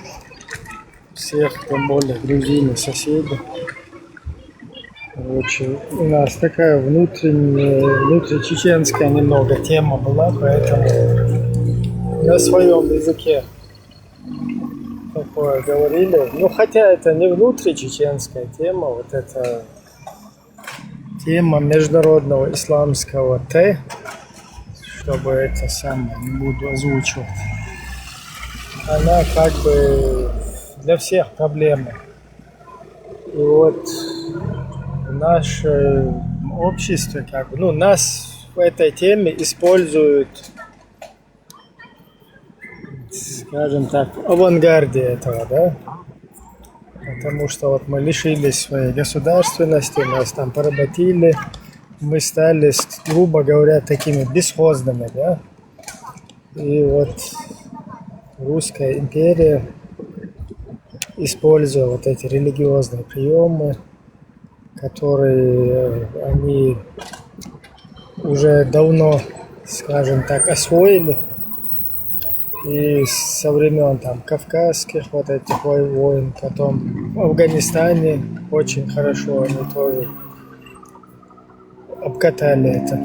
всех, тем более грузины, соседи. Короче, у нас такая внутричеченская немного тема была, поэтому на своем языке такое говорили. Ну, хотя это не внутричеченская тема, вот это тема международного исламского Т, чтобы это самое не буду озвучивать. Она как бы для всех проблема. И вот в нашем обществе, как бы, ну, нас в этой теме используют, скажем так, в авангарде этого, да? Потому что вот мы лишились своей государственности, нас там поработили, мы стали, грубо говоря, такими бесхозными, да? И вот Русская империя, используя вот эти религиозные приемы, которые они уже давно, скажем так, освоили. И со времен там кавказских вот этих войн, потом в Афганистане очень хорошо они тоже обкатали это.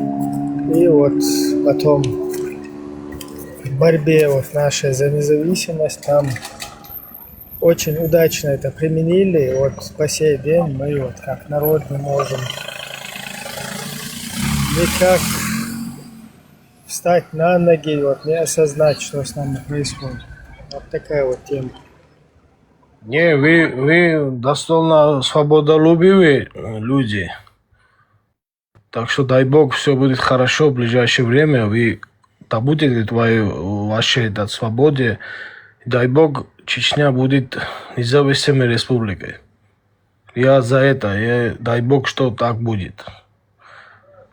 И вот потом в борьбе вот нашей за независимость там очень удачно это применили. И вот по сей день мы вот как народ не можем никак встать на ноги, вот не осознать, что с нами происходит. Вот такая вот тема. Не, вы достойно свободолюбивые люди. Так что дай бог все будет хорошо в ближайшее время. Вы добудете вашей свободе. Дай бог Чечня будет независимой республикой. Я за это. Дай бог, что так будет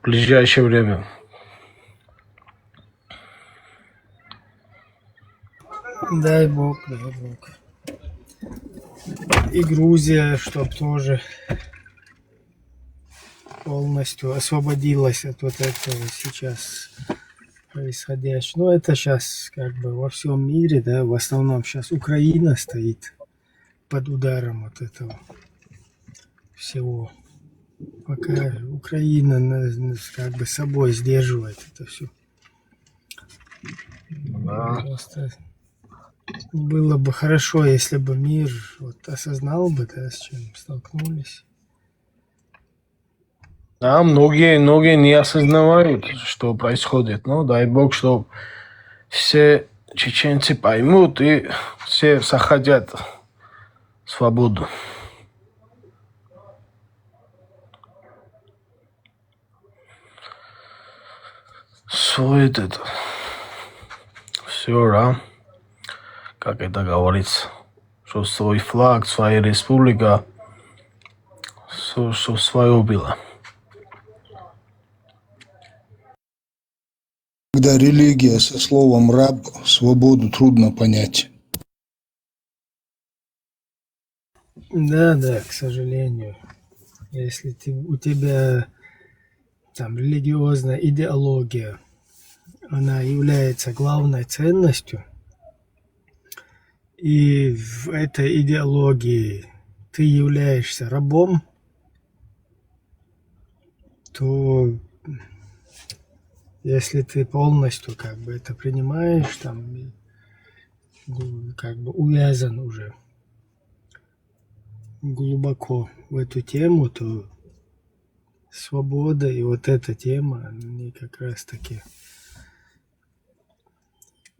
в ближайшее время. Дай бог, дай бог. И Грузия, чтоб тоже полностью освободилась от вот этого сейчас происходящего. Ну, это сейчас как бы во всем мире, да, в основном сейчас Украина стоит под ударом вот этого всего. Пока Украина как бы собой сдерживает это все. Да. Просто было бы хорошо, если бы мир вот осознал бы, да, с чем столкнулись. Да, многие не осознавают, что происходит. Но дай бог, что все чеченцы поймут и все захотят свободу. Стоит это. Все, да? Как это говорится, что свой флаг, своя республика, что свое было. Когда религия со словом «раб», свободу трудно понять. Да, к сожалению. Если у тебя там религиозная идеология, она является главной ценностью, и в этой идеологии ты являешься рабом, то если ты полностью как бы это принимаешь, там как бы увязан уже глубоко в эту тему, то свобода и вот эта тема, они как раз таки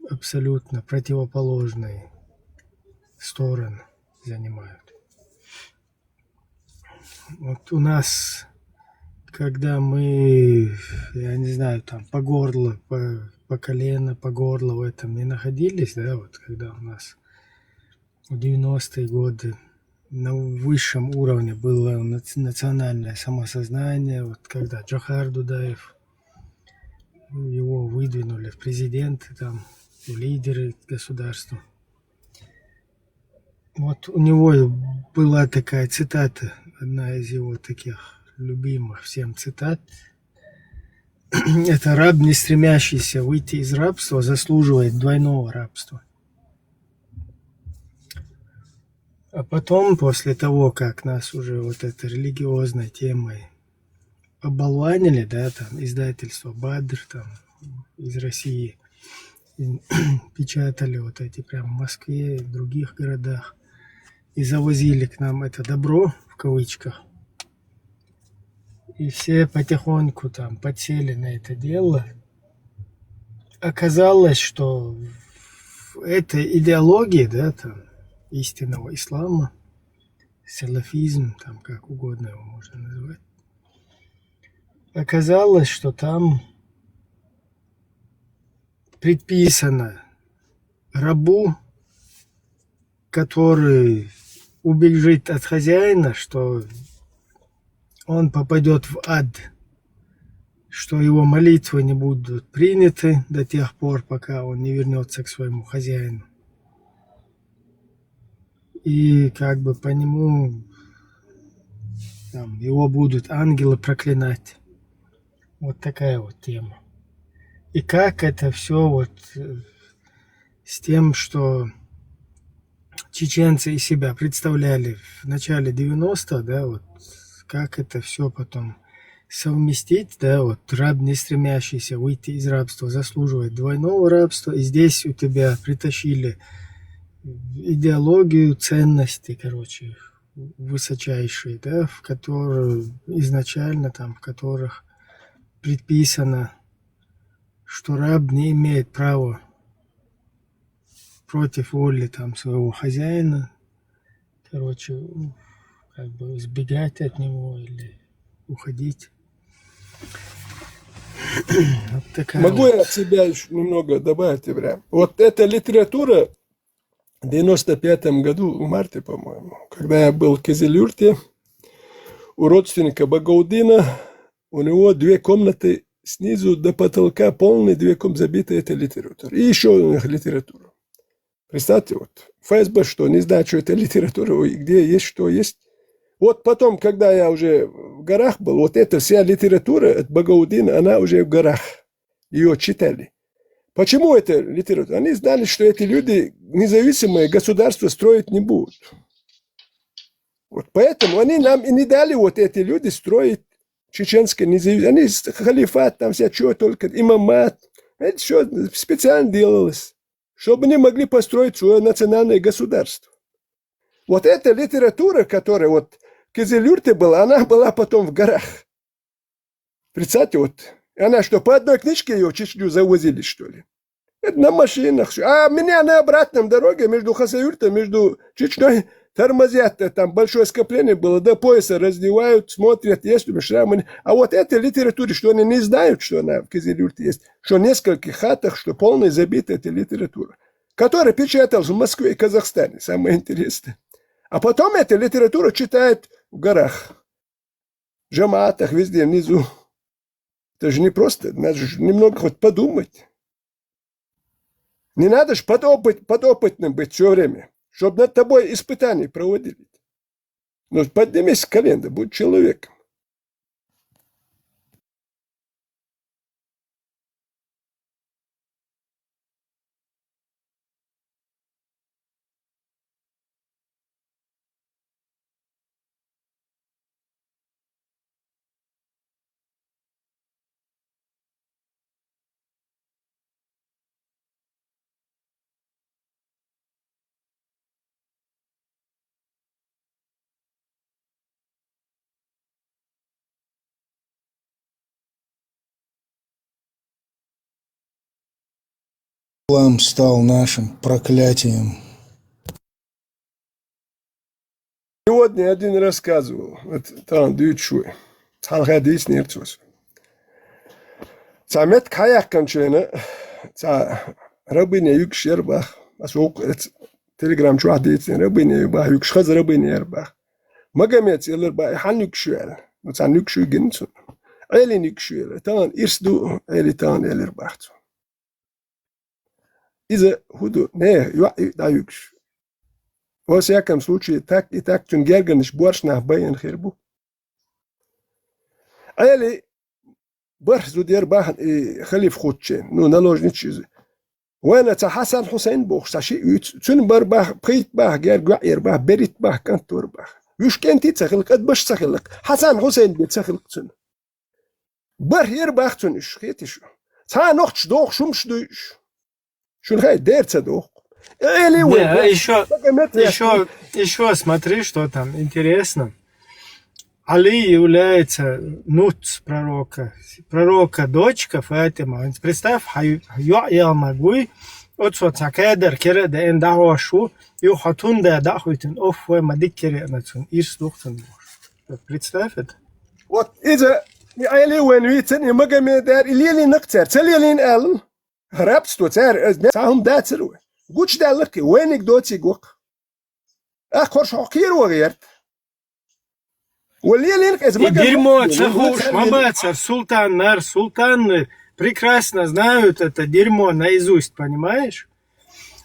абсолютно противоположные стороны занимают. Вот у нас, когда мы, я не знаю, там по горло, по колено, по горло в этом не находились, да, вот когда у нас в 90-е годы на высшем уровне было национальное самосознание, вот когда Джохар Дудаев, его выдвинули в президенты, там, в лидеры государства. Вот у него была такая цитата, одна из его таких любимых всем цитат. Это: раб, не стремящийся выйти из рабства, заслуживает двойного рабства. А потом, после того, как нас уже вот этой религиозной темой оболванили, да, там издательство Бадр там из России печатали вот эти прям в Москве и в других городах и завозили к нам это добро в кавычках. И все потихоньку там подсели на это дело. Оказалось, что в этой идеологии, да, там, истинного ислама, салафизм, там как угодно его можно назвать, оказалось, что там предписано рабу, который убежит от хозяина, что он попадет в ад, что его молитвы не будут приняты до тех пор, пока он не вернется к своему хозяину. И как бы по нему там, его будут ангелы проклинать. Вот такая вот тема. И как это все вот с тем, что чеченцы из себя представляли в начале 90-х, да, вот как это все потом совместить, да, вот раб, не стремящийся выйти из рабства, заслуживает двойного рабства, и здесь у тебя притащили идеологию, ценности, короче, высочайшие, да, в которых изначально там, в которых предписано, что раб не имеет права против воли там своего хозяина, короче, как бы избегать от него или уходить. Вот такая Могу вот. я от себя еще немного добавить, Ибрахим? Вот эта литература в 95-м году, в марте, по-моему, когда я был в Кизилюрте, у родственника Багаудина, у него 2 комнаты снизу до потолка полные, 2 комнаты забиты этой литературой. И еще у них литература. Представьте, вот ФСБ, что не знает, что это литература, где есть, что есть. Вот потом, когда я уже в горах был, вот эта вся литература от Багаудина, она уже в горах. Ее читали. Почему это литература? Они знали, что эти люди независимое государство строить не будут. Вот поэтому они нам и не дали вот эти люди строить чеченское независимое. Они халифат, там вся что только, имамат. Это все специально делалось, чтобы они могли построить свое национальное государство. Вот эта литература, которая вот в Кизилюрте была, она была потом в горах. Представьте, вот она что, по одной книжке ее в Чечню завозили, что ли? Это на машинах. А меня на обратном дороге между Хасавюртом, между Чечней тормозят. Там большое скопление было, до пояса раздевают, смотрят, есть ли шрамы. А вот эта литература, что они не знают, что она в Кизилюрте есть, что в нескольких хатах, что полная забита эта литература, которая печаталась в Москве и Казахстане, самое интересное. А потом эта литература читает в горах, в джамаатах, везде внизу. Это же не просто, надо же немного хоть подумать. Не надо же подопытным быть все время, чтобы над тобой испытания проводили. Но поднимись с колена, будь человеком. Ислам стал нашим проклятием. Сегодня один рассказывал, там дючуй, халхадис нерцус. Самет каяк кончена, рабыня юкшербах, асук телеграм чуадит, рабыня юбах юкшхаз рабыня ербах. Магомед елербах хан юкшуэл, цан юкшу гинцу. Элин юкшуэл, тан ирсду элитан елербахцу. Иза худу не да юкш. Во всяком случае, так и так тюнгерганиш борщ на баян хербу. Али برزو دير باهن خليف خوتشين نو نالوجنيتش وانا تا حسن حسين بوخ ساشي تون بار باه بقيت باه غير غير باه بريت باه كانتور باه يوش كنتي تخلق قد باش تخلق حسن حسين بيتخلق تون بار ير باخ تون اش خيتش تا نوخش دوخ شومش دوش شو الخير دير تدوخ или еще смотри, что там интересно. Али является нут пророка дочка Фатима. Представь, я могу от соцакедер кере да эндахуашу ю хатун да дахуйтен оф ве мадик кере нацун иш духтен. Представь это. Вот إذا или وين ويتن مجمع دار اللي نقتر تليلين ألم هربت وتار تاهم داتلو قوش دالك وينك دوتي قوق أخر شاكير وغيرت Дерьмо, цехуш, мамацар, султан прекрасно знают это дерьмо наизусть, понимаешь?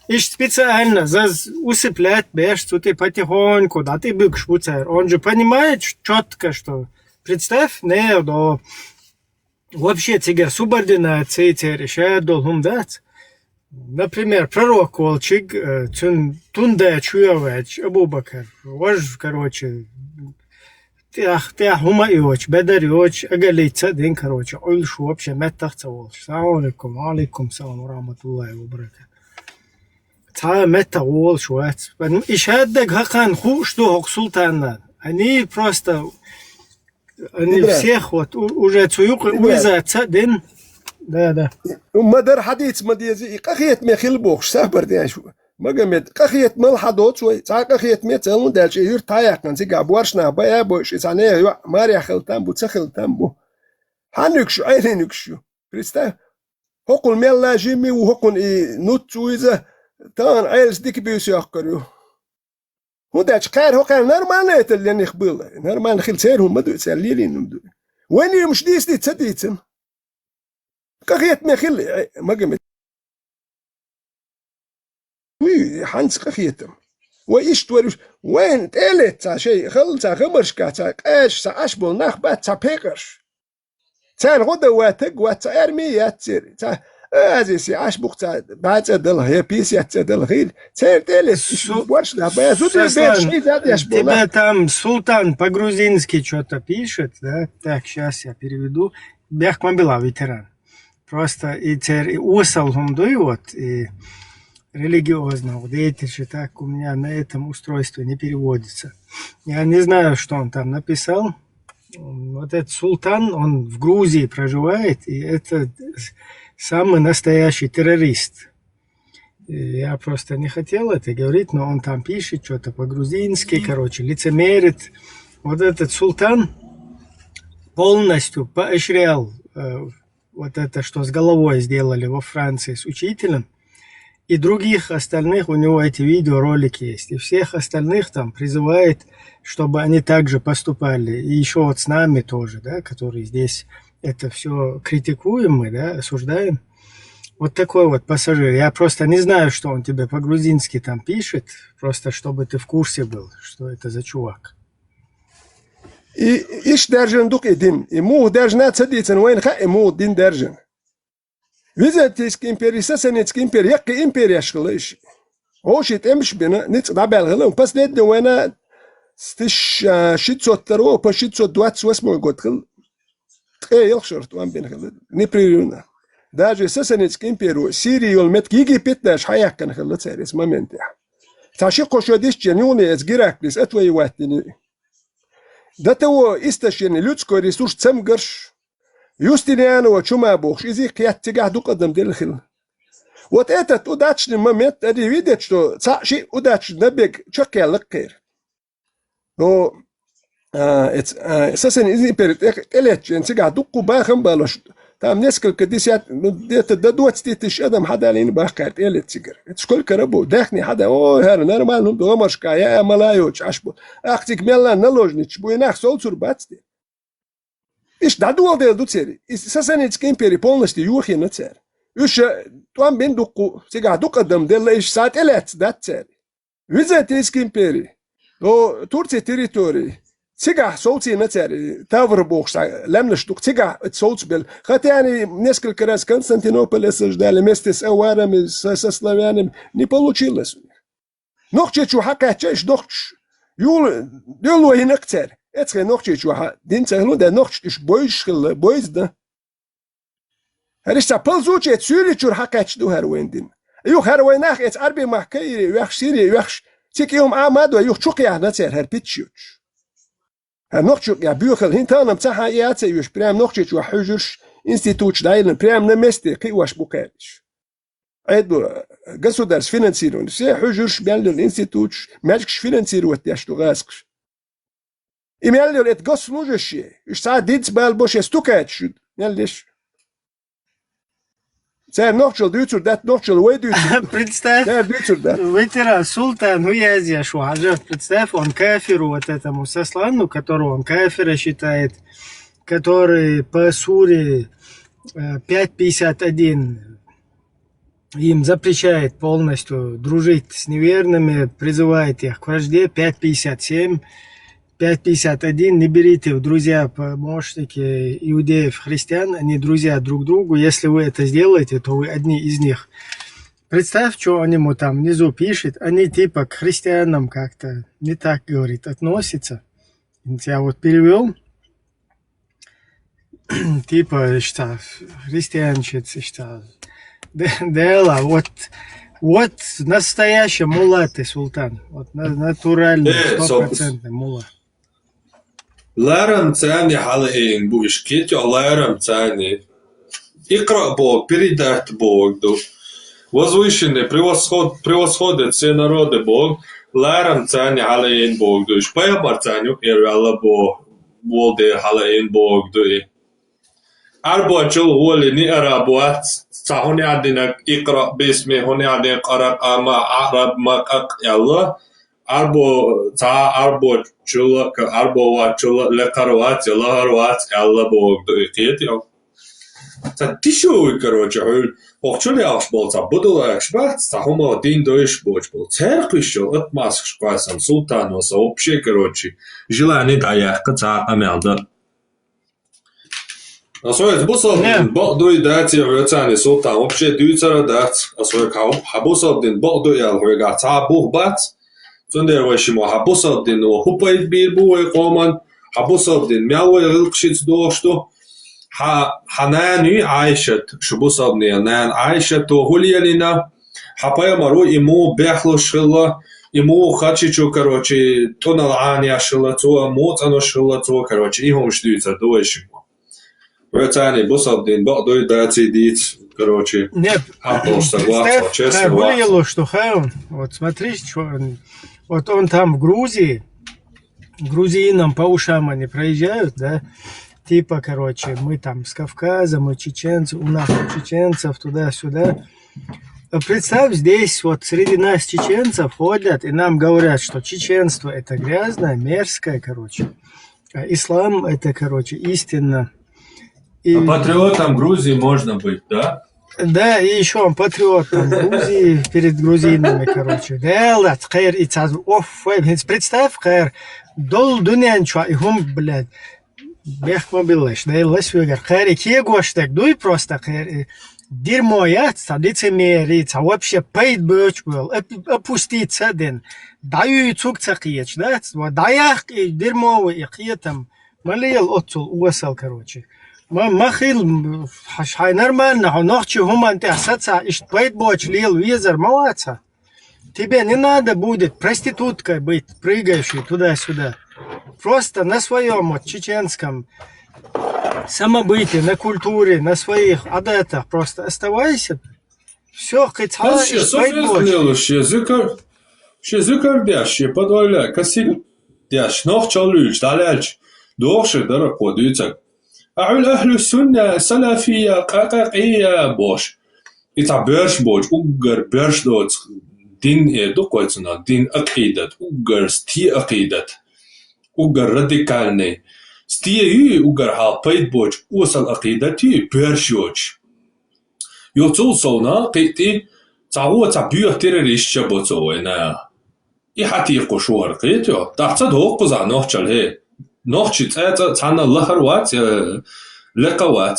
И специально усыплять бешцу ты потихоньку, да ты бык швуцер. Он же понимает четко, что представь, не, да вообще тебе субординация тебе решает должен дать. Например, пророк Волчик, Тунда Чуевач, Абубакар, вож, короче, ты хумаёч, бедарёч, агалица, дин, короче, ойлшу вообще меттахца волш. Салам алейкум, салам раматуллахи ва баракатух. Та метта волш вац. И шаддаг хахан что султана. Они просто, они всех вот уже цуюк уизаться, дин. Да. مدر حديث مديزي قخيت ما خلبوخ سابر دي شو ما قمت قخيت ملحة دوت شوي تا قخيت ميت سلون دال شي ير تايق كان سيقع بورشنا بايا بوش إسانيه يو ماريا خلتان بو تسخلتان بو حنكشو عينكشو بريستا هقول ميلا جيمي وهقول نوت ويزا تان عيلس ديك بيوس يحقريو هو داش قار هو قال نرمان نيتل لين يخبيل نرمان خل سيرهم مدو ساليلين نمدو وين يمش ديس دي تسديتم قخيت ما خل ما قمت وي حنس قخيتم وإيش تورش وين تقلت تا شيء خل تا خمرش كا تا قاش تا أشبل نخ بات تا بيقرش تا الغدا واتق واتا أرميات تير تا أزيسي أشبق تا بعد دل هي بيسي دل غير تا تقلت ورش لا بيزود البيت شيء ذات يشبل Тебя там султан по-грузински что-то пишет, да? Так, сейчас я переведу. Бяхмабила ветеран. Просто и усал вот и религиозного деятельности так у меня на этом устройстве не переводится. Я не знаю, что он там написал. Вот этот султан, он в Грузии проживает, и это самый настоящий террорист. И я просто не хотел это говорить, но он там пишет что-то по-грузински, короче, лицемерит. Вот этот султан полностью поощрял вот это, что с головой сделали во Франции с учителем, и других остальных, у него эти видеоролики есть, и всех остальных там призывает, чтобы они также поступали, и еще вот с нами тоже, да, которые здесь это все критикуем мы, да, осуждаем. Вот такой вот пассажир. Я просто не знаю, что он тебе по-грузински там пишет, просто чтобы ты в курсе был, что это за чувак. إيش درجن دوك إدين إمو درجنا تصديتن وين خا إمو دين درجن وإذا تيسك إمبيري ساسن يتسك إمبيري يقي إمبيري أشغلش هوش يتمش بنا نتقع بالغلون بس ندي وانا ستش شيت صوت ترو بس شيت صوت دوات سواسمو قد خل تخيل شرط وان بين خل نبريونا داجي ساسن يتسك إمبيرو سيري يولمت يجي بيتناش حياك كان خلت سيريس ما منتح تعشيقو شو ديش جنيوني أزجيرك بس أتوي واتني ده تو استشين لوتسكو ريسورس تسمقرش يوستينيانو وشما بوخش إذا قيات تقع دو قدم دي الخل وتأتت وداتش نمامت أدي ويدتش تو شيء وداتش نبيك شكي لقير لو أساسا إذا بيرت إليتش تقع دقو باخم بالوش تام نسكل كديسيات ديت دوت ستيتش أدم حدا لين باخكارت إليت سيجر تشكل كربو داخني حدا هر نرمال نم دومرش كايا ملايوش عشبو أختك ميلا نلوجنيش بو يناخ سولتور باتستي إيش دادوال ديل دو تسيري أساسا إتسكين بيري بولنستي يوخي نتسير إيش توام بين دقو تقع دق قدم ديل إيش ساعت إليت دات تسيري ويزا تيسكين بيري لو تورتي تيريتوري تيجا صوتي نتاري تافر بوخش لمنش دوك تيجا صوت بال خاطر يعني نسكل كراس كونستانتينوبل اسجدال مستس اوارم سسلافيان не получилось نوخچ چو حق چش دوخش يول دلو هنكتر اتخ نوخچ چو دين تهلو ده نوخش اش بويشل بويز ده هرش تابلزوچ تسوري چور حق چ دو هرويندين يو هرويناخ ات اربي محكيري وخشيري وخش تيكيوم اماد و يو چوقيا نتر هر بيتشوچ نوخچ يا بيوخل هنتانا بتاعها ياتي يوش برام نوخچ و حجرش انستيتوت دايلن برام نمستي قيواش بوكارش عيدو государств финансирование все حجرش بيعملوا انستيتوت ماجكش فينانسيرو تياشتو غاسكش يميلوا ات госслужащие اش ساعات ديت بال بوش استوكاتش يلش Царь нохчел дюцур, дат нохчел уэй дюцур. Представь, Царь дюцур, да. Вытера султан Хуязия Шуаджа, представь, он кафиру вот этому сослану, которого он кафира считает, который по суре 5.51 им запрещает полностью дружить с неверными, призывает их к вражде. 5.57, 5.51, не берите в друзья помощники иудеев, христиан, они друзья друг другу. Если вы это сделаете, то вы одни из них. Представь, что он ему там внизу пишет. Они типа к христианам как-то не так, говорит, относятся. Я вот перевел. Типа, что христианчицы, что дела, вот настоящий мулла ты, султан. Вот натуральный, 100% мулла. Ларам цани халаин буишкит, ларам цани. Икра Бог, передать Богу. Возвышенный, превосходит все народы Бог. Ларам цани халаин Бог. Шпаямар цаню, Алла Бог, волде халаин Бог. Арба чул воли ни арабуат. Сахуни адинак икра бисми, хуни адинак арак ама араб макак Алла. Арбо чула, арбо ва чула, лекарват, лахарват, Алла Бог. Тишуй, короче, охчули ахболца, будула экшбат, сахума дин доиш боч был. Церкви шо, отмаск шпасам, султаноса, вообще, короче, желание даяхка ца амелда. А свой бусов бог дуй дати вецани султан, вообще дуйцара дат, а свой хабусов дин бог дуял, вега ца бух бат, цундер вешимо хабусов дин хупайт бир буй коман, хабусов дин мялой рылкшиц дошту, Ханани Айшат, Шубусовни, Нан Айшат, то Гульянина, Хапая Мару, ему Бехло шила, ему Хачичу, короче, Тонал Аня шила, то Моцано шила, то, короче, и он ждется до еще. Вецани, Бусовдин, Богдой дати диц, короче, Хапол согласен, честно. Гуляло, что Хаун, вот смотри, что вот он там в Грузии, грузинам по ушам они проезжают, да, типа, короче, мы там с Кавказа, мы чеченцы, у нас чеченцев туда-сюда. Представь, здесь вот среди нас чеченцев ходят и нам говорят, что чеченство это грязное, мерзкое, короче. А ислам это, короче, истинно. И... Патриотом Грузии можно быть, да? Да, и еще он патриотом Грузии перед грузинами, короче. Представь, дол дунянчу, и хум, блядь. Бехмобилыш, да и ласвигар. Хэри кегоштек, дуй просто хэри. Дерьмо яца, лицемериться, вообще пейт бёч был, опуститься ден. Даю и цукца киеч, да? Даях и дерьмо и киетам. Малеял отцул, уасал, короче. Махил, хай нормально, ночью хуман ты асаца, ишь пейт боч лил визер, малаца. Тебе не надо будет проституткой быть, прыгающей туда-сюда. Просто на своем вот, чеченском самобытии, на культуре, на своих адетах просто оставайся. Все, хоть Шезыкар дящи, подволяй, косиль дящ, нох чалюч, даляч, доши дарако, дюйцак. Ауль ахлю сунна, салафия, какакия, бош. Ица берш боч, угар берш доц, дин дукойцуна, дин акидат, угар сти акидат. Угар радикальный. Стие угар халпайт боч, усал акидати, бершоч. Йоцул сона, кити, цао цабюа террористча боцовайна. И хати кошуар китё, тахца док поза нохчалhe. Нохчи цана лахарват, лекават.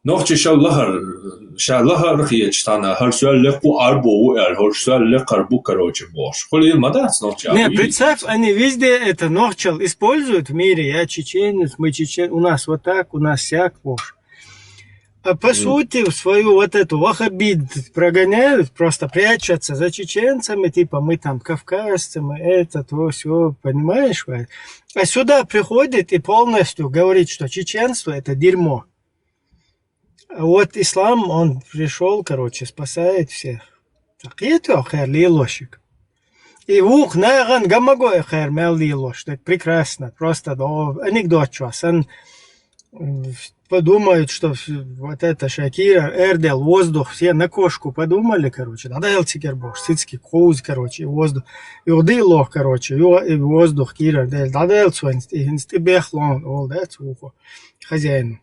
Нохчи шал лахар хиеч тана, харсуал леку арбу, харсуал лекарбу, короче, бош. Холи мадац нохча. Не, представь, они везде это нохчал используют в мире. Я чеченец, мы чеченцы, у нас вот так, у нас сяк, бош. А по сути, свою вот эту вахабид прогоняют, просто прячутся за чеченцами, типа мы там кавказцы, мы это, то, все, понимаешь? А сюда приходит и полностью говорит, что чеченство это дерьмо. А вот ислам, он пришел, короче, спасает всех. Так это хэр лилошик. И ух, наган гамагой хэр мел лилош. Так прекрасно, просто анекдот чувасан. подумают, что вот это Шакира, Эрдел, воздух, все на кошку подумали, короче. Да теперь бог, сицкий коуз, короче, и воздух. И воды лох, короче, и воздух, Кира, да и бехлон, ол, да, цухо, хозяину.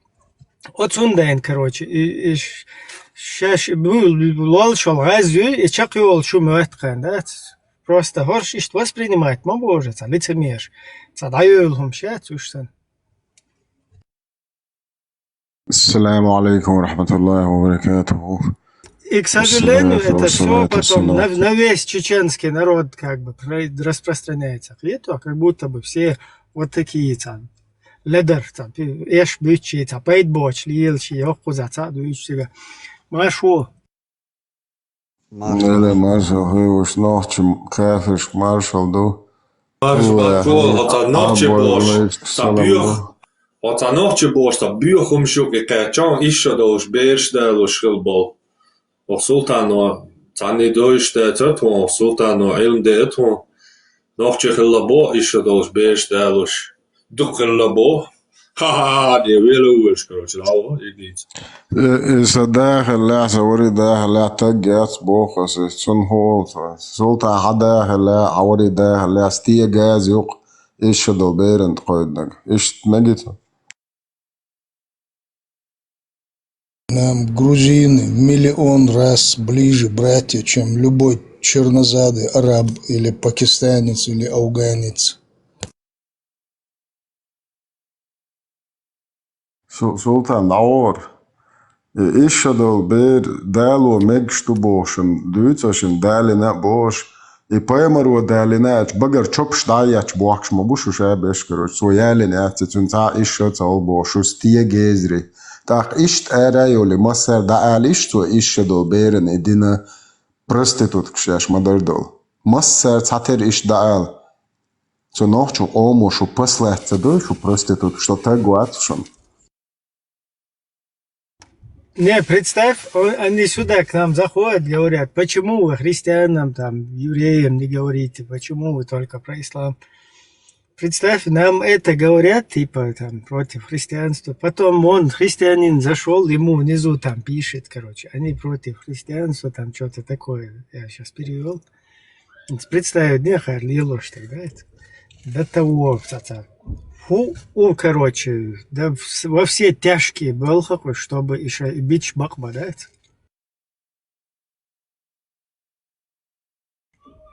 Вот сундайн, короче, и шаш, лол, шел, газю, и чак йол, шум, да, просто горш, ишт воспринимать, ма боже, ца лицемер, ца даю, щас, ушсан. السلام عليكم ورحمة الله وبركاته. И, к сожалению, это все потом на весь чеченский народ как бы распространяется. А как будто бы все вот такие там. Ледер, там, эш бычи, там, пейтбоч, лилчи, охуза, дуичига. Машу. لا مارشال هو وش نوحش كافش مارشال دو Oca noche boš ta bio humšuk je kaj čon išo da už beš da lo šilbol. O sultano tani doish da tatu o sultano ilm de etu. Noche khilabo išo da už beš da lo dukhilabo. Ha دي ويلو وش كروش العوض يجيز. إذا داخل لا سوري داخل لا تجات بوخس سن هو سلطة حدا لا عوري داخل لا استيا جاز يق إيش دو بيرنت قيدك إيش نجت. Нам грузины в миллион раз ближе братья, чем любой чернозадый араб или пакистанец или афганец. Sultan Aur إيش دو بير دالو مجشتو بوشن دوتشن دالنا بوش يبايمرو دالنا بقر تشوبش داياتش بوخش مبوشو شابش كروش سويالنا تتنتا إيش تاو بوشو ستيا جيزري Так ишт эрайоли масер да алишту ишедо берен эдина проститутк шаш мадардол. Масер цатер иш да ал. Цо нохчу омо шу послехца до шу проститутк, что так гуатшон. Не, представь, они сюда к нам заходят, говорят, почему вы христианам, там, евреям не говорите, почему вы только про ислам. Представь, нам это говорят, типа, там, против христианства. Потом он, христианин, зашел, ему внизу там пишет, короче, они против христианства, там, что-то такое. Я сейчас перевел. Представь, не харлило, что, да, это? До того, короче, да, во все тяжкие был какой, чтобы еще и бич бакба, да, это?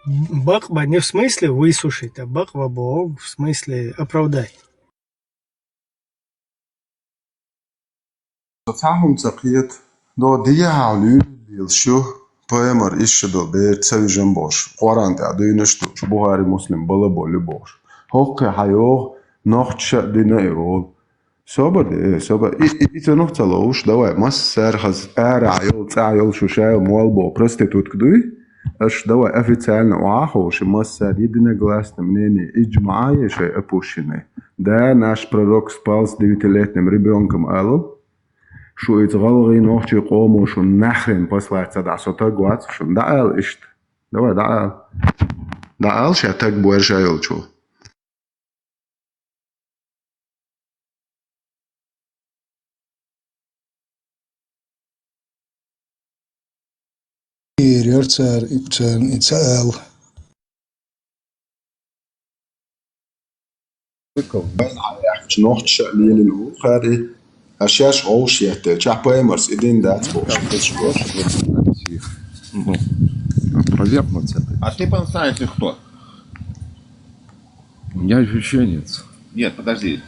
Бакба не в смысле высушить, а бакба в смысле оправдать. تفهم تقيت دو ديا علو يلشو بامر إيش دو بير تسوي جنبوش قران تعدو ينشتو بوهاري مسلم بلا بولي بوش هوك حيو نوخش دينا يرول سوبر إذا نوختلوش دواء مسر خز عيول تعيول شو شايل موالبو برستيتوت كدوي اش دواء официально وعاخوش مسر يدنا гласно мнение إجماعية شيء أبوشيني да наш пророк спал с 9-летним ребенком Алл شو يتغلغي نوختي قومو شو نحرم послать сада сота гуат شو دعال إشت دواء دعال شيء تك بويرجايل شو Ирцар Ицаал. بين عليك نوختش ليل الأوخري أشياش غوشيت чапаемерс идин дать бош. Ну, опровергнуть это. А ты по-настоящему кто? Я чеченец. Нет, подожди.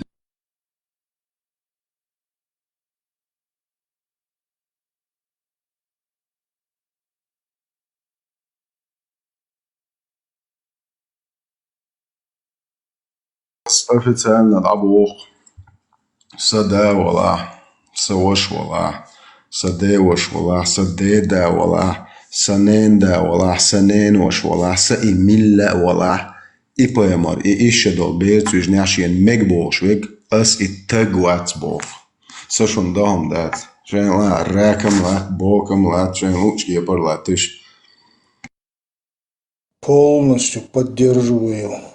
официально рабох сада вала савош вала садевош вала садеда вала саненда вала саненош вала саимилла вала и поемар и ище дол бет уж нашен мегбошвик as и тагватсбов сошон дом дат жен ла ракам ла бокам ла жен лучки парлатыш. Полностью поддерживаю.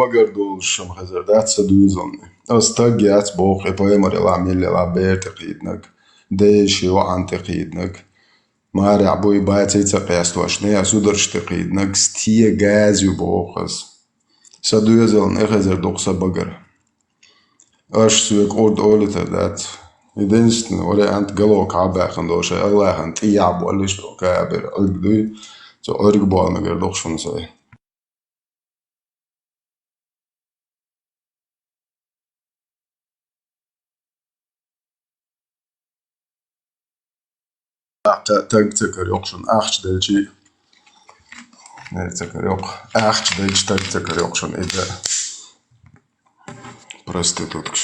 بقر دول شم خزر دات سدوزن استاجيات بوخ إبويمر العميل العبير تقيدنك ديشي وعن تقيدنك ماري عبوي باتي تقياس واشنيا سودرش تقيدنك ستيه غاز يبوخز سدوزن إخزر دوخسا بقر أش سويك أورد أولتا دات يدنستن ولا أنت قلوك عباخن دوشا الله أنت يعب وليش لو كابر أرقدوي تو أرقبوا المقر دوخشون ساي تقتكر يوقشون أخش دلشي نتكر يوق أخش دلش تقتكر يوقشون إذا проститутки.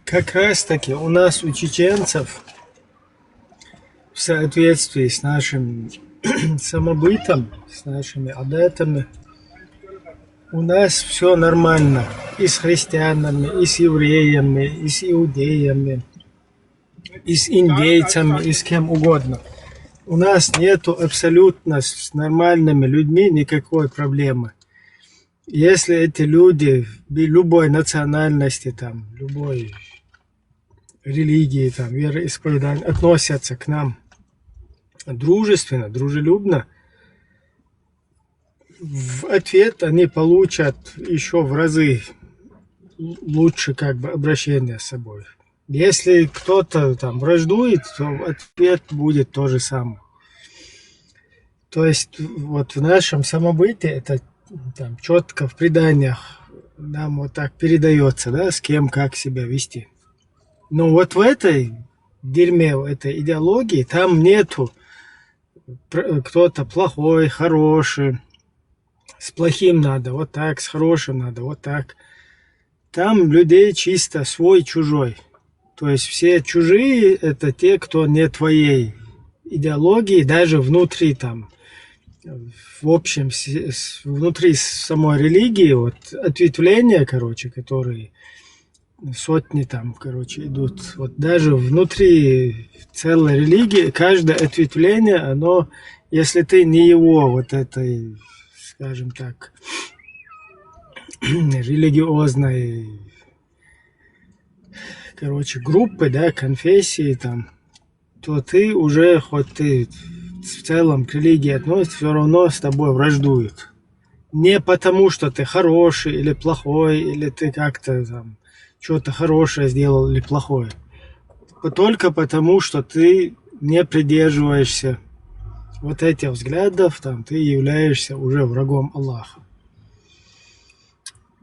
Как раз таки у нас, у чеченцев, в соответствии с нашим самобытом, с нашими адетами, у нас все нормально. И с христианами, и с евреями, и с иудеями, и с индейцами, и с кем угодно. У нас нету абсолютно с нормальными людьми никакой проблемы. Если эти люди любой национальности, там, любой религии, там, вероисповедания относятся к нам дружественно, дружелюбно, в ответ они получат еще в разы лучше как бы обращение с собой. Если кто-то там враждует, то ответ будет то же самое. То есть вот в нашем самобытии это там четко в преданиях нам вот так передается, да, с кем как себя вести. Но вот в этой дерьме, в этой идеологии, там нету кто-то плохой, хороший, с плохим надо вот так, с хорошим надо вот так. Там людей чисто свой-чужой. То есть все чужие – это те, кто не твоей идеологии, даже внутри там, в общем, внутри самой религии, вот ответвления, короче, которые сотни там, короче, идут. Вот даже внутри целой религии, каждое ответвление, оно, если ты не его вот этой, скажем так, религиозной, короче, группы, да, конфессии там, то ты уже, хоть ты в целом к религии относишься, все равно с тобой враждуют. Не потому, что ты хороший или плохой, или ты как-то там что-то хорошее сделал или плохое. Только потому, что ты не придерживаешься вот этих взглядов, там, ты являешься уже врагом Аллаха.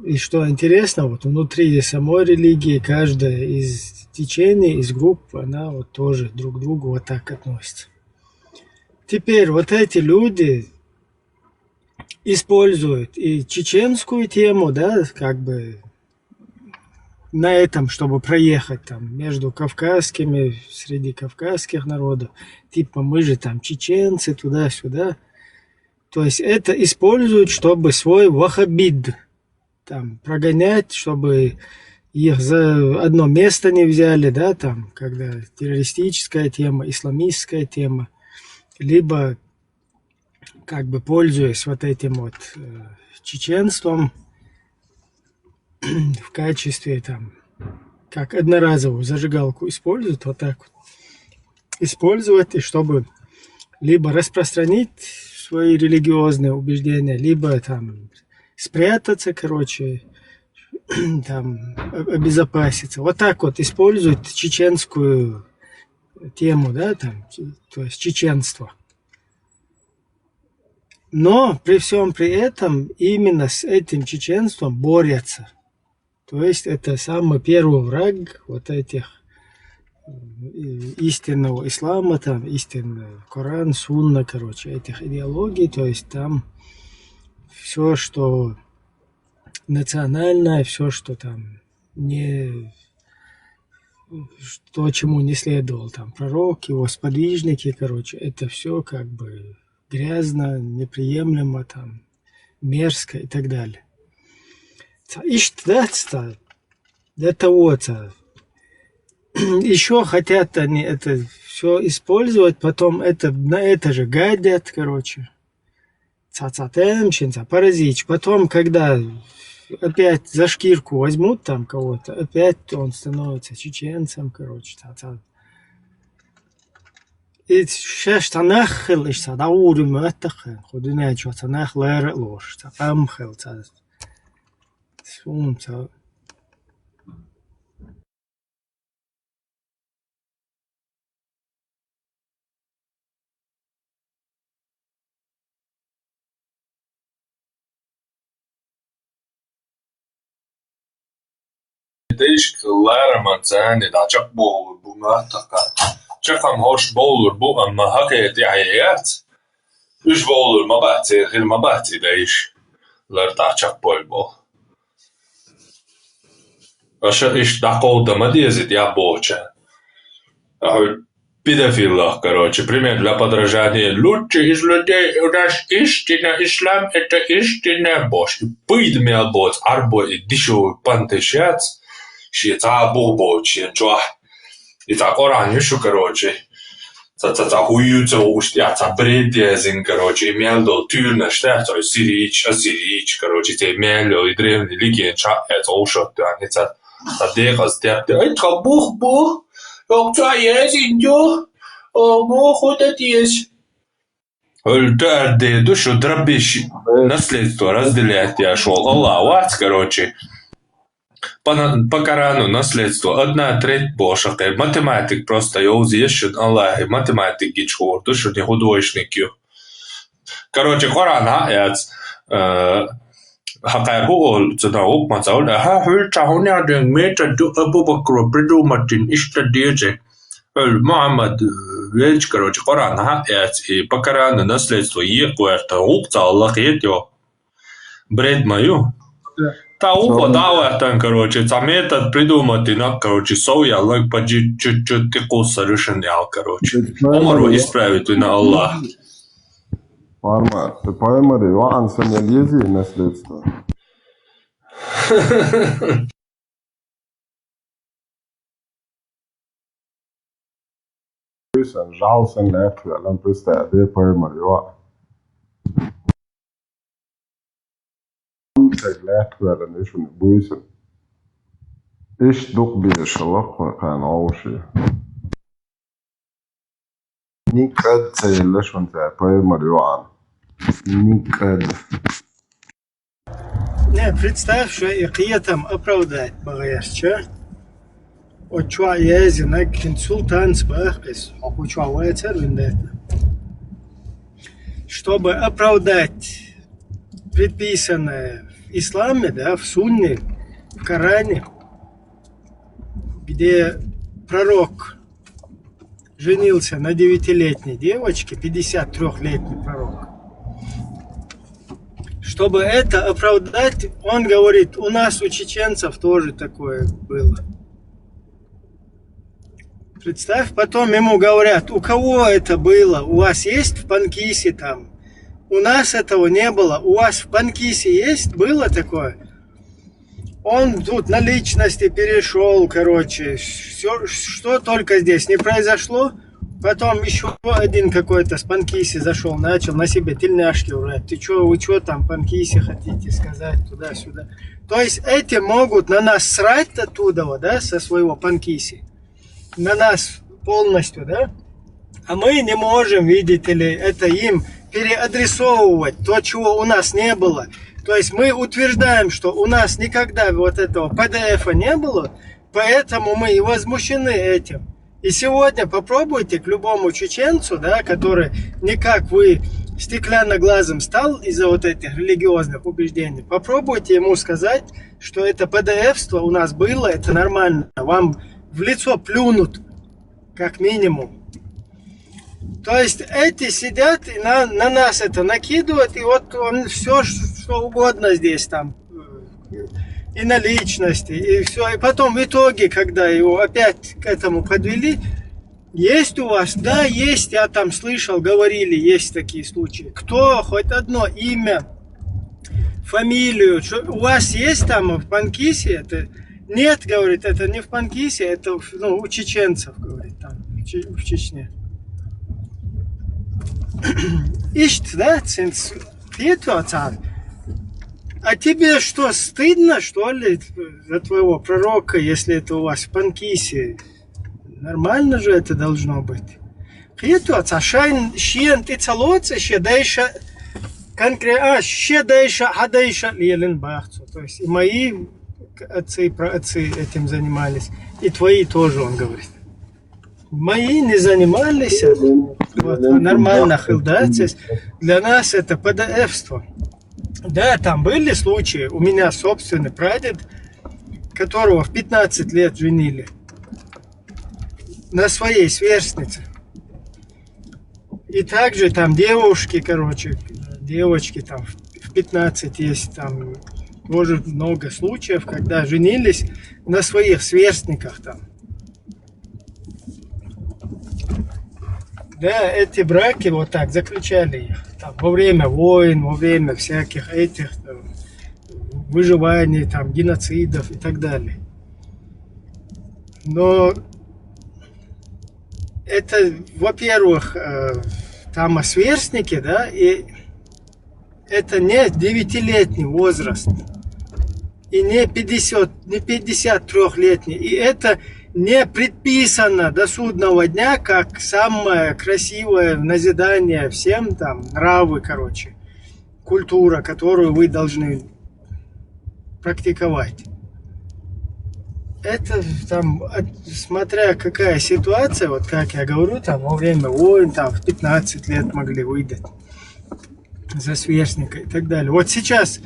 И что интересно, вот внутри самой религии каждая из течений, из групп, она вот тоже друг к другу вот так относится. Теперь вот эти люди используют и чеченскую тему, да, как бы на этом, чтобы проехать там между кавказскими, среди кавказских народов, типа мы же там чеченцы, туда-сюда. То есть это используют, чтобы свой ваххабид там прогонять, чтобы их за одно место не взяли, да, там, когда террористическая тема, исламистская тема, либо как бы пользуясь вот этим вот чеченством в качестве там, как одноразовую зажигалку используют, вот так вот использовать, и чтобы либо распространить свои религиозные убеждения, либо там спрятаться, короче, там обезопаситься. Вот так вот используют чеченскую тему, да, там, то есть чеченство. Но при всем при этом именно с этим чеченством борются. То есть это самый первый враг вот этих истинного ислама, там, истинный Коран, Сунна, короче, этих идеологий. То есть там все, что национальное, все, что там не... то, чему не следовал там пророк, его сподвижники, короче, это все как бы грязно, неприемлемо, там, мерзко и так далее. И что для того-то еще хотят они это все использовать, потом это, на это же гадят, короче, цацатемщинца, паразич. Потом, когда опять за шкирку возьмут там кого-то, опять он становится чеченцем, короче. И сейчас танахил, иш садауры мэтахэ, ходуня чё танах лэр лош, цапамхэл, сум, Değişik lärmän sääni da çak bolur bu mähtaka. Çakam hoş bolur bu ama hakiyet yahiyat. Üç bolur ma bahti, hil ma bahti değiş. Lär da çak bol. Aşa iş da kolda ma diyezit ya bolça. Педофилах, короче, пример для подражания. Лучше из людей у нас истина, ислам это истинная Божь. Пыд мел бот, арбо и дишо пантешец, ши та бобо, чи чуа. И та Коран юшу, короче. Та хуюца устя, та бредезин, короче, мелдо тюрна штата, сирич, короче, те мело и древний легенд, это ушот, они та дегас депте. Это бух. Yoksa yezinco, mu худотец. Каждый душу дробишь, наследство разделять я шел. Аллах, короче. По Корану наследство 1/3 больше. Математик просто езжает Аллах, математик гичхор, душу не художники. Короче, Коран аяц. Hakar huol цена окмацаул, хул чахуняден метаду Абу-Бакр придуматин иштадеже. Мухаммад Вельч, короче, Коран аяц и по Корану наследство екуэрта укца Аллах етё. Бред мою. Та упа давайтан, короче, та метод придуматин, короче, соуя Аллах поджи чуть-чуть тикус решенял, короче. Умару исправит на Аллах. Парма, ты поймали, ван сегодня лези наследство. Sen жалsen lähtvälen pystyy det pojmari va. Sen lähtvälen är ju buisen. Ish duk bir şalak kan avşı. Nikad sayılla şun te pojmari va. Никогда. Не, представь, что и там оправдать богаешь, чё? Вот чё ези, на консультант бахпис, а чё вайцер виндета. Чтобы оправдать предписанное в исламе, да, в сунне, в Коране, где пророк женился на 9-летней девочке, 53-летний пророк. Чтобы это оправдать, он говорит, у нас у чеченцев тоже такое было. Представь, потом ему говорят, у кого это было? У вас есть в Панкисе там? У нас этого не было. У вас в Панкисе есть? Было такое? Он тут на личности перешел, короче. Все, что только здесь не произошло. Потом еще один какой-то с Панкиси зашел, начал на себе тельняшки урать. Вы что там Панкиси хотите сказать туда-сюда? То есть эти могут на нас срать оттуда, да, со своего Панкиси. На нас полностью, да? А мы не можем, видите ли, это им переадресовывать то, чего у нас не было. То есть мы утверждаем, что у нас никогда вот этого PDF не было, поэтому мы и возмущены этим. И сегодня попробуйте к любому чеченцу, да, который не как вы стеклянноглазым стал из-за вот этих религиозных убеждений, попробуйте ему сказать, что это PDF-ство у нас было, это нормально. Вам в лицо плюнут, как минимум. То есть эти сидят и на нас это накидывают, и вот он все, что угодно здесь там, и на личности, и все. И потом в итоге, когда его опять к этому подвели, есть у вас? Да, есть, я там слышал, говорили, есть такие случаи. Кто? Хоть одно имя, фамилию. У вас есть там в Панкисе? Это... Нет, говорит, это не в Панкисе, это у чеченцев, говорит, там, в Чечне. Ишт, да, А тебе что, стыдно, что ли, за твоего пророка, если это у вас в Панкисе? Нормально же это должно быть. Шен ты целоться, щедайша конкретно, щедайша, хадайша лелен бахцу. То есть и мои отцы и праотцы этим занимались, и твои тоже, он говорит. Мои не занимались, вот, нормально хилдацис. Для нас это ПДФство. Да, там были случаи, у меня собственный прадед, которого в 15 лет женили на своей сверстнице. И также там девушки, девочки там в 15 есть, там тоже много случаев, когда женились на своих сверстниках там. Да, эти браки вот так заключали их. Там, во время войн, во время всяких этих там, выживаний, там, геноцидов и так далее. Но это, во-первых, там сверстники, да, и это не 9-летний возраст, и не 53-летний, и это не предписано до судного дня, как самое красивое назидание всем, там, нравы, культура, которую вы должны практиковать. Это там, смотря какая ситуация, вот как я говорю, там, во время войн, там, в 15 лет могли выдать за сверстника и так далее. Вот сейчас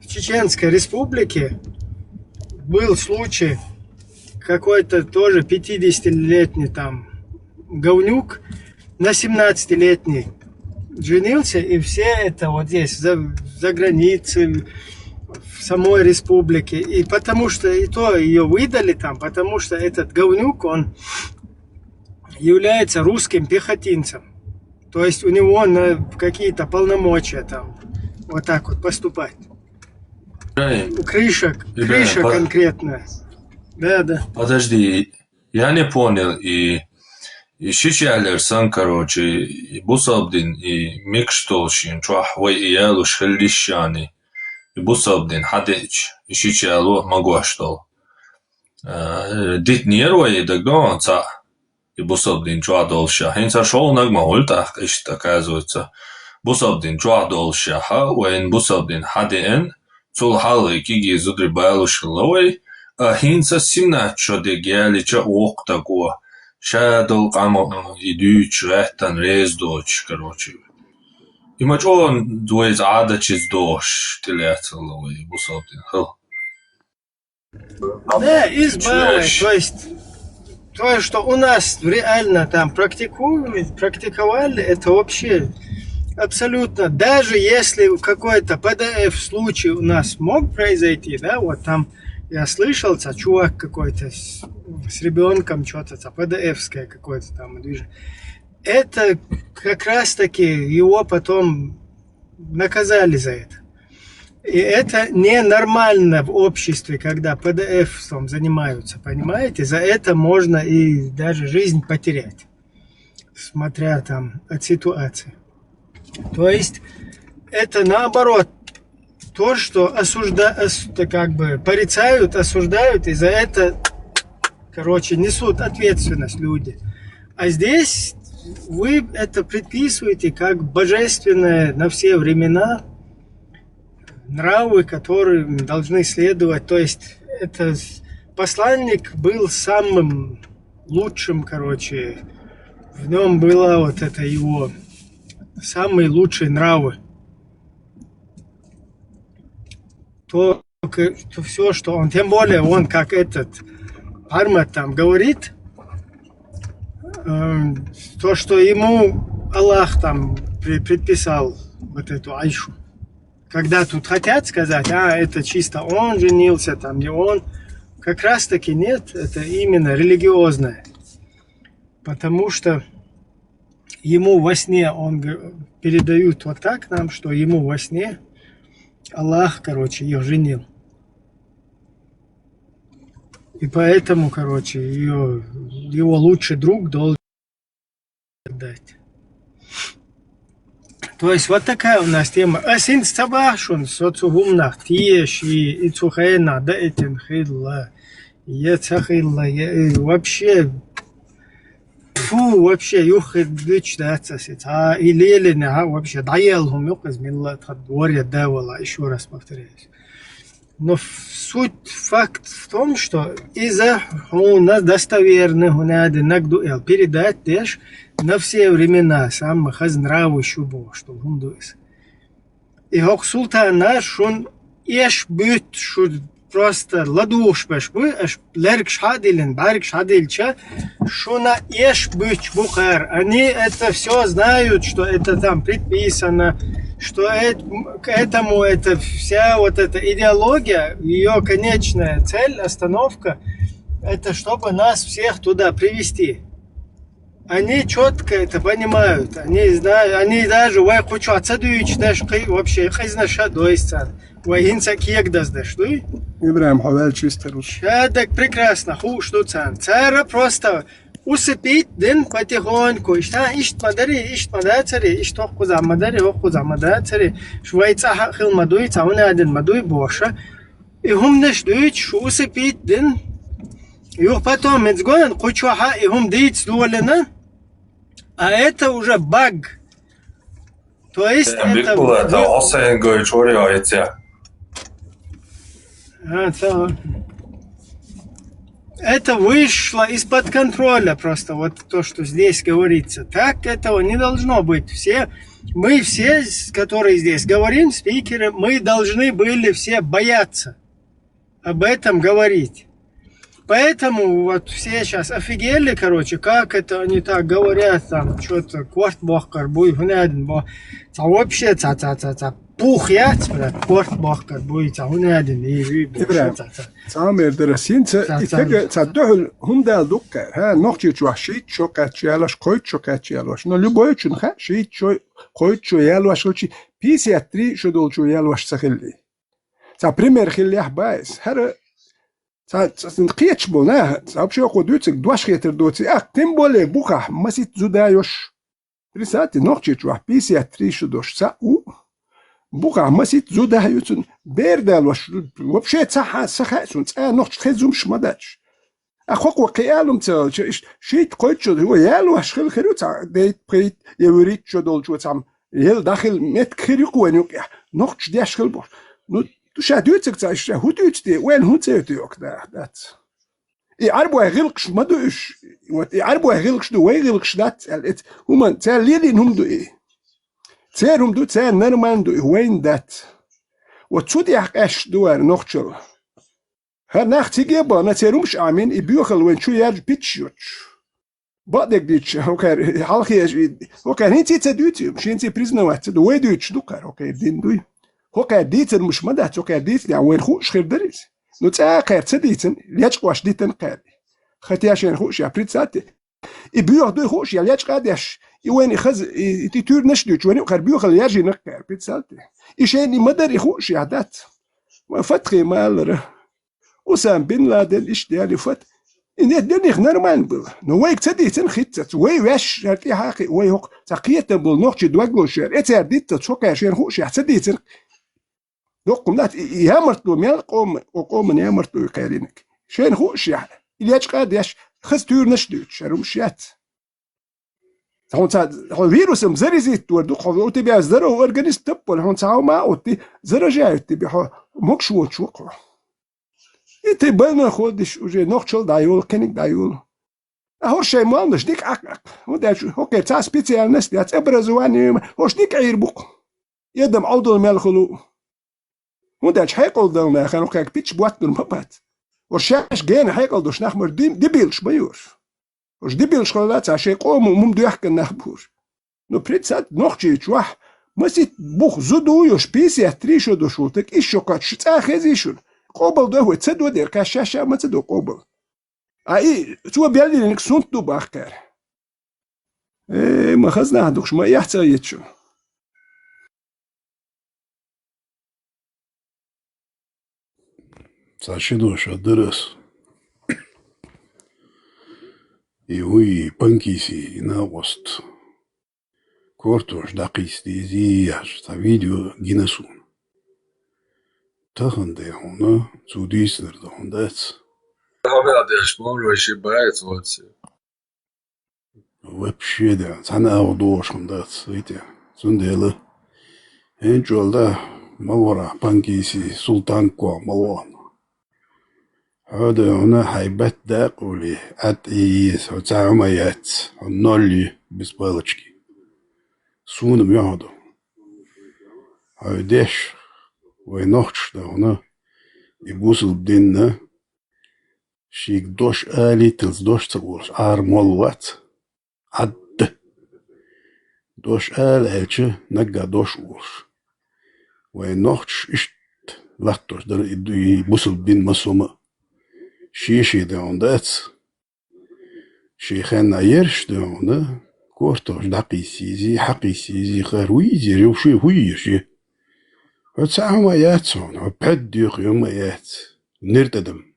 в Чеченской Республике был случай, какой-то тоже 50-летний там говнюк на 17-летний женился, и все это вот здесь, за границей, в самой республике. И потому что и то ее выдали там, потому что этот говнюк, он является русским пехотинцем. То есть у него на какие-то полномочия там вот так вот поступать. Крыша конкретная. Да. Подожди, я не понял, и Шичалерсан, и Бусабдин, и Микштолшин, Чуахвай, и Ялуш Хеллишани, и Бусабдин, Хадич, и Шичалу Магуаштол. Дит нервой, тогда и Бусабдин Чуадолша. Хинца шоу нагмаультах, оказывается. Бусабдин Чуадолша, уэн Бусабдин Хадиэн, Цулхалы, Киги Зудрибайлуш Ловой, Хинца симначо де гялича ок такого. Шадол камо идуч рехтан рездоч, И мач он дуэз адачиз дош, телеацеловый, Бусабдин. Да, избавить, то есть то, что у нас реально там практиковали, это вообще абсолютно, даже если какой-то ПДФ случай у нас мог произойти, да, вот там я слышал, чувак какой-то с ребенком что-то, ПДФское какое-то там движение. Это как раз таки его потом наказали за это. И это ненормально в обществе, когда ПДФ занимаются, понимаете? За это можно и даже жизнь потерять, смотря там от ситуации. То есть это наоборот, то, что порицают, осуждают, и за это, несут ответственность люди. А здесь вы это предписываете как божественное на все времена, нравы, которым должны следовать. То есть это посланник был самым лучшим, в нем была вот это его самые лучшие нравы. То все, что он, тем более он как этот Армат там говорит, то, что ему Аллах там предписал вот эту Айшу. Когда тут хотят сказать, это чисто он женился, там не он, как раз таки нет, это именно религиозное. Потому что ему во сне, он передают вот так нам, что ему во сне Аллах, их женил. И поэтому, его лучший друг должен дать. То есть вот такая у нас тема. А син стабашун соцугумнах тиеш и цухена да этин хилла. Я цахилла, вообще фу, вообще юхид дыч да цасит. А и лелина вообще даялхум юхаз милла тхадворя да вала, еще раз повторяюсь. Но суть, факт в том, что из-за у нас достоверных надо нагду передать też на все времена сам хаз нраву шубу, что гундуис. И хок султан наш он еш бют что просто ладуш пешбу, аж лерк шадилен, барк шадильча, что на еш бют бухар. Они это все знают, что это там предписано, что к этому это вся вот эта идеология, ее конечная цель, остановка, это чтобы нас всех туда привести. Они четко это понимают, они знают, они даже хочу отсадуют, даже вообще хизнаша доистан, вагинца кегдас даштуй. Ибраим хавал чистый. Так прекрасно, что цан. Цара просто усыпить день потихоньку. Ишт мадацари, ишт хохкуза мадацари, швайца хил мадуй, цауна один мадуй боша. И хум наштуют, что усыпить день. И потом мецгон, кучуха, и хум дейц дуалена. А это уже баг. То есть это вышло из-под контроля просто, вот то, что здесь говорится. Так этого не должно быть. Мы все, которые здесь говорим, спикеры, мы должны были все бояться об этом говорить. Поэтому вот все сейчас офигели, короче, как это они так говорят, там, что-то, квартбахкар, буйгунадин, вообще, пух яц, блядь, квартбахкар, буйгунадин, и Самир درسين تصدقوا هم ده دكر ها نقطة وحشيت شو كاتشيالش كويت شو كاتشيالش نو لبوي شو نخ شيت شو كويت شو يالوش شو بيسياتري شو دول شو يالوش سخلي تا بريمير خلي أحبايس هر نقيتش بوناه أبشر قدوتك دوش خيتر دوتي تمبولي بوخه مسيت زودايوش رسالتي نقطة وح بيسياتري شو دوش ساو بوخه مسيت زودايوتن بيردال وش وبشيت صح سخاء نقطة خزوم شمداتش أخوك وقيالهم تا شيت قيت شو هو يالوش خل خيروت ديت بريت يوريت شو دول شو تعم يل داخل مت خيريق وين يوقع نقطة ديش خل بور تو شادوتك تا إيش هو توتي وين هو تيوك دات يعربوا يغلقش ما دوش يعربوا يغلقش دو ويغلقش دات هما تا ليلين هم دو تيرهم دو تا نرمان دو وين دات وتسودي حقاش دوار نقطة هر نخت يجيبا نتيرومش عامين يبيوخل وين شو يرج بيتشيوتش بعدك ديتش هوكر حلقي هوكر هنتي تدوتي مش هنتي بريزنا وقت دو ويدوتش دوكر هوكر دين دوي هوكر ديتن مش مدات هوكر ديتن يعني وين خوش خير دريس نو تا خير تديتن ليش قواش ديتن قاري ختياش ين خوش يا بريتساتي يبيوخ دو خوش يا ليش قادش وين يخز يتيتور نشدوش وين يخر بيوخل يرجي نقار بريتساتي إيشين يمدر يخوش يا دات فتخي مال وسام بن لادن اشتيالي فت إن الدنيا نرمان بل نويك تدي تنخيت وي واش هرتي حقي وي هوك تقيت بل نوخش دوغلو شير اترديت تشوكا شير خوش يحتدي تن دوقم لات يامرتلو ميل قوم يامرتلو قيرينك شين خوش يعني الياش قاد ياش خستور نشدوت شرومشيات هون هون فيروس مزريزيت ودو خو تبي ازرو اورجانيز تبل هون تاو ما اوتي زرجا تبي مكشوت شوقو إنت بنا خودش وجه نقشل دايول كنيك دايول هور شيء ما عندش ديك عقق وده هو كيرتا سبيسيال ناس دي ابرزواني هوش ديك عيربوق يدم عوض الملخلو وده حيقول دلنا خانو كاك بيتش بوات المبات ورشاش جين حيقول دوش نخمر ديبيلش بيور وش ديبيلش خلات عشان قوم وممدو يحكي النخبور نو بريتسات نقشي تشوح مسيت بوخ زدو يوش بيسي اتريشو دو شولتك إيش شوكات شتا خزيشون قبل ده هو تصدق دير كاشاشة ما تصدق قبل أي شو بيالي إنك سنتو بأخكار إيه ما خزنا هدوكش ما يحتاج يتشو ساشدوش درس يهوي بانكيسي ناوست كورتوش دقيس دي زياش تا فيديو جينسون تخن دي هونا توديسنر ده هوندات Обладаешь помощью боец. вообще да цана авдош хондат сыйте сундела энчолда малвара панкиси султанко малван هذا هنا حيبات داقولي أتيس وتعميات النولي بسبالتشكي سونم يهدو هايدش وينوخش ده هنا يبوسل بدينا شيك دوش آلي تلز دوش تقولش مولوات عد دوش آل هلچه نقا دوش ورش وينوخش اشت لحتوش در يبوسل بدين مسوما شيشي ده هندات شيخان يرش ده هنا كورتوش دقي سيزي حقي سيزي خارويزي روشي هويشي وتسعهم آياتهم وبحد يوم آيات نرتدم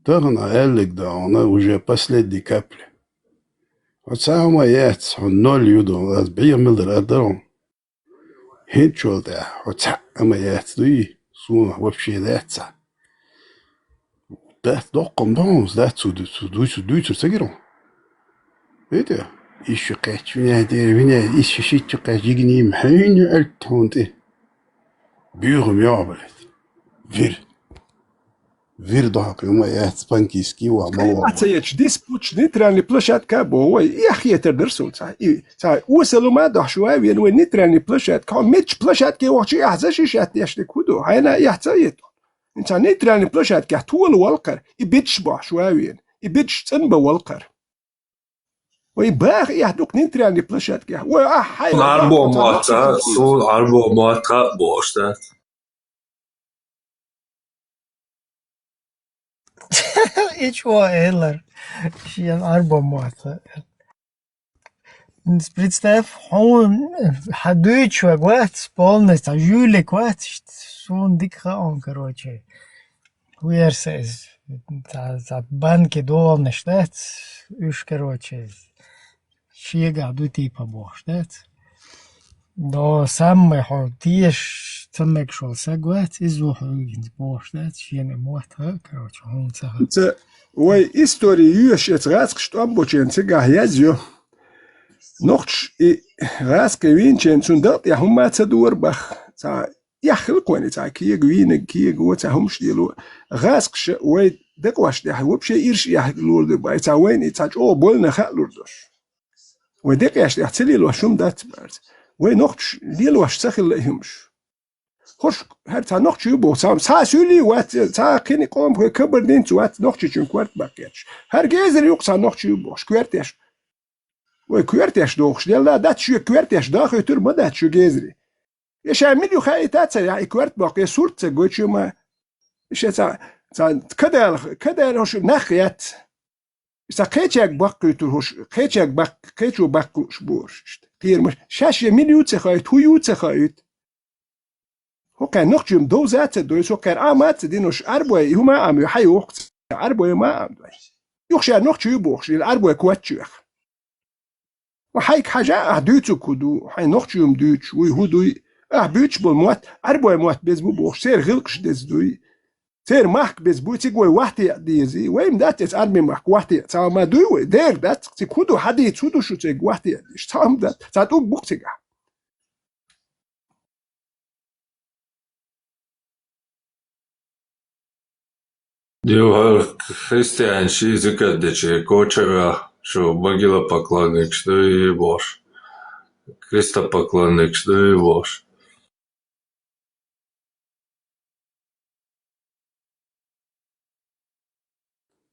تغنى قالك ده هنا وجا باسلت دي كابل وتسعهم آيات هنول يدو أسبعية ملدر أدرون هنشول ده وتسعهم آيات دي سونا وبشي ذات ده دقم دونس ده سودويتر سجرون ايه إيش قاش فينا إيش شيء قاش يجني محين ألتون ده بيغم يعبرت فير ضحك يوم يات بانكيسكي وعملوا أتيج ديسبوتش نتراني بلاشات كابو هو يا أخي تدرسون صح وصلوا ما ده شوية وين نتراني بلاشات كان ميتش بلاشات كي وحشي أحزش شات يشتي كودو هنا يحتاج إنت نتراني بلاشات كحتول والقر يبيتش بح شوية يبيتش تنبا والقر ويباخ يحدوك نتراني بلاشات كه وأحيل عربو معطى صول عربو معطى بوشتات Ich war heller. Ich habe Arbeit Представь, он ходит чувак, полностью, жюлик, сон дикаон, короче. Уерсес, за банки долны, штат, уж, короче, щега, ду типа бог, штат. До самой хотишь, تمك شو سقوات إزوح بوشتات شيء موتها كروش هون سهل. إنت وي إستوري يوش يتغاسك شتو أبو تشين تجاه يزيو نقش غاسك وين تشين سندات يا هم ما تدور بخ تا يخلقوني تا كي وين كي جوا تا همش ديلو غاسك ش وي دقواش ده هو بشي إيرش يحلول ده باي تا وين تا أو بولنا خلور دوش ودق ياش تحتلي لو شوم دات برد وي نقش ديلوش سخل لهمش خوش هر تا نقش يبو سام ساسولي وات تا كيني قوم كبر دين توات نقش چون كورت باكيتش هر جيزر يقصا نقش يبوش كورتش وي كورتش دوخش ديلا دات شو كورتش داخل تر ما دات شو جيزري يش عمليو خايتات يعني كورت باقي صورت جوتشو ما ايش تا كده هوش نخيات إذا كيتشك باقي تروش كيتشك باق كيتشو باقوش بورش غير مش شاش مليون تخايت هو يوتخايت هو كان نقشم دو ذات دويس هو كان عامات دينوش أربوي هما عم يحيي وقت أربوي ما عم دويس يخشى نقش يبوخش الأربوي كواتشيخ وحيك حاجة أهدوتو كودو حي نقشم دوتش ويهودوي بيتش بالموت أربوي موت بيزبو بوخش سير غلقش ديز دوي سير ماك بيزبو تيجوي وحتي ديزي ويم دات يس أرمي ماك وحتي تا ما دوي دير دات تكودو حدي تسودو شو تيج وحتي ديش تام دات تاتو بوك تيجا Діва християнші зикаддечі кочера, що могила поклонник, що і Бож. Христа поклонник, що і Бож.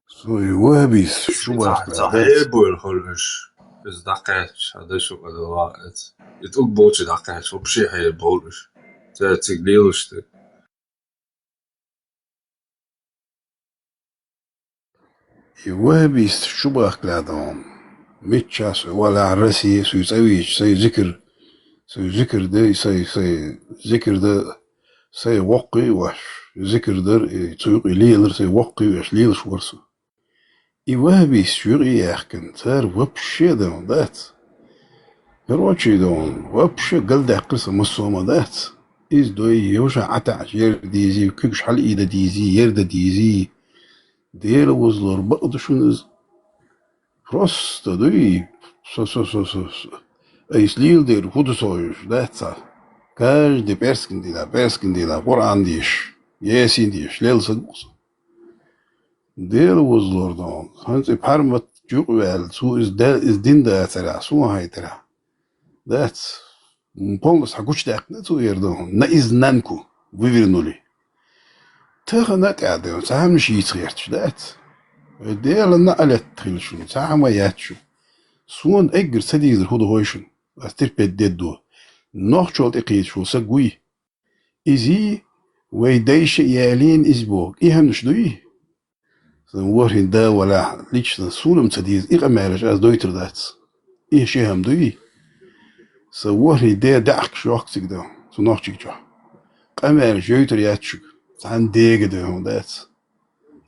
سوي وابيس شو باخ هيبول هولش بس دقيقش هذا شو قد الوقت يتقول بوتش دقيقش وبشي هيبولش تقليلش وابيس شو باخ لادهم متشاس ولا عرسي سوي تسويش سي ذكر ده سي ذكر ده سي وقي واش ذكر ده تسوق ليلر سي وقي واش ليلش ورسو وابيس شو يحكن تار وبشي ده ذات Короче, вообще قلدة قصة مصومات إز دوي يوشا عتاش يرديزي كيكش حل إيدا ديزي يرد ديزي دير وزلور بقض شونز فروست دوي سو أيسليل دير فودو سويش داتسا كاش دي بيرسكن دي لا قرآن ديش ياسين ديش ليل سقوس دير وزلور هنسي بحرمت جوال سو إز دين دا ترى سو هاي ترى That's полностью хагучдак на ту ерду наизнанку вывернули. Таханат ядем, сам шиицгерч, дат. Дел на алет трилшун, сам ятшу. Сун эггер садизер худу хойшун. Астер педдеду. Нох чолт эқиетшу сагуи. Изи ويديش يالين إزبوك إيهم نشدوي. Ворхин да вала лично сулем садиз إقامرش از دويتر دات. إيه شيهم دوي. سووري دي دعك شوكسك ده سو نوخشك جو قمر جويتر ياتشك سان ديگ ده هون دات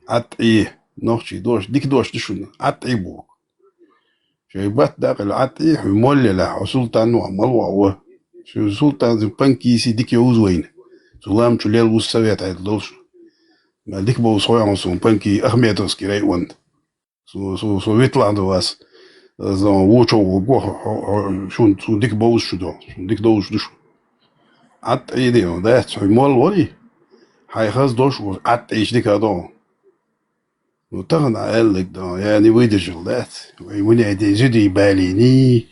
عطعي نوخشي دوش ديك دوش دشون عطعي بوك شايبات داقل عطعي حمولي لا سلطان ومالوا هو شو سلطان زي بانكيسي ديك يوز وين سلام تشليل وسويت عيد دوش ما ديك بو صويا سو بانكي اخميتوسكي راي وند سو ويتلاند واس ووچو وغو شون ديك بوز شدو ديك دوش دشو عط ايديو ده حمول ولي هاي خاص دوش عط ايش ديك هذا وتغن عليك ده يعني ويدجل ده وين عدي زدي باليني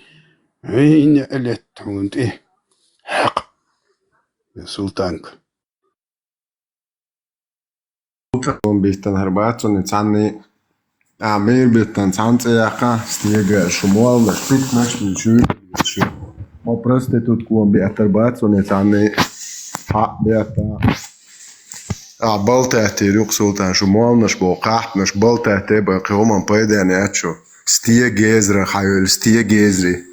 وين قلت حونت ايه حق سلطانك بيتن هرباتون تعني عمير بيتن تعنتياقا ستيجا شموال نشبيت نشبي شو ما برستيتوت كون بيأترباتون تعني حق بيتا عبالتاتي ريق سلطان شموال نشبو قاحت نشبالتاتي باقي هما بايداني اتشو ستيا جيزري حيول ستيا جيزري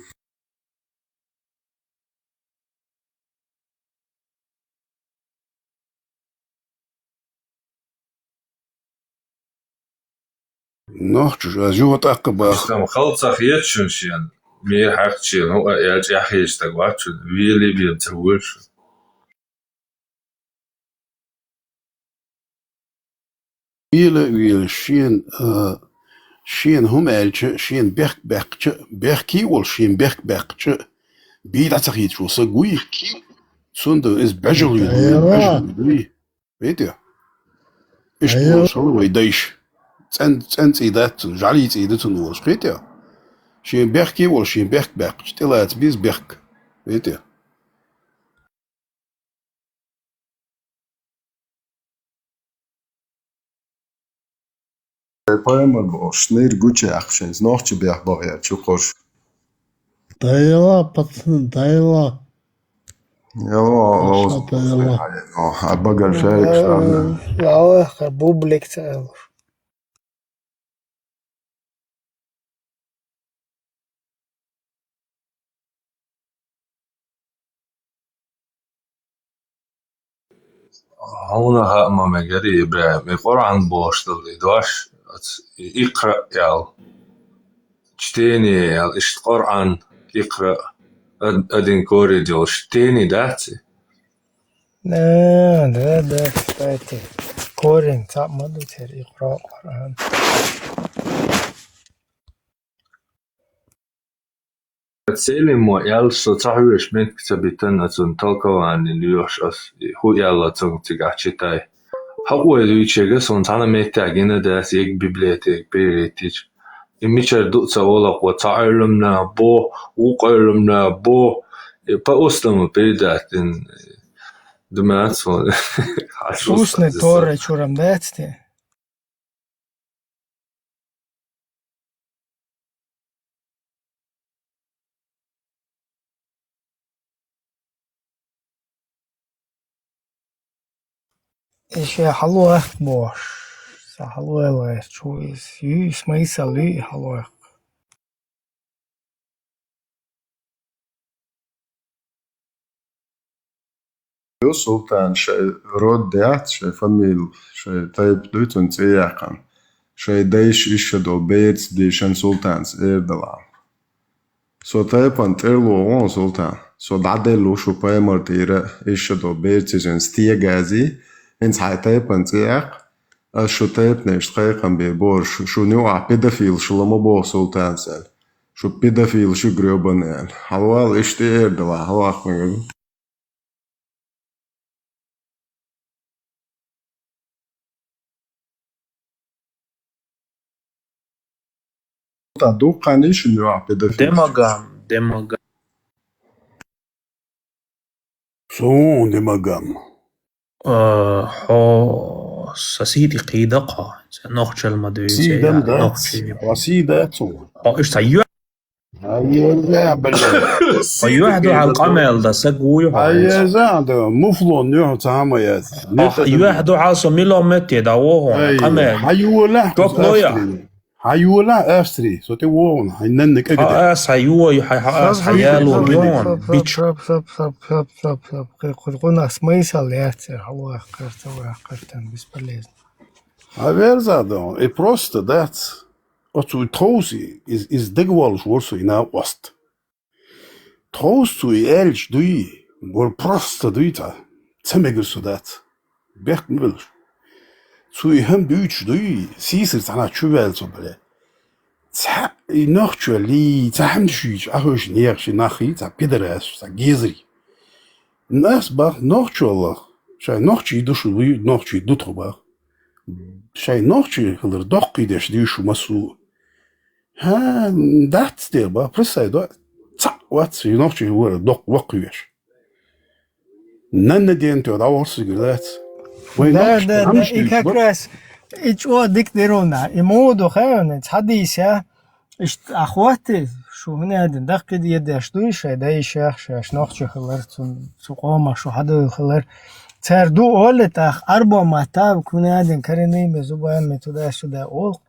نوخش جوت أقبا Там خلصة يتشون شيان مير حق شيان هو يا أخي يشتغلاتشون ويلي بيتزوجشون ويل شين هم ألش شين بيحكي ولا شين بيحكي بيد تخيط شو سقوي سند إز بجلي بيتيا إيش تقول شو ويدايش أنت إيدات جعلي إيدات نورش بيتيا شين بيحكي ولا شين بيحكي تلات بيز بيحكي بيتيا Poema bo shnir guče akšen znohče bih boja čukoš. Dajla, pacn, dajla. Jo, a bagar šerik stavne. Ja, bublik celo. هنا ما مجري إبراهيم القرآن بوشتل إدواش يقرأ يال شتيني يال إيش القرآن يقرأ أدين كوري ديال شتيني داتي ده فاتي كورين تاع مدتر يقرأ قرآن تسألين مو يال ستحويش من كتابتن أتون تلقوان اليوش أس هو يالا تون تقعشتاي هو يدويتشيغا سونتانا ميتاجينا داس يك بيبليتيك بيريتيش إميشار دوتسا ولق وتعلمنا بو وقلمنا بو بأسلم بيداتن دماتسون Usne tore čuram dēcti. Еще hallo boš. Sa hallo ele čuvis. Ju smaisa li hallo. Jo sultan šai roddeat, šai famil, šai taip duitun cijakan. Šai deiš iššado bērts diešan sultans erdalām. So taipan terlo on sultan. So dadello shu paimar tira ishado bertigen stiagazi ins hai taipan tiaq shu taipne shtqaiqan be bor shu nu a pedofil shlama bo sultan sal. Shu pedofil shu gröbanel. Halwal ishtir dala halaq mega. Du qanish nu a pedofil. Demagam. Son demagam. Ho سسيدي قيدقها نوخش المدوي سيدم دات وسيداتهم ايش تايو هيا لا يوحدو على القمل ده سقوي هيا زاد مفلون يوح تعمى يا يوحدو عاصو ميلو متي دا وهو قمل هيولا هيولا أستري صوتي وون هيننك أقدر هيو هيالو بيون بيتش قلنا смысл это الله картан бесполезно. Аверзадо и просто that оту тоси is дегвал шворсо и на ост. Тосу и эльч дуи гор просто дуита цемегерсо that бек мвелш. Цуи hem büyüç duy sisir sana çüvel so böyle. Ça inoctually ça hem şüç ahoş niyakşi nahi ça pederas ça gezri. Nas bak noctualla. Şey nocçi duşu duy nocçi dutroba. Şey nocçi hılır dokki deş diyor şu masu. Ha dat der ba presay do. Ça what nocçi var dok vakıver. Nanne diyen to da varsı gület. Да, и как раз и чё диктерона, и моду хэвэн цадися, ахваты, шо хнаден, дакки диедэ штуйша, да и шахша, шнохчи хылар, цуқома, шо хаду хылар, царду олетах, арбо матав, кунаден, каренейме, зубаян метуда сюда ол,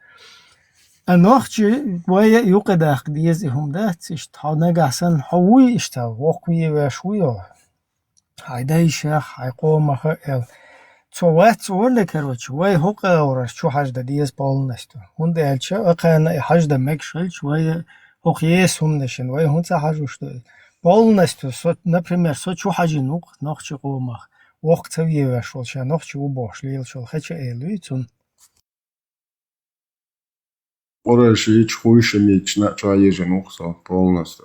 а нохчи, боя юқедах диези хумдат, ишт ханагасан, хауи ишта, вокуи вешуйо, хайда и шах, хайқома хэл, صوات ولا كروتش واي هوقا ورش شو حاجة ديز بالنستو هون ده هالشي أقانا حاجة مكشل شوية هوقيس هم نشن واي هون حاجة وشتو بالنستو صوت نبريمير صوت شو حاجة نوخش قومخ وقت سويه وشول شا نوخش وبوش ليل شول خيش إيلوي تون Orası hiç hoşum içine çayıcı noksa polnasta.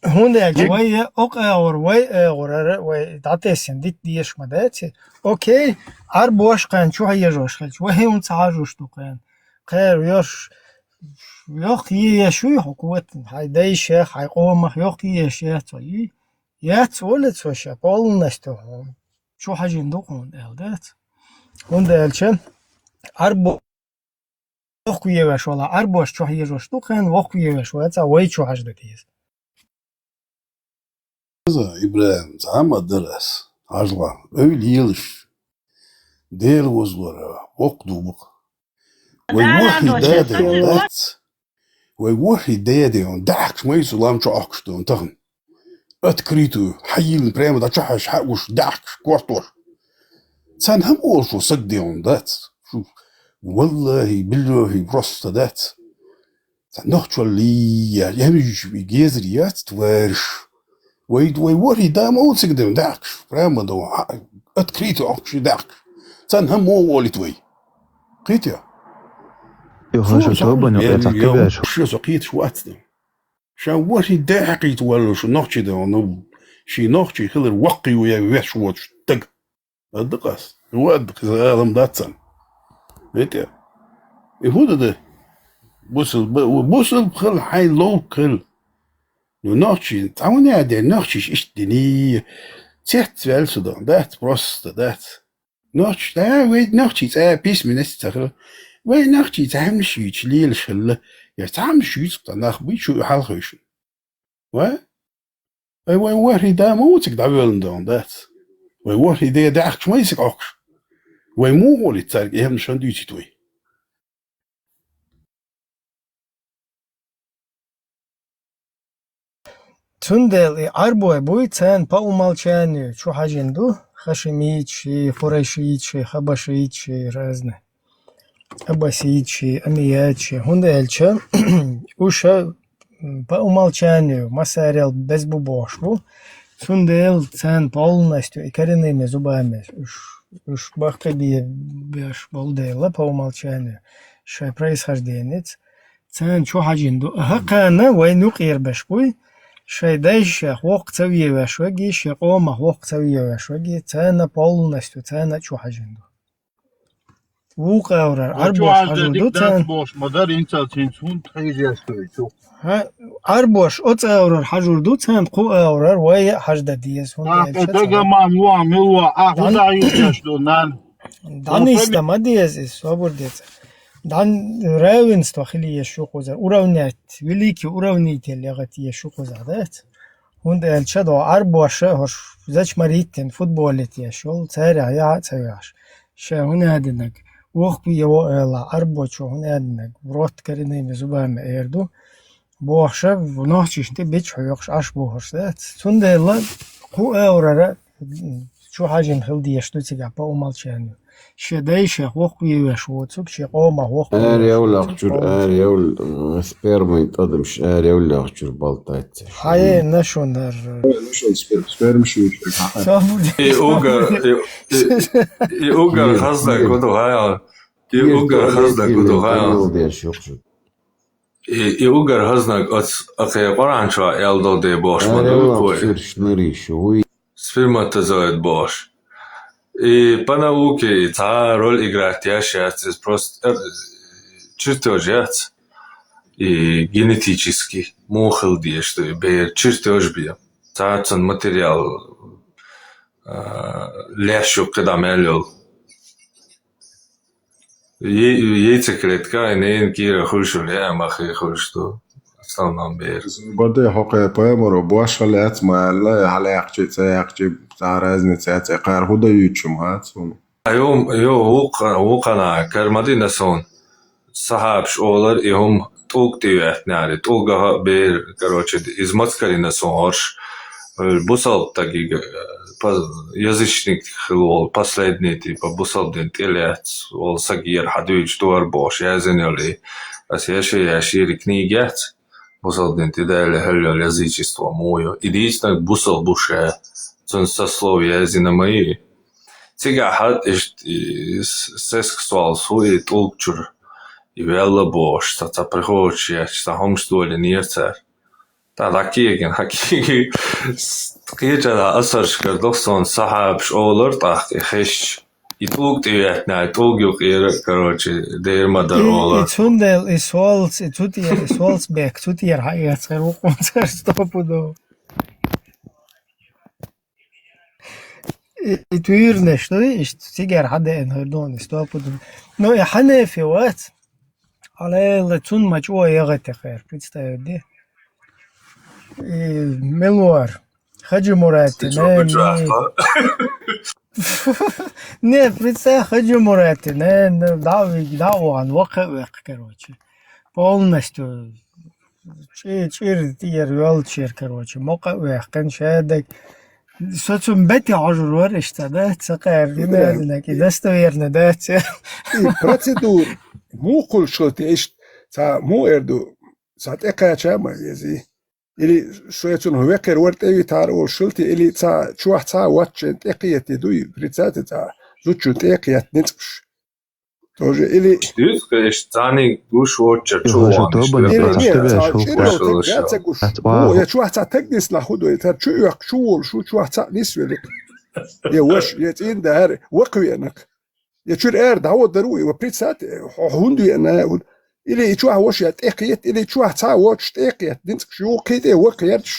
هون جوايا أوقع اور واي غرر واي داتيسن ديت ديش مداتي أوكي عربوش قان شو هي جوش خلش وهي متعاجوش توقين قير يوش يوق يشوي حكوت هاي داي شيخ هاي قومخ يوق يشيخ توي يات ولد وشا قول نستو شو حاجة ندوقون دالدات هون دالشن عربو وقو يوش ولا عربوش شو هي جوش توقين وقو يوش ولا واي شو حاجة ديز İbrahim ama ders azla öyle yılış der vozlara okdubuk ve wahi dade on dak ما يسلام شو أكشتون تهن أتكريتو حيل بريم دا شحش حقوش dak كوارتور سان هم أول شو صدق on that شوف والله بالله برست that سان نخشى اللي يهمش بيجازريات توارش وي وري دام أول سجدم داك بريم دو أتكريتو أكش داك سان هم أول توي قيتيا يخرج توبن يتعقبها شو سقيت شو أتدم شان وري داقيت ولا شو نخشي ده نو شي نخشي خلر وقي ويا ويش وش تق الدقاس الواد هذا داتسن قيتيا يهود ده بوصل خل حي لو كل نوتشي تعاوني عادي نوتشي اشتني تحت والسودان دات بروست دات نوتش دا ويد نوتشي تا بيس من استخل وي نوتشي تعمل شيء ليل شل يا تعمل شيء تناخ بي شو حالخيش و اي وي وري دا موتك داولن دون دات وي وري دا داك ما يسك اوكش وي مو ولي تارك يهم شان ديتي توي تندل عربوه بويتان با умолчанию شو حاجندو خشميتشي خورشيتشي خبشيتشي разные Абасичи, Амиячи, Хунделча, Уша по умолчанию Масарел без бубошву, Сундел цен полностью и коренными зубами. Уж бахкаби беш болдела по умолчанию. Шай происхожденец. Цен чухаджинду. Хакана войну кирбешбуй. Шай дальше хвок цавьевя шваги, шакома хвок цавьевя шваги. Цена полностью, цена чухаджинду. وقاورر أربوش حجودو تان أربوش أتاورر حجودو تان قو أورر ويا حجدة ديس دان استما ديس صبر ديس دان راونستو خلي يشوقو زر أورونيت وليكي أورونيت اللي غتي يشوقو زادات هند الشدو أربوش هش زش مريتين فوتبولت يشول تاريخ يا تاريخ شهونا هادنك وقت يوا أربعة هنادنك برات كريني زبان إيردو بوخشة ونحشش تبيش حيوخش عش بوخشات سنده الله قو أورا شو حاجة خلدي يشتو تيجا مالشانو شدايش وقت يوشو تسوق شي قوما وقت يولا أخشر يولا سبيرم يتقدمش يولا أخشر بالطايت هاي نشونر سبيرم شو يوغر خزدك ودو هاي يوغر خزدك ودو هاي يوغر خزدك أخي قرآن شو يالدو دي باش مدو كوي سبيرم تزايد باش И по науке та роль играет ящерица просто чертежец и генетически мухал где что бер чертеж бья та цен материал лешо когда мелил яйца клетка и не кира хуршо ле махи хуршо основном бер بدي حقه بامر وبواش خلات ما لا على يحكي تعرضني تعقار هو ده يوتيوب هاتون يوم وقنا كرمدينا سون صحاب شغلر يهم توق ديوات ناري توقها بير короче измацкарина сонорш бусал таки язычник хлол последний типа бусал ден телец ол сагир хадуич дуар бош язенели яши книгят бусал ден тедале хелё язычество моё единственное бусал буше сословия зинамаи. Сега хат сексуал суи толкчур и велла бош, та приходчи, та хомстуали нирцер. Та лакиген хаки кича асаршкар досон сахабш олар та хеш и толк диятна толгюк короче дермадар олар. Ицундел исвалц ицутиер исвалцбек цутиер хайяцер уконцер стопудо. يتويرنا شوي تيجر حدا انهردون استوابد نو يحنا في وقت على لتون مجوا يغتي خير представляете ملوار خجو مراتي не представь خجو مراتي دعوا عن وقع короче полностью чир тир велчир короче موقع كان شادك Soțul bete ajuror ăștia, da? Țăcăr, din aia, că de asta iernă, da? Procedur, mu kulşulti ești, sa mu erdu, sa teka çama yezi. Ili şoyatun huveker vart evi tar o şulti ili sa çuah sa watchen tekiyeti duy, pritsate sa zuçun tekiyet nitsch. Тоже или штаны гуш watcher я чуah sa teknis la hudo ta çuyak çuol şu çuah sa nisvelik. Ya wash yetin der waqwiyanak. Ya çur er dawo daruي وبريتسات هوندي انا ili çuah wash ya tekiyet ili çuah sa watch tekiyet nitsch şu kide waqyarch.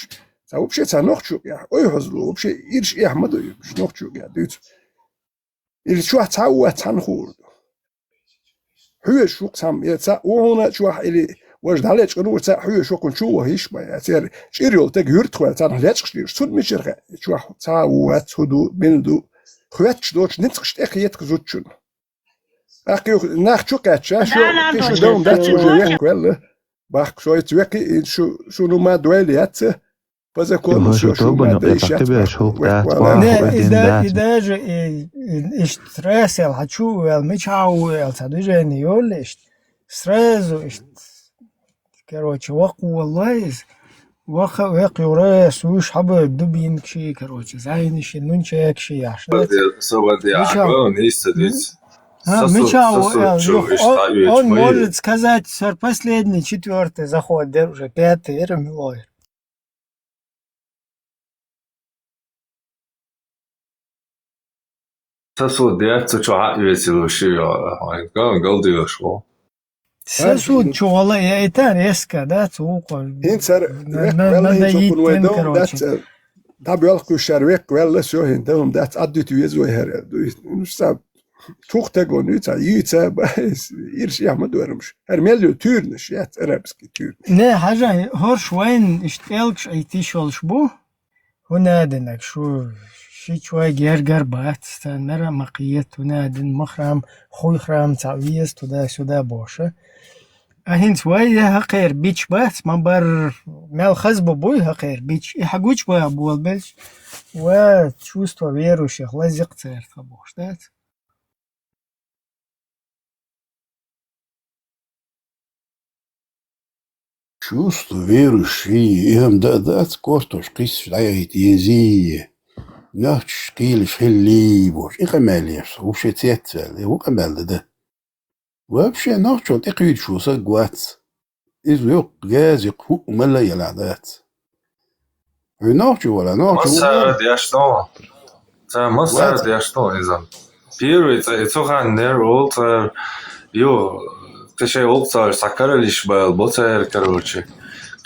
Sa вообще sa nochchuk ya. Oy hazlu вообще irş ihmadu nochchuk ya düt. Ili çuah sa wa tanhur. حوي شو قسم يتسا وهنا شو اللي واجد عليك قالوا تسا حوي شو كن شو هيش ما يصير شيريول تك يرت خوات انا لاتش شير سود مشرغ شو تسا وات هدو بندو خواتش دوتش نتخش تخيت كزوتشن اخي ناخ شو كاتشا شو شو دوم دات شو يك ولا باخ شو يتوكي شو نو ما دواليات Poza Jo, konusu šito şu banu madde iş etakti bir şok dert var. Ne idaj stres el haçu el miçau el sadujeni yol işte stres işte короче وقو والله وق يوراس وش حبه دبين شي короче زين شي نونشك شي عشان Собади агон истадит. Мичау, он может сказать, что последний, четвертый заход, да, уже пятый, это милой. Сасу диацу чуа юэсилу шио, ган галдио шо. Сасу чуала, я и та резко, да, цуко. Hinser, Надо идти, короче. Da bjölku şervek vella så hindum det addyt ju så här. Du sa tuqta gonutsa yitsa irş yahmad vermiş. Her melyo türnüş ya arabski tür. Ne حاجة هرش وين اشتغلش ايتي شغل شبو هنا دنك شو شي شوي جرجر بات نرى مقيت هنا دن مخرم خوي خرام تعويز تدا سدا بوشه اهين شوي هقير بيتش بات ما بر مال خزبو بوي هقير بيتش يحقوش بوي ابو البلش وتشوستو ويرو شيخ لازق تير تبوش دات Чувство верующие, им дать кортош кис шляет езие. Нахч килиш хилибош, и камелиш, вообще цветвел, и камел да. Вообще нахчо теквит шо сагват. Из ёк газ يقفو ملا يلعدات. Нахчо вала нахчо. Масар диашто. Та масар диашто изам. Первый это цохан нерол та ё Теше олцал сакаралиш бал ботер короче.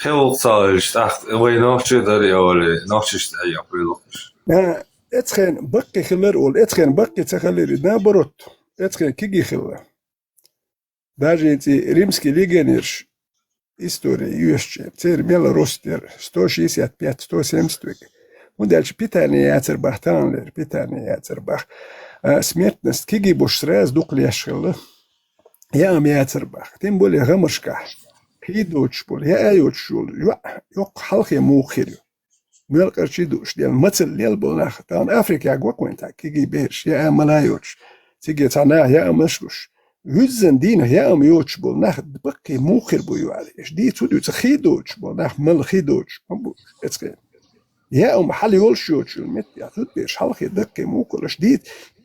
Хе олцал штахт вой нахчо дари оле нахчо я прилош. Etsgen bakke geler ol etsgen bakke tsakhleri na borot. Etsgen kigi khilla. Даже эти римские легионеры истории юще, цер мела ростер 165-170 век. Он дальше питание яцербахтанлер, питание яцербах. Смертность киги бош сразу дуклешила. Я ам яцербах. Тем более гамашка. Хидоч бол, я айочул. Yok halk ya mukhir. Мелкарчи душ, дел мацел лел болнах. Там Африка гваквента киги беш, я амалайоч. Тиги тана я амашуш. Yüzden din ya am yoch bol nach bakke mukhir bu yali ish di tu du tkhidoch bol nach mal khidoch bu etske ya am hal yol shoch met ya tut be shal khidakke mukol ish di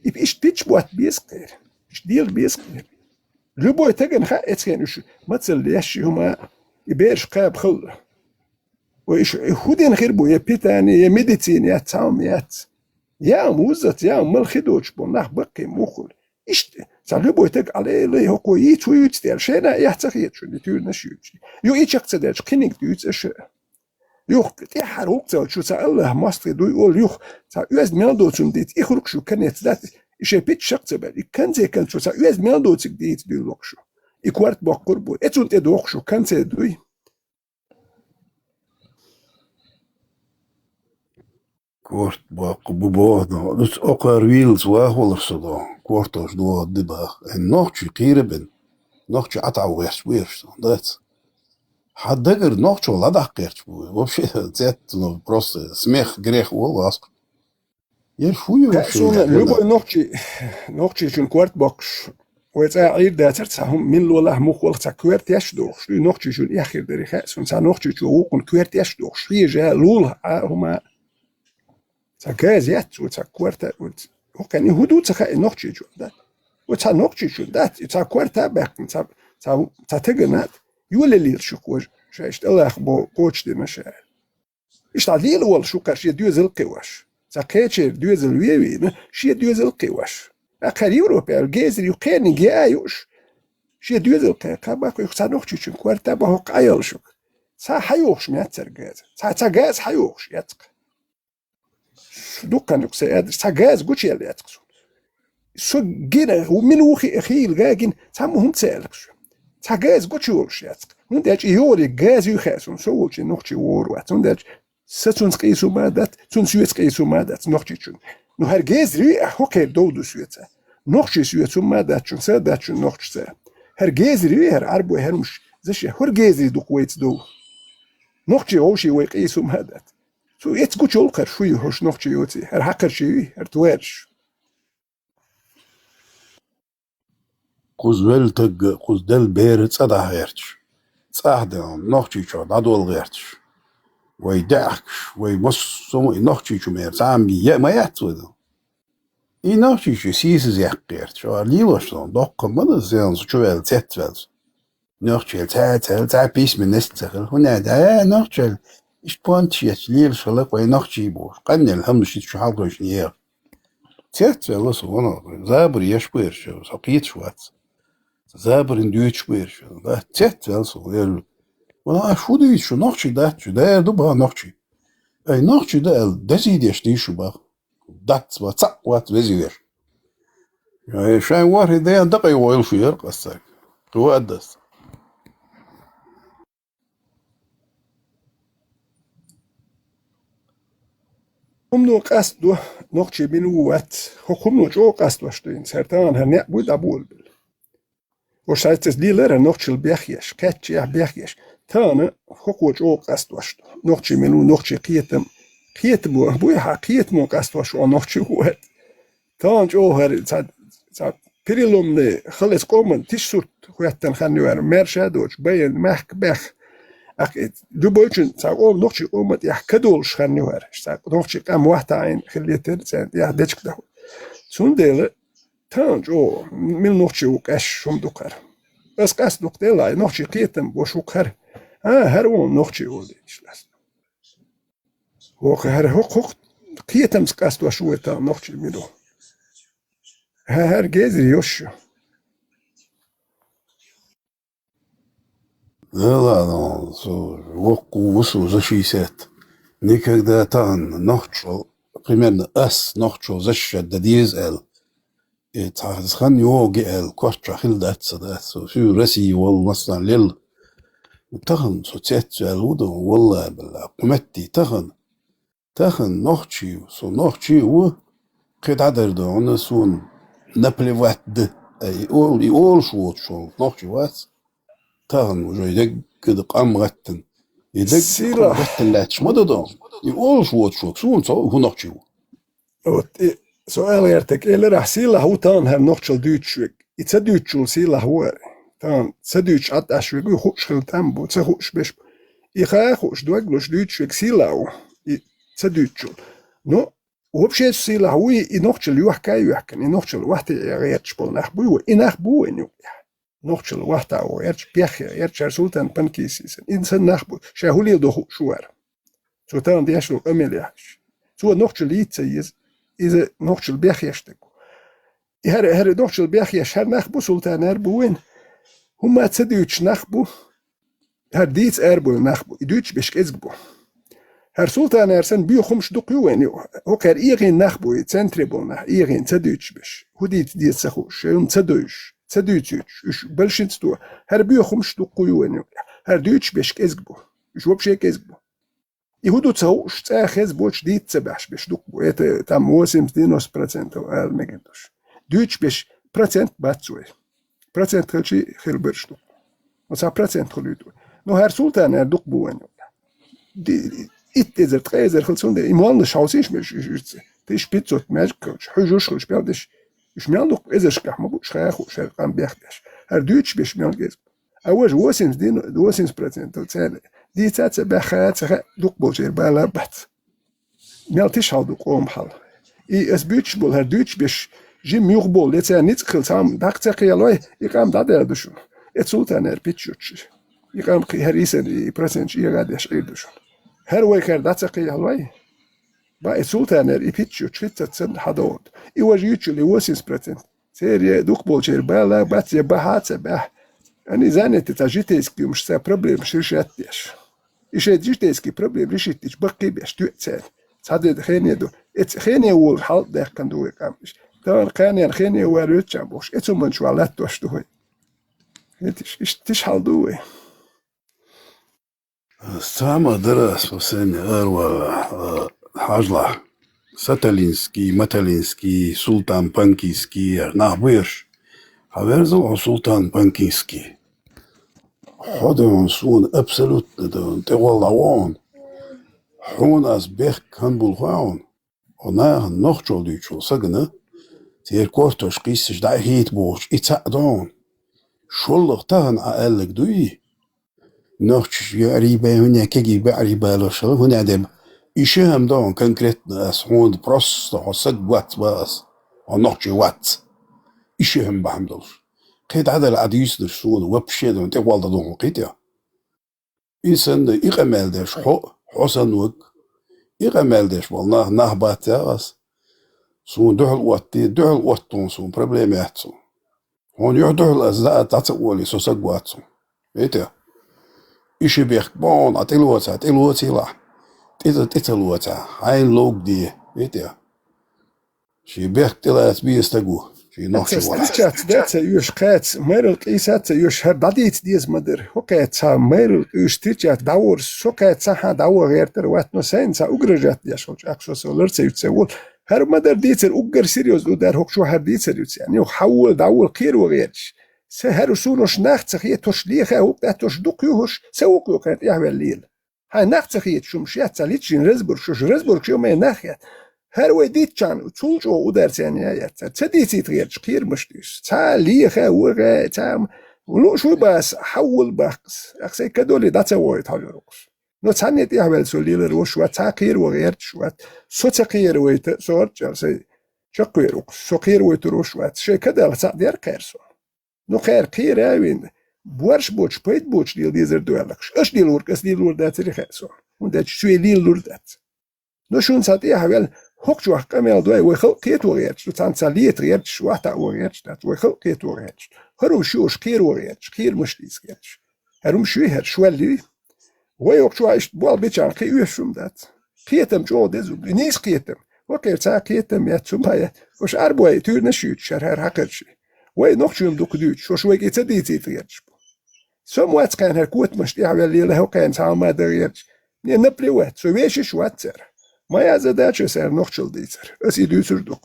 ip ish pitch buat bisker ish dir bisker любой таген ха etske ish matsel yash huma ibesh qab khul و ish khudin khir bu ya pitani ya medicine ya tam ya muzat ya mal khidoch bol nach bakke mukol İşte, sen любой так, але лего кои чуют der шена, я цахет schon, die Türen schützen. Jo ich sagte der Kinder düts es. Jo, der harok so schon sa Allah mastre du ol jo, sa üs mir do zum dit. Ich ruk schon kann jetzt das. Ich habe sagt aber, ich kann sie kann schon sa üs mir do zum dit du ruk schon. Ich quart bakkur bu. Et und der doch schon kann sie du. Kort bu bodo, dus okar wils waholers do. Kortos do dibach. En nochtje kireben. Nochtje atawers wirst. Dat. Haddeger nochtje ladakert bu. Вообще, это ну просто смех, грех волос. Я шую вообще. любой nochtje schon quart box. ويت عيد داتر تاهم من لولا مخول تا كويرت يشدوخ شو nochtje schon اخر دري خاص ونسا nochtje شو وقن كويرت يشدوخ شو جا لول هما تاكاز ياتو تا كويرت وكان يهودو تا nochtje شو ده وتا nochtje شو ده تا كويرت باك تا تجنات يولي شو كوج شايشت الله بو كوتش دي مشاعر اشتعديل ولا شو كاش يدوز القواش تا كاتشر دوز الويوي شي دوز القواش أكثر أوروبا الجزر يقين جايوش شيء دوز القاء باكو يخسر نوخش يشون كوارتا بهوق عيال شوك سا حيوخش مياتر جاز سا جاز حيوخش يتق دوكان يقصد سا جاز قوش يلي يتقسون سو جينا ومن وخي أخيل جاجين سامهم تسالكش سا جاز قوش يولش يتق ونداج يوري جاز يخاسون سووش نوخش ووروات ونداج ستون سقيسو مادات تون سويت سقيسو مادات نوخش يشون Nu her gezri hoker doğdu süyete. Nochçe süyete madatçun sadatçun nochçe. Her gezri her arbo hermuş. Zeşe her gezri du kuvvet do. Nochçe o şey ve qisu madat. سو يتسكوش أولكر شوي هوش نوخشي يوتي هر حكر شوي هر توارش قوز تق قوز دل بير تصدع هيرتش تصاحدهم نوخشي شو دادول غيرتش ويدعكش ويمصم نوخشي شو مير سامي ما يعتودو إي نوخشي شو سيسز يحقيرت شو ليلوشتون دوق من الزيان شو تتفلز نوخشي تا بيس من نستخل هنا دا نوخشي إيش بونتشيت ليل شلق وينوخشي بوش قنن الهم شيت شو حالكو شنير تتفلز وانا زابر يشبير شو سقيت شوات زابر ندويت شبير شو دا تتفلز وانا شو دي شو نوخشي دا شو دا دوبا نوخشي اي نوخشي دا دزيد يشتي شو با دات واتساق وات وزير يعني شاين واري دا دقي ويل شو يرقصك هو أدس هم قصد دو نوخشي بنوات هم نو جو قصد واشتين سرطان هنأ بود أبول بل وشايت تسليلر نوخشي البيخيش كاتشي بيخيش تانا حقو جو قصد واشتو نوخشي منو نوخشي قيتم بويها قيتمو قصد واشو نوخشي هوات تان جو هر تاد بريلوم لي خلص قومن تشسوت خواتن خانيوار مرشادوش بين محك بخ أكيد دبوجن تاقوم نوخشي قومت يحكدولش خانيوار نوخشي قام واحدة عين خليتر زين يحدشك ده سونديل تان جو من نوخشي وكاش شم دوكر بس قاس دوكتيلا نوخشي قيتم بوشوكر هرون نوخشي ولي إشلاس هر قيتم قاس دوشوه تان نوخشي ميدو هر جزري يوشو لا وقو وصو защищает. Никогда тан нохчо, примерно нохчо защищает дизель. И тахсхан йогел квартра хилдатса да су رسي والله مثلا ليل تخن صوتيت الودو والله بالله قمتي تخن نوخشي سو نوخشي و قد عدر دو انا سون نبليوات د اي اول شو نوخشي وات تخن وجو يدق قام غتن يدق غتن لاتش مددو يقول شو سون هو نوخشي سؤال يرتك إيه راح سيلا هو تان هر نوخشل دوتشوك يتصدوتشل سيلا هو تان تصدوتش عد أشوك يخوش خل تنبو تخوش بش يخاخوش دوغلوش دوتشوك سيلا هو يتصدوتشل نو وبشي سيلا هو ينوخشل يوحكن ينوخشل واحد يغيرش بول نخبو ينخبو نوخشل واحد أو يرش بيخي يرش سلطان بنكيسيس إنسان نخبو شاهولي دو شوار سو تان ديشلو أميلياش سو نوخشل يتسيز إذا نوخشل بيخيشتكو هر نوخشل بيخيش هر نخبو سلطان أربوين هما تصديوش نخبو هر ديتس أربو نخبو يدوش بشك إزقبو هر سلطان أرسن بيو خمش دقيوين هو كار إيغين نخبو يتسنتربو نخ إيغين تصديوش بش هو ديت سخوش يوم تصديوش بلشين تستوى هر بيو خمش دقيوين هر دوش بشك إزقبو مش هو بشيك إزقبو يهودو تسوش تاخذ بوش ديت تسبحش بش دقبو تام 80-90% المجدوش دوش بش процент باتسوي процент خلشي خير برش دقبو وصا процент خليدو نو هر سلطان هر دقبو وين دي إتزر تغيزر خلصون دي إموان شاوسيش مش تيش بيتزوت ماجكوش حجوش خلش بيردش مش ميان دقبو إزرش كحما بوش خياخو شرقان بيختش هر دوش بش ميان جيزبو أوج 80% تسالي دي تاتا بخات دقبو جير بالا بحت ميال تشحال دقوم حال إي أسبيتش بول هر دوش بش جيم يغبول لتا نتخل تام داق تقيالوي يقام دادا دشو اتسولتان هر بيتشوتش يقام هريسن برسنج يغادش عيدشو هر ويكر دا تقيالوي با اتسولتان هر بيتشوتش تتسن حدود إيواج يوتشلي 80% سيريا دقبو جير بالا بات يبهات بح أنا زانت تاجيتيسكي مش سا بروبليم مش ريشاتيش إيش جيتيسكي بروبليم ريشيتيش بقي بيش تؤتسال صادق خيني دو خيني هو الحال ده كان دوي كامش تان خيني خيني هو ريتشام بوش إتو من شو على توش دوي إيش حال دوي سامة درس وسنة أروى حاجلة ساتالينسكي ماتالينسكي سلطان بانكيسكي نعبيرش Haverzo Sultan Pankinski. Hodon soon absolute te walla won. حون بيخ كان بولغاون وناه نخجل ديشو سجنه تير كورتوش قيسش داي هيت بوش إتساعدون شولغ تهن عقلك دوي نخش يعريبا هنا كيجي بعريبا لشل هنا دم إيشهم دون كونكريت ناس هون بروس حسد وات باس ونخش وات إيشهم بحمدلش قيد هذا العديس درسون وبشيد وانت والده دون قيتيا إنسان إيقامل داش حسن وك إيقامل داش والله نهبات تاس سون دهل واتون سون بروبليمات سون هون يحدهل أزداء تاتقولي سو سقوات سون إيتيا إيشي بيخ بون أتلوتي لا تتلوتا عين لوك دي إيتيا شي بيخ تلات بيستقو شي نوخش ولا Strisčats deca još kāds mērult īsāca još har dadīts diez madar, hokāds mērult još stričāt daurs, hokāds daur vērtar vat no sensa ugražāt diešoč, aksos lărcejutse vol. Har madar dīcer uggar serios udar hokšo har dīcer jutse, jo haul daur kiro vērč. Se har sunoš nachtsa hiet toš lieha hok datos dukjuhoš, se oklo kant jahvel liel. Hai nachtsa hiet šum šiatsa ličin Rezburg šum me nachjat. هر ديت كان تولج أو درسين يا تديتي تغير كير مشتيش تا ليخا وغا تا ولو شو بس حول بقص أخسي كدولي داتا وايد هاجروش نو تاني تيعمل سوليل روش وتاقير وغير شو سوتقير ويت صورت أخسي شقير سقير ويت روش وات شيء كده لصادير كيرسو نو خير كير أوين بورش بوش بيت بوش ديل ديزر دوالكش إيش ديل وركس ديل ورد تريخسو وده شوي ديل وردات نو شون ساتي حول هوكشو حكمل دوي وخل كيت وريتش تانساليت ريتش واتا وريتش دات وخل كيت وريتش هرو شوش كير وريتش كير مشتيس ريتش هروم شوي هر شوالي ويوكشو عايش بوال بيتشان كي يوشوم دات كيتم جو دزو نيس كيتم وكير تا كيتم ياتسوم هاي وش أربوي تور نشيوت شهر حقرشي وي نوكشوم دوك دوت شوش ويكي تديتي ريتش سوم وات كان هركوت مشتي حوالي له كان تا ما دريتش نبلي وات سو ويشش واتسر Моя задача сэр нохчил дийцер. Эс и дүйцердук.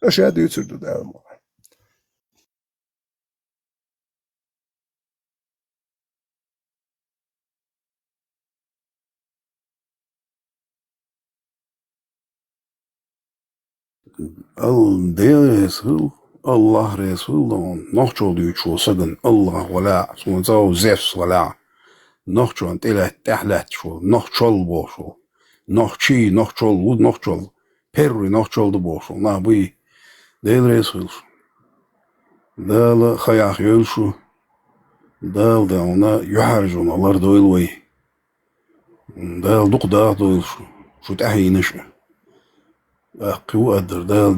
Эшэ дүйцерду дайм. الله رسول دون نخجل ديوشو سجن الله ولا سون زو زفس ولا نخجل انت لا تحلت شو نخجل بوشو نخشي نخجل ود نخجل بيري نخجل دبوشو نابي ديل رسول دال خياخ يلشو دال داونا يحرجون الله دويل وي دال دوق داخ دويلشو شو تحيي نشو قوة أدر دال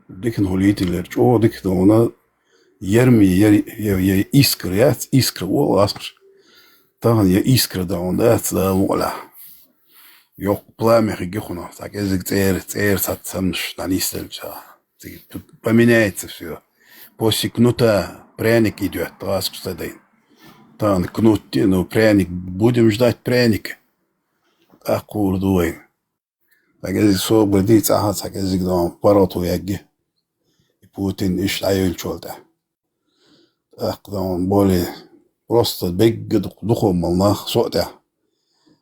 ديكن هوليتي لرجو ديك دونا يرمي إسكر إسكر ولا أسكر طبعا يا إسكر داون دال ولا يوق بلامي جيخونا تاك إزك تير تسمش نانيستلجا تيجي بمينات все после кнута пряник идет траску стадин там кнут ну пряник будем ждать пряника акур дуин так إزك со بدي تاها تاك إزك داون باراتو يجي بوتين إيش عيل شولته أقدام بالي просто بيج دخول مالنا صوته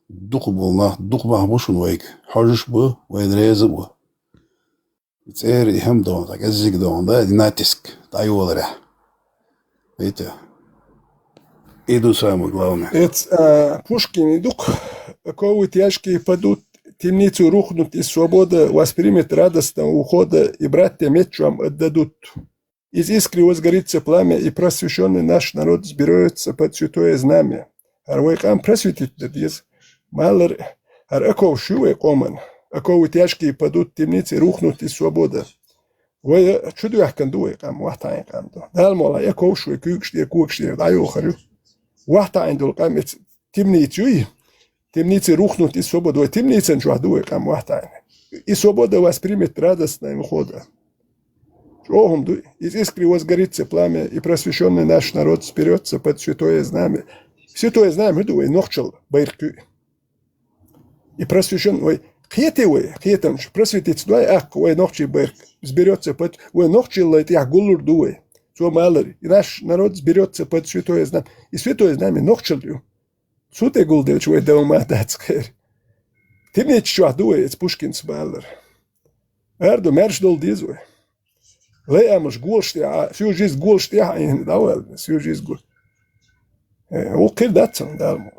دخول مالنا دخول بحبوشون ويك حاجش بو وين رازق بو تير يهم دون تاك إزك دون ده ديناتيسك تايو ولا بيته إيدو سامو главное Пушкин дух кого тяжкие падут темницу рухнут и свобода воспримет радостного ухода и братья мечом отдадут. Из искры возгорится пламя, и просвещенный наш народ сберется под святое знамя. Арвайкам просветит дадиз. Малер араков шуэ коман. Аков тяжкие падут темницы рухнут и свобода. Вой чуду яхкандуэкам вахтаенкамду. Далмола яков шуэ кукштие даю харю. Вахтаендулкам темницу темницы рухнут и свобода. Ой, темница нчухдуэкам вахтаен. И свобода воспримет радостным ухода. Из искры возгорится пламя, и просвещенный наш народ сперется под святое знамя. Святое знамя, дуй, нохчел, байрку. И просвещенный, ой, хетем, просветить, дуй, ах, ой, нохчи, байрк, сберется под, ой, нохчел, это я гулур, дуй, цо малер, и наш народ сберется под святое знамя. И святое знамя нохчел, суте гулдевич, ой, дауматацкер. Timnich chua due, it's Pushkin smaller. Erdo merch dol dizwe. Leamos golstia, sujis golstia in dawel, sujis gol. Okay, that's on dalmo.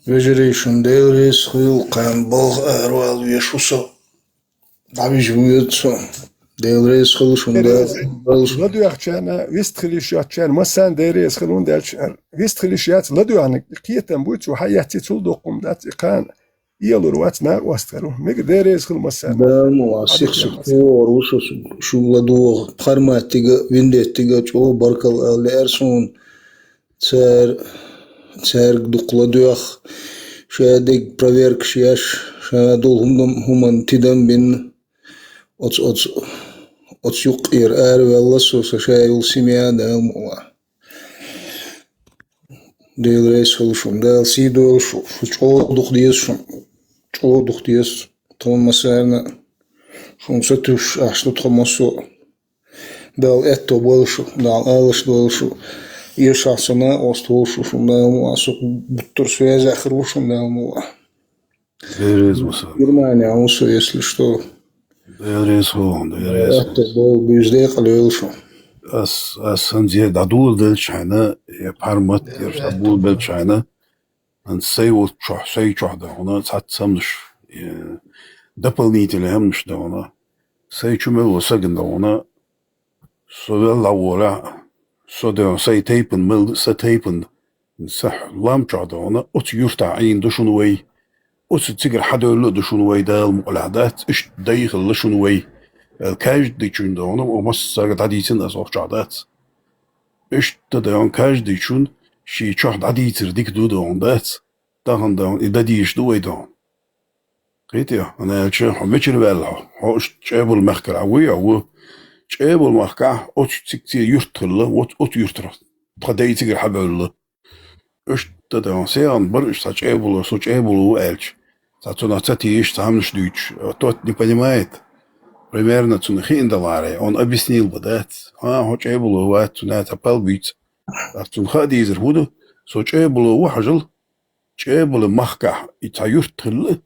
Vegetation Dairies Hill Kan Bog Erwal Yeshuso Davish Wuyutso Dairies Hill Shunda Ладу ахчана вистхилиш ячан масан дээрээс хлун дэлч вистхилиш яц ладу ан киетэн буйцу хаяти цулдокум дат кан иелур вацна вастару миг дээрээс хл масан Да ну асихсу орушо шуладу парматига виндеттига чо баркал лерсон цер дукладуах шадик проверк шияш шадул хуман тидам бин оц юк ир велласо шайл симя дамуа Dairies Hill Shunda Sido чо духдиес томасана шунсатуш ашлу томасо дал этто больше дал алш больше Ешасана остолшу шунда асук буттур связь ахру шунда Германия усу если что Dairies Hill это был бюзде qalıyorшу Санзе дадул del China пармат дабул del China an сейвот чо да она цатсамдыш дополнительно хэмш да она сей чумел осаген да она совел лавора соден сей тейпен мел се тейпен صح لام чо да она от юрта عين دشنوي от تيجر حدا يقول دشنوي ده المقلعات ايش دايخ لشنوي каждый чун да она умас сага дадитин аз орчадат эш да он каждый чун ши чох дадитир дик ду да он дат тахан да и дадиш ду да قيتيا انا شو حمچر ولا هوش چيبل مخكر اوي او چيبل مخكا اوت تيكتي يرتل اوت يرتر قدايتير حبل اش да سيان برش چيبل سو چيبل элч сатуна цатиш тамш дюч тот не понимает примерно цунхин даваре он объяснил бы да чейбл вот цуна тапал бит цунха дизер буду со чейбл вахжил чейбл махка и таюртл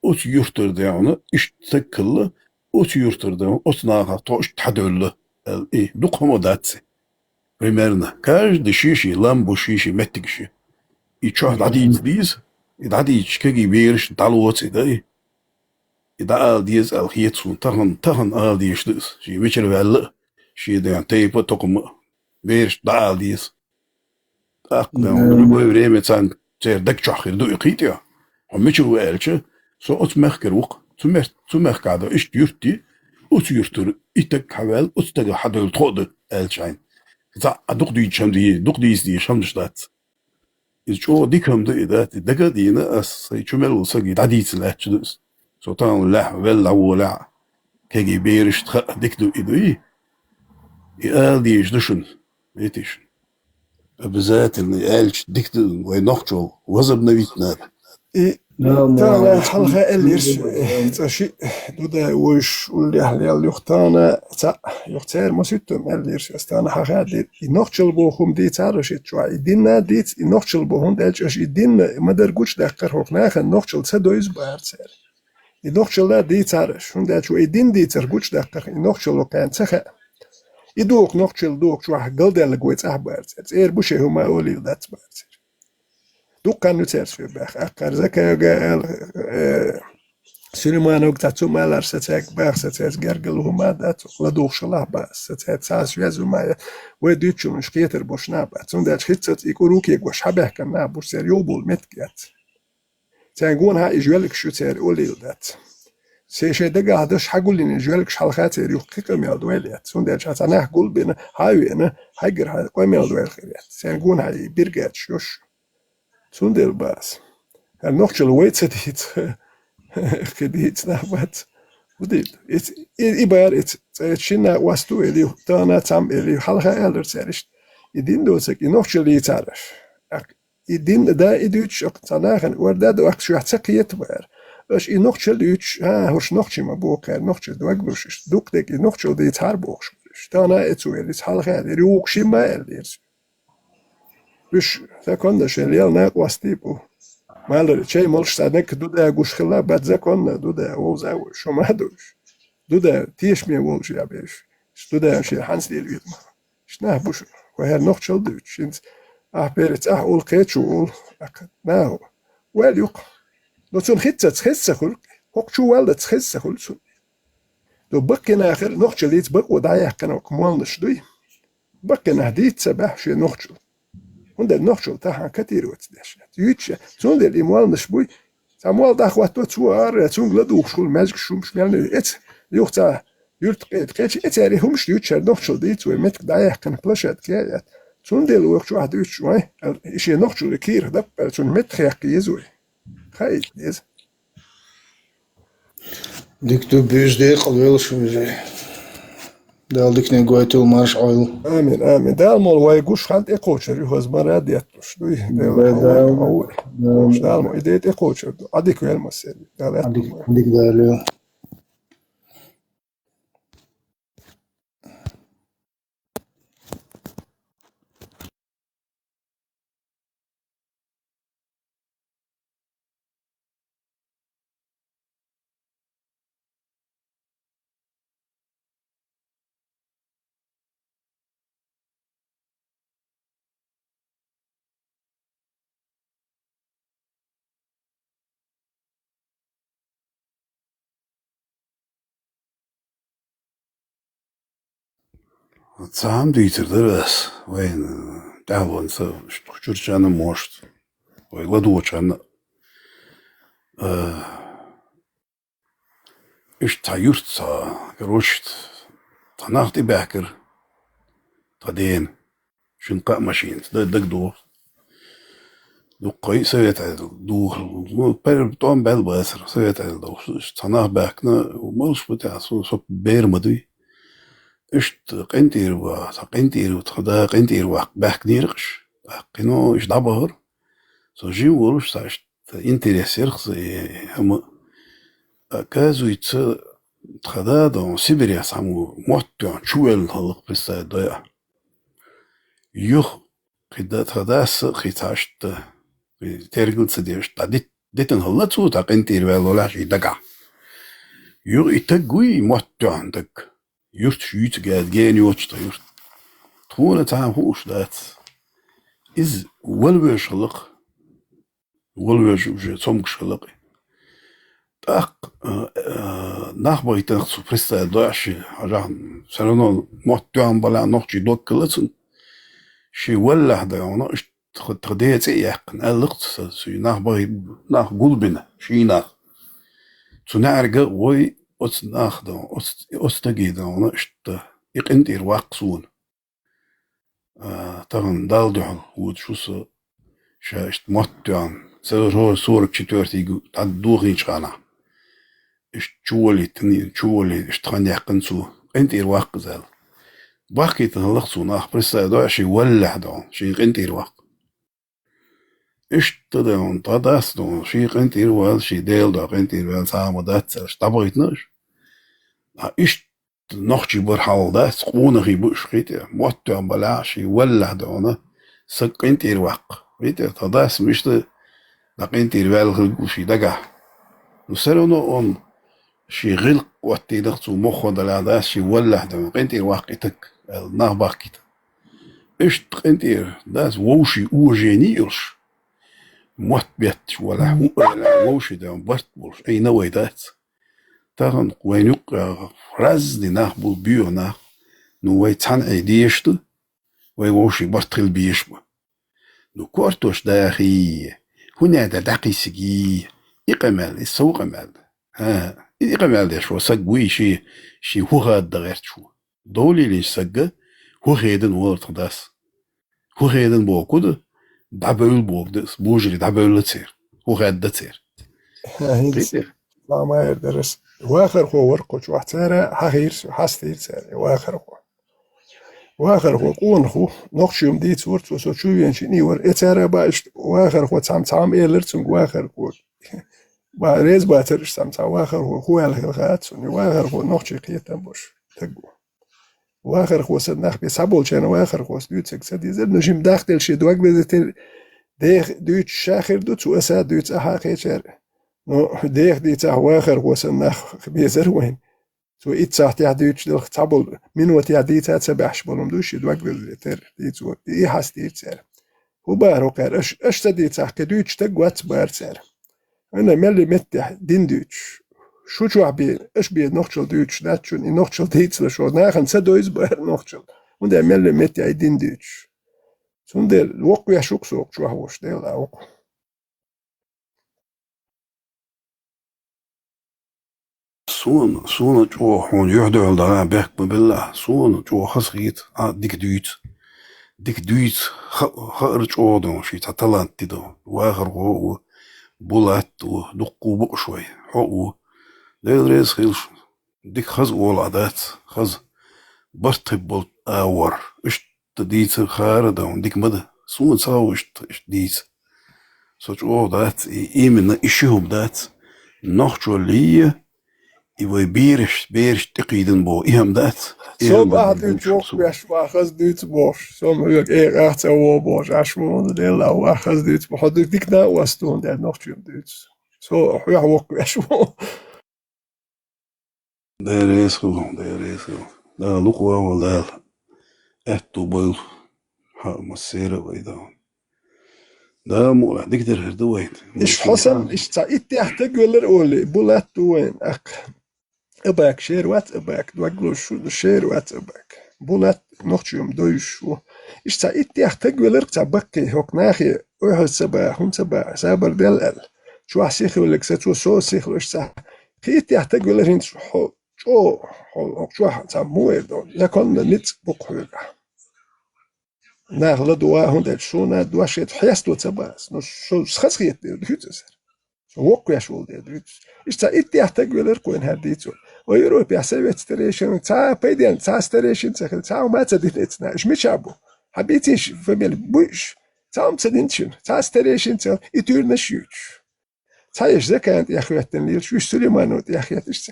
от юртр да он иштекл от юртр да от нага тош тадөл и дукомодат примерно каждый шиши ламбу шиши метикши и чё дадиц диз и дадич кеги верш далоц да إذا ديز الخيط تهن ديش دس شيء ويشر ولا شيء ده تيبو تقوم بيرش دال ديز أقدم ربوي بريمة سان تير دك شاخر دو يقيتيا هم ويشر ويلش سو أتمخكر وق تمخ كذا إيش يرتي يرتر إتك حوال أتتج حدا التقد الشين إذا أدق دي شم دي شمش دات إذا شو ديكم ده إذا دك دينا أس يشمل وسقي داديس لا تشدس سلطان الله ولا ولا كي بيرش ديكدو إدوي يقال ديش دشن بيتش بذات اللي قالش ديكدو وينخشو وزب نبيتنا تانا حلقة الليرش تاشي دودا وش واللي أهلي اليختانا يختار مسيتم الليرش استانا حقا ديت ينخشل بوهم ديت عارش يتشوع يدينا ديت ينخشل بوهم ديتش يدينا مدر قوش دقر هوكناخ نخشل سدويز بارتسير ينخشل ديت عارش شون ديتشو يدين ديت قوش دقر ينخشل كان سخا يدوك نخشل دوك شو قلدل قويت بارتسير بوشي هما أولي دات بارتسير دوكان نترس في بخ أقر زكاة سليمان وقتاتو مالار ستاك بخ ستاك جرجل هما داتو لدوخ شلاه بس ستاك ساس يزو ما وديتشو مش كيتر بوش نابات سندات خيتت يكوروكي وش حبه كان نابوش سير يوبول متكات تانقون ها يجولك شو تير أولي دات سيشي دقا هدش حقول لين يجولك شحلخات تير يوقيقم يالدويليات سندات شاتناه قول بينا هاوينا هايقر هاي قوام يالدويل خيريات تانقون هاي بيرقات شوش سندر باس النقطة الويتة ديت خديت نحبت وديت إبار تشينا واستو إلي تانا تام إلي حلقة ألر سرشت يدين دوسك ينوخش اللي يتعرف يدين دا إدوش أقتناغن وردا دو أكشو يحتسقيت بار باش ينوخش الليوش هورش نوخشي ما بوكار نوخش دوك بروش دوك ديك ينوخش اللي يتعربوش تانا إتو إلي حلقة ألر يوكشي ما ألر بش تكونش اللي يلناق واستيبو مالر شيء مالش سادنك دودا گوش خلا بعد زكون دودا وزاو شو ما دوش دودا تيش مي ولش يا بيش دودا شي حنس ديال ويت شنو بوش وهر نوخ شل دوش انت بيرت اول قيتشو ناو وال يق لو تون خيت تخس خل هوك شو ولا تخس خل دو بقنا اخر نوخ شليت بق ودايا كانوا كمال شدوي بقنا هديت سبح شي نوخ und noch schon da katirot das jetzt so der imol nschbui samol da khwato tsuar tsun gladu khul mazg shum shmelne et yuxta yurt qet et ari hum shtut shar noch schon dit und mit da ja kan plashat kayat tsun der wuch shu hadu shway ish noch schon kir da tsun mit khayq yezu khayt yes dik tu büzde qalvel shuje دالدك نقويتو مارش عيل آمين آمين دالمول وايقوش خالد إقوشر يهوز مراد يتلوش دوي دالمول إديت إقوشر عديك ويل مسيري عديك داليو Сам дитер раз вайн давон со штурчана может ой ладочана иш таюртса короче танахти бакер тадين شنقاء ماشين دك دو قوي سويت دو بير طون بال باسر سويت دو تناه باكنا ومالش بتاع سو بير مدوي اشت قنتير وتخدا قنتير باك نيرقش قنو اش دبر سو جي ورش ساشت انتريسيرخ هم كازو يت تخدا دون سيبيريا سامو موتو شوال خلق بس ضيع يخ قد تخداس خيتاشت ترجل سديش ديتن هلا تو تا قنتير ولا شي دقع يخ يتقوي موتو عندك يرت شيت قاعد جين يوتش يرت طولة تعام هوش دات إز ولوش خلق ولوش وجه صمك خلق تاق نخبر يتنقص فريستا ضاعش عجان سنون محتوى بلا نقشي دوك كلتن شي ولا هذا أنا تخديت يقن ألقت سي نخبر قلبنا شي نخ تنعرق وي أص ناخده أستجيده أنا إشت يقندير واقصون طبعا دالدعن وتشوس شاشت مطعن سر صور كتورتي تعدوغي شغانا إشت شولي إشت خان يقنسو قندير واقزال باقي تنلقصو ناخ برسا دا شي ولع دا شي قندير واق إشت تدعن تداس دا شي قندير وال شي ديل دا قندير وال سامو داتسر طبعيتناش إيش نخشي برحال ده سقونا غي بوش خيتي موتو بلاشي ولا دونا سقين تير واق خيتي تداس مش لقين تير والغل شي دقع نسالونو اون شي غلق واتي دغتو مخو دلا داس شي ولا دونا قين تير واقيتك النار باقيت إيش قين تير داس ووشي اوجينيرش موت بيت ولا ووشي دون برت بولش اي نوي دات تاغن وينوق راز دي ناخبو بيو ناخ نو وي تان ايديشت وي ووشي برتخل بيشبو نو كورتوش داخي هنا دا داقي سجي إقمال السوق مال إقمال ده شو سجوي شي هو غاد دغير شو دولي ليش سجى هو غيدن ورط داس هو غيدن بوكود دابل بوك داس بوجري دابل تصير هو غاد تصير ما يدرس واخر هو ورقوش وحتارا حستير ساري واخر هو قون خو نقش يوم ديت ورت وسو شو ينشني ور اتارا باش واخر هو تام ايلرتسون واخر هو با ريز باترش تام واخر هو الغات سوني واخر هو نقش قيتن باش تقو واخر هو سنخ بيسابول شان واخر هو دوت سكسدي زد نجم داخل شي دوك بزتل ديخ دوت شاخر دوت واسا دوت احاقي شار ديخ ديت واخر هو سنخ بيزر وين سو إتساعت يعديتش دل تابل من وقت يعديتها تسبحش بولم دوش يدوك بالتر ديتو إيه حستير سار هو بارو قار أش تديتها كدوتش تقوات بار سار أنا ملي متح دين دوتش شو عبي أش بي نوختشل دوتش داتشون إن نوختشل ديتس لشو ناخن سدويز بار نوختشل وندا ملي متح دين دوتش سوندا الوقوع شوك سوق شو هوش ديل أوق سون جو هون يهدو على بيحكم بالله سون جو خسيت ديك دويت خرج اودون شي تطلعت تدو واخر هو بولات ودقو بق شوي حقو ديل ريز خيلش ديك خز ولادات خز برتب بول اور اش تديت خاردون ديك مده سون ساوش ديت سوچ او دات ايمن اشيهم دات نوخچو ليه يبغى بيرش تقيدن بو إهم دات Som ahdet yok yaşmahız düt boş. Som yok ahta o boş. Aşmon del au ahız düt. Hadik dikna wastun der noch çüm düt. So ya yok yaşmon. دايريس دا لقوا ولا اتو بول ها مسيرة ويدا دا مو ديك در هردوين İş Hasan işte ittihte güller öyle. Bulat duwen ak. Abak şervat abak. Dwaglo şu şervat abak. Bulat noch çüm doyuş. İşte ittihte güller tabakki hok nahi. O sabah hun sabah sabar del el. Şu asih lek satو so sih işte. Ittihte güller hint شو شو سموه دو لكن نت بقولها ناخذ دواء هند شو نا دواء شيء حيستو تباس نو شو خسخيت ديوتس شو وقع شو ديوتس إيش إنت يحتاج ولا كون هديتو ويروح بيحسب ستريشن تا بيدين تا ستريشن تا ما تديتنا إيش مش أبو حبيتيش فمل بوش تا تدينشن تا ستريشن تا يتورنا شيوش تا إيش ذكرت يا أخوات الليل شو سليمانوت يا أخوات إيش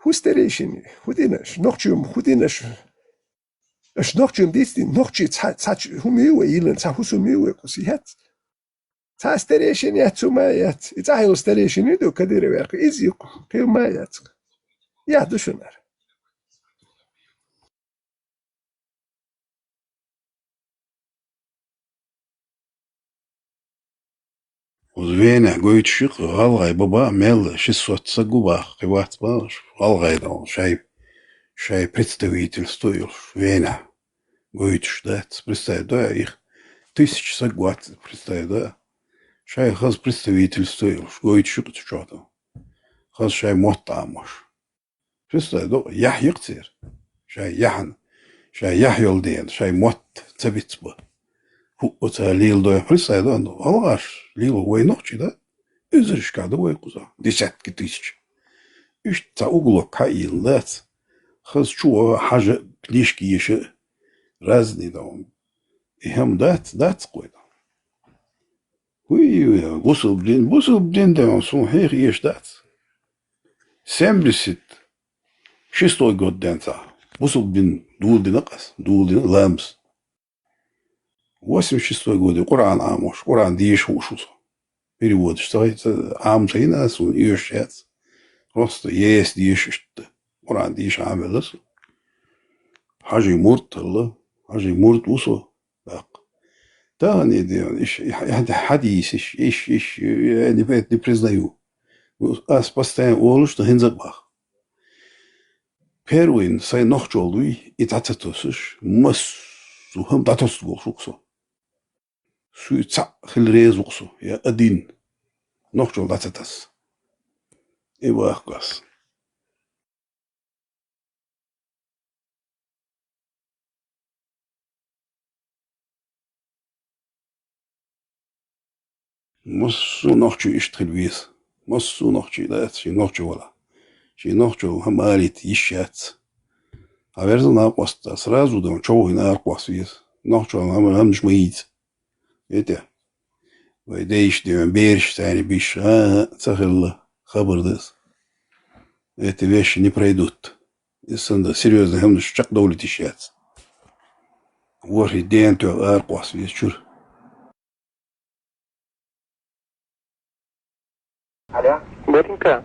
Husterischen, Hudinisch, Hudinisch. Es noch zum Dienst, noch zu Humiwe, Ilen, Husumiwe, was sie hat. Husterischen, ja, zu Mayat. It's a Husterischen, du, Kadire Werk, is you, Kill Mayat. Ja, du schon. وزوينه قويت شق غالغاي بابا ميل شسوت سقوبا قوات باش غالغاي دون شاي представительство Вена قويت شدات представитель их тысяч сагват представитель شاي خاص представительство قويت شق تشوتو خاص شاي موطامش представитель يحيى كتير شاي يحيى دين شاي موت تبيتبه هو تاليل دو представитель алгаш ليل وينوچي да üzerişkada way kuza десятки тысяч üç углок каилдат хаз чуа хажа книжки еще разные там и хам дат койда уй бусул блин да сон хер еш дат 76 год дента бусул блин дулдин ламс 86 год Куран амош Куран диш ушус перевод, что это амжина сун ишет. Просто есть дишт. Куран диш амелас. Хажи мурт الله. Хажи мурт усо. Так. Тани ден иш حديث иш я не признаю. Аз постоянно олу что хинзабах. Первый сай нохчолуй и тататосыш мас сухам татос голшуксо. Суица хилрез уксо я один нохчол тататас. И вахгас. Мас нохчу иштрилвис. مصو نوخشي دات شي نوخشي ولا شي نوخشي هم آليت يشات عبرت ناقوست سرازو دون شو هنا أرقوس فيس نوخشي هم مش ميت إيه ويديش ديون بيرش تاني بيش تخل خبر دس эти вещи не пройдут. Если серьезно, هم مش شق دولة الشات. وري دين تو أرقص في شور. Алло, Боренька.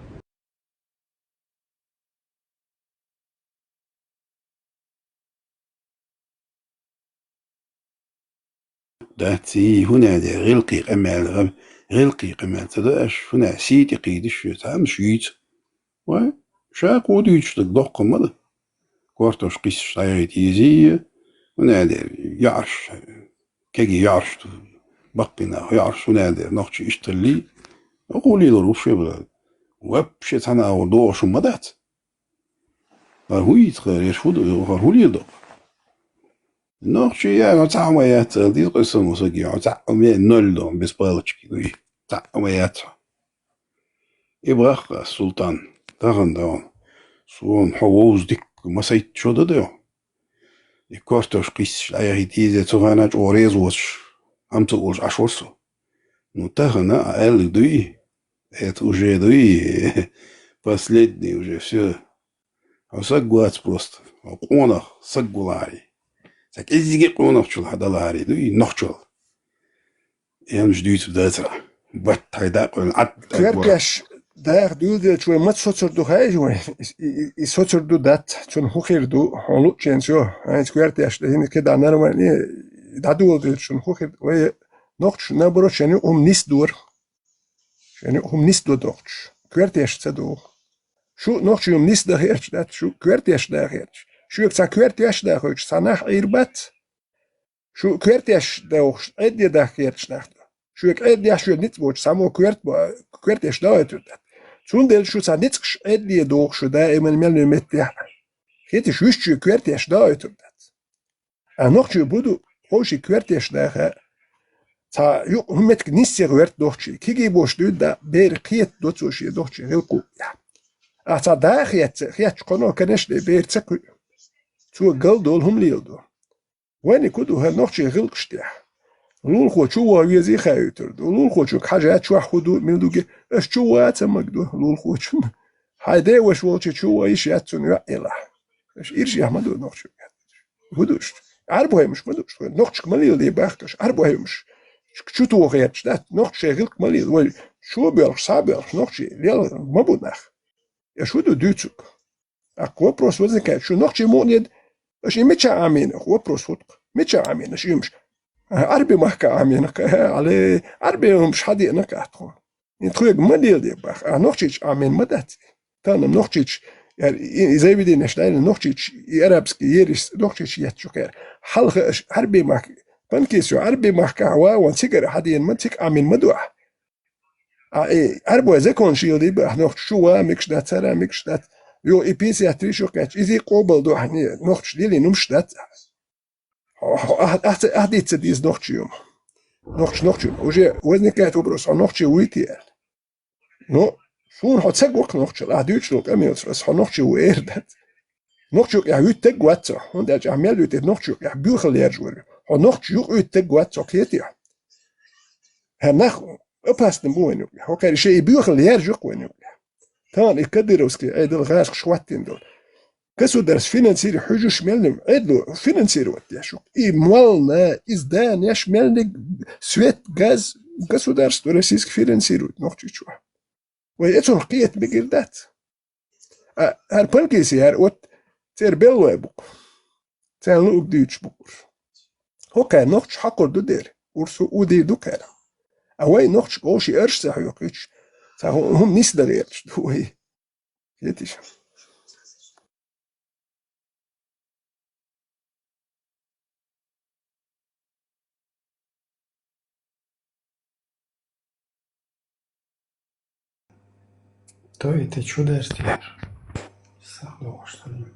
داتي هنا ده غلقي قمال غلقي قمال تداش هنا سيتي قيدش تعم شيت و شاق وديش تدق ماذا كورتوش قيس شايت يزي هنا ده يعرش كي يعرش بقينا يعرش هنا ده نقش يشتري أقولي له روش يبغى وابشت أنا أودو شو مدات هو يتغير يشفود هو يدق نقش يا تعميات دي قصة موسيقية تعميات نول دون بسبالتشكي دوي تعميات يبغى السلطان تاغن دون سون حووز ديك ما سيت شو دو يكورتوش قيس لا يهيتيزة تغانا جوريز وش هم تقولش عشورسو نو تاغنا أقل دوي это уже دوي последний уже все сагуац просто قونخ سagulari так изиги قونخ чул хадалари دوي نخчул ямж дүйт датра бат тайда қол ат كركش داخ دود شوي ما تصوتر دو هاي شوي يصوتر دو دات شون خوخير دو هلو تشينسيو هاي كركش هنا كده نرماني دادو دو شون خوخير وي نخش نبرو شنو نيس دور شنو نيس دو دوتش كركش تدو شو نخش نيس ده هيرش دات شو كركش ده هيرش شو يكسا كركش ده هيرش سناح إيربات شو كركش ده أدي ده هيرش ناخد شو يك أدي شو نتبوش سامو كركش ده هيرش شون دل شو سانيتش أدي دوغ شو دائما ملني متيح هيت شو كويرتيش دا يتردت أنوخ شو بودو خوشي كويرتيش دا تا يو همت نيسي غويرت دوخشي كيجي بوش دود دا بير قيت دوتسوشي دوخشي غلقو أتا دا خيات قنو كنش دي بير تسكو تو قل دول هم ليلدو واني كودو هنوخشي غلقشتيح لول خو شو ويزي خايتر لول خو شو حاجات شو خدو من دوجي اش شو واتمقدو لول خو شو هايدي وش وش شو ايش ياتون يا اله اش يرجع ما دو نوش هدوش عربو مش مدوش نوخش مالي اللي باخكش عربو مش شو تو غيرش ده نوخش غلق مالي ولا شو بيرش صابر نوخش ليل ما بودنخ يا شو دو دوتسك اكو بروس وزن شو نوخش مونيد اش يمتشا امين اكو بروس فوت متشا امين اش يمش عربي محكا عمينك على عربي مش حدي انك احتو يتخويق مديل دي باخ نوخشيش عمين مدات تانا نوخشيش يعني زي بدي نشتاين نوخشيش يرابسكي يريس نوخشيش يتشوكير حلقة عربي محكا بنكيسو عربي محكا هوا وانسيقر حدي منتك عمين مدوح عربو زيكون شيلدي باخ نوخشوا ميكش دات سرا ميكش دات يو ايبيسي اتريشو كاتش ايزي قوبل دو حني نوخش ليلي نمش دات أحدث ديز نوختيوم وجه وزن كات وبروس نوختي ويتيال نو شون هات سجوك نوختي لا دوتشلوك أميوس بس نوختي ويردت نوختي يا هيت تجواتو هون ده عمل يت نوختي يا بيوخل يرجور نوختي يت تجواتو كيتيا هنخ أباستن بوينو هو كان شيء بيوخل يرجور وينو تان يقدروسكي أيد الغاش شواتين دول كسو درس فينانسيري حجوش ملنم عدلو فينانسيري واتياشو إي موالنا إزدان ياش ملنك سويت غاز كسو درس درسيسك فينانسيري نوختيشوا ويأتون قيت بقردات هر بانكيسي هر وات تير بيلوه بوك تير لوك ديوش بوكور هو كان نوختش حقور دو دير ورسو ودي دو كارا أواي نوختش قوشي أرش ساحو يوكيش هم نيس دغيرش دوهي يتيش То это чудо стер. Сахло, что ли?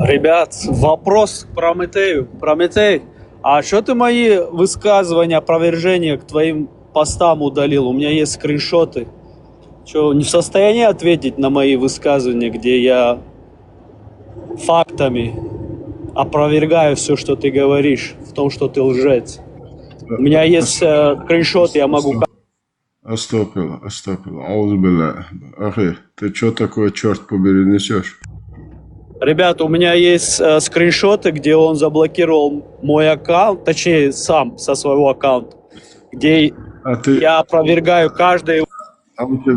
Ребят, вопрос к Прометею. Прометей, А что ты мои высказывания, опровержения к твоим постам удалил? У меня есть скриншоты. Что, не в состоянии ответить на мои высказывания, где я фактами опровергаю все, что ты говоришь, в том, что ты лжец? У меня есть скриншот, я могу... Остапил. Аузбилля. Ахи, ты что такое, черт побери, несешь? Ребята, у меня есть скриншоты, где он заблокировал мой аккаунт, точнее, сам со своего аккаунта, где я опровергаю каждое...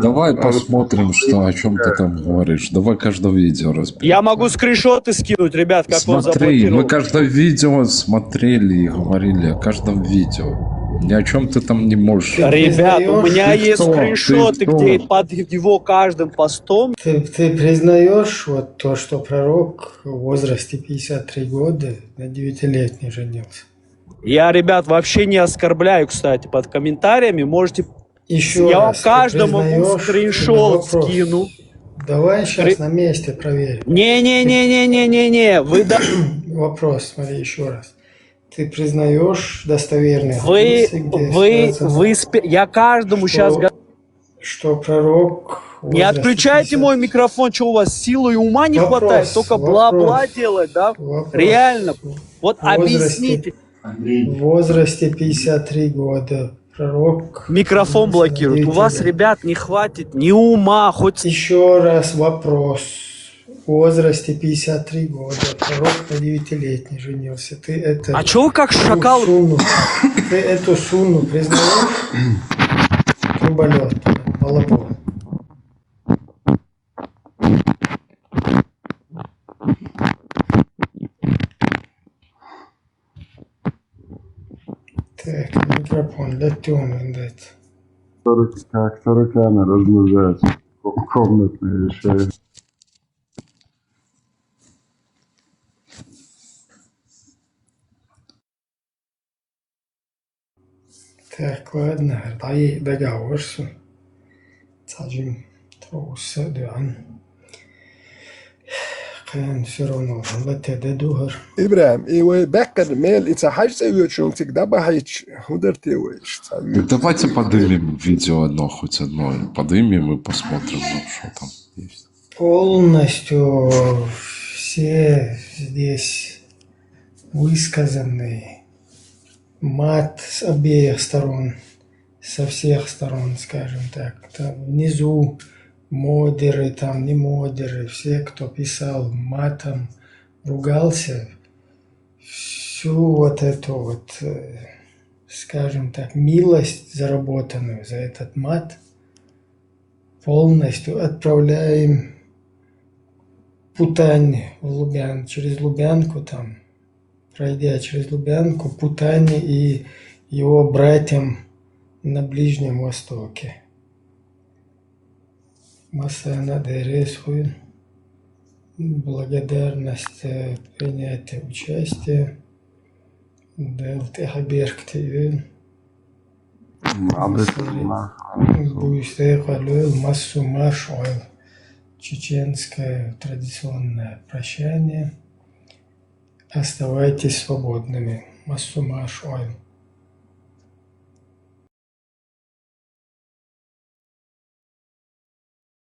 Давай посмотрим, о чем ты там говоришь. Давай каждое видео разберем. Я могу скриншоты скинуть, ребят, как он Смотри, заблокировал. мы каждое видео смотрели и говорили о каждом видео. Ни о чем ты там не можешь. Ребят, у меня Ты есть кто? скриншоты, Ты кто? где под его каждым постом... Ты признаешь вот то, что пророк в возрасте 53 года на 9-летней женился? Я, ребят, вообще не оскорбляю, кстати, под комментариями можете... Еще я вам раз, ты каждому признаешь скриншот вопрос? скину. Давай сейчас на месте проверим. Не-не-не-не-не-не-не. Вы Вопрос, смотри, еще раз. Ты признаешь достоверные я каждому сейчас... Что пророк... Не отключайте мой микрофон, что у вас силы и ума не хватает, только бла-бла делать, да? Реально. Вот объясните. В возрасте 53 года пророк... Микрофон блокирует. У вас, ребят, не хватит ни ума, хоть... Еще раз вопрос. В возрасте 53 года пророк на 9-летней женился. Ты это... А чё вы как шакал? Ты эту сунну признаешь? Труболет, балабол. Так, микрофон, летён, дать. Как тараканы размножаются. Комнатные вещи. Так, ладно, договоримся. Садим троуса дуан. كان سيرونو الله تدهر إبراهيم إيوه بكر ميل إذا حاجة سويت شو تقدر بحيش هدر تيويش Давайте подымем видео одно, хоть одно. Подымем и посмотрим, что там есть. Полностью все здесь высказанный мат с обеих сторон, со всех сторон, скажем так. Там внизу модеры, там не модеры, все, кто писал матом, ругался, всю вот эту вот, скажем так, милость, заработанную за этот мат, полностью отправляем Путане в Лубян, через Лубянку там, пройдя через Лубянку, Путане и его братьям на Ближнем Востоке. Масана Дересхуин. Благодарность принятия участия. Делте Хаберктивин. Буйстехалюэл Массу Машуэл. Чеченское традиционное прощание. Оставайтесь свободными. Массу Машуэл.